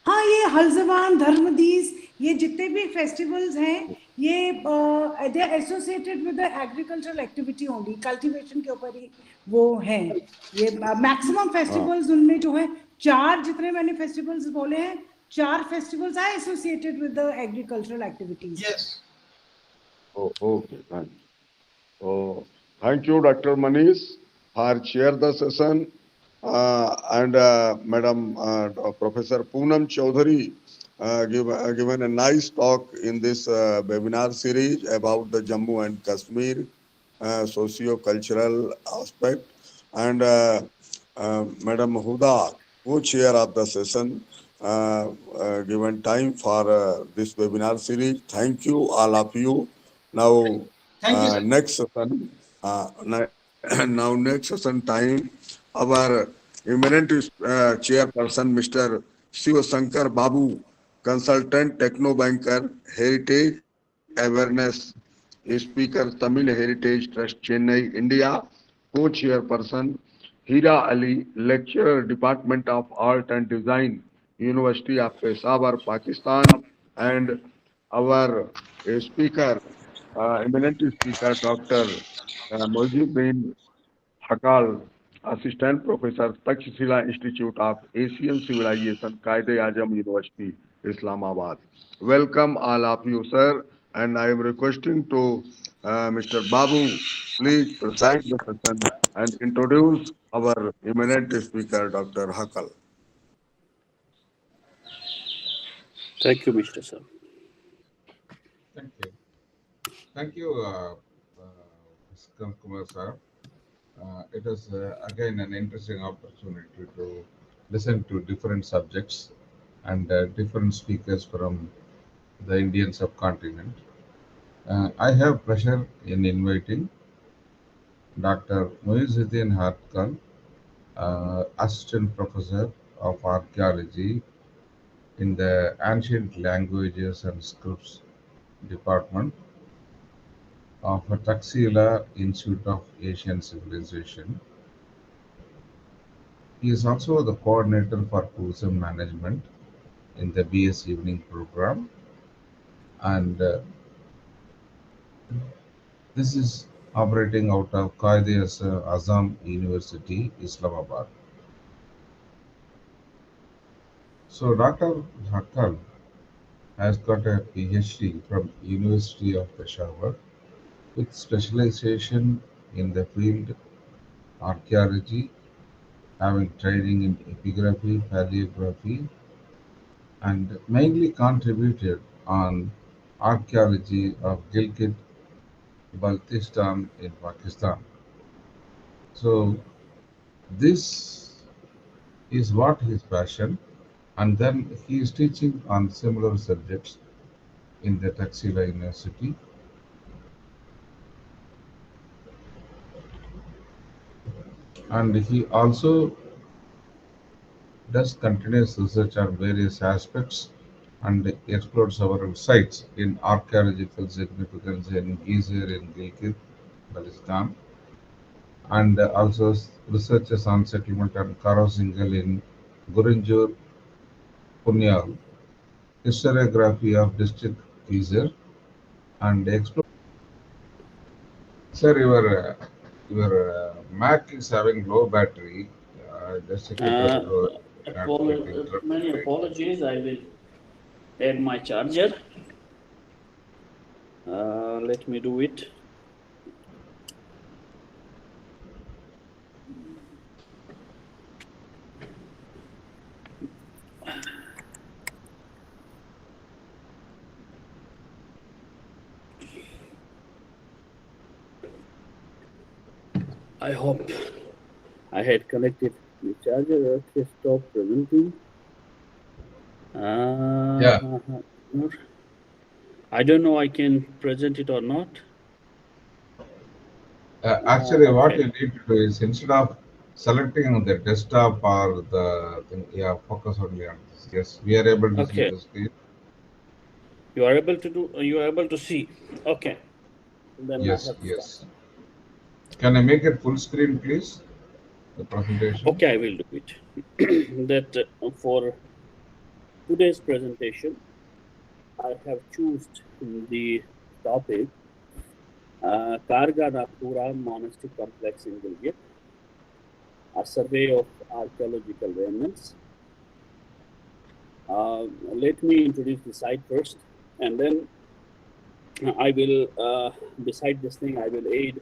हाँ, ये हलजवान, धर्मदीस, ये जितने भी फेस्टिवल्स हैं, ये they are associated with the agricultural activity only, cultivation के ऊपर ही वो हैं। ये मैक्सिमम फेस्टिवल्स उनमें जो है 4 जितने मैंने फेस्टिवल्स बोले हैं, 4 festivals are associated with the agricultural activities. Yes. Okay, thank you. So, thank you, Dr. Manish, for chair the session, and Madam Professor Poonam Chaudhary given a nice talk in this webinar series about the Jammu and Kashmir socio-cultural aspect, and Madam Huda, co-chair of the session, given time for this webinar series. Thank you, all of you. Now, next session, now next session time, our eminent chairperson, Mr. Shiv Shankar Babu, consultant, techno banker, heritage awareness speaker, Tamil Heritage Trust, Chennai, India, co-chairperson, Hira Ali, lecturer, Department of Art and Design, University of Peshawar, Pakistan, and our speaker, eminent speaker, Dr. Mojibin Hakal, Assistant Professor, Takshashila Institute of Asian Civilization, Qaid-e-Azam University, Islamabad. Welcome all of you, sir, and I am requesting to Mr. Babu, please preside the session and introduce our eminent speaker, Dr. Hakal. Thank you, Mr. Sir. Thank you. Thank you, Kumar sir. It is again an interesting opportunity to listen to different subjects and different speakers from the Indian subcontinent. I have pleasure in inviting Dr. Muizzuddin Hartkal, Assistant Professor of Archaeology in the Ancient Languages and Scripts Department of Taxila Institute of Asian Civilization. He is also the coordinator for tourism management in the BS evening program, and this is operating out of Azam University, Islamabad. So Dr. Hartkal has got a PhD from University of Peshawar with specialization in the field archaeology, having training in epigraphy, paleography, and mainly contributed on archaeology of Gilgit Baltistan in Pakistan. So this is what his passion, and then he is teaching on similar subjects in the Taxila University. And he also does continuous research on various aspects and explores several sites in archaeological significance in Gezer in Gilgit, Baltistan, and also researches on settlement and Karasingal in Gurinjur, Punyal, historiography of district Gezer, and explore. Sir, your Mac is having low battery. Just check it out so not get interrupted. Many apologies. I will add my charger. Let me do it. I hope I had connected the charger. Okay, stop presenting. Yeah. I don't know I can present it or not. Actually, what Okay. you need to do is instead of selecting the desktop or the thing, yeah, focus only on this. Yes, we are able to see Okay. the screen. You are able to do. You are able to see. Okay. Then I Yes, have to start. yes. Can I make it full screen, please? The presentation. Okay, I will do it. That for today's presentation, I have chosen the topic Karga Napura Monastic Complex in Gilgit, a survey of archaeological remnants. Let me introduce the site first, and then I will, beside this thing, I will aid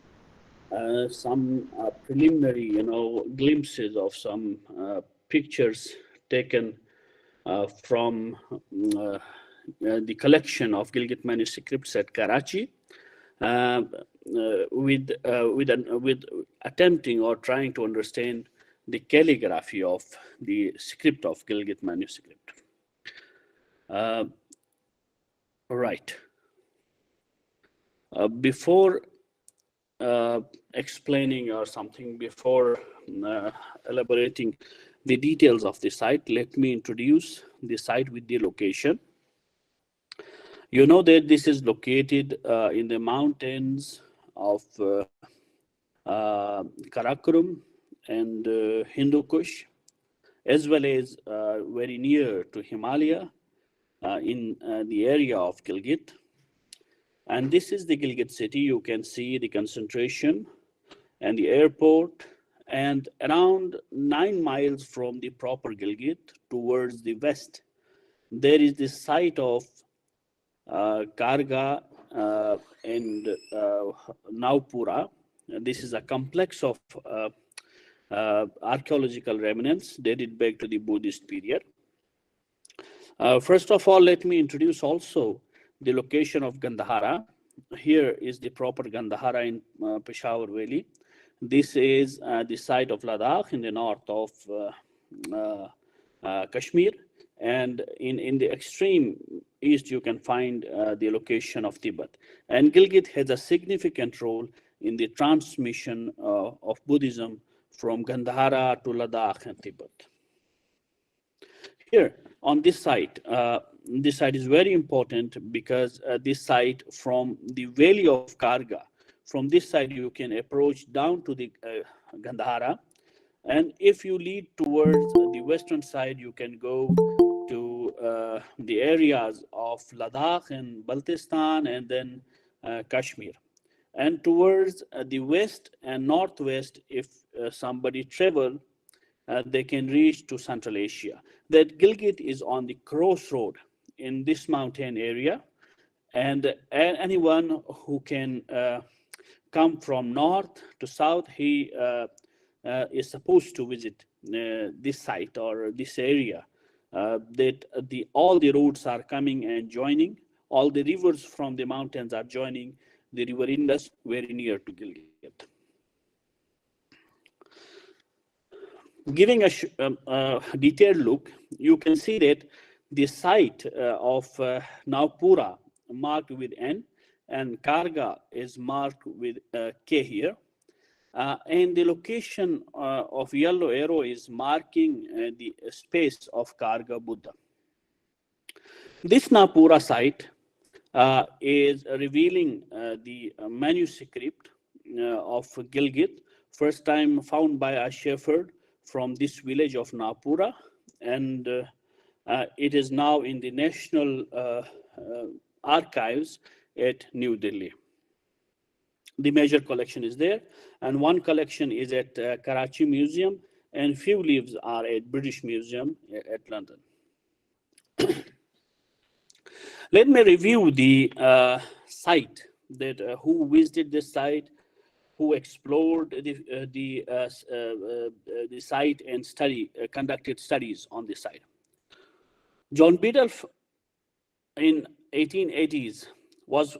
some preliminary, glimpses of some pictures taken from the collection of Gilgit manuscripts at Karachi, with attempting or trying to understand the calligraphy of the script of Gilgit manuscript. Right. Before explaining or something, before elaborating the details of the site, let me introduce the site with the location. You know that this is located in the mountains of Karakoram and Hindu Kush, as well as very near to Himalaya in the area of Gilgit. And this is the Gilgit city. You can see the concentration and the airport, and around 9 miles from the proper Gilgit towards the west, there is the site of Karga and Naupura. This is a complex of archaeological remnants dated back to the Buddhist period. First of all, let me introduce also the location of Gandhara. Here is the proper Gandhara in Peshawar Valley. This is the site of Ladakh in the north of Kashmir. And in the extreme east, you can find the location of Tibet. And Gilgit has a significant role in the transmission of Buddhism from Gandhara to Ladakh and Tibet. Here on this site is very important because this site from the valley of Karga, from this side you can approach down to the Gandhara, and if you lead towards the western side, you can go to the areas of Ladakh and Baltistan and then Kashmir. And towards the west and northwest, if somebody travel, they can reach to Central Asia. That Gilgit is on the crossroad in this mountain area, and anyone who can come from north to south, he is supposed to visit this site or this area. That all the roads are coming and joining, all the rivers from the mountains are joining the river Indus very near to Gilgit. Giving a detailed look, you can see that the site of Nagpura marked with N and Karga is marked with K here. And the location of yellow arrow is marking the space of Karga Buddha. This Nagpura site is revealing the manuscript of Gilgit, first time found by a shepherd from this village of Nagpura, and it is now in the National Archives at New Delhi. The major collection is there, and one collection is at Karachi Museum, and few leaves are at British Museum at London. Let me review the site, that who visited this site, who explored the site and conducted studies on the site. John Biddulph in 1880s was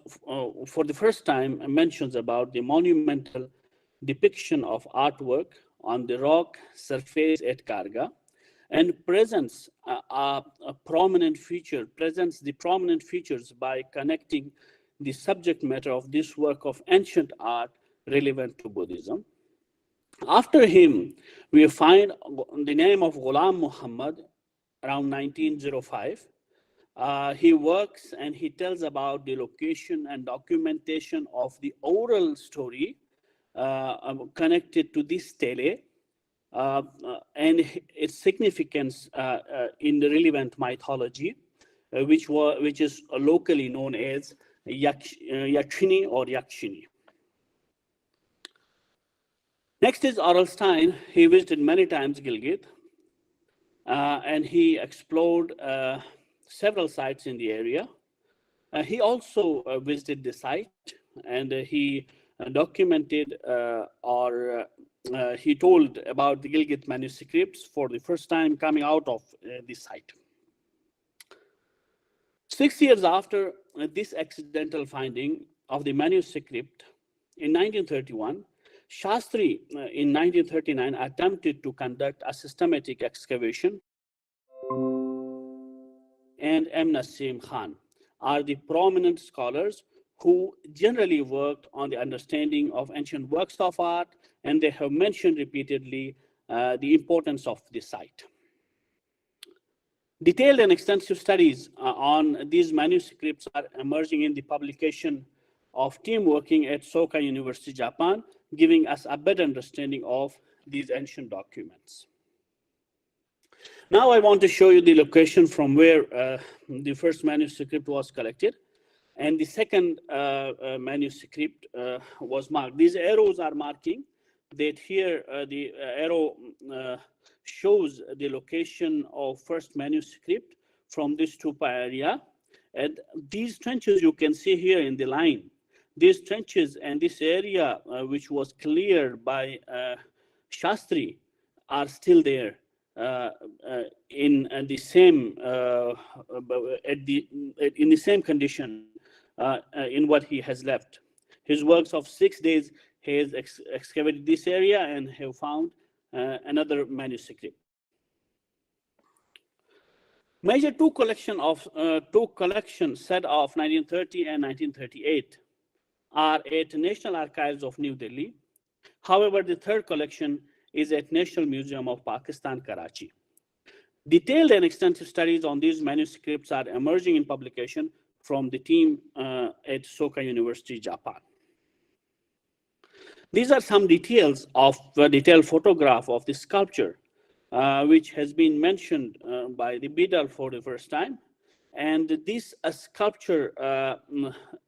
for the first time mentions about the monumental depiction of artwork on the rock surface at Karga, and presents the prominent features by connecting the subject matter of this work of ancient art relevant to Buddhism. After him, we find the name of Ghulam Muhammad around 1905. He works and he tells about the location and documentation of the oral story connected to this stele and its significance in the relevant mythology, which is locally known as Yakshini or Yakshini. Next is Arlstein. He visited many times Gilgit, and he explored several sites in the area. He also visited the site, and he documented he told about the Gilgit manuscripts for the first time coming out of this site. 6 years after this accidental finding of the manuscript, in 1931, Shastri in 1939 attempted to conduct a systematic excavation, and M. Nasim Khan are the prominent scholars who generally worked on the understanding of ancient works of art, and they have mentioned repeatedly the importance of this site. Detailed and extensive studies on these manuscripts are emerging in the publication of team working at Soka University, Japan, giving us a better understanding of these ancient documents. Now I want to show you the location from where the first manuscript was collected, and the second manuscript was marked. These arrows are marking that here the arrow shows the location of first manuscript from this stupa area, and these trenches you can see here in the line. These trenches and this area which was cleared by Shastri are still there in the same condition in what he has left. His works of 6 days, he has excavated this area and have found another manuscript. Major two collection set of 1930 and 1938 are at National Archives of New Delhi. However, the third collection is at National Museum of Pakistan, Karachi. Detailed and extensive studies on these manuscripts are emerging in publication from the team at Soka University, Japan. These are some details of a detailed photograph of the sculpture, which has been mentioned by the Bidal for the first time. And this sculpture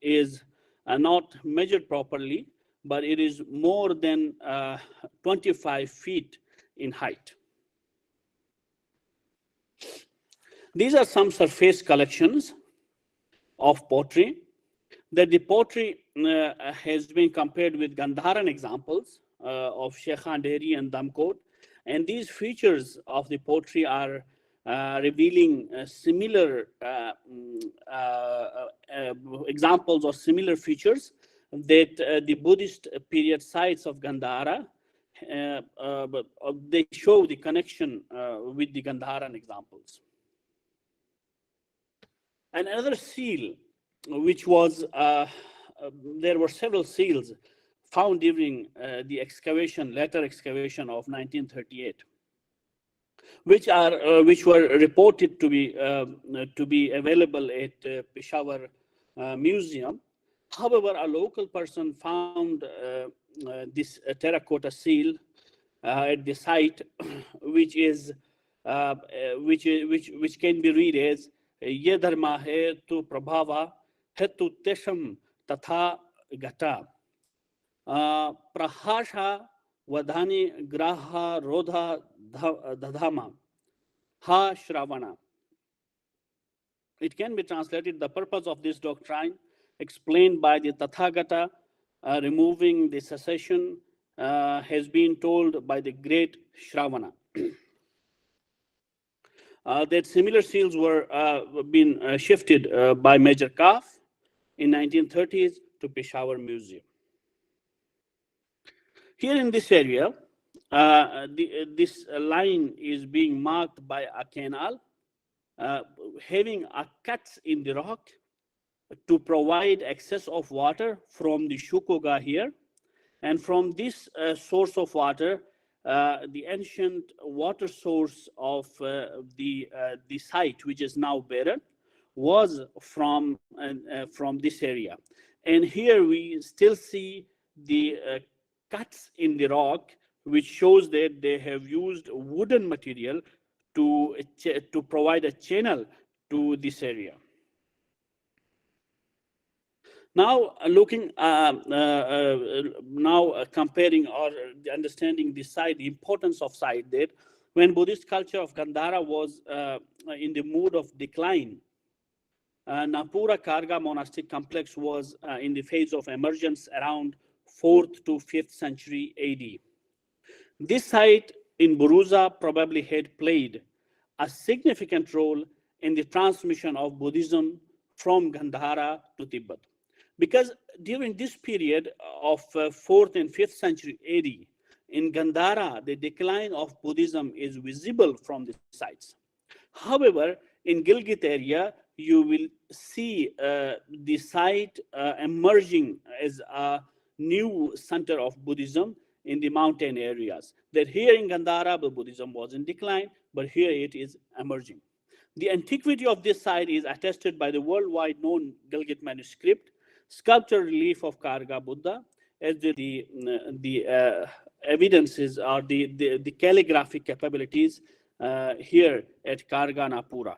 is not measured properly, but it is more than 25 feet in height. These are some surface collections of pottery. The pottery has been compared with Gandharan examples of Shekhan Deri and Damkot. And these features of the pottery are revealing similar examples or similar features that the Buddhist period sites of Gandhara, they show the connection with the Gandharan examples. And another seal, which was, there were several seals found during the later excavation of 1938, which were reported to be available at Peshawar Museum. However, a local person found this terracotta seal at the site, which can be read as "Ye dharma hai tu prabhava hai tu tesham tatha gata prahasha vadhani graha rodha dadhama ha shravana." It can be translated, the purpose of this doctrine explained by the Tathagata removing the cessation has been told by the great Shravana. That similar seals were been shifted by Major Kaf in 1930s to Peshawar Museum. Here in this area, this line is being marked by a canal having a cuts in the rock to provide access of water from the Shukoga here. And from this source of water, the ancient water source of the site, which is now barren, was from this area. And here we still see the cuts in the rock, which shows that they have used wooden material to provide a channel to this area. Now looking, comparing or understanding the site, the importance of site, that when Buddhist culture of Gandhara was in the mood of decline, Napura Karga monastic complex was in the phase of emergence around 4th to 5th century AD. This site in Buruza probably had played a significant role in the transmission of Buddhism from Gandhara to Tibet. Because during this period of 4th and 5th century AD, in Gandhara, the decline of Buddhism is visible from the sites. However, in Gilgit area, you will see the site emerging as a new center of Buddhism in the mountain areas. That here in Gandhara, the Buddhism was in decline, but here it is emerging. The antiquity of this site is attested by the worldwide known Gilgit manuscript, sculpture relief of Karga Buddha, as the evidences or the calligraphic capabilities here at Karga Napura.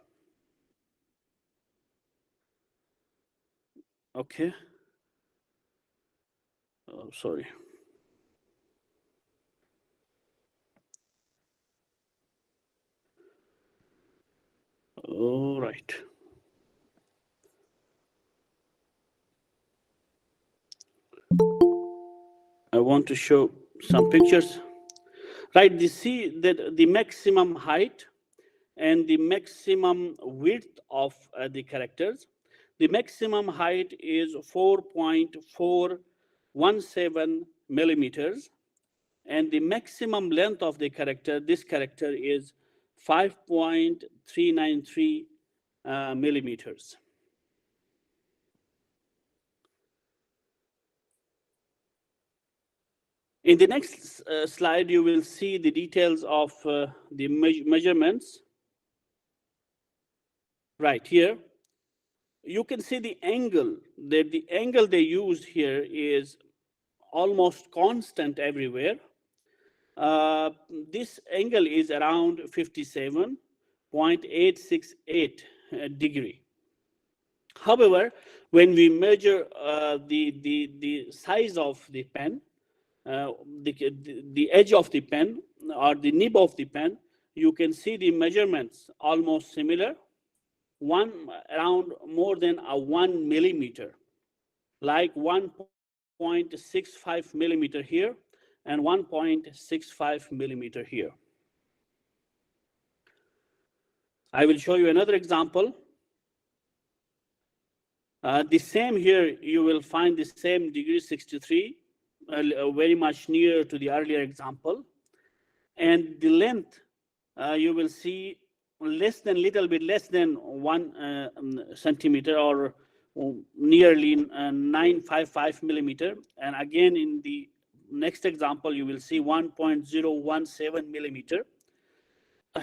Okay. Oh, sorry. All right. I want to show some pictures. Right, you see that the maximum height and the maximum width of the characters. The maximum height is 4.417 millimeters, and the maximum length of the character, this character is 5.393 millimeters. In the next slide, you will see the details of the measurements. Right here, you can see the angle. The angle they used here is almost constant everywhere. This angle is around 57.868 degree. However, when we measure the size of the pen, the edge of the pen or the nib of the pen, you can see the measurements almost similar, around more than 1 millimeter, like 1.65 millimeter here and 1.65 millimeter here. I will show you another example. The same here, you will find the same degree 63, very much near to the earlier example. And the length, you will see little bit less than 1 centimeter, or nearly 955 millimeter. And again, in the next example, you will see 1.017 millimeter.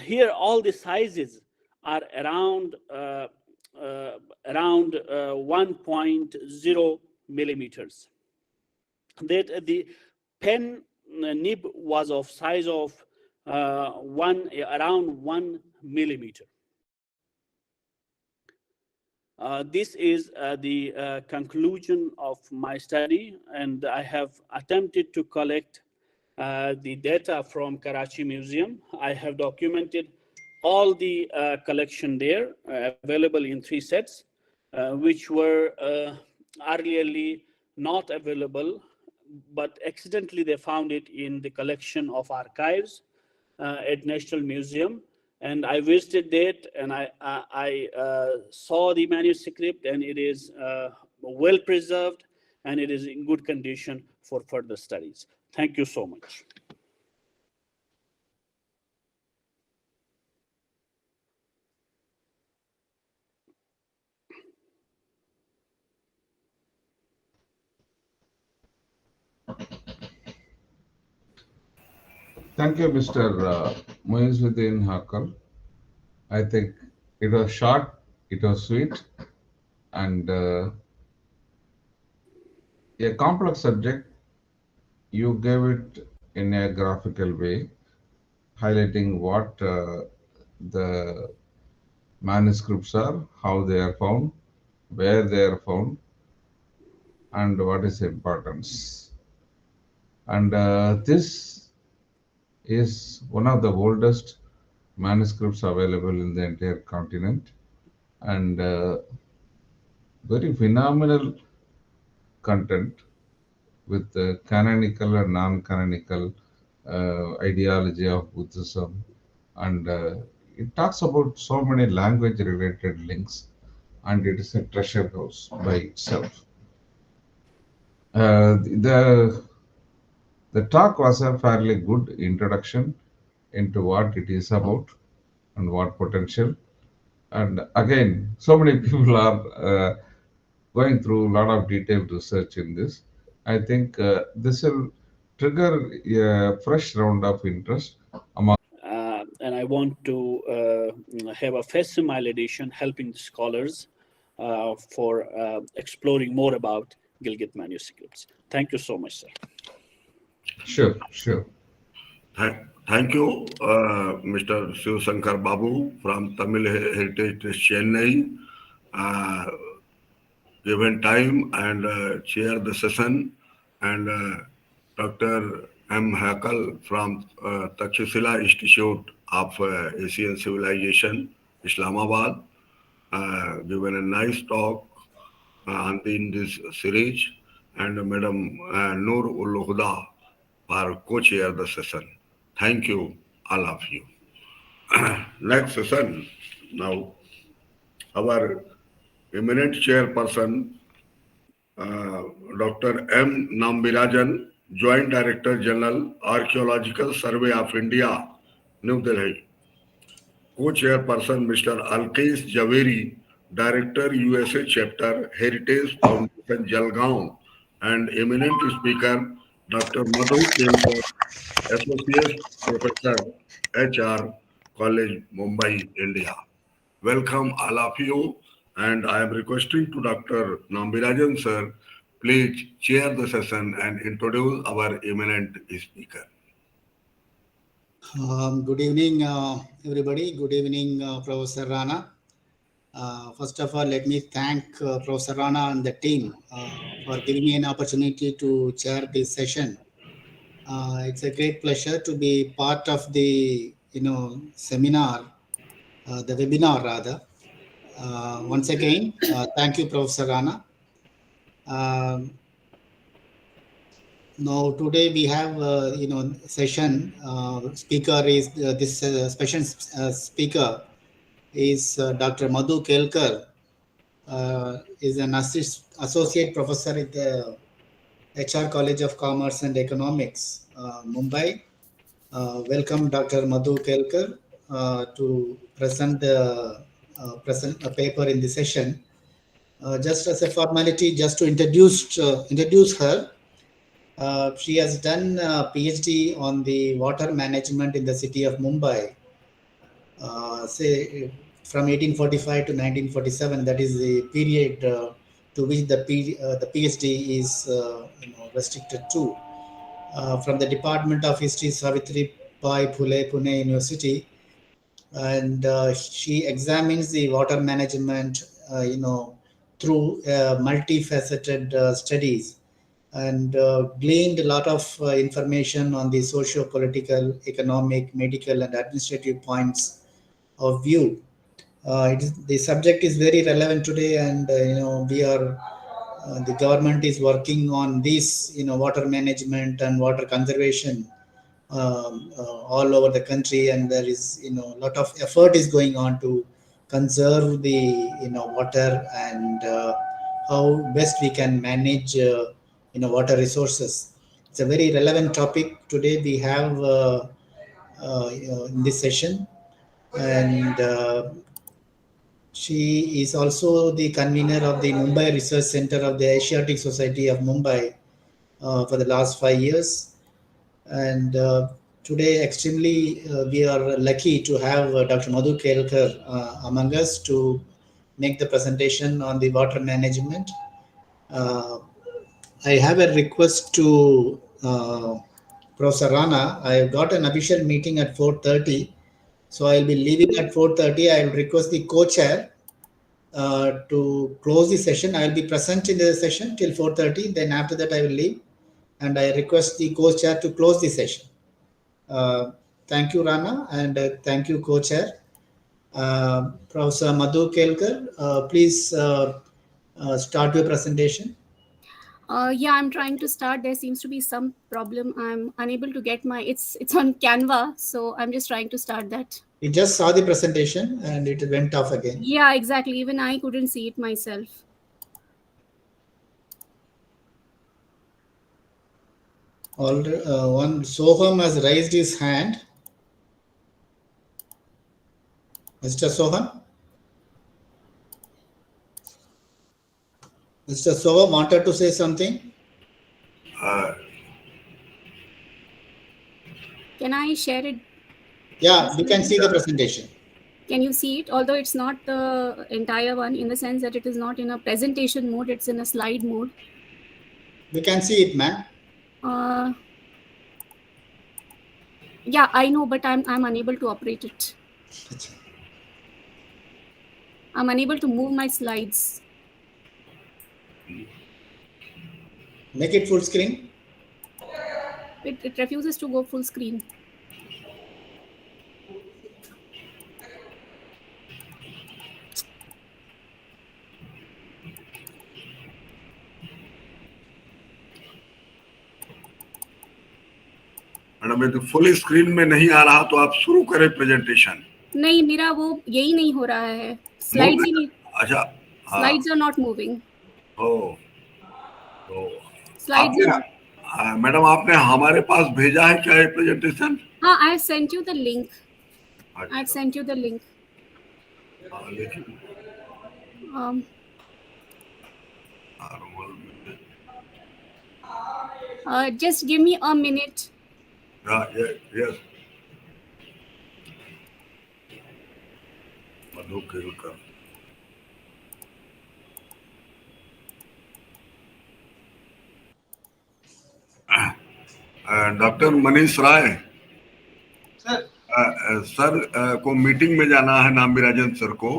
Here, all the sizes are around 1.0 millimeters. That the pen nib was of size of around 1 millimeter. This is the conclusion of my study, and I have attempted to collect the data from Karachi Museum. I have documented all the collection there, available in 3 sets, which were earlierly not available, but accidentally they found it in the collection of archives at National Museum. And I visited it, and I saw the manuscript, and it is well preserved, and it is in good condition for further studies. Thank you so much. Thank you, Mr. Moizuddin Hakal. I think it was short, it was sweet, and a complex subject. You gave it in a graphical way, highlighting what the manuscripts are, how they are found, where they are found, and what is the importance. And this is one of the oldest manuscripts available in the entire continent, and very phenomenal content with the canonical and non-canonical ideology of Buddhism, and it talks about so many language-related links, and it is a treasure house by itself. The talk was a fairly good introduction into what it is about and what potential. And again, so many people are going through a lot of detailed research in this. I think this will trigger a fresh round of interest among. And I want to have a facsimile edition helping the scholars for exploring more about Gilgit manuscripts. Thank you so much, sir. Sure, sure. Thank you, Mr. Shiv-Shankar Babu from Tamil Heritage Trust, Chennai. Given time and chair the session, and Dr. M. Hakal from Takshashila Institute of Asian Civilization, Islamabad, given a nice talk in this series, and Madam Noor ul Huda for co-chair the session. Thank you, all of you. Next session now, our eminent chairperson, Dr. M. Nambirajan, Joint Director General, Archaeological Survey of India, New Delhi. co-chairperson Mr. Alkesh Javeri, Director USA Chapter Heritage Foundation Jalgaon, and eminent speaker Dr. Madhav Kelkar, Associate Professor HR College Mumbai, India. Welcome all of you, and I am requesting to Dr. Nambirajan sir, please chair the session and introduce our eminent speaker. Good evening, everybody. Good evening, Professor Rana. First of all, let me thank Professor Rana and the team for giving me an opportunity to chair this session. It's a great pleasure to be part of the seminar, the webinar rather. Once again, thank you, Professor Rana. Now today we have session. Speaker is this special speaker is Dr. Madhu Kelkar. Is an associate professor at the HR College of Commerce and Economics, Mumbai. Welcome, Dr. Madhu Kelkar, to present the a paper in the session. Just as a formality, just to introduce her. She has done a PhD on the water management in the city of Mumbai. Say from 1845 to 1947, that is the period to which the PhD is restricted to. From the Department of History, Savitri Bai Phule, Pune University, and she examines the water management, through multifaceted studies, and gleaned a lot of information on the socio-political, economic, medical, and administrative points of view. The subject is very relevant today, and we are the government is working on this, water management and water conservation all over the country, and there is a lot of effort is going on to conserve the water, and how best we can manage water resources. It's a very relevant topic today we have in this session, and she is also the convener of the Mumbai Research Center of the Asiatic Society of Mumbai for the last 5 years. And today, extremely, we are lucky to have Dr. Madhu Kelkar among us to make the presentation on the water management. I have a request to Professor Rana. I have got an official meeting at 4:30. So I'll be leaving at 4:30. I will request the co-chair to close the session. I will be present in the session till 4:30. Then after that I will leave, and I request the co-chair to close the session. Thank you, Rana, and thank you, co-chair. Professor Madhu Kelkar, please start your presentation. Yeah, I'm trying to start. There seems to be some problem. I'm unable to get my, it's on Canva, so I'm just trying to start that. We just saw the presentation and it went off again. Yeah, exactly. Even I couldn't see it myself. One Soham has raised his hand. Mr. Soham? Mr. Soham wanted to say something? Can I share it? Yeah, we can see the presentation. Can you see it? Although it's not the entire one, in the sense that it is not in a presentation mode, it's in a slide mode. We can see it, ma'am. Yeah, I know, but I'm unable to operate it. I'm unable to move my slides. Make it full screen. It refuses to go full screen. Madam ये तो full screen में नहीं आ रहा, तो आप शुरू करें presentation. नहीं, मेरा वो यही नहीं हो रहा है. स्लाइड्स ही नहीं. अच्छा, स्लाइड्स आर नॉट मूविंग. ओह, तो मैडम आपने हमारे पास भेजा है क्या ये प्रेजेंटेशन? हाँ, I have sent you the link. I have sent you the link. Um, just give me a minute. Yes. Madhav. Doctor Manish Rai sir को मीटिंग में जाना है नामिराजन सर को,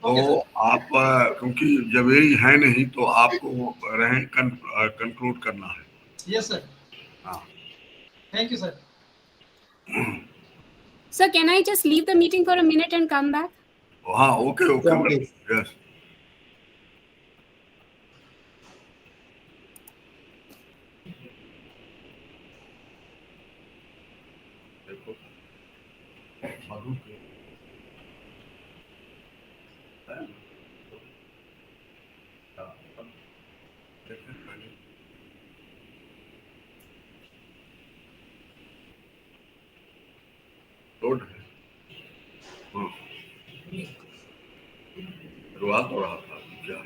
तो आप क्योंकि जवेरी है नहीं तो आपको रहें कंक्लूड करना है. Yes, sir. Thank you, sir. Sir, can I just leave the meeting for a minute and come back? हाँ, okay. Yes. लोड है. शुरुआत हो रहा था क्या?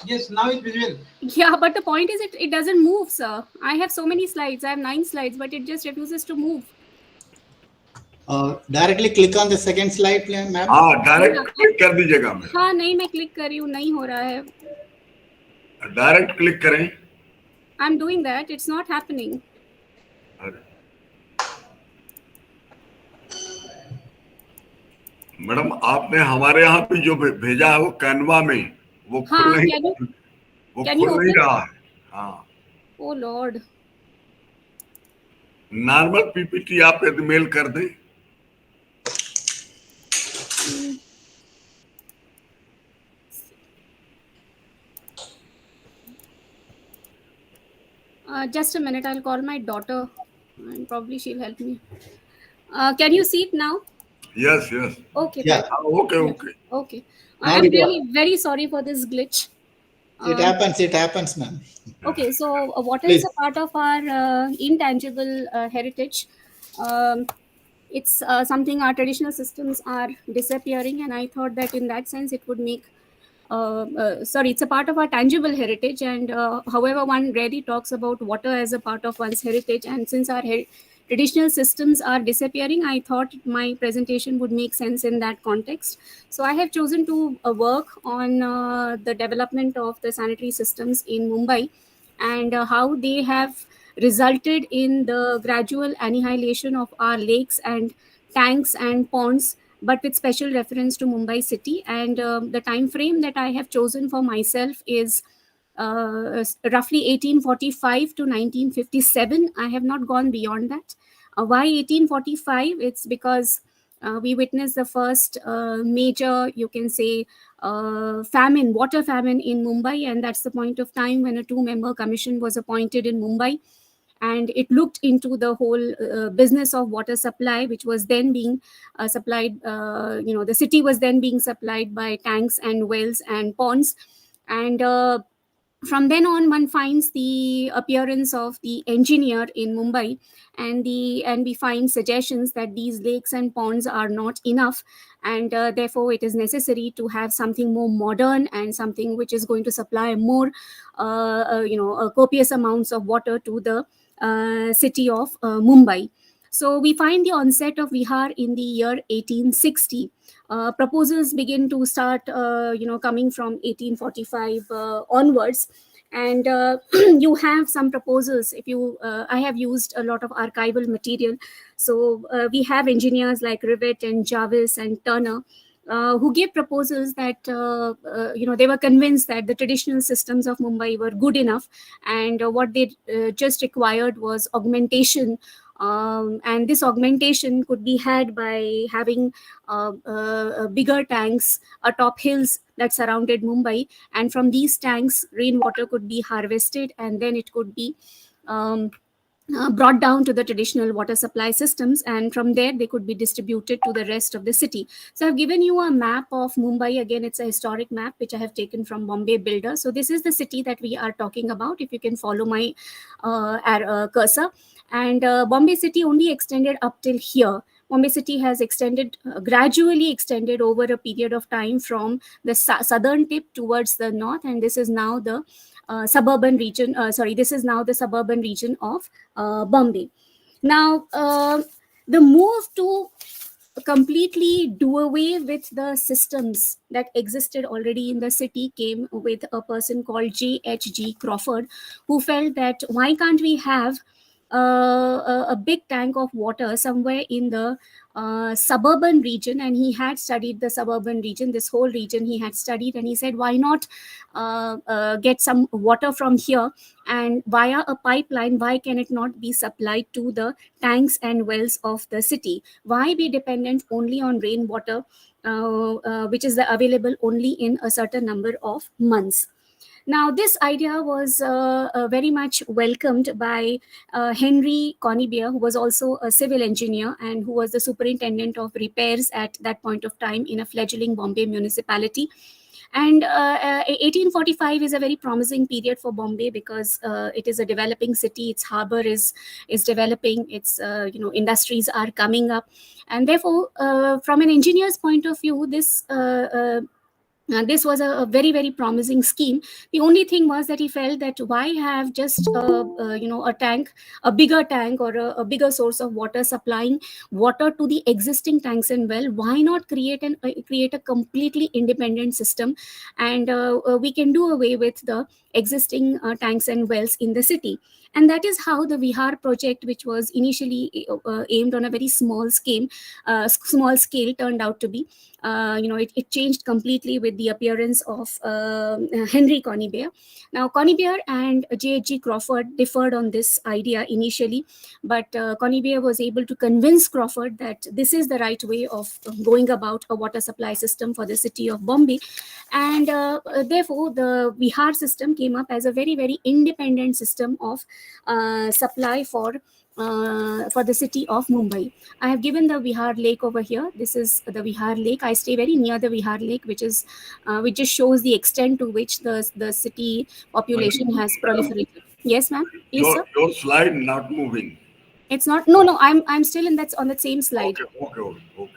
Yes, now it's visual. Yeah, but the point is it doesn't move, sir. I have so many slides. I have 9 slides, but it just refuses to move. Directly click on the second slide, ma'am. Direct click कर दीजिएगा. हाँ, नहीं, मैं click कर रही हूँ, नहीं हो रहा है. डायरेक्ट क्लिक करें. I'm doing that. It's not happening. Madam आपने हमारे यहाँ पे जो भेजा है वो कैनवा में वो खुल नहीं रहा है. हाँ. Oh Lord. नॉर्मल पीपीटी आप यदि मेल कर दें. Just a minute. I'll call my daughter and probably she'll help me. Can you see it now? Yes. Okay. Yeah. Okay. I am really very sorry for this glitch. It happens, ma'am. Okay, so water is a part of our intangible heritage. It's something our traditional systems are disappearing, and I thought that in that sense it would make it's a part of our tangible heritage, and however one rarely talks about water as a part of one's heritage, and since our traditional systems are disappearing, I thought my presentation would make sense in that context. So I have chosen to work on the development of the sanitary systems in Mumbai and how they have resulted in the gradual annihilation of our lakes and tanks and ponds, but with special reference to Mumbai city. And the time frame that I have chosen for myself is roughly 1845 to 1957. I have not gone beyond that. Why 1845? It's because we witnessed the first major, you can say, famine, water famine in Mumbai, and that's the point of time when a 2-member commission was appointed in Mumbai, and it looked into the whole business of water supply, which was then being supplied. The city was then being supplied by tanks and wells and ponds, and from then on, one finds the appearance of the engineer in Mumbai, and we find suggestions that these lakes and ponds are not enough, and therefore it is necessary to have something more modern and something which is going to supply more, copious amounts of water to the city of Mumbai. So we find the onset of Vihar in the year 1860. Proposals begin to start, coming from 1845 onwards. And you have some proposals. I have used a lot of archival material. So we have engineers like Rivet and Jarvis and Turner, who gave proposals that they were convinced that the traditional systems of Mumbai were good enough, and what they just required was augmentation. And this augmentation could be had by having bigger tanks atop hills that surrounded Mumbai, and from these tanks rainwater could be harvested, and then it could be brought down to the traditional water supply systems, and from there they could be distributed to the rest of the city. So I've given you a map of Mumbai. Again, it's a historic map which I have taken from Bombay Builder. So this is the city that we are talking about, if you can follow my cursor. And Bombay city only extended up till here. Bombay city has gradually extended over a period of time from the southern tip towards the north, and this is now the suburban region. This is now the suburban region of Bombay. Now, the move to completely do away with the systems that existed already in the city came with a person called J.H.G. Crawford, who felt that why can't we have a big tank of water somewhere in the suburban region. And he had studied the suburban region, this whole region he had studied, and he said, why not get some water from here, and via a pipeline, why can it not be supplied to the tanks and wells of the city? Why be dependent only on rainwater, which is available only in a certain number of months? Now, this idea was very much welcomed by Henry Conybeare, who was also a civil engineer and who was the superintendent of repairs at that point of time in a fledgling Bombay municipality. And 1845 is a very promising period for Bombay because it is a developing city. Its harbor is developing. Its industries are coming up, and therefore, from an engineer's point of view, this was a very, very promising scheme. The only thing was that he felt that why have just a tank, a bigger tank, or a bigger source of water supplying water to the existing tanks and well? Why not create a completely independent system, and we can do away with the existing tanks and wells in the city? And that is how the Vihar project, which was initially aimed on a very small scale, turned out to be. It changed completely with the appearance of Henry Conybeare. Now, Conybeare and J.H.G. Crawford differed on this idea initially, but Conybeare was able to convince Crawford that this is the right way of going about a water supply system for the city of Bombay. And therefore, the Vihar system came up as a very, very independent system of supply for the city of Mumbai. I have given the Vihar Lake over here. This is the Vihar Lake. I stay very near the Vihar Lake, which just shows the extent to which the city population has proliferated. Yes, ma'am. Yes, sir. Your slide not moving. It's not. No. I'm still on that same slide. Okay.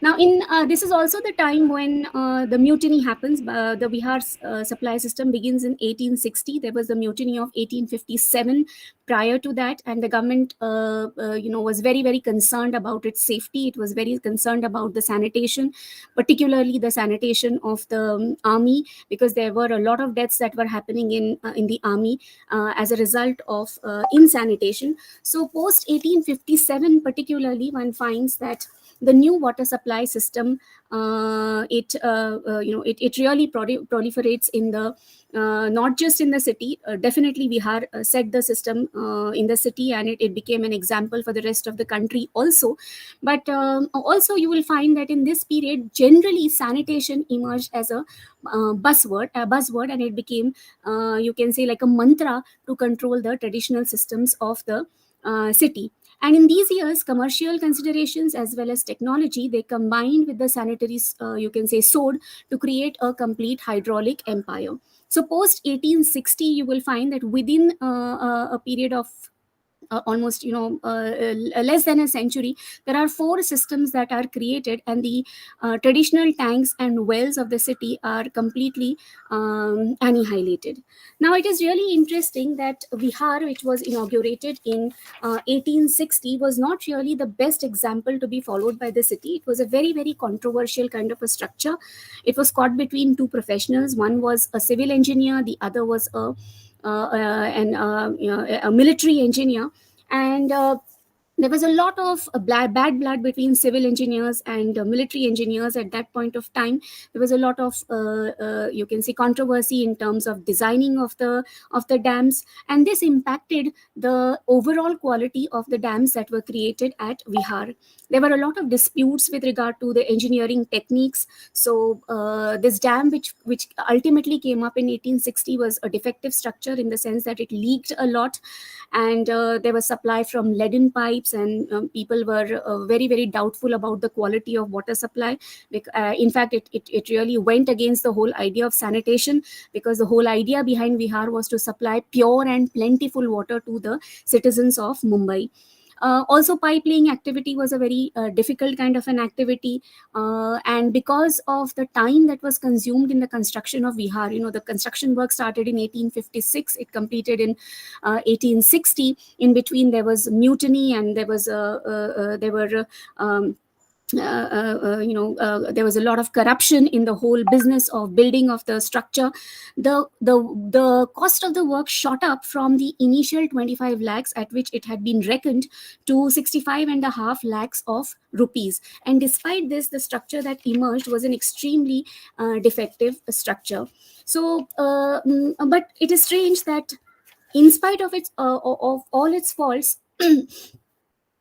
Now, this is also the time when the mutiny happens. The Bihar supply system begins in 1860. There was the mutiny of 1857 prior to that, and the government, was very, very concerned about its safety. It was very concerned about the sanitation, particularly the sanitation of the army, because there were a lot of deaths that were happening in the army as a result of insanitation. So, post 1857, particularly, one finds that the new water supply system, it really proliferates in the not just in the city. Definitely, Bihar set the system in the city, and it became an example for the rest of the country also. But also, you will find that in this period, generally sanitation emerged as a buzzword, and it became, you can say, like a mantra to control the traditional systems of the city. And in these years, commercial considerations as well as technology, they combined with the sanitary, you can say, sword to create a complete hydraulic empire. So post 1860, you will find that within a period of almost less than a century, there are 4 systems that are created, and the traditional tanks and wells of the city are completely annihilated. Now it is really interesting that Vihar, which was inaugurated in 1860, was not really the best example to be followed by the city. It was a very, very controversial kind of a structure. It was caught between 2 professionals. One was a civil engineer, the other was a military engineer, and there was a lot of bad blood between civil engineers and military engineers at that point of time. There was a lot of you can say controversy in terms of designing of the dams, and this impacted the overall quality of the dams that were created at Vihar. There were a lot of disputes with regard to the engineering techniques. So this dam, which ultimately came up in 1860, was a defective structure in the sense that it leaked a lot, and there was supply from leaden pipes, and people were very, very doubtful about the quality of water supply. In fact, it really went against the whole idea of sanitation, because the whole idea behind Vihar was to supply pure and plentiful water to the citizens of Mumbai. Also, pipelaying activity was a very difficult kind of an activity, and because of the time that was consumed in the construction of Vihar, the construction work started in 1856, it completed in 1860. In between, there was mutiny, and there was there was a lot of corruption in the whole business of building of the structure. The cost of the work shot up from the initial 25 lakhs at which it had been reckoned to 65.5 lakhs of rupees. And despite this, the structure that emerged was an extremely defective structure. So, but it is strange that in spite of all its faults,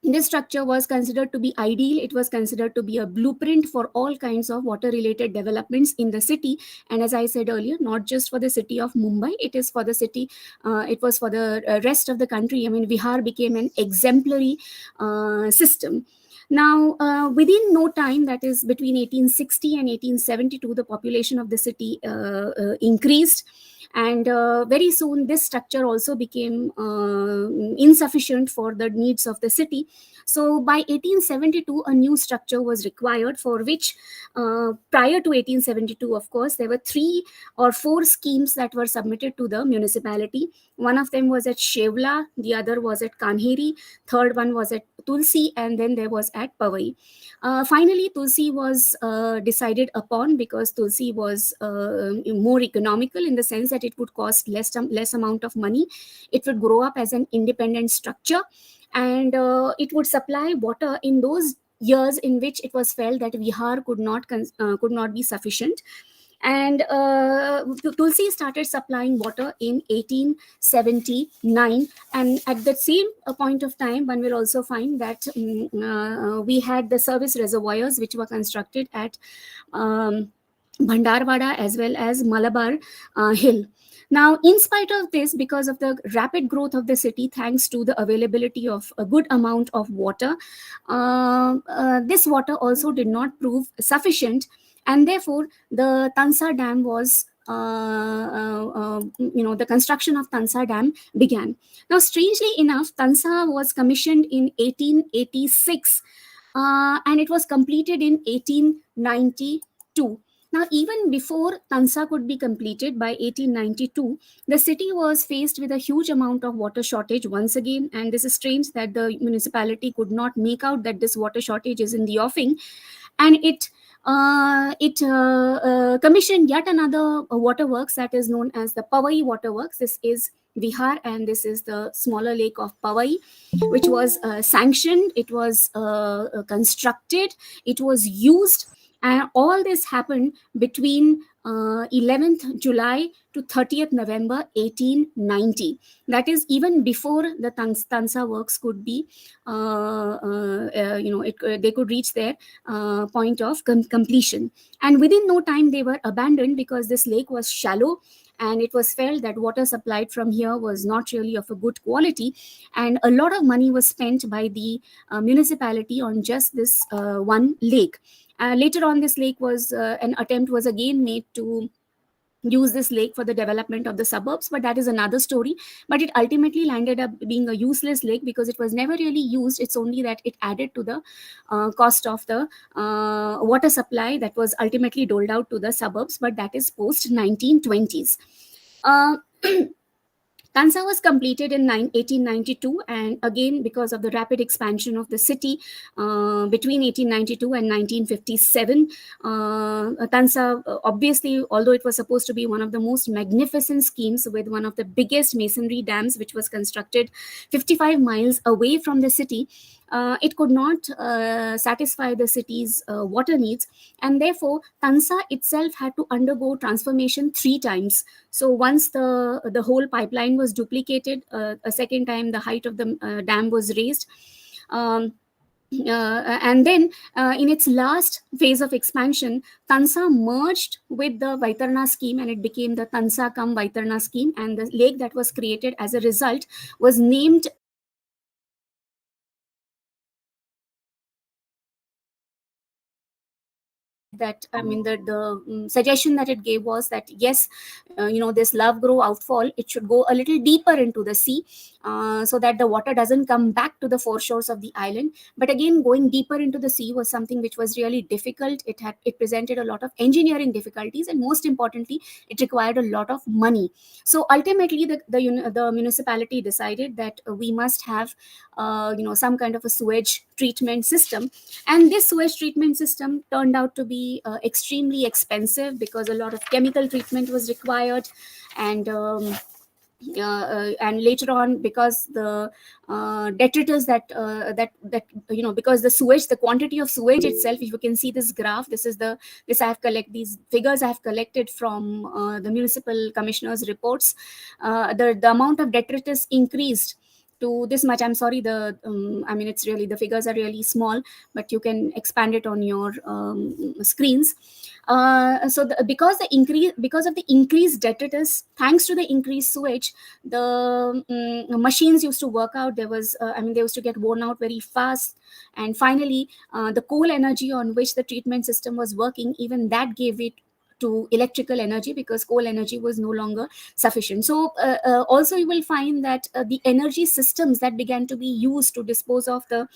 this structure was considered to be ideal. It was considered to be a blueprint for all kinds of water-related developments in the city. And as I said earlier, not just for the city of Mumbai, it is for the city. It was for the rest of the country. I mean, Vihar became an exemplary system. Now, within no time, that is between 1860 and 1872, the population of the city increased. And very soon, this structure also became insufficient for the needs of the city. So by 1872, a new structure was required, for which prior to 1872, of course, there were 3 or 4 schemes that were submitted to the municipality. One of them was at Shevla, the other was at Kanheri, third one was at Tulsi, and then there was at Powai. Finally, Tulsi was decided upon because Tulsi was more economical in the sense that it would cost less amount of money. It would grow up as an independent structure, and it would supply water in those years in which it was felt that Vihar could not be sufficient. And Tulsi started supplying water in 1879, and at the same point of time, one will also find that we had the service reservoirs which were constructed at Bhandarwada as well as Malabar Hill. Now, in spite of this, because of the rapid growth of the city, thanks to the availability of a good amount of water, this water also did not prove sufficient, and therefore the Tansa Dam was, the construction of Tansa Dam began. Now, strangely enough, Tansa was commissioned in 1886, and it was completed in 1892. Now, even before Tansa could be completed by 1892, the city was faced with a huge amount of water shortage once again. And this is strange that the municipality could not make out that this water shortage is in the offing. And it commissioned yet another waterworks that is known as the Powai waterworks. This is Vihar, and this is the smaller lake of Powai, which was sanctioned, it was constructed, it was used. And all this happened between 11th July to 30th November 1890. That is even before the Tansa works could be, they could reach their point of completion. And within no time, they were abandoned because this lake was shallow, and it was felt that water supplied from here was not really of a good quality. And a lot of money was spent by the municipality on just this one lake. Later on, this lake was, an attempt was again made to use this lake for the development of the suburbs, but that is another story. But it ultimately landed up being a useless lake because it was never really used. It's only that it added to the cost of the water supply that was ultimately doled out to the suburbs, but that is post 1920s. Tansa was completed in 1892, and again because of the rapid expansion of the city between 1892 and 1957, Tansa, obviously, although it was supposed to be one of the most magnificent schemes with one of the biggest masonry dams, which was constructed 55 miles away from the city, it could not satisfy the city's water needs, and therefore Tansa itself had to undergo transformation 3 times. So once the whole pipeline was duplicated, a second time the height of the dam was raised. And then in its last phase of expansion, Tansa merged with the Vaitarna scheme, and it became the Tansa cum Vaitarna scheme, and the lake that was created as a result was named that. I mean, the suggestion that it gave was that yes, this Love Grow outfall, it should go a little deeper into the sea, so that the water doesn't come back to the foreshores of the island. But again, going deeper into the sea was something which was really difficult. It presented a lot of engineering difficulties, and most importantly, it required a lot of money. So ultimately, the municipality decided that we must have some kind of a sewage treatment system, and this sewage treatment system turned out to be extremely expensive because a lot of chemical treatment was required, and later on, because the detritus because the sewage, the quantity of sewage itself, if you can see this graph, these figures I have collected from the municipal commissioner's reports. The amount of detritus increased to this much. I'm sorry, it's really, the figures are really small, but you can expand it on your screens. Because of the increased detritus, thanks to the increased sewage, the machines used to work out. They used to get worn out very fast, and finally the coal energy on which the treatment system was working, even that gave it to electrical energy, because coal energy was no longer sufficient. So also you will find that the energy systems that began to be used to dispose of the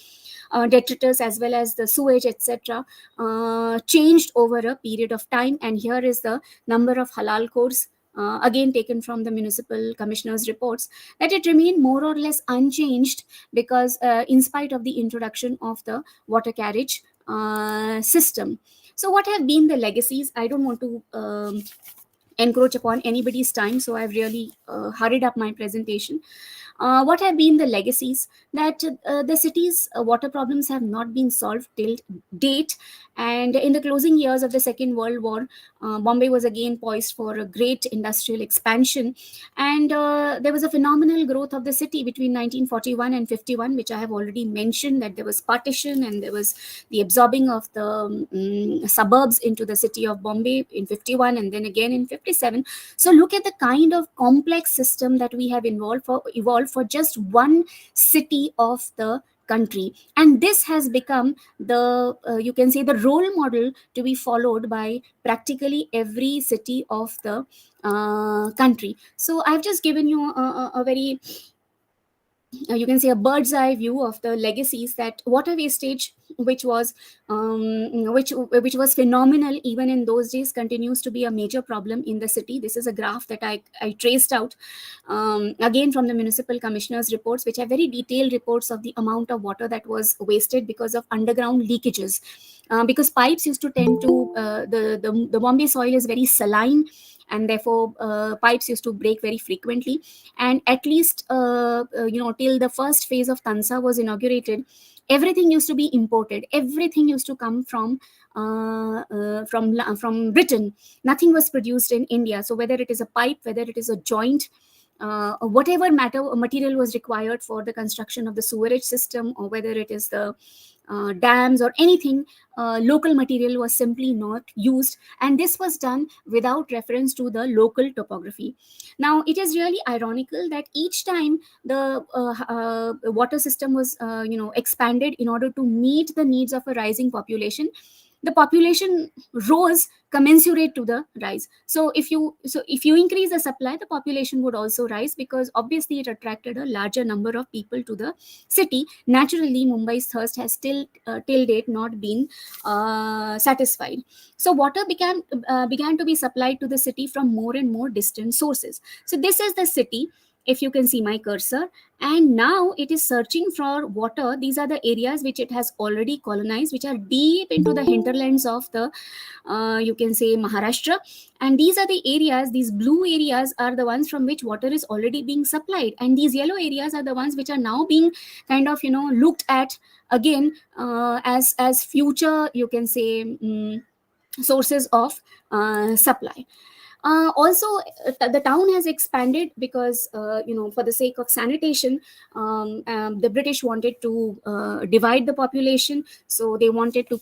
detritus as well as the sewage, etc., changed over a period of time. And here is the number of halal codes, again taken from the municipal commissioner's reports, that it remained more or less unchanged, because in spite of the introduction of the water carriage system. So what have been the legacies? I don't want to encroach upon anybody's time, so I've really hurried up my presentation. What have been the legacies? That the city's water problems have not been solved till date, and in the closing years of the Second World War, Bombay was again poised for a great industrial expansion, and there was a phenomenal growth of the city between 1941 and 51, which I have already mentioned, that there was partition and there was the absorbing of the suburbs into the city of Bombay in 51 and then again in 57. So look at the kind of complex system that we have evolved for just one city of the country, and this has become the you can say the role model to be followed by practically every city of the country. So I've just given you a very you can say a bird's eye view of the legacies, that water wastage, which was phenomenal even in those days, continues to be a major problem in the city. This is a graph that I traced out again from the municipal commissioner's reports, which are very detailed reports of the amount of water that was wasted because of underground leakages, because pipes used to tend to the Bombay soil is very saline, and therefore pipes used to break very frequently. And at least till the first phase of Tansa was inaugurated, everything used to be imported. Everything used to come from Britain. Nothing was produced in India. So whether it is a pipe, whether it is a joint, whatever material was required for the construction of the sewerage system, or whether it is the dams or anything, local material was simply not used, and this was done without reference to the local topography. Now it is really ironical that each time the water system was expanded in order to meet the needs of a rising population, the population rose commensurate to the rise. So if you increase the supply, the population would also rise, because obviously it attracted a larger number of people to the city. Naturally, Mumbai's thirst has still till date not been satisfied. So water began to be supplied to the city from more and more distant sources. So this is the city, if you can see my cursor, and now it is searching for water. These are the areas which it has already colonized, which are deep into the hinterlands of the you can say Maharashtra. And these are the areas, these blue areas are the ones from which water is already being supplied, and these yellow areas are the ones which are now being kind of looked at again as future, you can say, sources of supply. Also, the town has expanded because for the sake of sanitation, the British wanted to divide the population. So they wanted to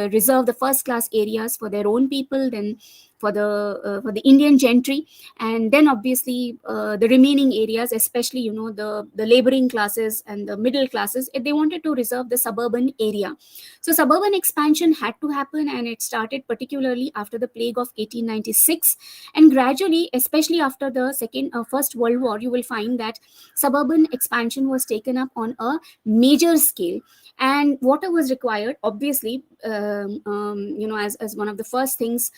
reserve the first class areas for their own people, then for the Indian gentry, and then obviously the remaining areas, especially the laboring classes and the middle classes, they wanted to reserve the suburban area. So suburban expansion had to happen, and it started particularly after the plague of 1896, and gradually, especially after the First World War, you will find that suburban expansion was taken up on a major scale, and water was required, obviously, as one of the first things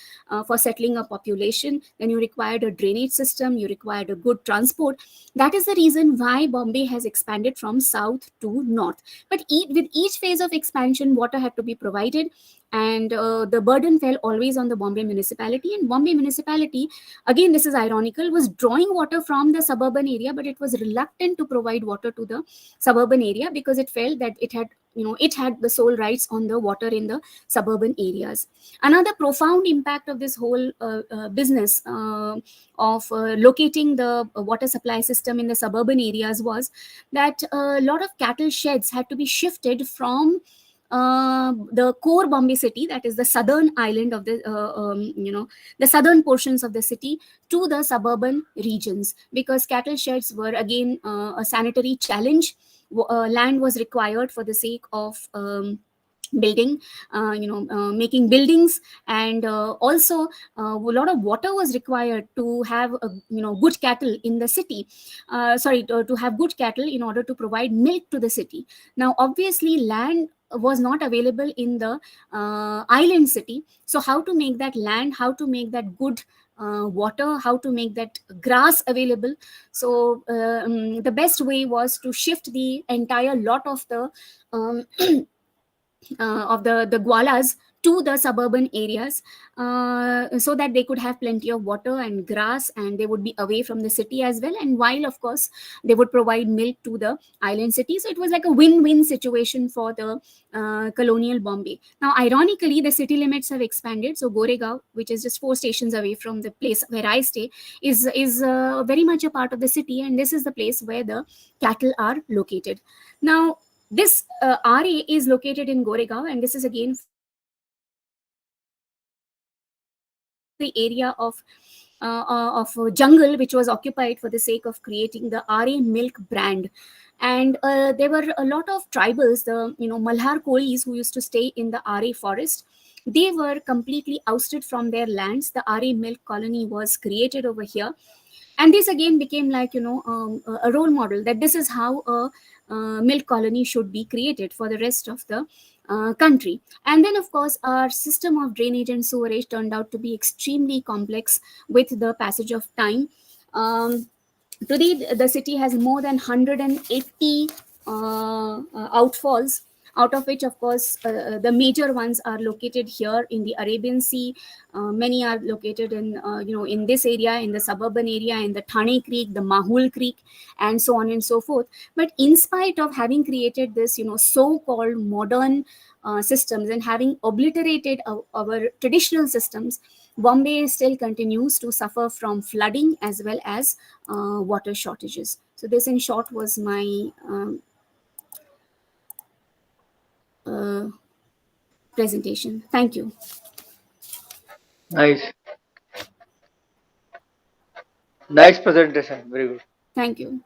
for settling a population. Then you required a drainage system, you required a good transport. That is the reason why Bombay has expanded from south to north. But with each phase of expansion, water had to be provided, and the burden fell always on the Bombay municipality. And Bombay municipality, again, this is ironical, was drawing water from the suburban area, but it was reluctant to provide water to the suburban area because it felt that it had the sole rights on the water in the suburban areas. Another profound impact of this whole business of locating the water supply system in the suburban areas was that a lot of cattle sheds had to be shifted from the core Bombay city, that is the southern island of the southern portions of the city, to the suburban regions, because cattle sheds were again a sanitary challenge. Land was required for the sake of building, making buildings, and also a lot of water was required to have good cattle in the city. To have good cattle in order to provide milk to the city. Now, obviously, land was not available in the island city. So how to make that land, how to make that good water, how to make that grass available? So the best way was to shift the entire lot of the gwalas to the suburban areas, so that they could have plenty of water and grass, and they would be away from the city as well, and while of course they would provide milk to the island city. So it was like a win-win situation for the colonial Bombay. Now, ironically, the city limits have expanded. So Goregaon, which is just 4 stations away from the place where I stay, is very much a part of the city, and this is the place where the cattle are located. Now, this RA is located in Goregaon, and this is again the area of jungle which was occupied for the sake of creating the RA milk brand. And there were a lot of tribals, the Malhar Kolis, who used to stay in the RA forest. They were completely ousted from their lands. The RA milk colony was created over here, and this again became like a role model, that this is how a milk colony should be created for the rest of the country. And then of course our system of drainage and sewerage turned out to be extremely complex with the passage of time. Today the city has more than 180 outfalls, out of which, of course, the major ones are located here in the Arabian Sea. Many are located in this area, in the suburban area, in the Thane Creek, the Mahul Creek, and so on and so forth. But in spite of having created this, so-called modern systems, and having obliterated our traditional systems, Bombay still continues to suffer from flooding as well as water shortages. So this, in short, was my presentation. Thank you. Nice. Nice presentation. Very good. Thank you.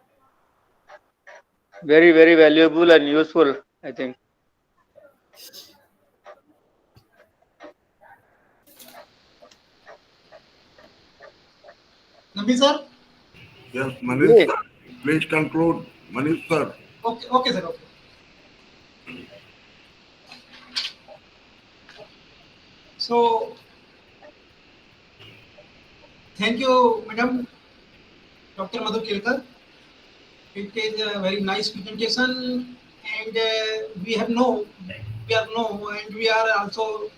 Very, very valuable and useful, I think. Nabi sir? Yes, Manish sir. Please conclude, Manish sir. Okay, sir. Okay. So, thank you, Madam Dr. Madhav Kelkar. It is a very nice presentation, and we are and we are also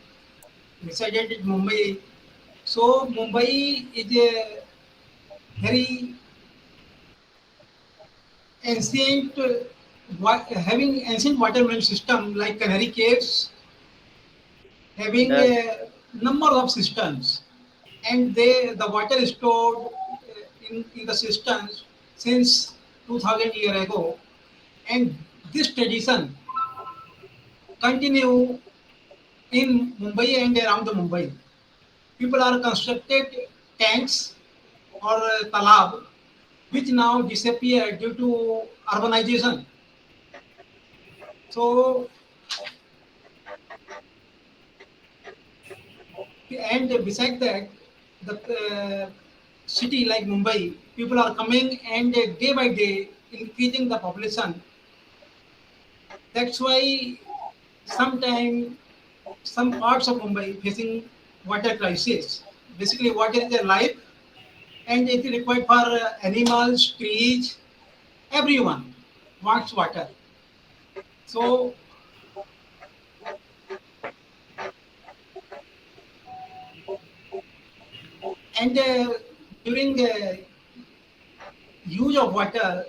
resided in Mumbai. So, Mumbai is a very ancient, having ancient watermelon system like Canary Caves, having Yes. a number of systems, and the water is stored in the systems since 2000 years ago, and this tradition continue in Mumbai and around the Mumbai. People are constructed tanks or talab, which now disappear due to urbanization. So, and besides that, the city like Mumbai, people are coming and day by day increasing the population. That's why sometimes some parts of Mumbai facing water crisis. Basically, water is a life, and it is required for animals, trees, everyone wants water. So, and during use of water,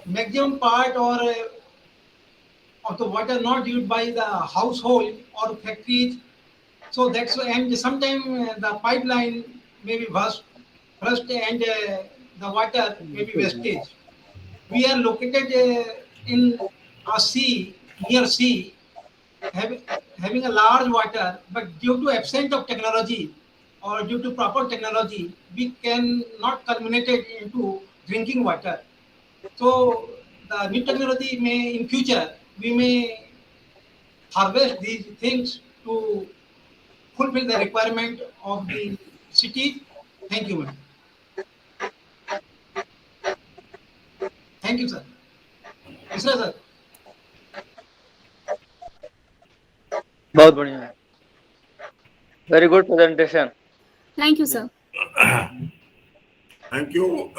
maximum part or of the water not used by the household or factories. So that's why, and sometimes the pipeline may be burst and the water may be wastage. We are located in a sea, near sea, having a large water, but due to absence of technology or due to proper technology, we can not culminate it into drinking water. So the new technology may, in future, we may harvest these things to fulfill the requirement of the city. Thank you, ma'am. Thank you, sir. Isra, sir. बहुत बढ़िया है. Very good presentation. Thank you, sir. Thank you,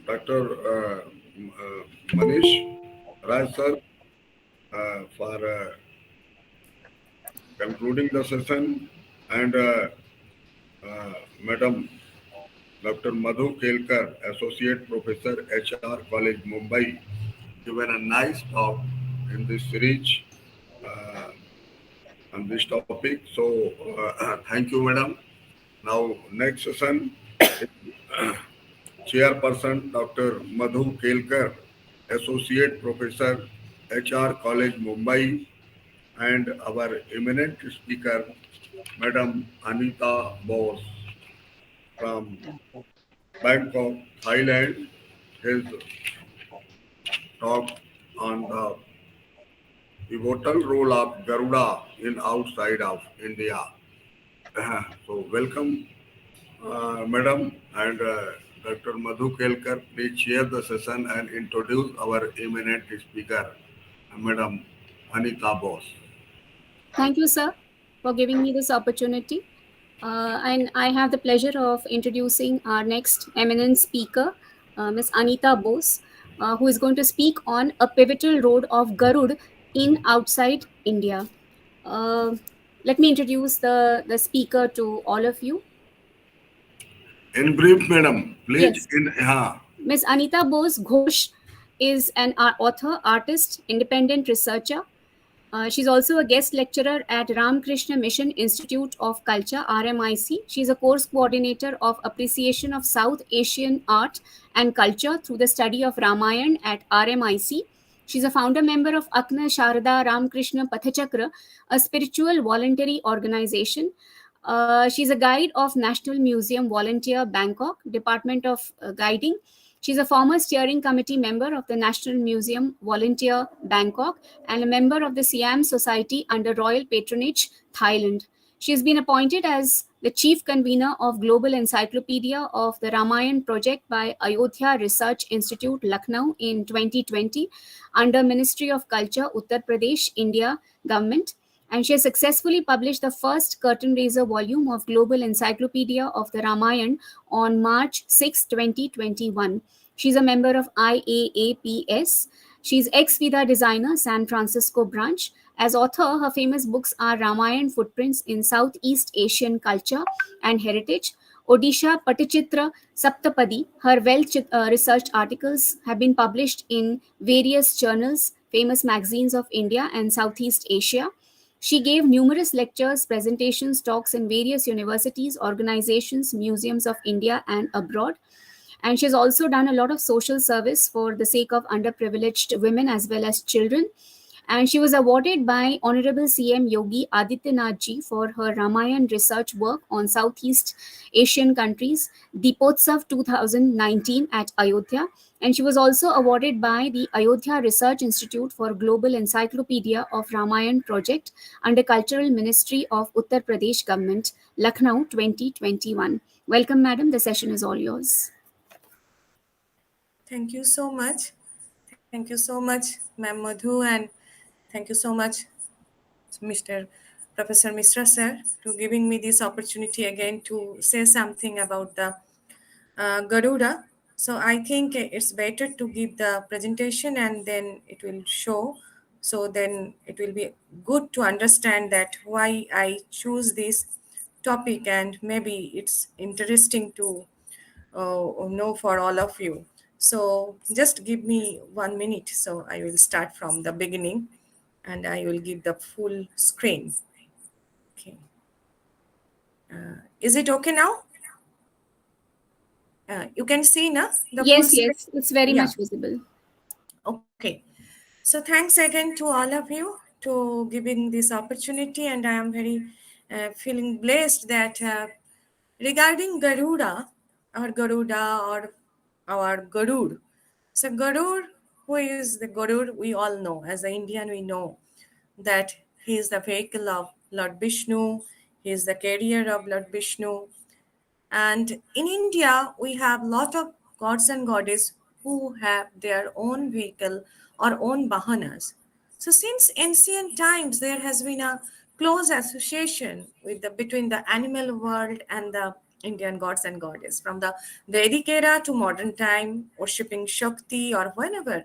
Dr. Manish Raj sir, for concluding the session, and Madam Dr. Madhu Kelkar, Associate Professor, HR College, Mumbai, given a nice talk in this series on this topic. So, thank you, Madam. Now, next session, Chairperson Dr. Madhu Kelkar, Associate Professor, HR College, Mumbai, and our eminent speaker, Madam Anita Bose from Bangkok, Thailand, his talk on the pivotal role of Garuda in outside of India. So welcome, Madam, and Dr. Madhu Kelkar. Please chair the session and introduce our eminent speaker, Madam Anita Bose. Thank you, sir, for giving me this opportunity. And I have the pleasure of introducing our next eminent speaker, Ms. Anita Bose, who is going to speak on a pivotal role of Garud in outside India. Let me introduce the speaker to all of you. In brief, Madam, please. Yes. Ms. Anita Bose Ghosh is an author, artist, independent researcher. She's also a guest lecturer at Ramakrishna Mission Institute of Culture, RMIC. She's a course coordinator of appreciation of South Asian art and culture through the study of Ramayana at RMIC. She's a founder member of Akna Sharada Ramakrishna Pathachakra, a spiritual voluntary organization. She's a guide of National Museum Volunteer, Bangkok, Department of Guiding. She's a former steering committee member of the National Museum Volunteer, Bangkok, and a member of the Siam Society under royal patronage, Thailand. She has been appointed as the chief convener of Global Encyclopedia of the Ramayan project by Ayodhya Research Institute, Lucknow in 2020 under Ministry of Culture, Uttar Pradesh, India government. And she has successfully published the first curtain raiser volume of Global Encyclopedia of the Ramayan on March 6, 2021. She's a member of IAAPS. She's ex-Vida designer, San Francisco branch. As author, her famous books are Ramayan Footprints in Southeast Asian Culture and Heritage, Odisha Patichitra Saptapadi. Her well-researched articles have been published in various journals, famous magazines of India and Southeast Asia. She gave numerous lectures, presentations, talks in various universities, organizations, museums of India and abroad. And she's also done a lot of social service for the sake of underprivileged women as well as children. And she was awarded by Honorable CM Yogi Adityanath Ji for her Ramayan research work on Southeast Asian countries, Deepotsav 2019 at Ayodhya. And she was also awarded by the Ayodhya Research Institute for Global Encyclopedia of Ramayan project under Cultural Ministry of Uttar Pradesh Government, Lucknow 2021. Welcome, madam. The session is all yours. Thank you so much. Thank you so much, Ma'am Madhu, and thank you so much, Mr. Professor Mishra sir, to giving me this opportunity again to say something about the Garuda. So I think it's better to give the presentation and then it will show. So then it will be good to understand that why I choose this topic, and maybe it's interesting to know for all of you. So just give me 1 minute. So I will start from the beginning and I will give the full screen. Okay. Is it okay now? You can see now the Yes, full yes, screen? it's very Yeah. much visible. Okay. So thanks again to all of you to giving this opportunity, and I am very feeling blessed that regarding Garuda or our Garud. So Garud, who is the Garud? We all know. As an Indian, we know that he is the vehicle of Lord Vishnu. He is the carrier of Lord Vishnu. And in India, we have lot of gods and goddesses who have their own vehicle or own vahanas. So since ancient times, there has been a close association with between the animal world and the Indian gods and goddesses. From the Vedic era to modern time, worshipping Shakti or whenever,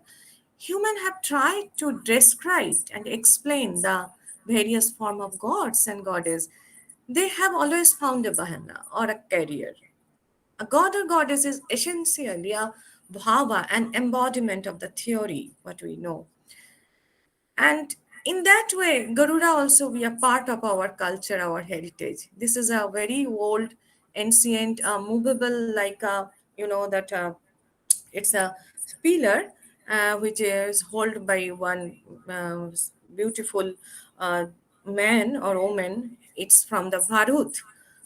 humans have tried to describe and explain the various form of gods and goddesses. They have always found a bahana or a carrier. A god or goddess is essentially a bhava, an embodiment of the theory, what we know. And in that way, Garuda also be a part of our culture, our heritage. This is a very old, ancient, movable, like that it's a pillar which is held by one beautiful man or woman. It's from the Bharut.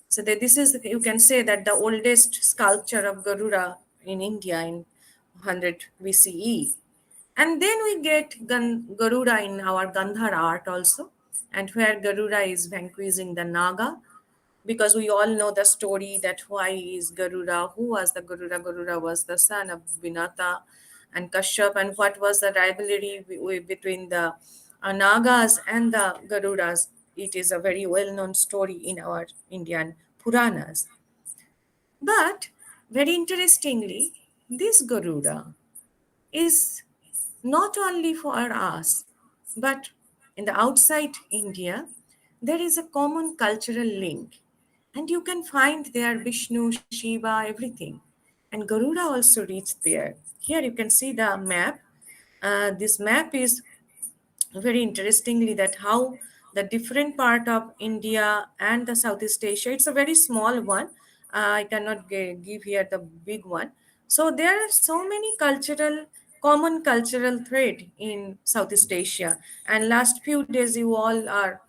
So this is, you can say that the oldest sculpture of Garuda in India in 100 BCE. And then we get Garuda in our Gandhar art also, and where Garuda is vanquishing the Naga, because we all know the story that why is Garuda, who was the Garuda? Garuda was the son of Vinata and Kashyap, and what was the rivalry between the Nagas and the Garudas. It is a very well-known story in our Indian Puranas. But very interestingly, this Garuda is not only for us, but in the outside India, there is a common cultural link. And you can find there Vishnu, Shiva, everything. And Garuda also reached there. Here you can see the map. This map is very interestingly that how the different part of India and the Southeast Asia, it's a very small one. I cannot give here the big one. So there are so many common cultural thread in Southeast Asia. And last few days you all are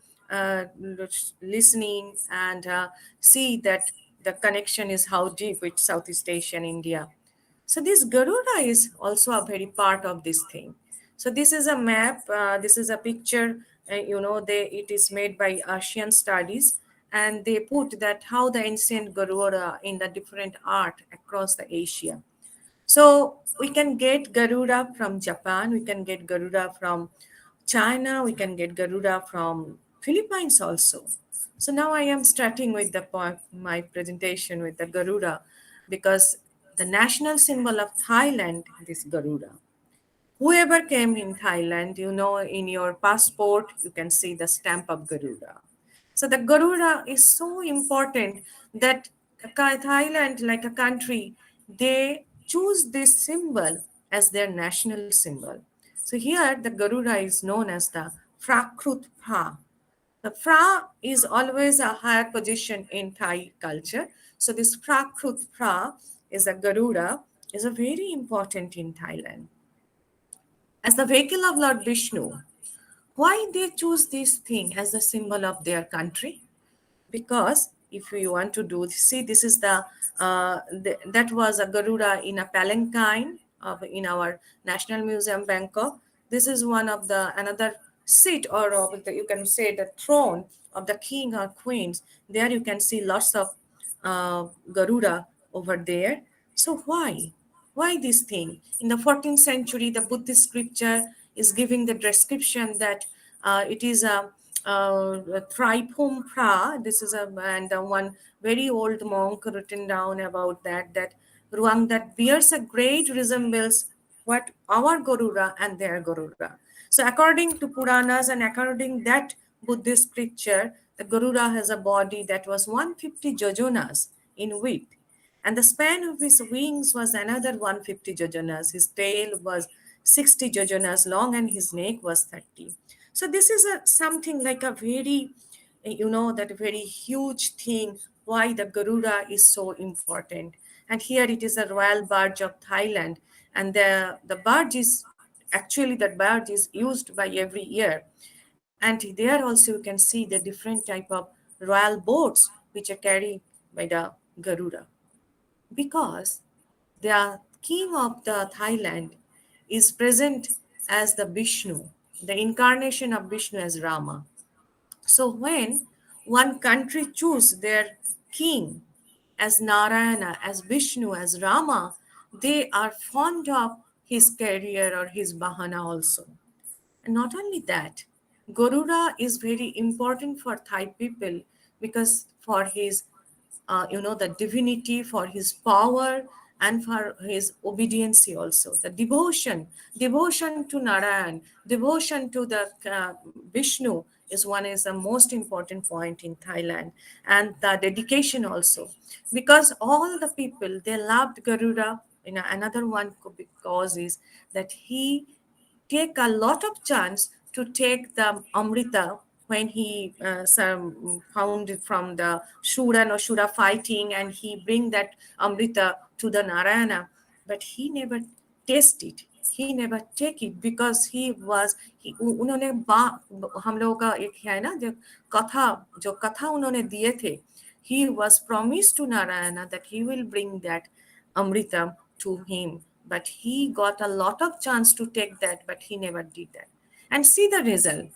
listening and see that the connection is how deep with Southeast Asia and India. So this Garuda is also a very part of this thing. So this is a map. This is a picture. It is made by Asian Studies, and they put that how the ancient Garuda in the different art across the Asia. So we can get Garuda from Japan, we can get Garuda from China, we can get Garuda from Philippines also. So now I am starting with my presentation with the Garuda, because the national symbol of Thailand is Garuda. Whoever came in Thailand, in your passport, you can see the stamp of Garuda. So the Garuda is so important that Thailand, like a country, they choose this symbol as their national symbol. So here the Garuda is known as the Frakrut Pha. The Phra is always a higher position in Thai culture. So this Frakrut Phra is a Garuda, is a very important in Thailand. As the vehicle of Lord Vishnu, why they choose this thing as the symbol of their country? Because if you want to do, see, this is that was a Garuda in a palanquin in our National Museum, Bangkok. This is one of the another seat, or you can say the throne of the king or queens. There you can see lots of Garuda over there. So why this thing? In the 14th century, the Buddhist scripture is giving the description that it is a Tripum Pra. This is one very old monk written down about that Ruang that bears a great resemblance what our Garuda and their Garuda. So according to Puranas and according that Buddhist scripture, the Garuda has a body that was 150 jojonas in width, and the span of his wings was another 150 jojonas. His tail was 60 jojonas long, and his neck was 30. So this is something like a very, that very huge thing why the Garuda is so important. And here it is a royal barge of Thailand, and the barge is actually, that barge is used by every year. And there also you can see the different type of royal boats which are carried by the Garuda, because the king of the Thailand is present as the Vishnu, the incarnation of Vishnu as Rama. So when one country choose their king as Narayana, as Vishnu, as Rama, they are fond of his career or his bahana also. And not only that, Garuda is very important for Thai people because for his, the divinity, for his power, and for his obedience also. The devotion to Narayan, devotion to the Vishnu is the most important point in Thailand, and the dedication also, because all the people they loved Garuda. Another one cause is that he take a lot of chance to take the Amrita when he found it from the Shura and Ashura fighting, and he bring that Amrita to the Narayana, but he never taste it. He never take it because उन्होंने हम लोगों का एक है ना जो कथा उन्होंने दिए थे, he was promised to Narayana that he will bring that Amrita to him, but he got a lot of chance to take that, but he never did that. And see the result.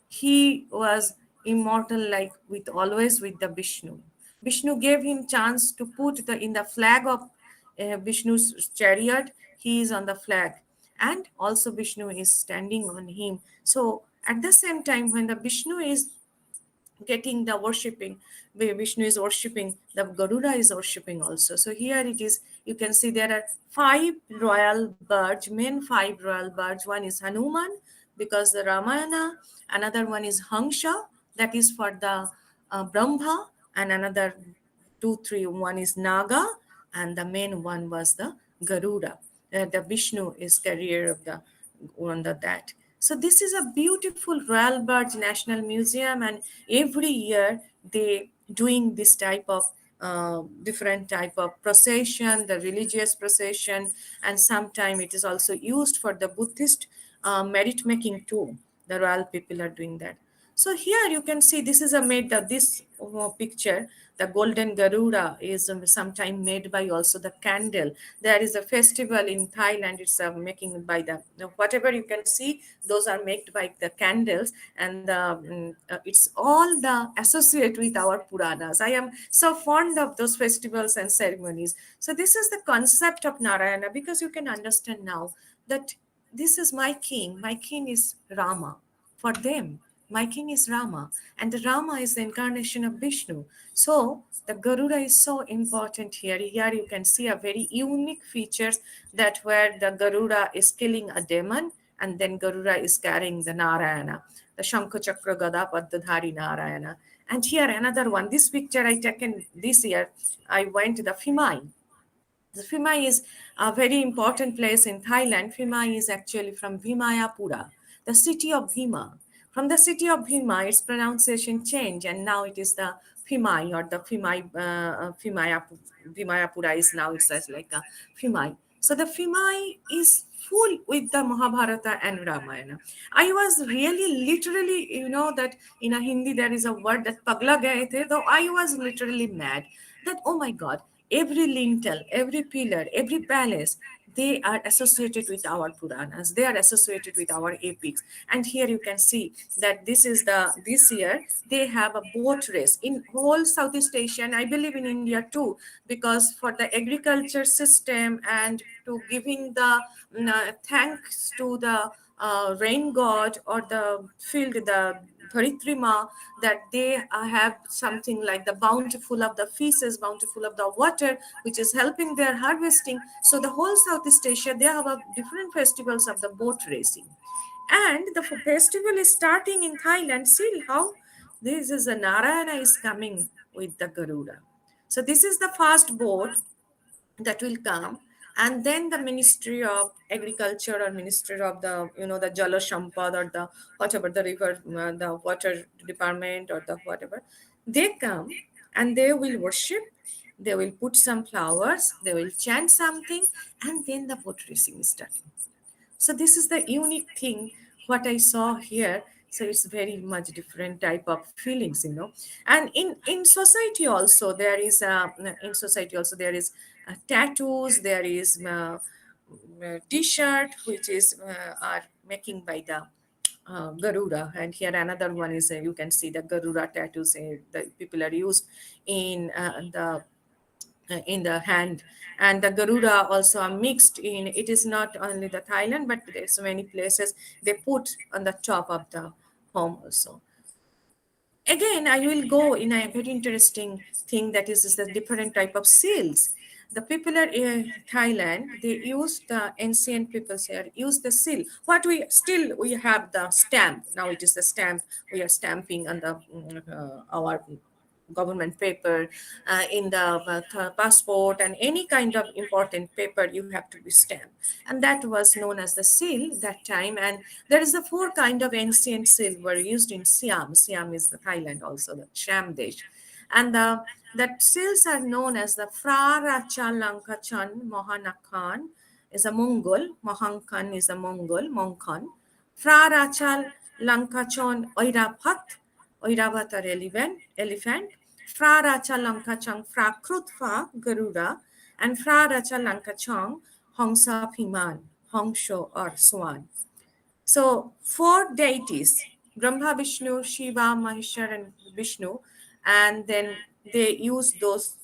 He was immortal, like always with the Vishnu. Vishnu gave him chance to put in the flag of Vishnu's chariot. He is on the flag, and also Vishnu is standing on him. So at the same time, when the Vishnu is getting the worshipping, Vishnu is worshipping, the Garuda is worshipping also. So here it is, you can see there are main five royal birds. One is Hanuman, because the Ramayana, another one is Hansha, that is for the Brahma, and another one is Naga, and the main one was the Garuda. The Vishnu is carrier of the under that. So this is a beautiful Royal Birds National Museum, and every year they doing this type of different type of procession, the religious procession, and sometimes it is also used for the Buddhist merit making too. The royal people are doing that. So here you can see this is a made this picture. The golden Garuda is sometime made by also the candle. There is a festival in Thailand. It's making by the whatever you can see. Those are made by the candles, and it's all the associate with our Puranas. I am so fond of those festivals and ceremonies. So this is the concept of Narayana, because you can understand now that this is my king. My king is Rama. For them, my king is Rama, and the Rama is the incarnation of Vishnu. So the Garuda is so important here. Here you can see a very unique features, that where the Garuda is killing a demon, and then Garuda is carrying the Narayana, the Shankha Chakra Gada Paddadhari Narayana. And here another one. This picture I taken this year. I went to the Phimai. The Phimai is a very important place in Thailand. Phimai is actually from Vimayapura, the city of Bhima. From the city of Bhima, its pronunciation changed, and now it is the Phimai, or the Vimayapura is now it says like a Phimai. So the Phimai is full with the Mahabharata and Ramayana. I was really literally, that in a Hindi there is a word that pagla gaye the, though I was literally mad that, oh my God, every lintel, every pillar, every palace, they are associated with our Puranas. They are associated with our epics. And here you can see that this year they have a boat race in whole Southeast Asia, and I believe in India too, because for the agriculture system and to giving the thanks to the rain god or the field, the Dharitrima, that they have something like the bountiful of the fishes, bountiful of the water, which is helping their harvesting. So the whole Southeast Asia, they have a different festivals of the boat racing. And the festival is starting in Thailand. See how this is a Narayana is coming with the Garuda. So this is the first boat that will come, and then the Ministry of Agriculture or Ministry of the the Jala Sampad or the whatever, the river, the water department or the whatever, they come and they will worship, they will put some flowers, they will chant something, and then the boat racing is starting. So this is the unique thing what I saw here. So it's very much different type of feelings, and in society also there is tattoos, there is t-shirt which is are making by the Garuda. And here another one is you can see the Garuda tattoos that people are used in the hand, and the Garuda also are mixed in. It is not only the Thailand, but there's many places they put on the top of the home also. Again, I will go in a very interesting thing, that is the different type of seals. The people are in Thailand, they use the ancient peoples here, use the seal. What we have the stamp. Now it is the stamp. We are stamping on the our government paper, in the passport and any kind of important paper, you have to be stamped. And that was known as the seal that time. And there is the four kind of ancient seal were used in Siam. Siam is the Thailand also, the Sham Desh. And that seals are known as the Fra Racha Lankachan Mohanakan is a Mongol, Mohankan is a Mongol, Monkan. Fra Racha Lankachon Oirapat, Oiravat or elephant. Fra Racha Lankachang Fra Krutfa Garuda, and Fra Racha Lankachang Hongsa Piman, Hongsho or Swan. So four deities, Brahma, Vishnu, Shiva, Maheshwar, and Vishnu, and then they use those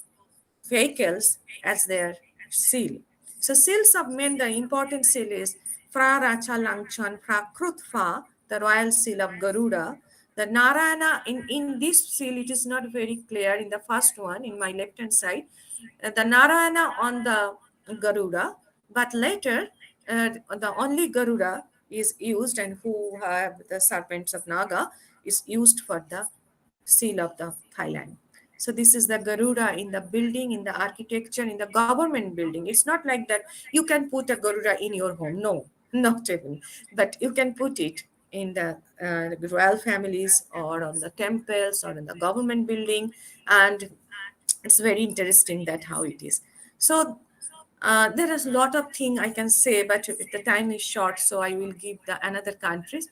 vehicles as their seal. So seals of men, the important seal is Fra Racha Langchan, Fra Krutfa, the royal seal of Garuda. The Narayana, in this seal, it is not very clear in the first one, in my left hand side, the Narayana on the Garuda, but later the only Garuda is used, and who have the serpents of Naga is used for the seal of the Thailand. So this is the Garuda in the building, in the architecture, in the government building. It's not like that you can put a Garuda in your home. No, not even. But you can put it in the royal families or on the temples or in the government building. And it's very interesting that how it is. So there is a lot of thing I can say, but the time is short, so I will give the another countries.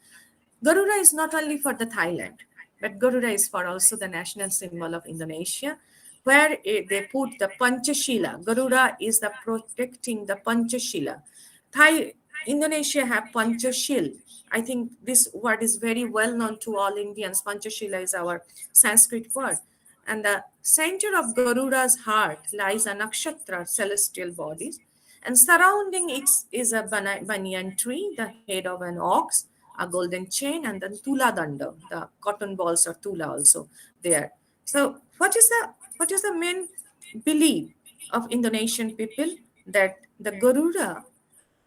Garuda is not only for the Thailand. but Garuda is for also the national symbol of Indonesia, where they put the Panchashila. Garuda is the protecting the Panchashila. Thai Indonesia have Panchashil. I think this word is very well known to all Indians. Panchashila is our Sanskrit word. And the center of Garuda's heart lies a nakshatra, celestial bodies, and surrounding it is a banyan tree, the head of an ox, a golden chain, and then tula danda, the cotton balls or tula also there. So what is the main belief of Indonesian people? That the Garuda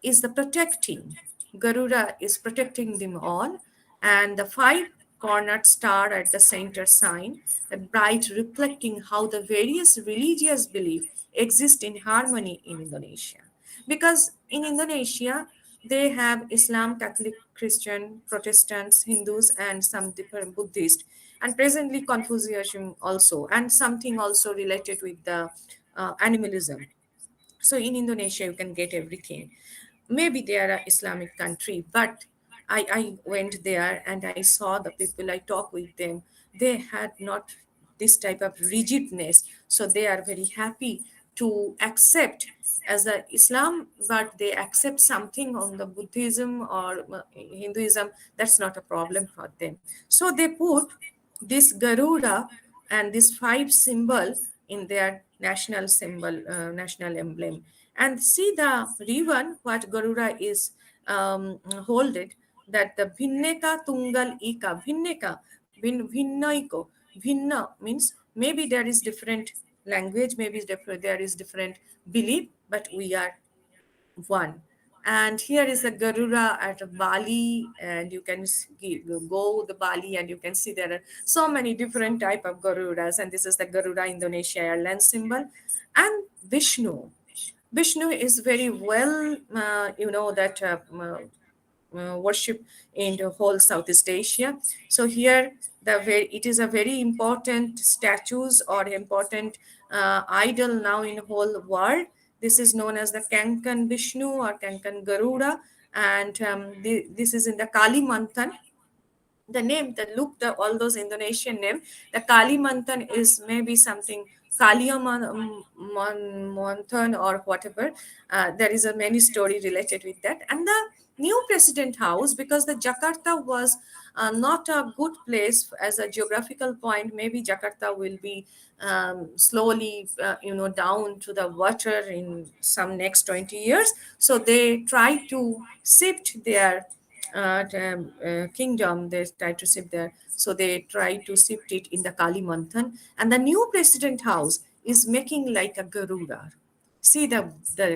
is the protecting. Garuda is protecting them all, and the five-cornered star at the center sign, the bright reflecting how the various religious beliefs exist in harmony in Indonesia. Because in Indonesia, they have Islam, Catholic, Christian, Protestants, Hindus, and some different Buddhist, and presently Confucianism also, and something also related with the animalism. So in Indonesia, you can get everything. Maybe they are an Islamic country, but I went there and I saw the people, I talked with them. They had not this type of rigidness. So they are very happy to accept as a Islam, but they accept something on the Buddhism or Hinduism. That's not a problem for them. So they put this Garuda and this five symbol in their national symbol, national emblem. And see the ribbon what Garuda is holded, that the Bhinneka Tungal Ika, Bhinneka, Bhinnoiko, Bhinna means maybe there is different language, maybe there is different belief, but we are one. And here is a Garuda at Bali, and you can go the Bali and you can see there are so many different type of Garudas, and this is the Garuda Indonesia airline symbol. And Vishnu. Vishnu is very well, that worship in the whole Southeast Asia. So here, it is a very important statues or important idol now in whole world. This is known as the Kankan Vishnu or Kankan Garuda, and this is in the Kalimantan. The name, the look, all those Indonesian name, the Kalimantan is maybe something Kaliamantan or whatever. There is a many story related with that. And the new president house, because the Jakarta was not a good place as a geographical point. Maybe Jakarta will be slowly, down to the water in some next 20 years. So they try to shift their kingdom, they try to shift there. So they try to shift it in the Kalimantan. And the new president house is making like a Garuda. See the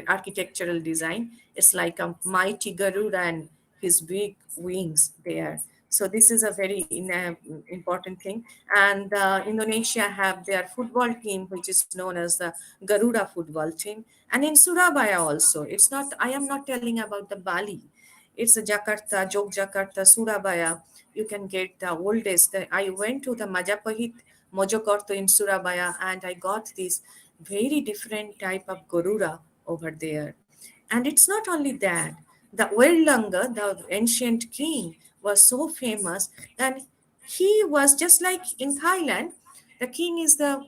architectural design. It's like a mighty Garuda and his big wings there. So this is a very important thing. And Indonesia have their football team, which is known as the Garuda football team. And in Surabaya also, it's not, I am not telling about the Bali. It's a Jakarta, Yogyakarta, Surabaya. You can get the oldest. I went to the Majapahit Mojokerto in Surabaya, and I got this very different type of Garuda over there. And it's not only that. The Werlanga, the ancient king, was so famous, and he was just like in Thailand. The king is the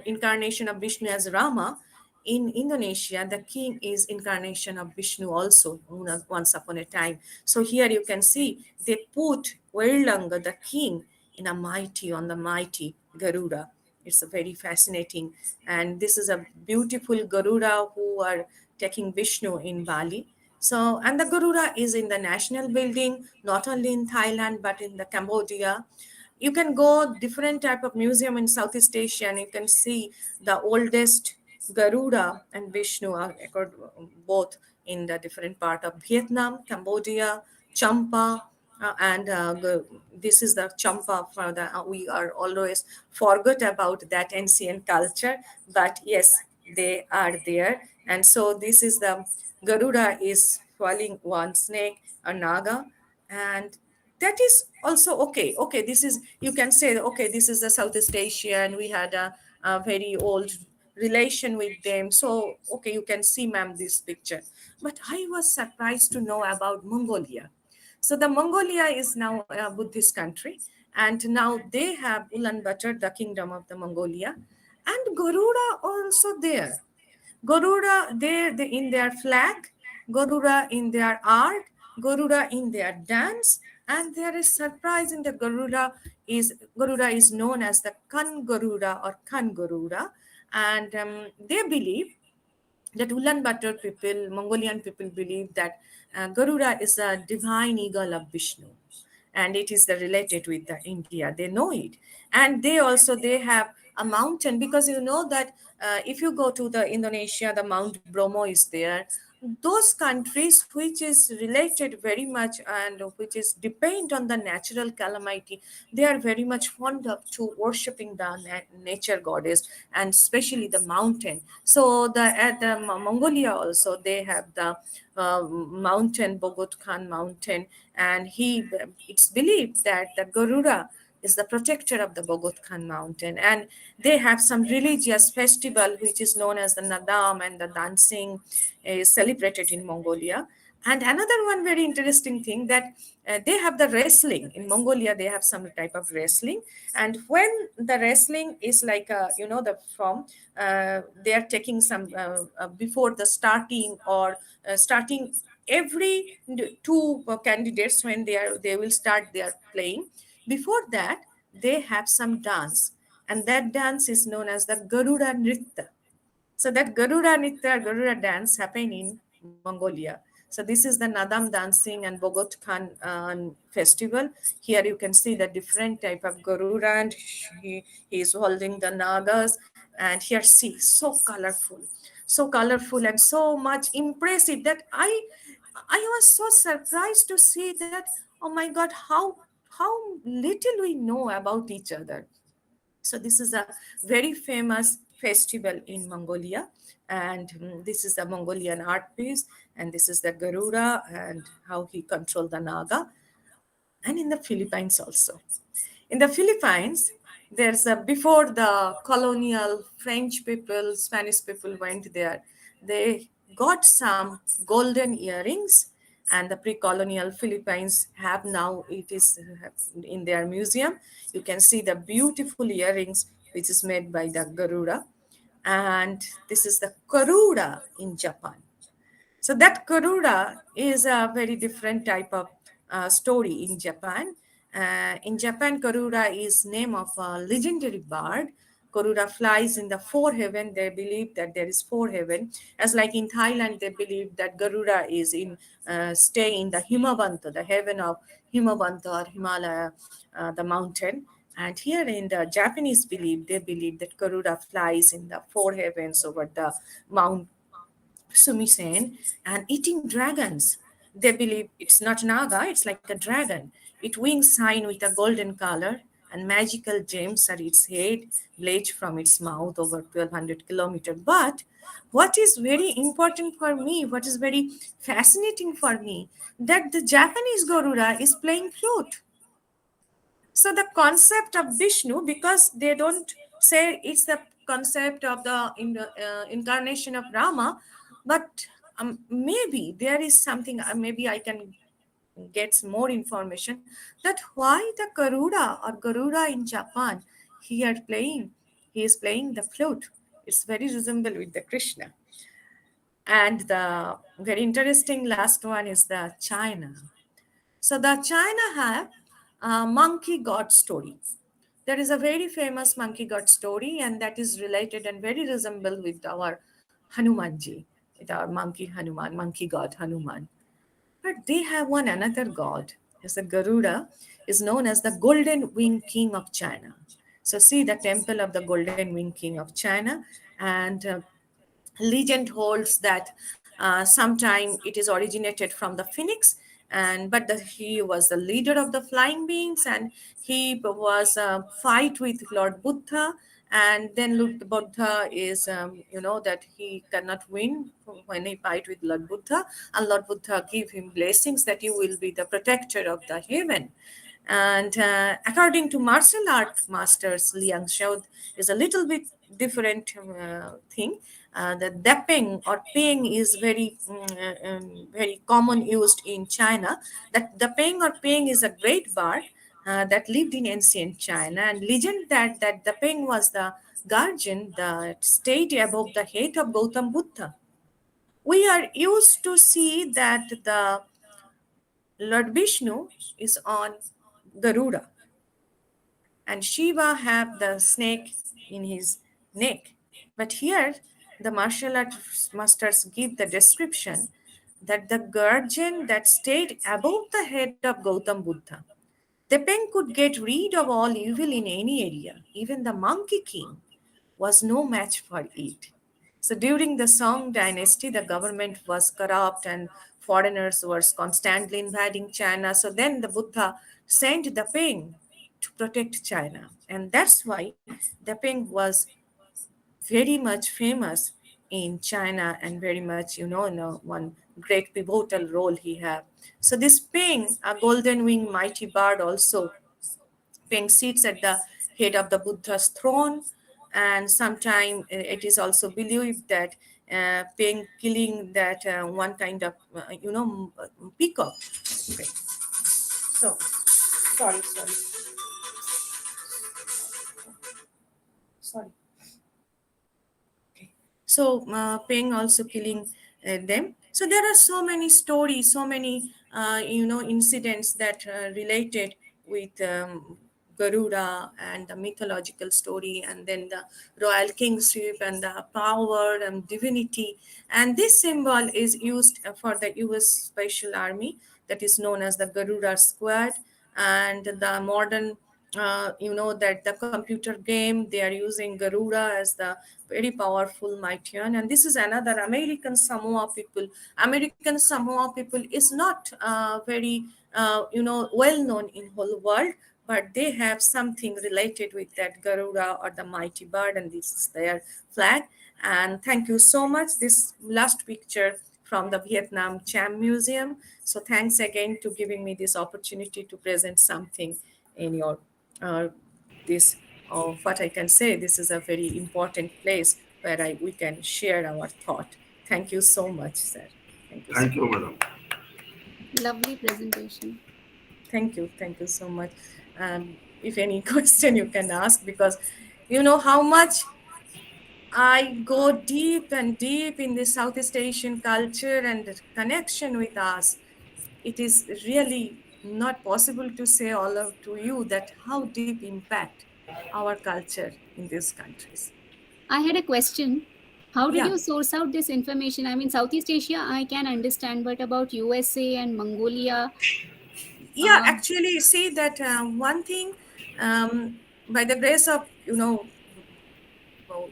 incarnation of Vishnu as Rama. In Indonesia, the king is incarnation of Vishnu also once upon a time. So here you can see they put Werlanga, the king, on the mighty Garuda. It's a very fascinating, and this is a beautiful Garuda who are taking Vishnu in Bali. So, and the Garuda is in the national building, not only in Thailand, but in the Cambodia. You can go different type of museum in Southeast Asia, and you can see the oldest Garuda and Vishnu are both in the different part of Vietnam, Cambodia, Champa, and this is the Champa for the we are always forgot about that ancient culture, but yes, they are there. And so this is the Garuda is swallowing one snake, a naga, and that is also okay, this is, you can say, okay, this is the Southeast Asia, and we had a very old relation with them. So okay, you can see, ma'am, this picture. But I was surprised to know about Mongolia. So the Mongolia is now a Buddhist country, And now they have Ulaanbaatar, the kingdom of the Mongolia, and Garuda also there. Garuda there in their flag, Garuda in their art, Garuda in their dance, and there is surprise in the Garuda is known as the Kan Garuda or Kan Garuda, and they believe that Ulaanbaatar people, Mongolian people believe that Garuda is a divine eagle of Vishnu, and it is the related with the India. They know it, and they have a mountain, because you know that if you go to the Indonesia, the Mount Bromo is there. Those countries which is related very much and which is depend on the natural calamity, they are very much fond of to worshiping the nature goddess, and especially the mountain. So at the Mongolia also they have the mountain, Bogot Khan mountain, and it's believed that the Garuda is the protector of the Bogot Khan mountain, and they have some religious festival which is known as the Nadam, and the dancing is celebrated in Mongolia. And another one very interesting thing that they have the wrestling in Mongolia. They have some type of wrestling, and when the wrestling is like the from they are taking some before the starting or starting every two candidates when they will start their playing. Before that, they have some dance, and that dance is known as the Garuda Nritya. So that Garuda Nritya, Garuda dance happen in Mongolia. So this is the Nadam dancing and Bogot Khan festival. Here you can see the different type of Garuda, and he is holding the Nagas. And here see, so colorful and so much impressive that I was so surprised to see that, oh my God, how little we know about each other. So this is a very famous festival in Mongolia, and this is the Mongolian art piece, and this is the Garuda and how he controlled the Naga, and in the Philippines also. In the Philippines, there's a before the colonial French people, Spanish people went there, they got some golden earrings, and the pre-colonial Philippines have now it is in their museum. You can see the beautiful earrings which is made by the Garuda, and this is the Garuda in Japan. So that Garuda is a very different type of story in Japan. In Japan, Garuda is name of a legendary bird. Garuda flies in the four heaven. They believe that there is four heaven. As like in Thailand, they believe that Garuda is in stay in the Himavanta, the heaven of Himavanta or Himalaya, the mountain. And here in the Japanese belief, they believe that Garuda flies in the four heavens over the Mount Sumisen and eating dragons. They believe it's not Naga, it's like a dragon. It wings shine with a golden color, and magical gems are its head, blades from its mouth over 1200 kilometers. But what is very important for me, what is very fascinating for me, that the Japanese Garuda is playing flute. So the concept of Vishnu, because they don't say it's the concept of the incarnation of Rama, but maybe there is something, maybe I can get some more information that why the Garuda in Japan, he is playing the flute. It's very resemble with the Krishna. And the very interesting last one is the China. So the China have a monkey god story. There is a very famous monkey god story, and that is related and very resemble with our Hanumanji, with our monkey Hanuman, monkey god Hanuman. But they have one another god. As the Garuda is known as the Golden Wing King of China. So see the temple of the Golden Wing King of China, and legend holds that sometime it is originated from the phoenix, and he was the leader of the flying beings, and he was fight with Lord Buddha, and then Lord Buddha is that he cannot win when he fight with Lord Buddha, and Lord Buddha give him blessings that you will be the protector of the heaven. And according to martial art masters, Liang Shao is a little bit different thing. The dapeng or peng is very common used in China. That dapeng or peng is a great bird, that lived in ancient China, and legend that the Peng was the guardian that stayed above the head of Gautam Buddha. We are used to see that the Lord Vishnu is on Garuda, and Shiva have the snake in his neck. But here, the martial arts masters give the description that the guardian that stayed above the head of Gautam Buddha. The pen could get rid of all evil in any area. Even the Monkey King was no match for it. So during the Song dynasty, the government was corrupt and foreigners were constantly invading China. So then the Buddha sent the Peng to protect China. And that's why the Peng was very much famous in China and very much, one great pivotal role he had. So this Peng, a golden winged mighty bird also, Peng sits at the head of the Buddha's throne, and sometimes it is also believed that Peng killing that one kind of, peacock. Okay. So, sorry. So Peng also killing them. So there are so many stories, so many incidents that related with Garuda and the mythological story, and then the royal kingship and the power and divinity. And this symbol is used for the U.S. Special Army, that is known as the Garuda Squad, and the modern that the computer game, they are using Garuda as the very powerful Mightian. And this is another American Samoa people. American Samoa people is not very well known in whole world, but they have something related with that Garuda or the mighty bird, and this is their flag. And thank you so much. This last picture from the Vietnam Cham Museum. So thanks again to giving me this opportunity to present something in your this what I can say. This is a very important place where we can share our thought. Thank you so much, sir. Thank you. Thank you, madam. Lovely presentation. Thank you so much. If any question you can ask, because you know how much I go deep and deep in the Southeast Asian culture and the connection with us. It is really not possible to say all of to you that how deep impact our culture in these countries. I had a question. How did Yeah. you source out this information? I mean, Southeast Asia, I can understand, but about USA and Mongolia? Yeah, actually, see that one thing, by the grace of,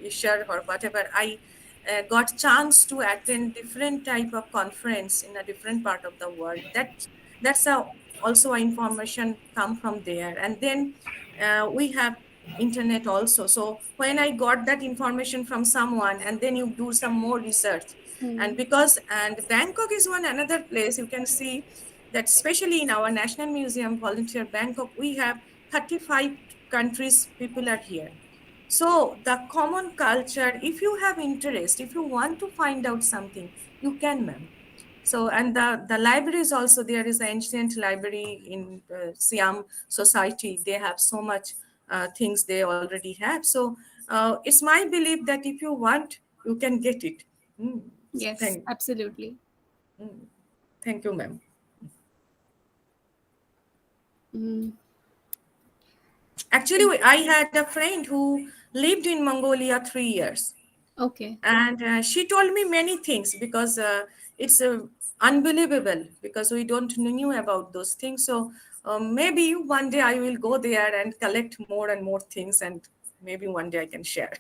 Ishar or whatever, I got chance to attend different type of conference in a different part of the world. That's how also information come from there. And then we have internet also. So when I got that information from someone, and then you do some more research, and Bangkok is one another place you can see that, especially in our National Museum volunteer Bangkok, we have 35 countries people are here. So the common culture, if you have interest, if you want to find out something, you can, ma'am. So, and the libraries also, there is an ancient library in Siam society. They have so much things they already have. So it's my belief that if you want, you can get it. Yes, absolutely. Thank you, ma'am. Actually, I had a friend who lived in Mongolia 3 years. Okay. And she told me many things, because it's unbelievable, because we don't knew about those things. So maybe one day I will go there and collect more and more things, and maybe one day I can share.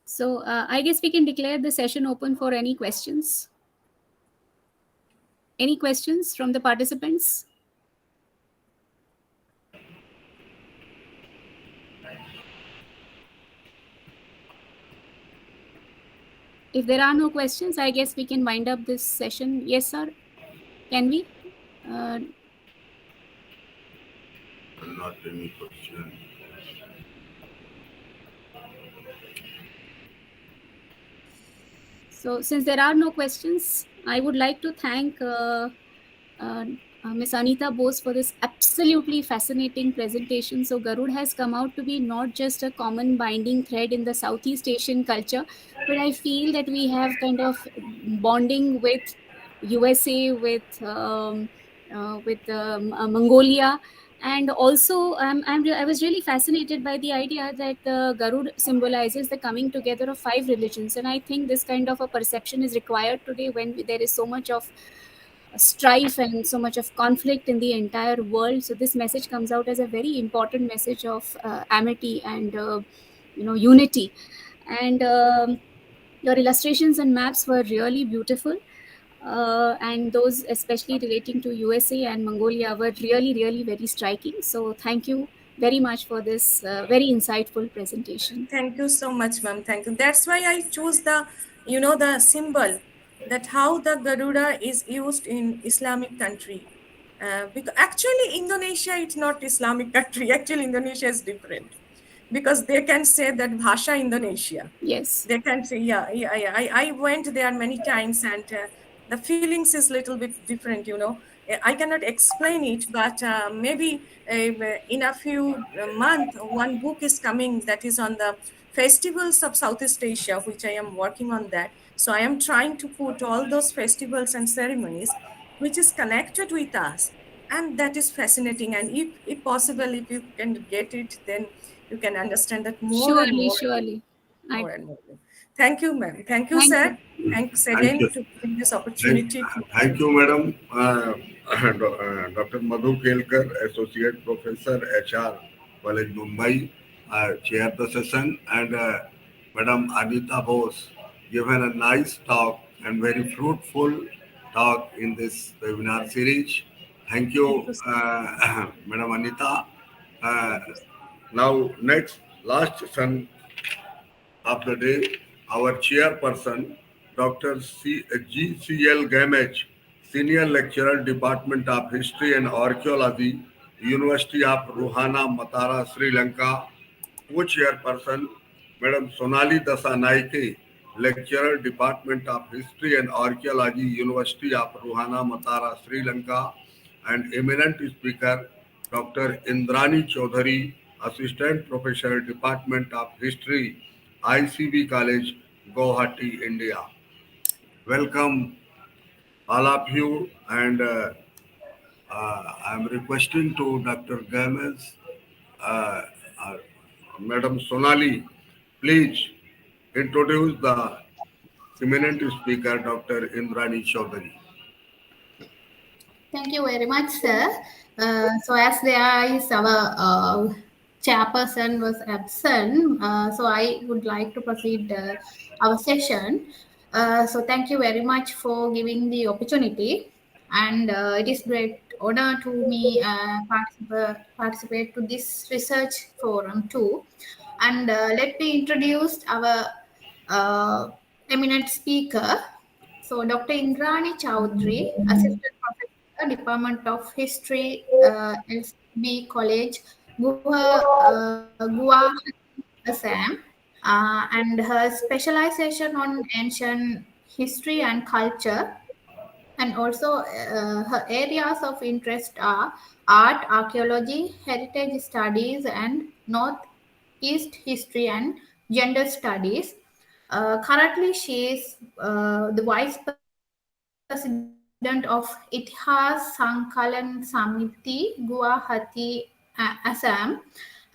So I guess we can declare the session open for any questions. Any questions from the participants? If there are no questions, I guess we can wind up this session. Yes, sir. Can we? Not any question. So since there are no questions, I would like to thank Ms. Anita Bose for this absolutely fascinating presentation. So Garud has come out to be not just a common binding thread in the Southeast Asian culture, but I feel that we have kind of bonding with USA, with Mongolia, and also I was really fascinated by the idea that Garud symbolizes the coming together of 5 religions, and I think this kind of a perception is required today when there is so much of strife and so much of conflict in the entire world. So this message comes out as a very important message of amity and unity. And your illustrations and maps were really beautiful. And those especially relating to USA and Mongolia were really, really very striking. So thank you very much for this very insightful presentation. Thank you so much, ma'am. Thank you. That's why I choose the symbol, that how the Garuda is used in Islamic country. Because actually Indonesia is not Islamic country. Actually Indonesia is different, because they can say that Bhasha Indonesia. Yes. They can say, yeah. I went there many times, and the feelings is little bit different, I cannot explain it, but maybe in a few months, one book is coming that is on the festivals of Southeast Asia, which I am working on that. So I am trying to put all those festivals and ceremonies which is connected with us. And that is fascinating. And if possible, if you can get it, then you can understand that more and Surely, more. surely. More and more. Thank you, ma'am. Thank you, Thank sir. you. Thanks Thank again you. to giving this opportunity. Thank you, madam. Dr. Madhu Kelkar, Associate Professor, HR, College Mumbai, chaired the session, and Madam Anita Bose given a nice talk and very fruitful talk in this webinar series. Thank you, Madam Anita. Now, next, last session of the day, our chairperson, Dr. G.C.L. Gamage, Senior Lecturer, Department of History and Archaeology, University of Ruhana, Matara, Sri Lanka. Co-chairperson, Madam Sonali Dasanaike, Lecturer, Department of History and Archaeology, University of Ruhana, Matara, Sri Lanka. And eminent speaker, Dr. Indrani Chaudhary, Assistant Professor, Department of History, ICB College, Guwahati, India. Welcome all of you, and I'm requesting to Dr. Gomez, Madam Sonali, please introduce the eminent speaker, Dr. Indrani Chaudhary. Thank you very much, sir. So as there is our chairperson was absent, so I would like to proceed our session. So thank you very much for giving the opportunity, and it is great honor to me participate to this research forum too. And let me introduce our eminent speaker. So Dr. Indrani Chaudhary, Assistant Professor, Department of History, LCB College, Guwahati, Assam, and her specialization on ancient history and culture. And also her areas of interest are art, archaeology, heritage studies, and Northeast history and gender studies. Currently, she is the Vice President of Itihas Sankalan Samiti, Guwahati, Assam,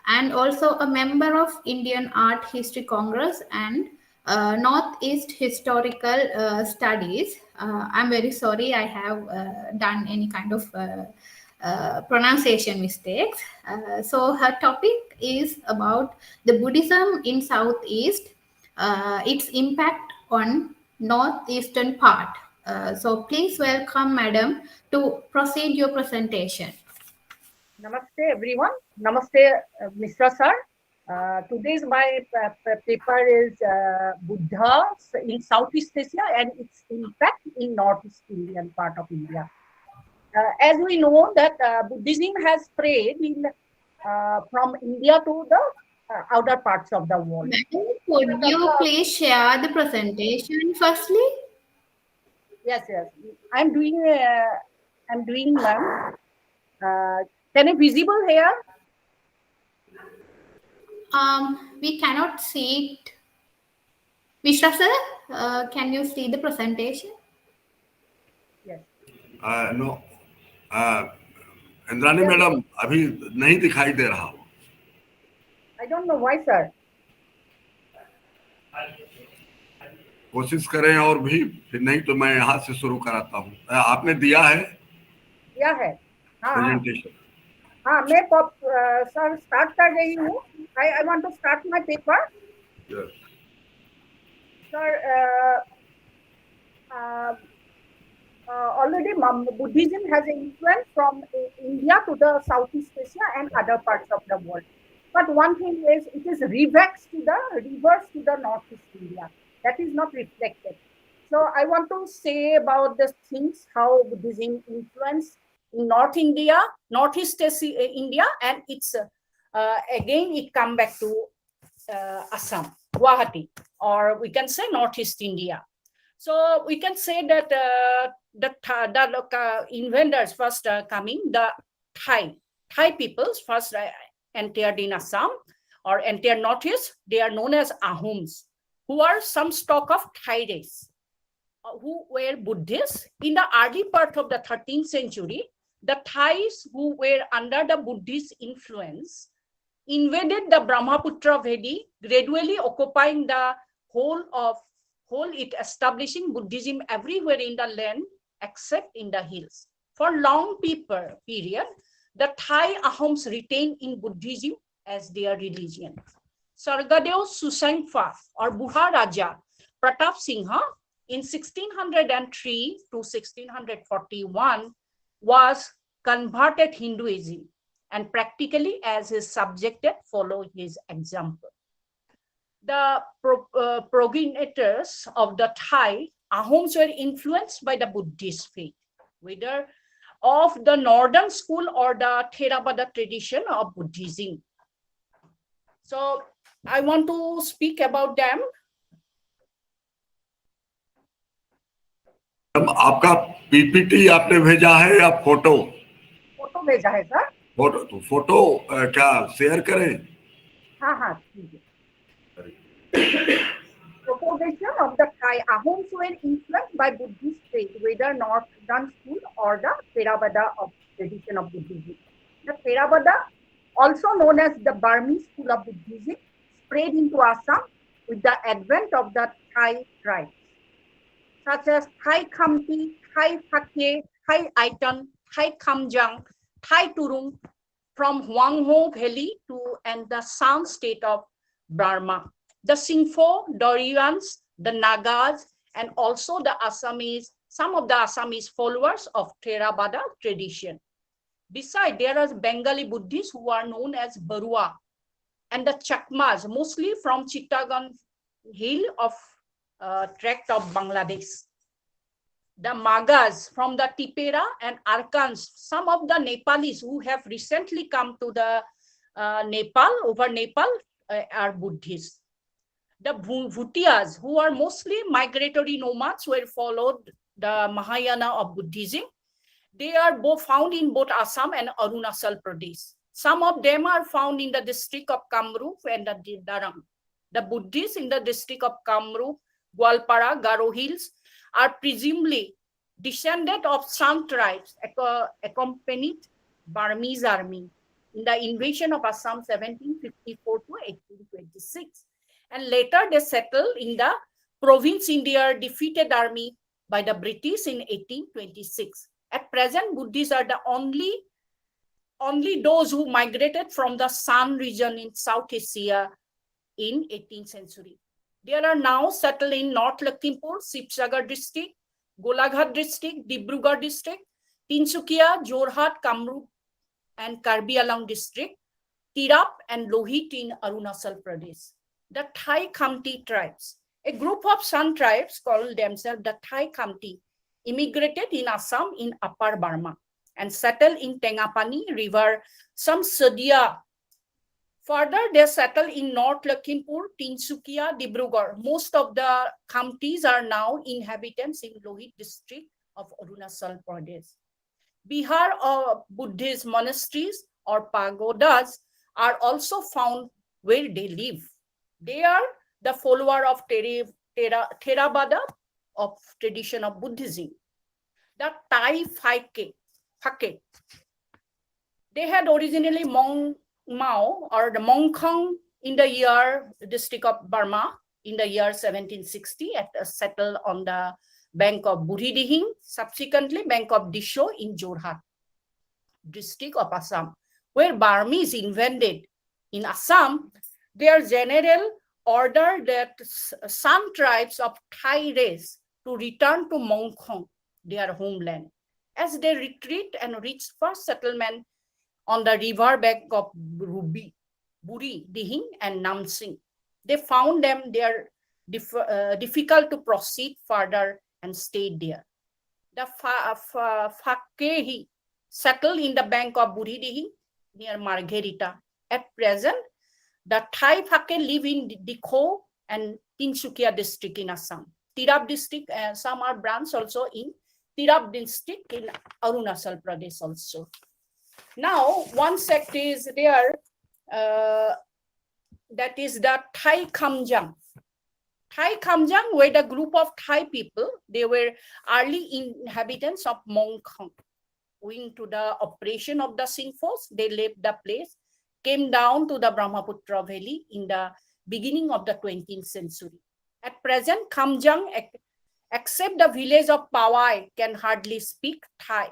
and also a member of Indian Art History Congress and Northeast Historical Studies. I'm very sorry I have done any kind of pronunciation mistakes. So her topic is about the Buddhism in Southeast, its impact on northeastern part. So please welcome Madam to proceed your presentation. Namaste everyone. Namaste Mr. Sir. Today's my paper is Buddha in Southeast Asia and its impact in Northeast Indian part of India. As we know that Buddhism has spread in from India to the outer parts of the world. Madam, could you please share the presentation firstly? Yes. I'm doing I'm doing, ma'am. Can it visible here? We cannot see it. Mishra sir, can you see the presentation? Yes. No. Indrani madam अभी नहीं दिखाई दे रहा हो. I don't know why, sir. कोशिश करें और भी, फिर नहीं तो मैं यहाँ से शुरू कराता हूँ. आपने दिया है? दिया है. हाँ. प्रेजेंटेशन. हाँ, मैं सर स्टार्ट कर रही हूँ. I want to start my paper. Yes. Sir, already Buddhism has influence from India to the Southeast Asia and other parts of the world. But one thing is, it is reversed to the Northeast India. That is not reflected. So I want to say about the things, how Buddhism influenced in North India, Northeast India, and it's again it come back to Assam, Guwahati, or we can say Northeast India. So we can say that the invaders first coming, the Thai peoples first entered in Assam or entered Northeast. They are known as Ahoms, who are some stock of Thai race, who were Buddhists. In the early part of the 13th century, the Thais who were under the Buddhist influence invaded the Brahmaputra Valley, gradually occupying the whole, establishing Buddhism everywhere in the land except in the hills. For long period, the Thai Ahoms retained in Buddhism as their religion. Sargadeo Susangfa or Buha Raja Pratap Singha in 1603 to 1641 was converted Hinduism, and practically as his subjected follow his example. The progenitors of the Thai Ahoms were influenced by the Buddhist faith, whether of the northern school or the Theravada tradition of Buddhism. So I want to speak about them. आपका PPT आपने भेजा है या photo? Photo भेजा है sir. Photo तो photo क्या share करें? हाँ ठीक है. Propagation of the Thai Ahoms were influenced by Buddhist faith, whether northern school or the Theravada of tradition of Buddhism. The Theravada, also known as the Burmese school of Buddhism, spread into Assam with the advent of the Thai tribes, such as Thai Khamti, Thai Phakye, Thai Aitan, Thai Kamjang, Thai Turung, from Hwangho Valley to and the San state of Burma. The Singpho, Dorians, the Nagas, and also the Assamese, some of the Assamese followers of Theravada tradition. Besides, there are Bengali Buddhists who are known as Barua, and the Chakmas, mostly from Chittagong hill of tract of Bangladesh. The Magas from the Tipera and Arkans, some of the Nepalis who have recently come to the Nepal are Buddhists. The Bhutias, who are mostly migratory nomads, were followed the Mahayana of Buddhism. They are both found in both Assam and Arunachal Pradesh. Some of them are found in the district of Kamrup and the Daram. The Buddhists in the district of Kamrup, Gwalpara, Garo Hills are presumably descended of some tribes accompanied Burmese army in the invasion of Assam 1754 to 1826. And later they settled in the province in their defeated army by the British in 1826. At present, Buddhists are the only those who migrated from the San region in South Asia in 18th century. They are now settled in North Lakhimpur, Sibsagar district, Golaghat district, Dibrugarh district, Tinsukia, Jorhat, Kamrup, and Karbi Alang district, Tirap and Lohit in Arunachal Pradesh. The Thai Khamti tribes, a group of San tribes called themselves the Thai Khamti, immigrated in Assam in Upper Burma and settled in Tengapani River, some Sadia. Further, they settled in North Lakhimpur, Tinsukia, Dibrugarh. Most of the Khamtis are now inhabitants in Lohit district of Arunachal Pradesh. Bihar or Buddhist monasteries or pagodas are also found where they live. They are the follower of Theravada, of tradition of Buddhism. The Thai Phake, they had originally Mao or the Mongkong in the year district of Burma in the year 1760 settled on the bank of Buridihing, subsequently bank of Disho in Jorhat district of Assam, where Burmese invaded. In Assam, their general ordered that some tribes of Thai race to return to Mongkong, their homeland. As they retreat and reach first settlement on the river bank of Buri, Dihing, and Namsing, they found them there difficult to proceed further and stayed there. The Phakehi settled in the bank of Buridihing near Margherita. At present, the Thai Phake live in Dikho and Tinsukia district in Assam. Tirap district, some are branches also in Tirap district in Arunachal Pradesh also. Now, one sect is there, that is the Thai Kamjang. Thai Kamjang were the group of Thai people. They were early inhabitants of Mongkong. Owing to the operation of the Singphos, they left the place, came down to the Brahmaputra Valley in the beginning of the 20th century. At present, Kamjang, except the village of Pawai, can hardly speak Thai.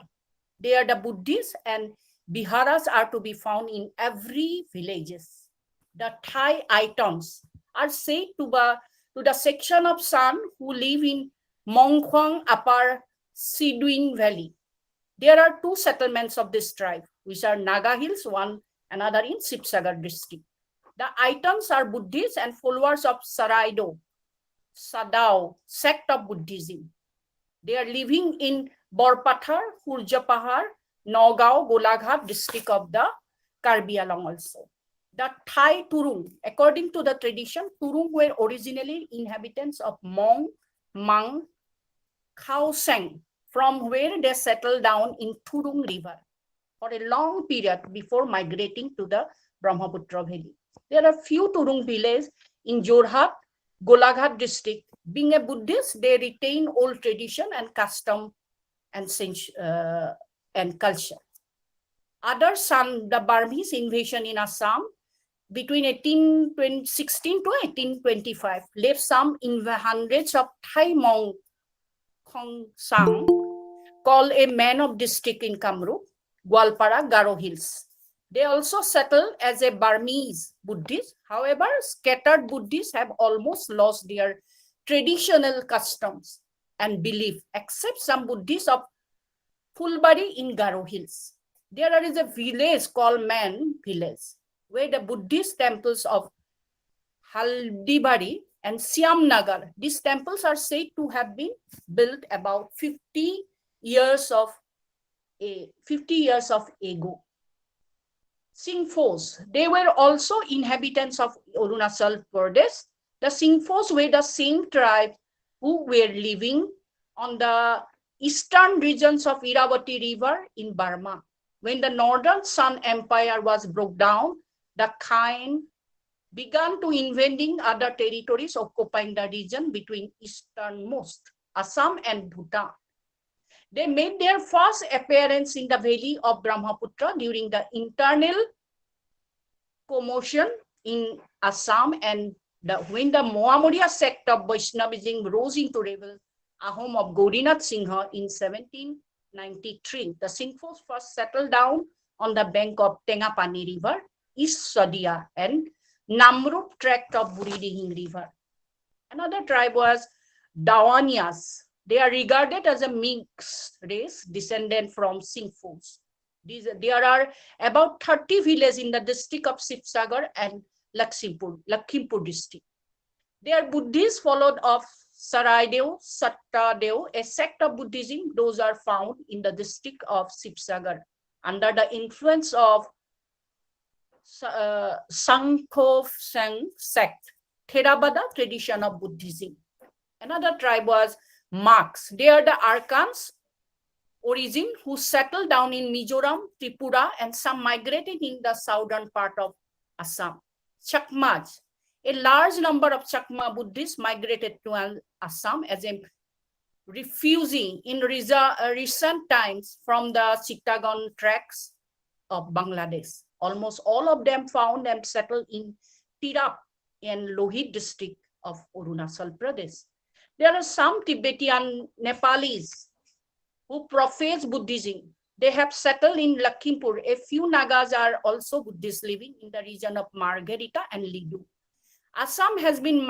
They are the Buddhists, and Biharas are to be found in every villages. The Thai Aitons are said to the section of San who live in Mongkong Upper Siduin Valley. There are two settlements of this tribe, which are Naga Hills, one another in Sibsagar district. The Aitons are Buddhists and followers of Sadao sect of Buddhism. They are living in Borpathar, Hurjapahar, Nagaon, Golaghat district of the Karbi Anglong also. The Thai Turung, according to the tradition, Turung were originally inhabitants of Mong, Mang, Khao Sang, from where they settled down in Turung River for a long period before migrating to the Brahmaputra Valley. There are few Turung villages in Jorhat, Golaghat district. Being a Buddhist, they retain old tradition and custom and culture. Others, the Burmese invasion in Assam between 1816 to 1825 left some in the hundreds of Thai Mong Khong Sang, called a man of district in Kamrup, Gwalpara, Garo Hills. They also settled as a Burmese Buddhist. However, scattered Buddhists have almost lost their traditional customs and belief, except some Buddhists of Fulbari in Garo Hills. There is a village called Man Village, where the Buddhist temples of Haldibari and Siamnagar, these temples are said to have been built about 50 years ago. Singphos, they were also inhabitants of Arunachal Pradesh. The Singphos were the same tribe who were living on the eastern regions of Irrawaddy River in Burma. When the Northern Sun Empire was broke down, the Khain began to invading other territories occupying the region between easternmost Assam and Bhutan. They made their first appearance in the valley of Brahmaputra during the internal commotion in Assam, and when the Moamoria sect of Vaishnavism rose into rebel Ahom of Gaurinath Singha in 1793. The Singphos first settled down on the bank of Tengapani River, East Sadia, and Namrup tract of Buridihing River. Another tribe was Dawanias. They are regarded as a mixed race descendant from Singphos. There are about 30 villages in the district of Sibsagar and Lakhimpur district. They are Buddhists followed of Saraideo, Sattadeo, a sect of Buddhism. Those are found in the district of Sibsagar under the influence of Sangkho Sang sect, Theravada tradition of Buddhism. Another tribe was Marks. They are the Arkans, origin who settled down in Mizoram, Tripura, and some migrated in the southern part of Assam. Chakmas. A large number of Chakma Buddhists migrated to Assam as a refugee in recent times from the Chittagong tracts of Bangladesh. Almost all of them found and settled in Tirap and Lohit district of Arunachal Pradesh. There are some Tibetan Nepalis who profess Buddhism. They have settled in Lakhimpur. A few Nagas are also Buddhists living in the region of Margherita and Lidu. Assam has been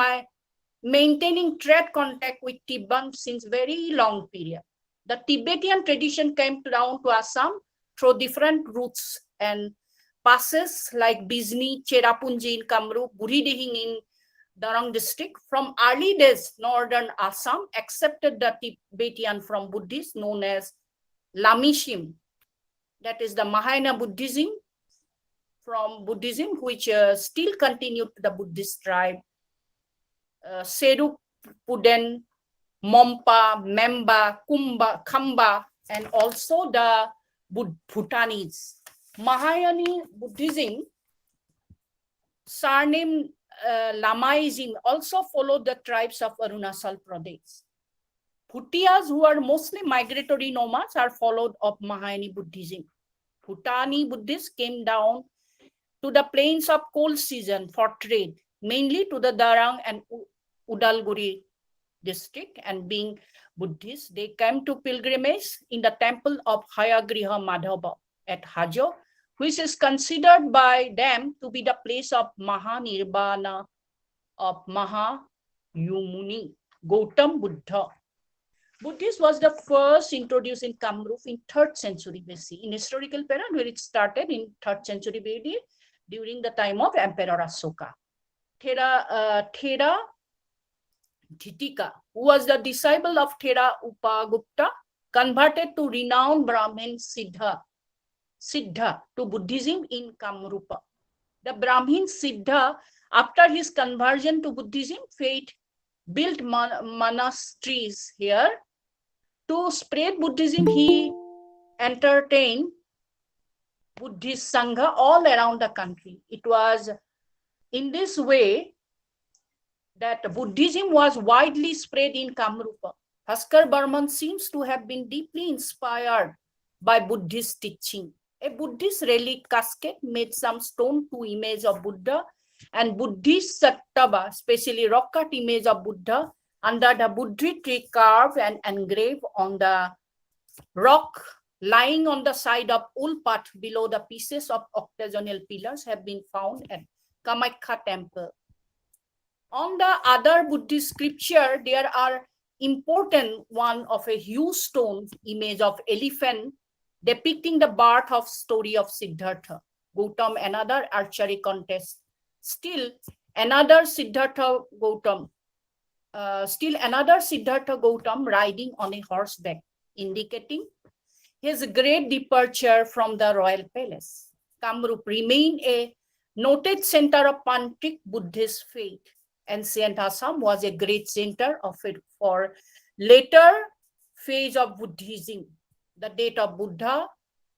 maintaining trade contact with Tibet since very long period. The Tibetan tradition came down to Assam through different routes and passes like Bizni, Cherrapunji in Kamrup, Buridihing in Darang district. From early days, northern Assam accepted the Tibetan from Buddhists known as Lamishim. That is the Mahayana Buddhism from Buddhism, which still continued the Buddhist tribe. Seruk, Puden, Mompa, Memba, Khamba, and also the Bhutanis. Mahayana Buddhism, surname Lamaism, also followed the tribes of Arunachal Pradesh. Bhutias, who are mostly migratory nomads, are followed of Mahayana Buddhism. Bhutani Buddhists came down to the plains of cold season for trade, mainly to the Darang and Udalguri district, and being Buddhists, they came to pilgrimage in the temple of Hayagriha Madhava at Hajo, which is considered by them to be the place of Mahanirvana of Mahayumuni, Gautam Buddha. Buddhism was the first introduced in Kamrup in 3rd century BC, in historical period where it started in 3rd century BD during the time of Emperor Asoka. Thera Dhitika, who was the disciple of Thera Upagupta, converted to renowned Brahmin Siddha to Buddhism in Kamrupa. The Brahmin Siddha, after his conversion to Buddhism, built monasteries here. To spread Buddhism, he entertained Buddhist Sangha all around the country. It was in this way that Buddhism was widely spread in Kamrupa. Bhaskar Burman seems to have been deeply inspired by Buddhist teaching. A Buddhist relic casket made some stone to image of Buddha and Buddhist sattva, especially rock cut image of Buddha under the Buddhi tree carved and engraved on the rock lying on the side of Ulpat below the pieces of octagonal pillars have been found at Kamakhya temple. On the other Buddhist scripture, there are important one of a huge stone image of elephant depicting the birth of story of Siddhartha. Gautam, another archery contest. Still another Siddhartha Gautam riding on a horseback, indicating his great departure from the royal palace. Kamrup remained a noted center of Pantic Buddhist faith. Ancient Assam was a great center of it for later phase of Buddhism. The date of Buddha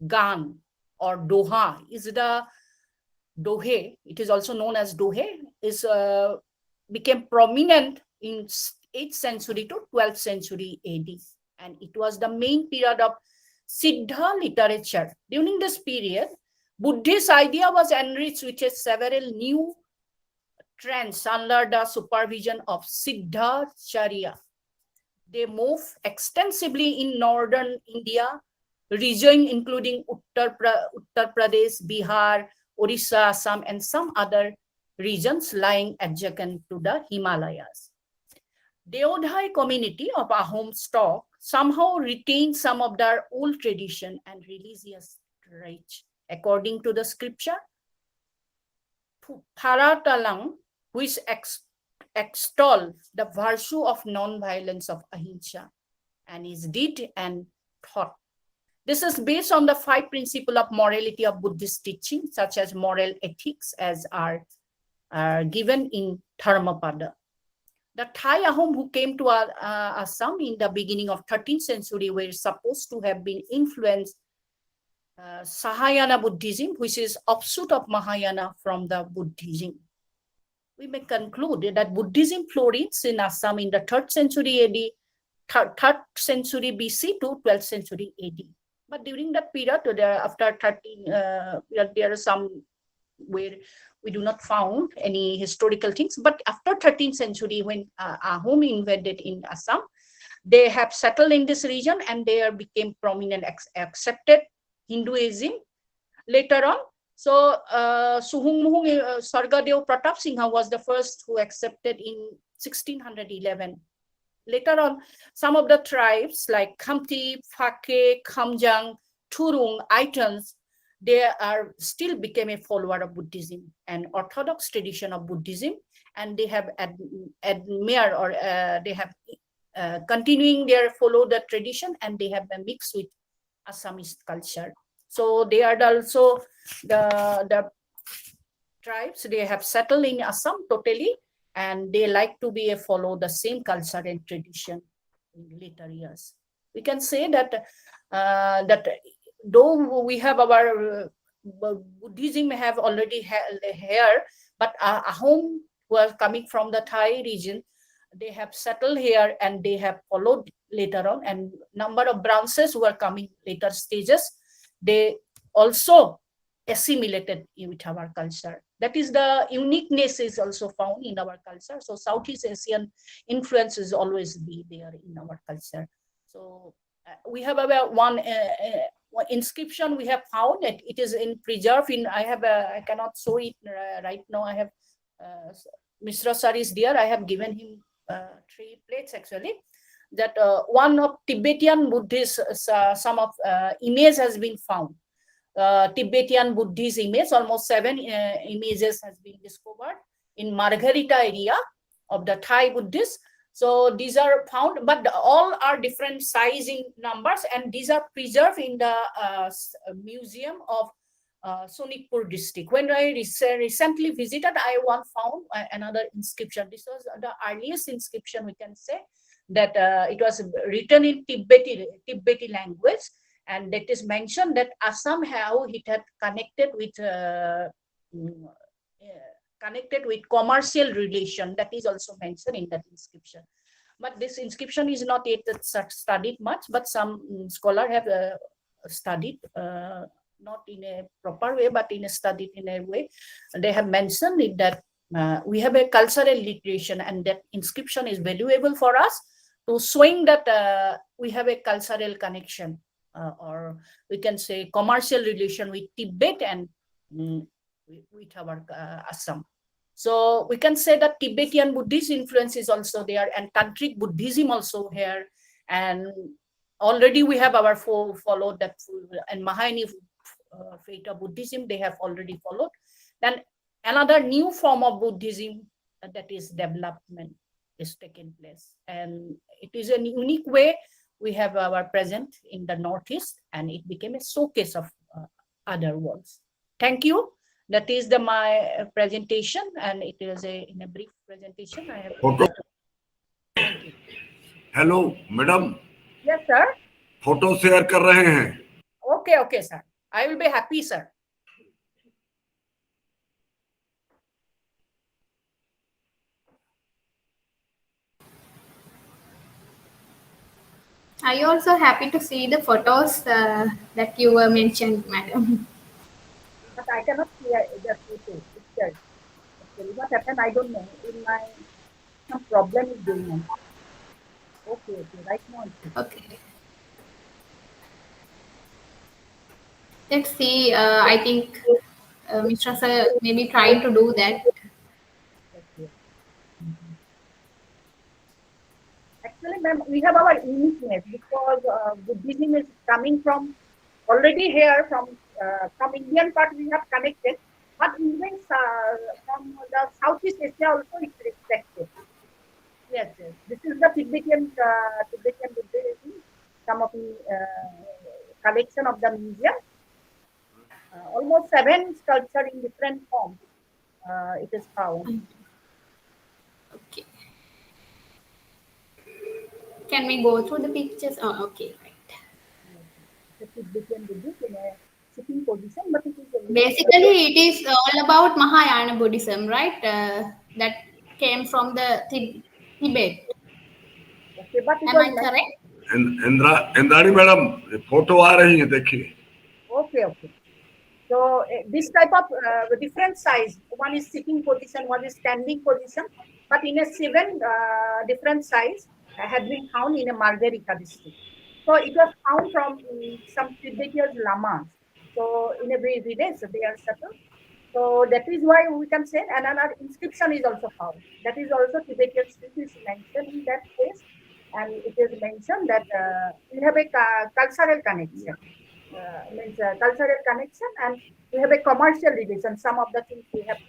Gan or Doha is the Dohe. It is also known as Dohe. Became prominent in 8th century to 12th century AD, and it was the main period of Siddha literature. During this period, Buddhist idea was enriched with several new trends under the supervision of Siddhacharya. They move extensively in northern India, region including Uttar Pradesh, Bihar, Orissa, Assam, and some other regions lying adjacent to the Himalayas. Deodhai community of Ahom stock somehow retained some of their old tradition and religious rites. According to the scripture, Pharatalang, which extol the virtue of non-violence of Ahimsa and his deed and thought. This is based on the 5 principles of morality of Buddhist teaching, such as moral ethics as are given in Dharmapada. The Thai Ahom who came to Assam in the beginning of 13th century were supposed to have been influenced Sahayana Buddhism, which is offshoot of Mahayana from the Buddhism. We may conclude that Buddhism flourished in Assam in the 3rd century AD, 3rd century BC to 12th century AD. But during that period, after 13, there are some where we do not found any historical things. But after 13th century, when Ahom invaded in Assam, they have settled in this region and they became prominent, accepted Hinduism later on. So Suhung Muhung Sargadev Pratap Singha was the first who accepted in 1611. Later on, some of the tribes like Khamti, Phake, Khamjang, Turung, Aitans, they are still became a follower of Buddhism and orthodox tradition of Buddhism, and they have admire or they have continuing their follow the tradition, and they have mixed with Assamese culture. So they are also the tribes, they have settled in Assam totally, and they like to be follow the same culture and tradition in later years. We can say that that though we have our Buddhism have already here, but Ahom who are coming from the Thai region, they have settled here and they have followed later on, and number of branches who are coming later stages, they also assimilated with our culture. That is the uniqueness is also found in our culture. So Southeast Asian influence is always be there in our culture. So we have about one inscription we have found. It is in preserve in, I cannot show it right now. I have Mr. Sir is there. I have given him 3 plates actually. That one of Tibetan Buddhist, some of image has been found. Tibetan Buddhist image, almost 7 images has been discovered in Margarita area of the Thai Buddhists. So these are found, but all are different size in numbers, and these are preserved in the museum of Sonitpur district. When I recently visited, I found another inscription. This was the earliest inscription, we can say, that it was written in Tibetan language, and it is mentioned that Assam, how it had connected with commercial relation. That is also mentioned in that inscription. But this inscription is not yet studied much, but some scholars have studied, not in a proper way, but studied in a way. They have mentioned it that we have a cultural literation, and that inscription is valuable for us to showing that we have a cultural connection, or we can say commercial relation with Tibet and with our Assam. So we can say that Tibetan Buddhist influence is also there, and tantric Buddhism also here, and already we have our followed that, and Mahayana faith of Buddhism they have already followed. Then another new form of Buddhism that is development is taking place, and it is a unique way we have our present in the Northeast, and it became a showcase of other worlds. Thank you. That is my presentation, and it is in a brief presentation. I have. Photo. Thank you. Hello, madam. Yes, sir. Photo share कर रहे हैं. Okay, sir. I will be happy, sir. Are you also happy to see the photos that you were mentioned, madam? But I cannot see the photo picture. Actually, what happened, I don't know. In my some problem is going on. Okay, right now. Okay. Let's see. I think Mr. Sir may be trying to do that. Actually, ma'am, we have our uniqueness because Buddhism is coming from already here from Indian part we have connected, but even from the Southeast Asia also it's respected. Yes. This is the Tibetan Buddhism. Some of the collection of the museum. Almost 7 sculptures in different forms. It is found. Okay. can we go through the pictures? Oh, okay. The Tibetan Buddhist in a sitting position, but it is a Basically, it is all about Mahayana Buddhism, right? That came from the Tibet. Okay, but it Am I was correct? Indrani madam photo आ रही है देखिए. okay. So this type of different size. One is sitting position, one is standing position, but in a 7 different size had been found in a Margarita district. So it was found from some Tibetan lamas. So in a way, village they are settled. So that is why we can say another inscription is also found. That is also Tibetan script is mentioned in that place, and it is mentioned that we have a cultural connection. Means cultural connection, and we have a commercial relation. Some of the things we have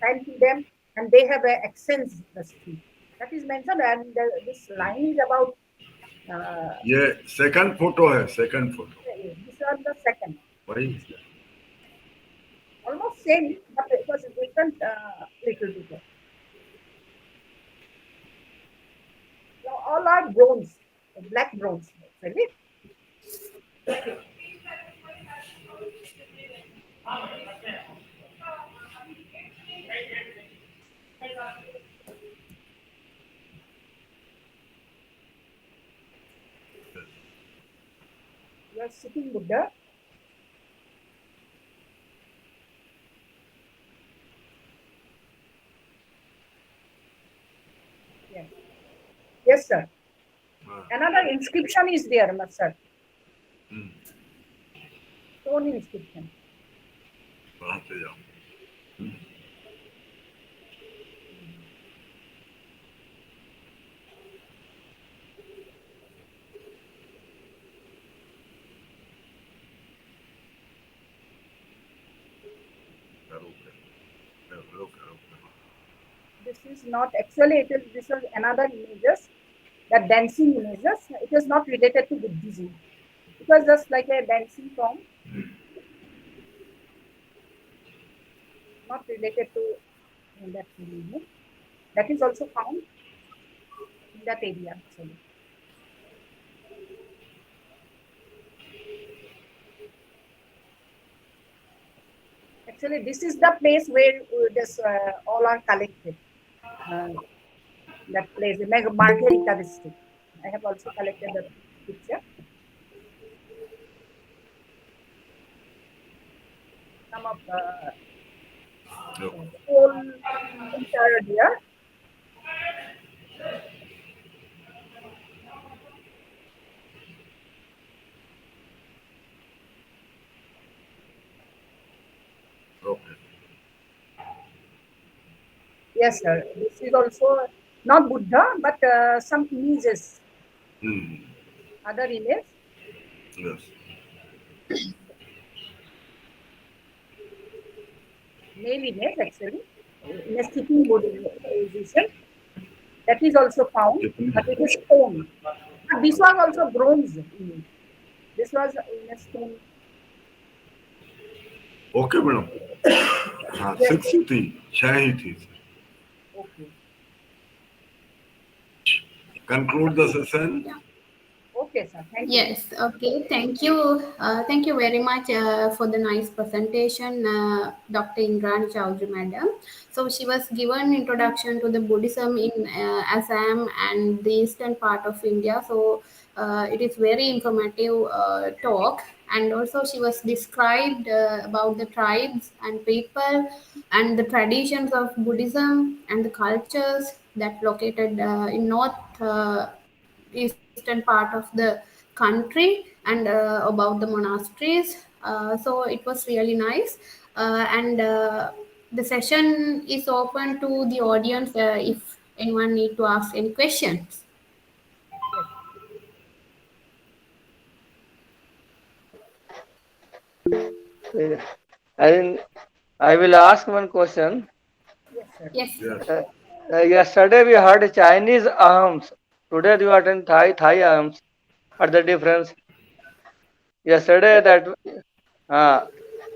sent to them, and they have a exchange the street. That is mentioned, and this line is about. ये second photo है, second photo. This was the second. वही. Almost same, but it was different little bit. So all are bronze, black bronze, really. You are sitting Buddha. Yes. Yes, sir. Another inscription is there, sir. Stone inscription. This is not actually, this is another images, the dancing images. It is not related to Buddhism. It was just like a dancing form, not related to that religion. That is also found in that area actually. Actually, this is the place where this all are collected. That place, the Margarita district. I have also collected the picture. Some of the whole entire there. Okay. Yes, sir. This is also not Buddha, but some images. Other image. Yes. Male image actually, in a sitting position. That is also found, but it is stone. But this was also bronze image. This was in a stone. Okay madam. हाँ, 6 ही थी, 6 ही थी. Okay. Conclude the session. Okay, sir. Thank you. Yes. Okay. Thank you. Thank you very much for the nice presentation, Dr. Indrani Chowdhury, madam. So she was given introduction to the Buddhism in Assam and the eastern part of India. So it is very informative talk, and also she was described about the tribes and people and the traditions of Buddhism and the cultures that located in north eastern part of the country, and about the monasteries. So it was really nice, and the session is open to the audience if anyone need to ask any questions. I will ask one question. Yes, sir. Yes. Yesterday we heard Chinese arms. Today you attend Thai arms. What's the difference? Yesterday that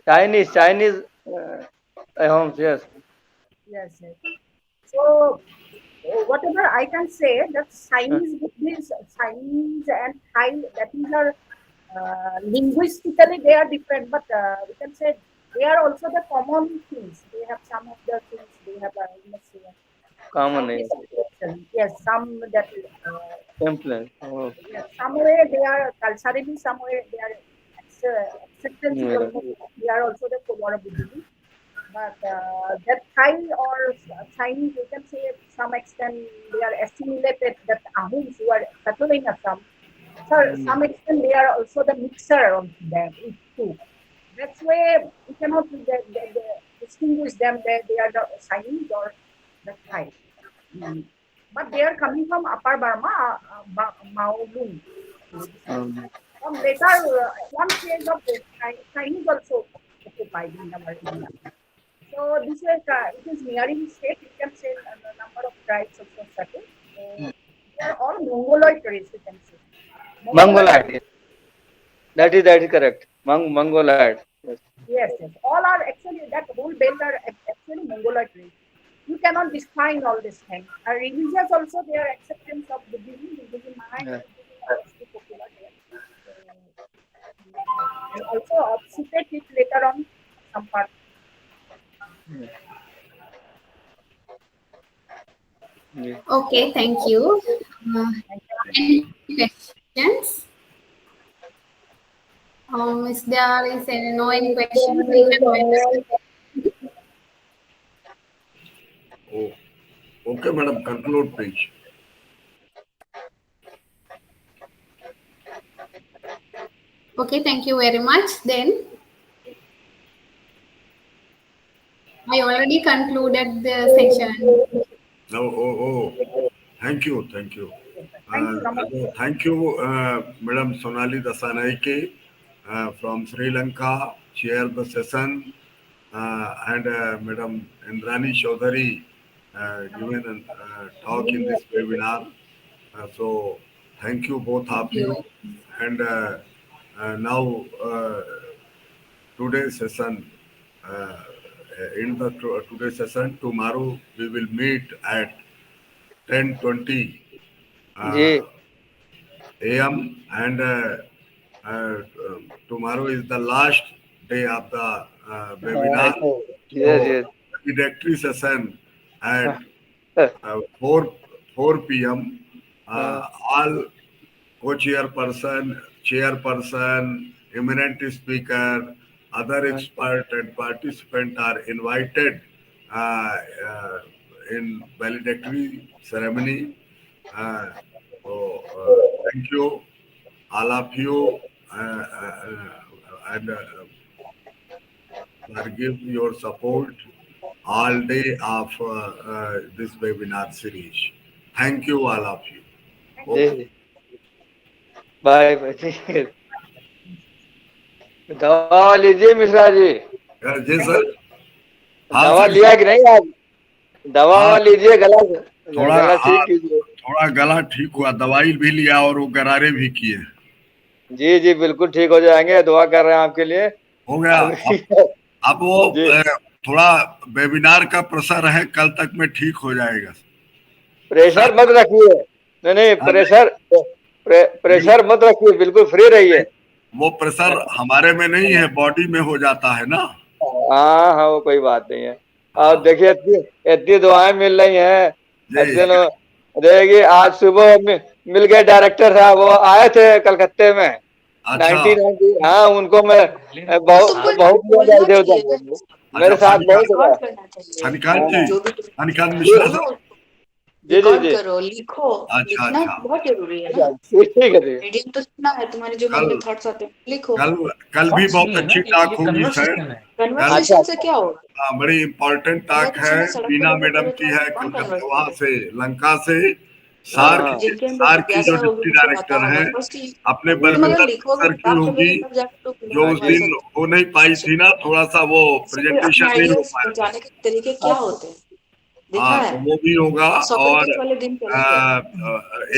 Chinese arms, yes. Yes, yes. So whatever I can say, that Chinese These Chinese and Thai, that is our linguistically they are different, but we can say they are also the common things. They have some of the things they have. Common Some name. yes, some that Template. Oh. yes, somewhere they are culturally, somewhere they are acceptance is Yeah. also they are also the Kumara Buddhism. But that Thai or Chinese, you can say to some extent they are assimilated. That Ahuns who are settling in Assam, so some extent they are also the mixer of them too. That's why we cannot distinguish them that they are the Chinese or the Thai. But they are coming from Upper Burma, Maolung. From later, one phase of the Chinese also occupied in our area. So this way, it is nearing state. You can say the number of tribes also settled. So they are all Mongoloid race. You can say. Mongoloid. That is correct. Mongoloid. Yes. Yes, yes. All are actually that whole belt are actually Mongoloid race. You cannot define all this thing. Religious also their acceptance of Buddhism, mind, Yeah. is still popular there. And also obfuscate it later on some part. Yeah. Okay, thank you. Any questions? If there is no any question, we can. Oh, okay, madam, conclude, please. Okay, thank you very much. Then I already concluded the section. Thank you. Thank you, Madam Sonali Dasanaike from Sri Lanka, chair the session, and Madam Indrani Chaudhary given a talk in this webinar. So thank you both of you. And now today's session, in the today's session, tomorrow we will meet at 10:20 a.m. and tomorrow is the last day of the webinar. Yes. Introductory session at 4 p.m. All chairperson, eminent speaker, other expert and participant are invited in valedictory ceremony. Thank you, all of you, and for give your support all day of this webinar series. Thank you, all of you. Okay. Bye. दवा लीजिए मिश्रा जी। जी sir. दवा लिया कि नहीं आप? दवा लीजिए, गला ठीक कीजिए। थोड़ा गला ठीक हुआ, दवाई भी लिया और वो गरारे भी किए। जी बिल्कुल ठीक हो जाएंगे, दुआ कर रहे हैं आपके लिए। हो गया। अब वो थोड़ा वेबिनार का प्रेशर है, कल तक में ठीक हो जाएगा। प्रेशर मत रखिए, नहीं प्रेशर मत रखिए, बिल्कुल फ्री रहिए। वो प्रेशर हमारे में नहीं है, बॉडी में हो जाता है ना। हाँ वो कोई बात नहीं है। और देखिए इतनी दुआएं मिल रही हैं, देखिए आज सुबह मिल गए डायरेक्टर साहब, वो आए थे कलकत्ते में। अच्छा। 1990। हाँ उनको मैं बहुत मेरे साथ बहुत अनिकांत मिश्रा साहब रिकॉर्ड करो, लिखो। अच्छा, लिखना बहुत जरूरी है ना। ठीक है। मीडियम तो सुना है, तुम्हारे जो मन में थॉट्स आते हैं लिखो। कल भी बहुत अच्छी टॉक होगी सर। कन्वर्सेशन से क्या होगा? बड़ी इम्पोर्टेंट टॉक है, बीना मैडम की है, वहाँ से लंका से। सार की जो डिप्टी डायरेक्टर है, अपने बलविंदर सर की होगी, जो उस दिन हो नहीं पाई थी ना, थोड़ा सा वो प्रेजेंटेशन नहीं हो पाया। जाने के तरीके क्या होते हैं तो वो भी होगा। और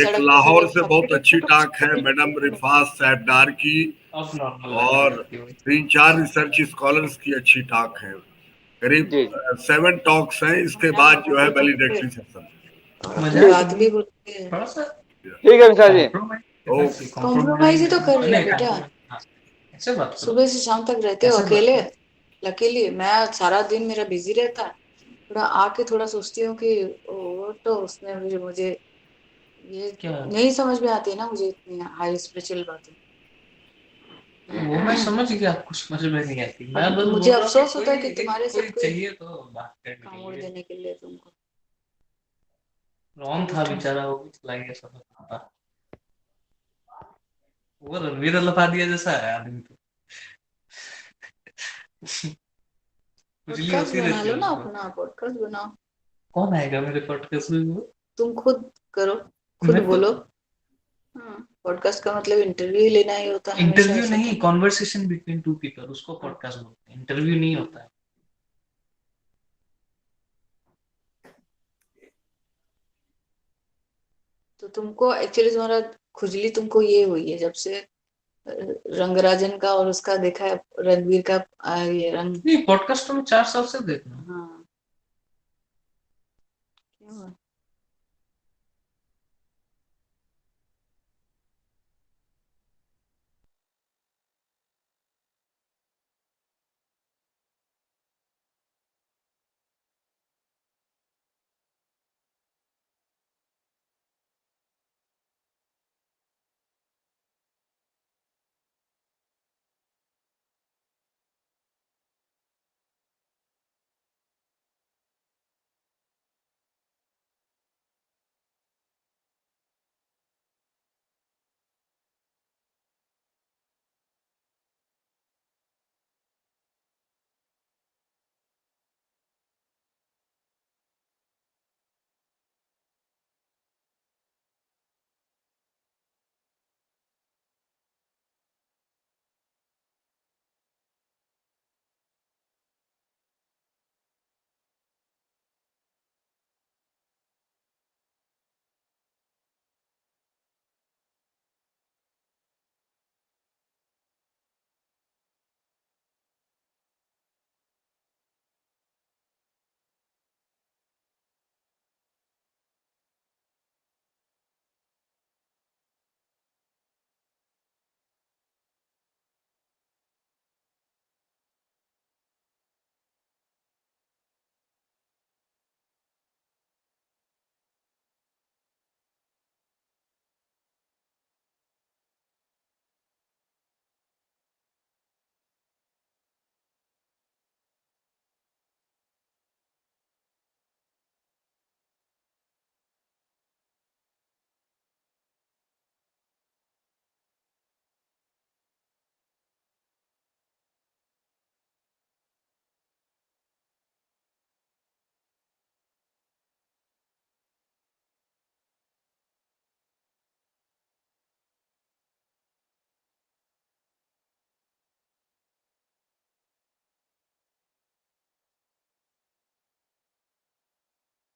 एक लाहौर से बहुत अच्छी टॉक है मैडम रिफास सैफदार की, और 3-4 रिसर्च स्कॉलर्स की अच्छी टॉक है। करीब 7 टॉक्स हैं। इसके बाद जो है वैलिडेटरी सेशन। ठीक है विशाल जी। कॉम्प्रोमाइज ही तो कर रहे हैं बेटा, सुबह से शाम तक रहते हो अकेले। लकीली मैं सारा दिन मेरा बिजी रहता है, थोड़ा आके थोड़ा सोचती हूँ कि वो तो उसने मुझे ये नहीं समझ में आती है ना मुझे इतनी हाई स्पिरिचुअल बातें। वो मैं समझ गया, आपको समझ में नहीं आती। मैं बस मुझे अफसोस होता है कि तुम्हारे कोई सब कोई चाहिए तो बात करने कामोड़ के लिए। देने के लिए तुमको। रॉन था बेचारा, वो भी चला गया सब। वो रणवीर लफादिया जैसा है आदमी तो। पॉडकास्ट बना लो ना अपना, पॉडकास्ट बनाओ। कौन आएगा मेरे पॉडकास्ट में? तुम खुद करो, खुद बोलो। पॉडकास्ट का मतलब इंटरव्यू ही लेना ही होता है। इंटरव्यू नहीं, कॉन्वर्सेशन बिटवीन टू पीपल, उसको पॉडकास्ट बोलते हैं, इंटरव्यू नहीं होता है। तो तुमको एक्चुअली तुम्हारा खुजली तुमको ये हुई है जब से रंगराजन का और उसका देखा है, रणवीर का ये रंग। नहीं, पॉडकास्ट तो मैं 4 साल से देख रहा हूँ। हाँ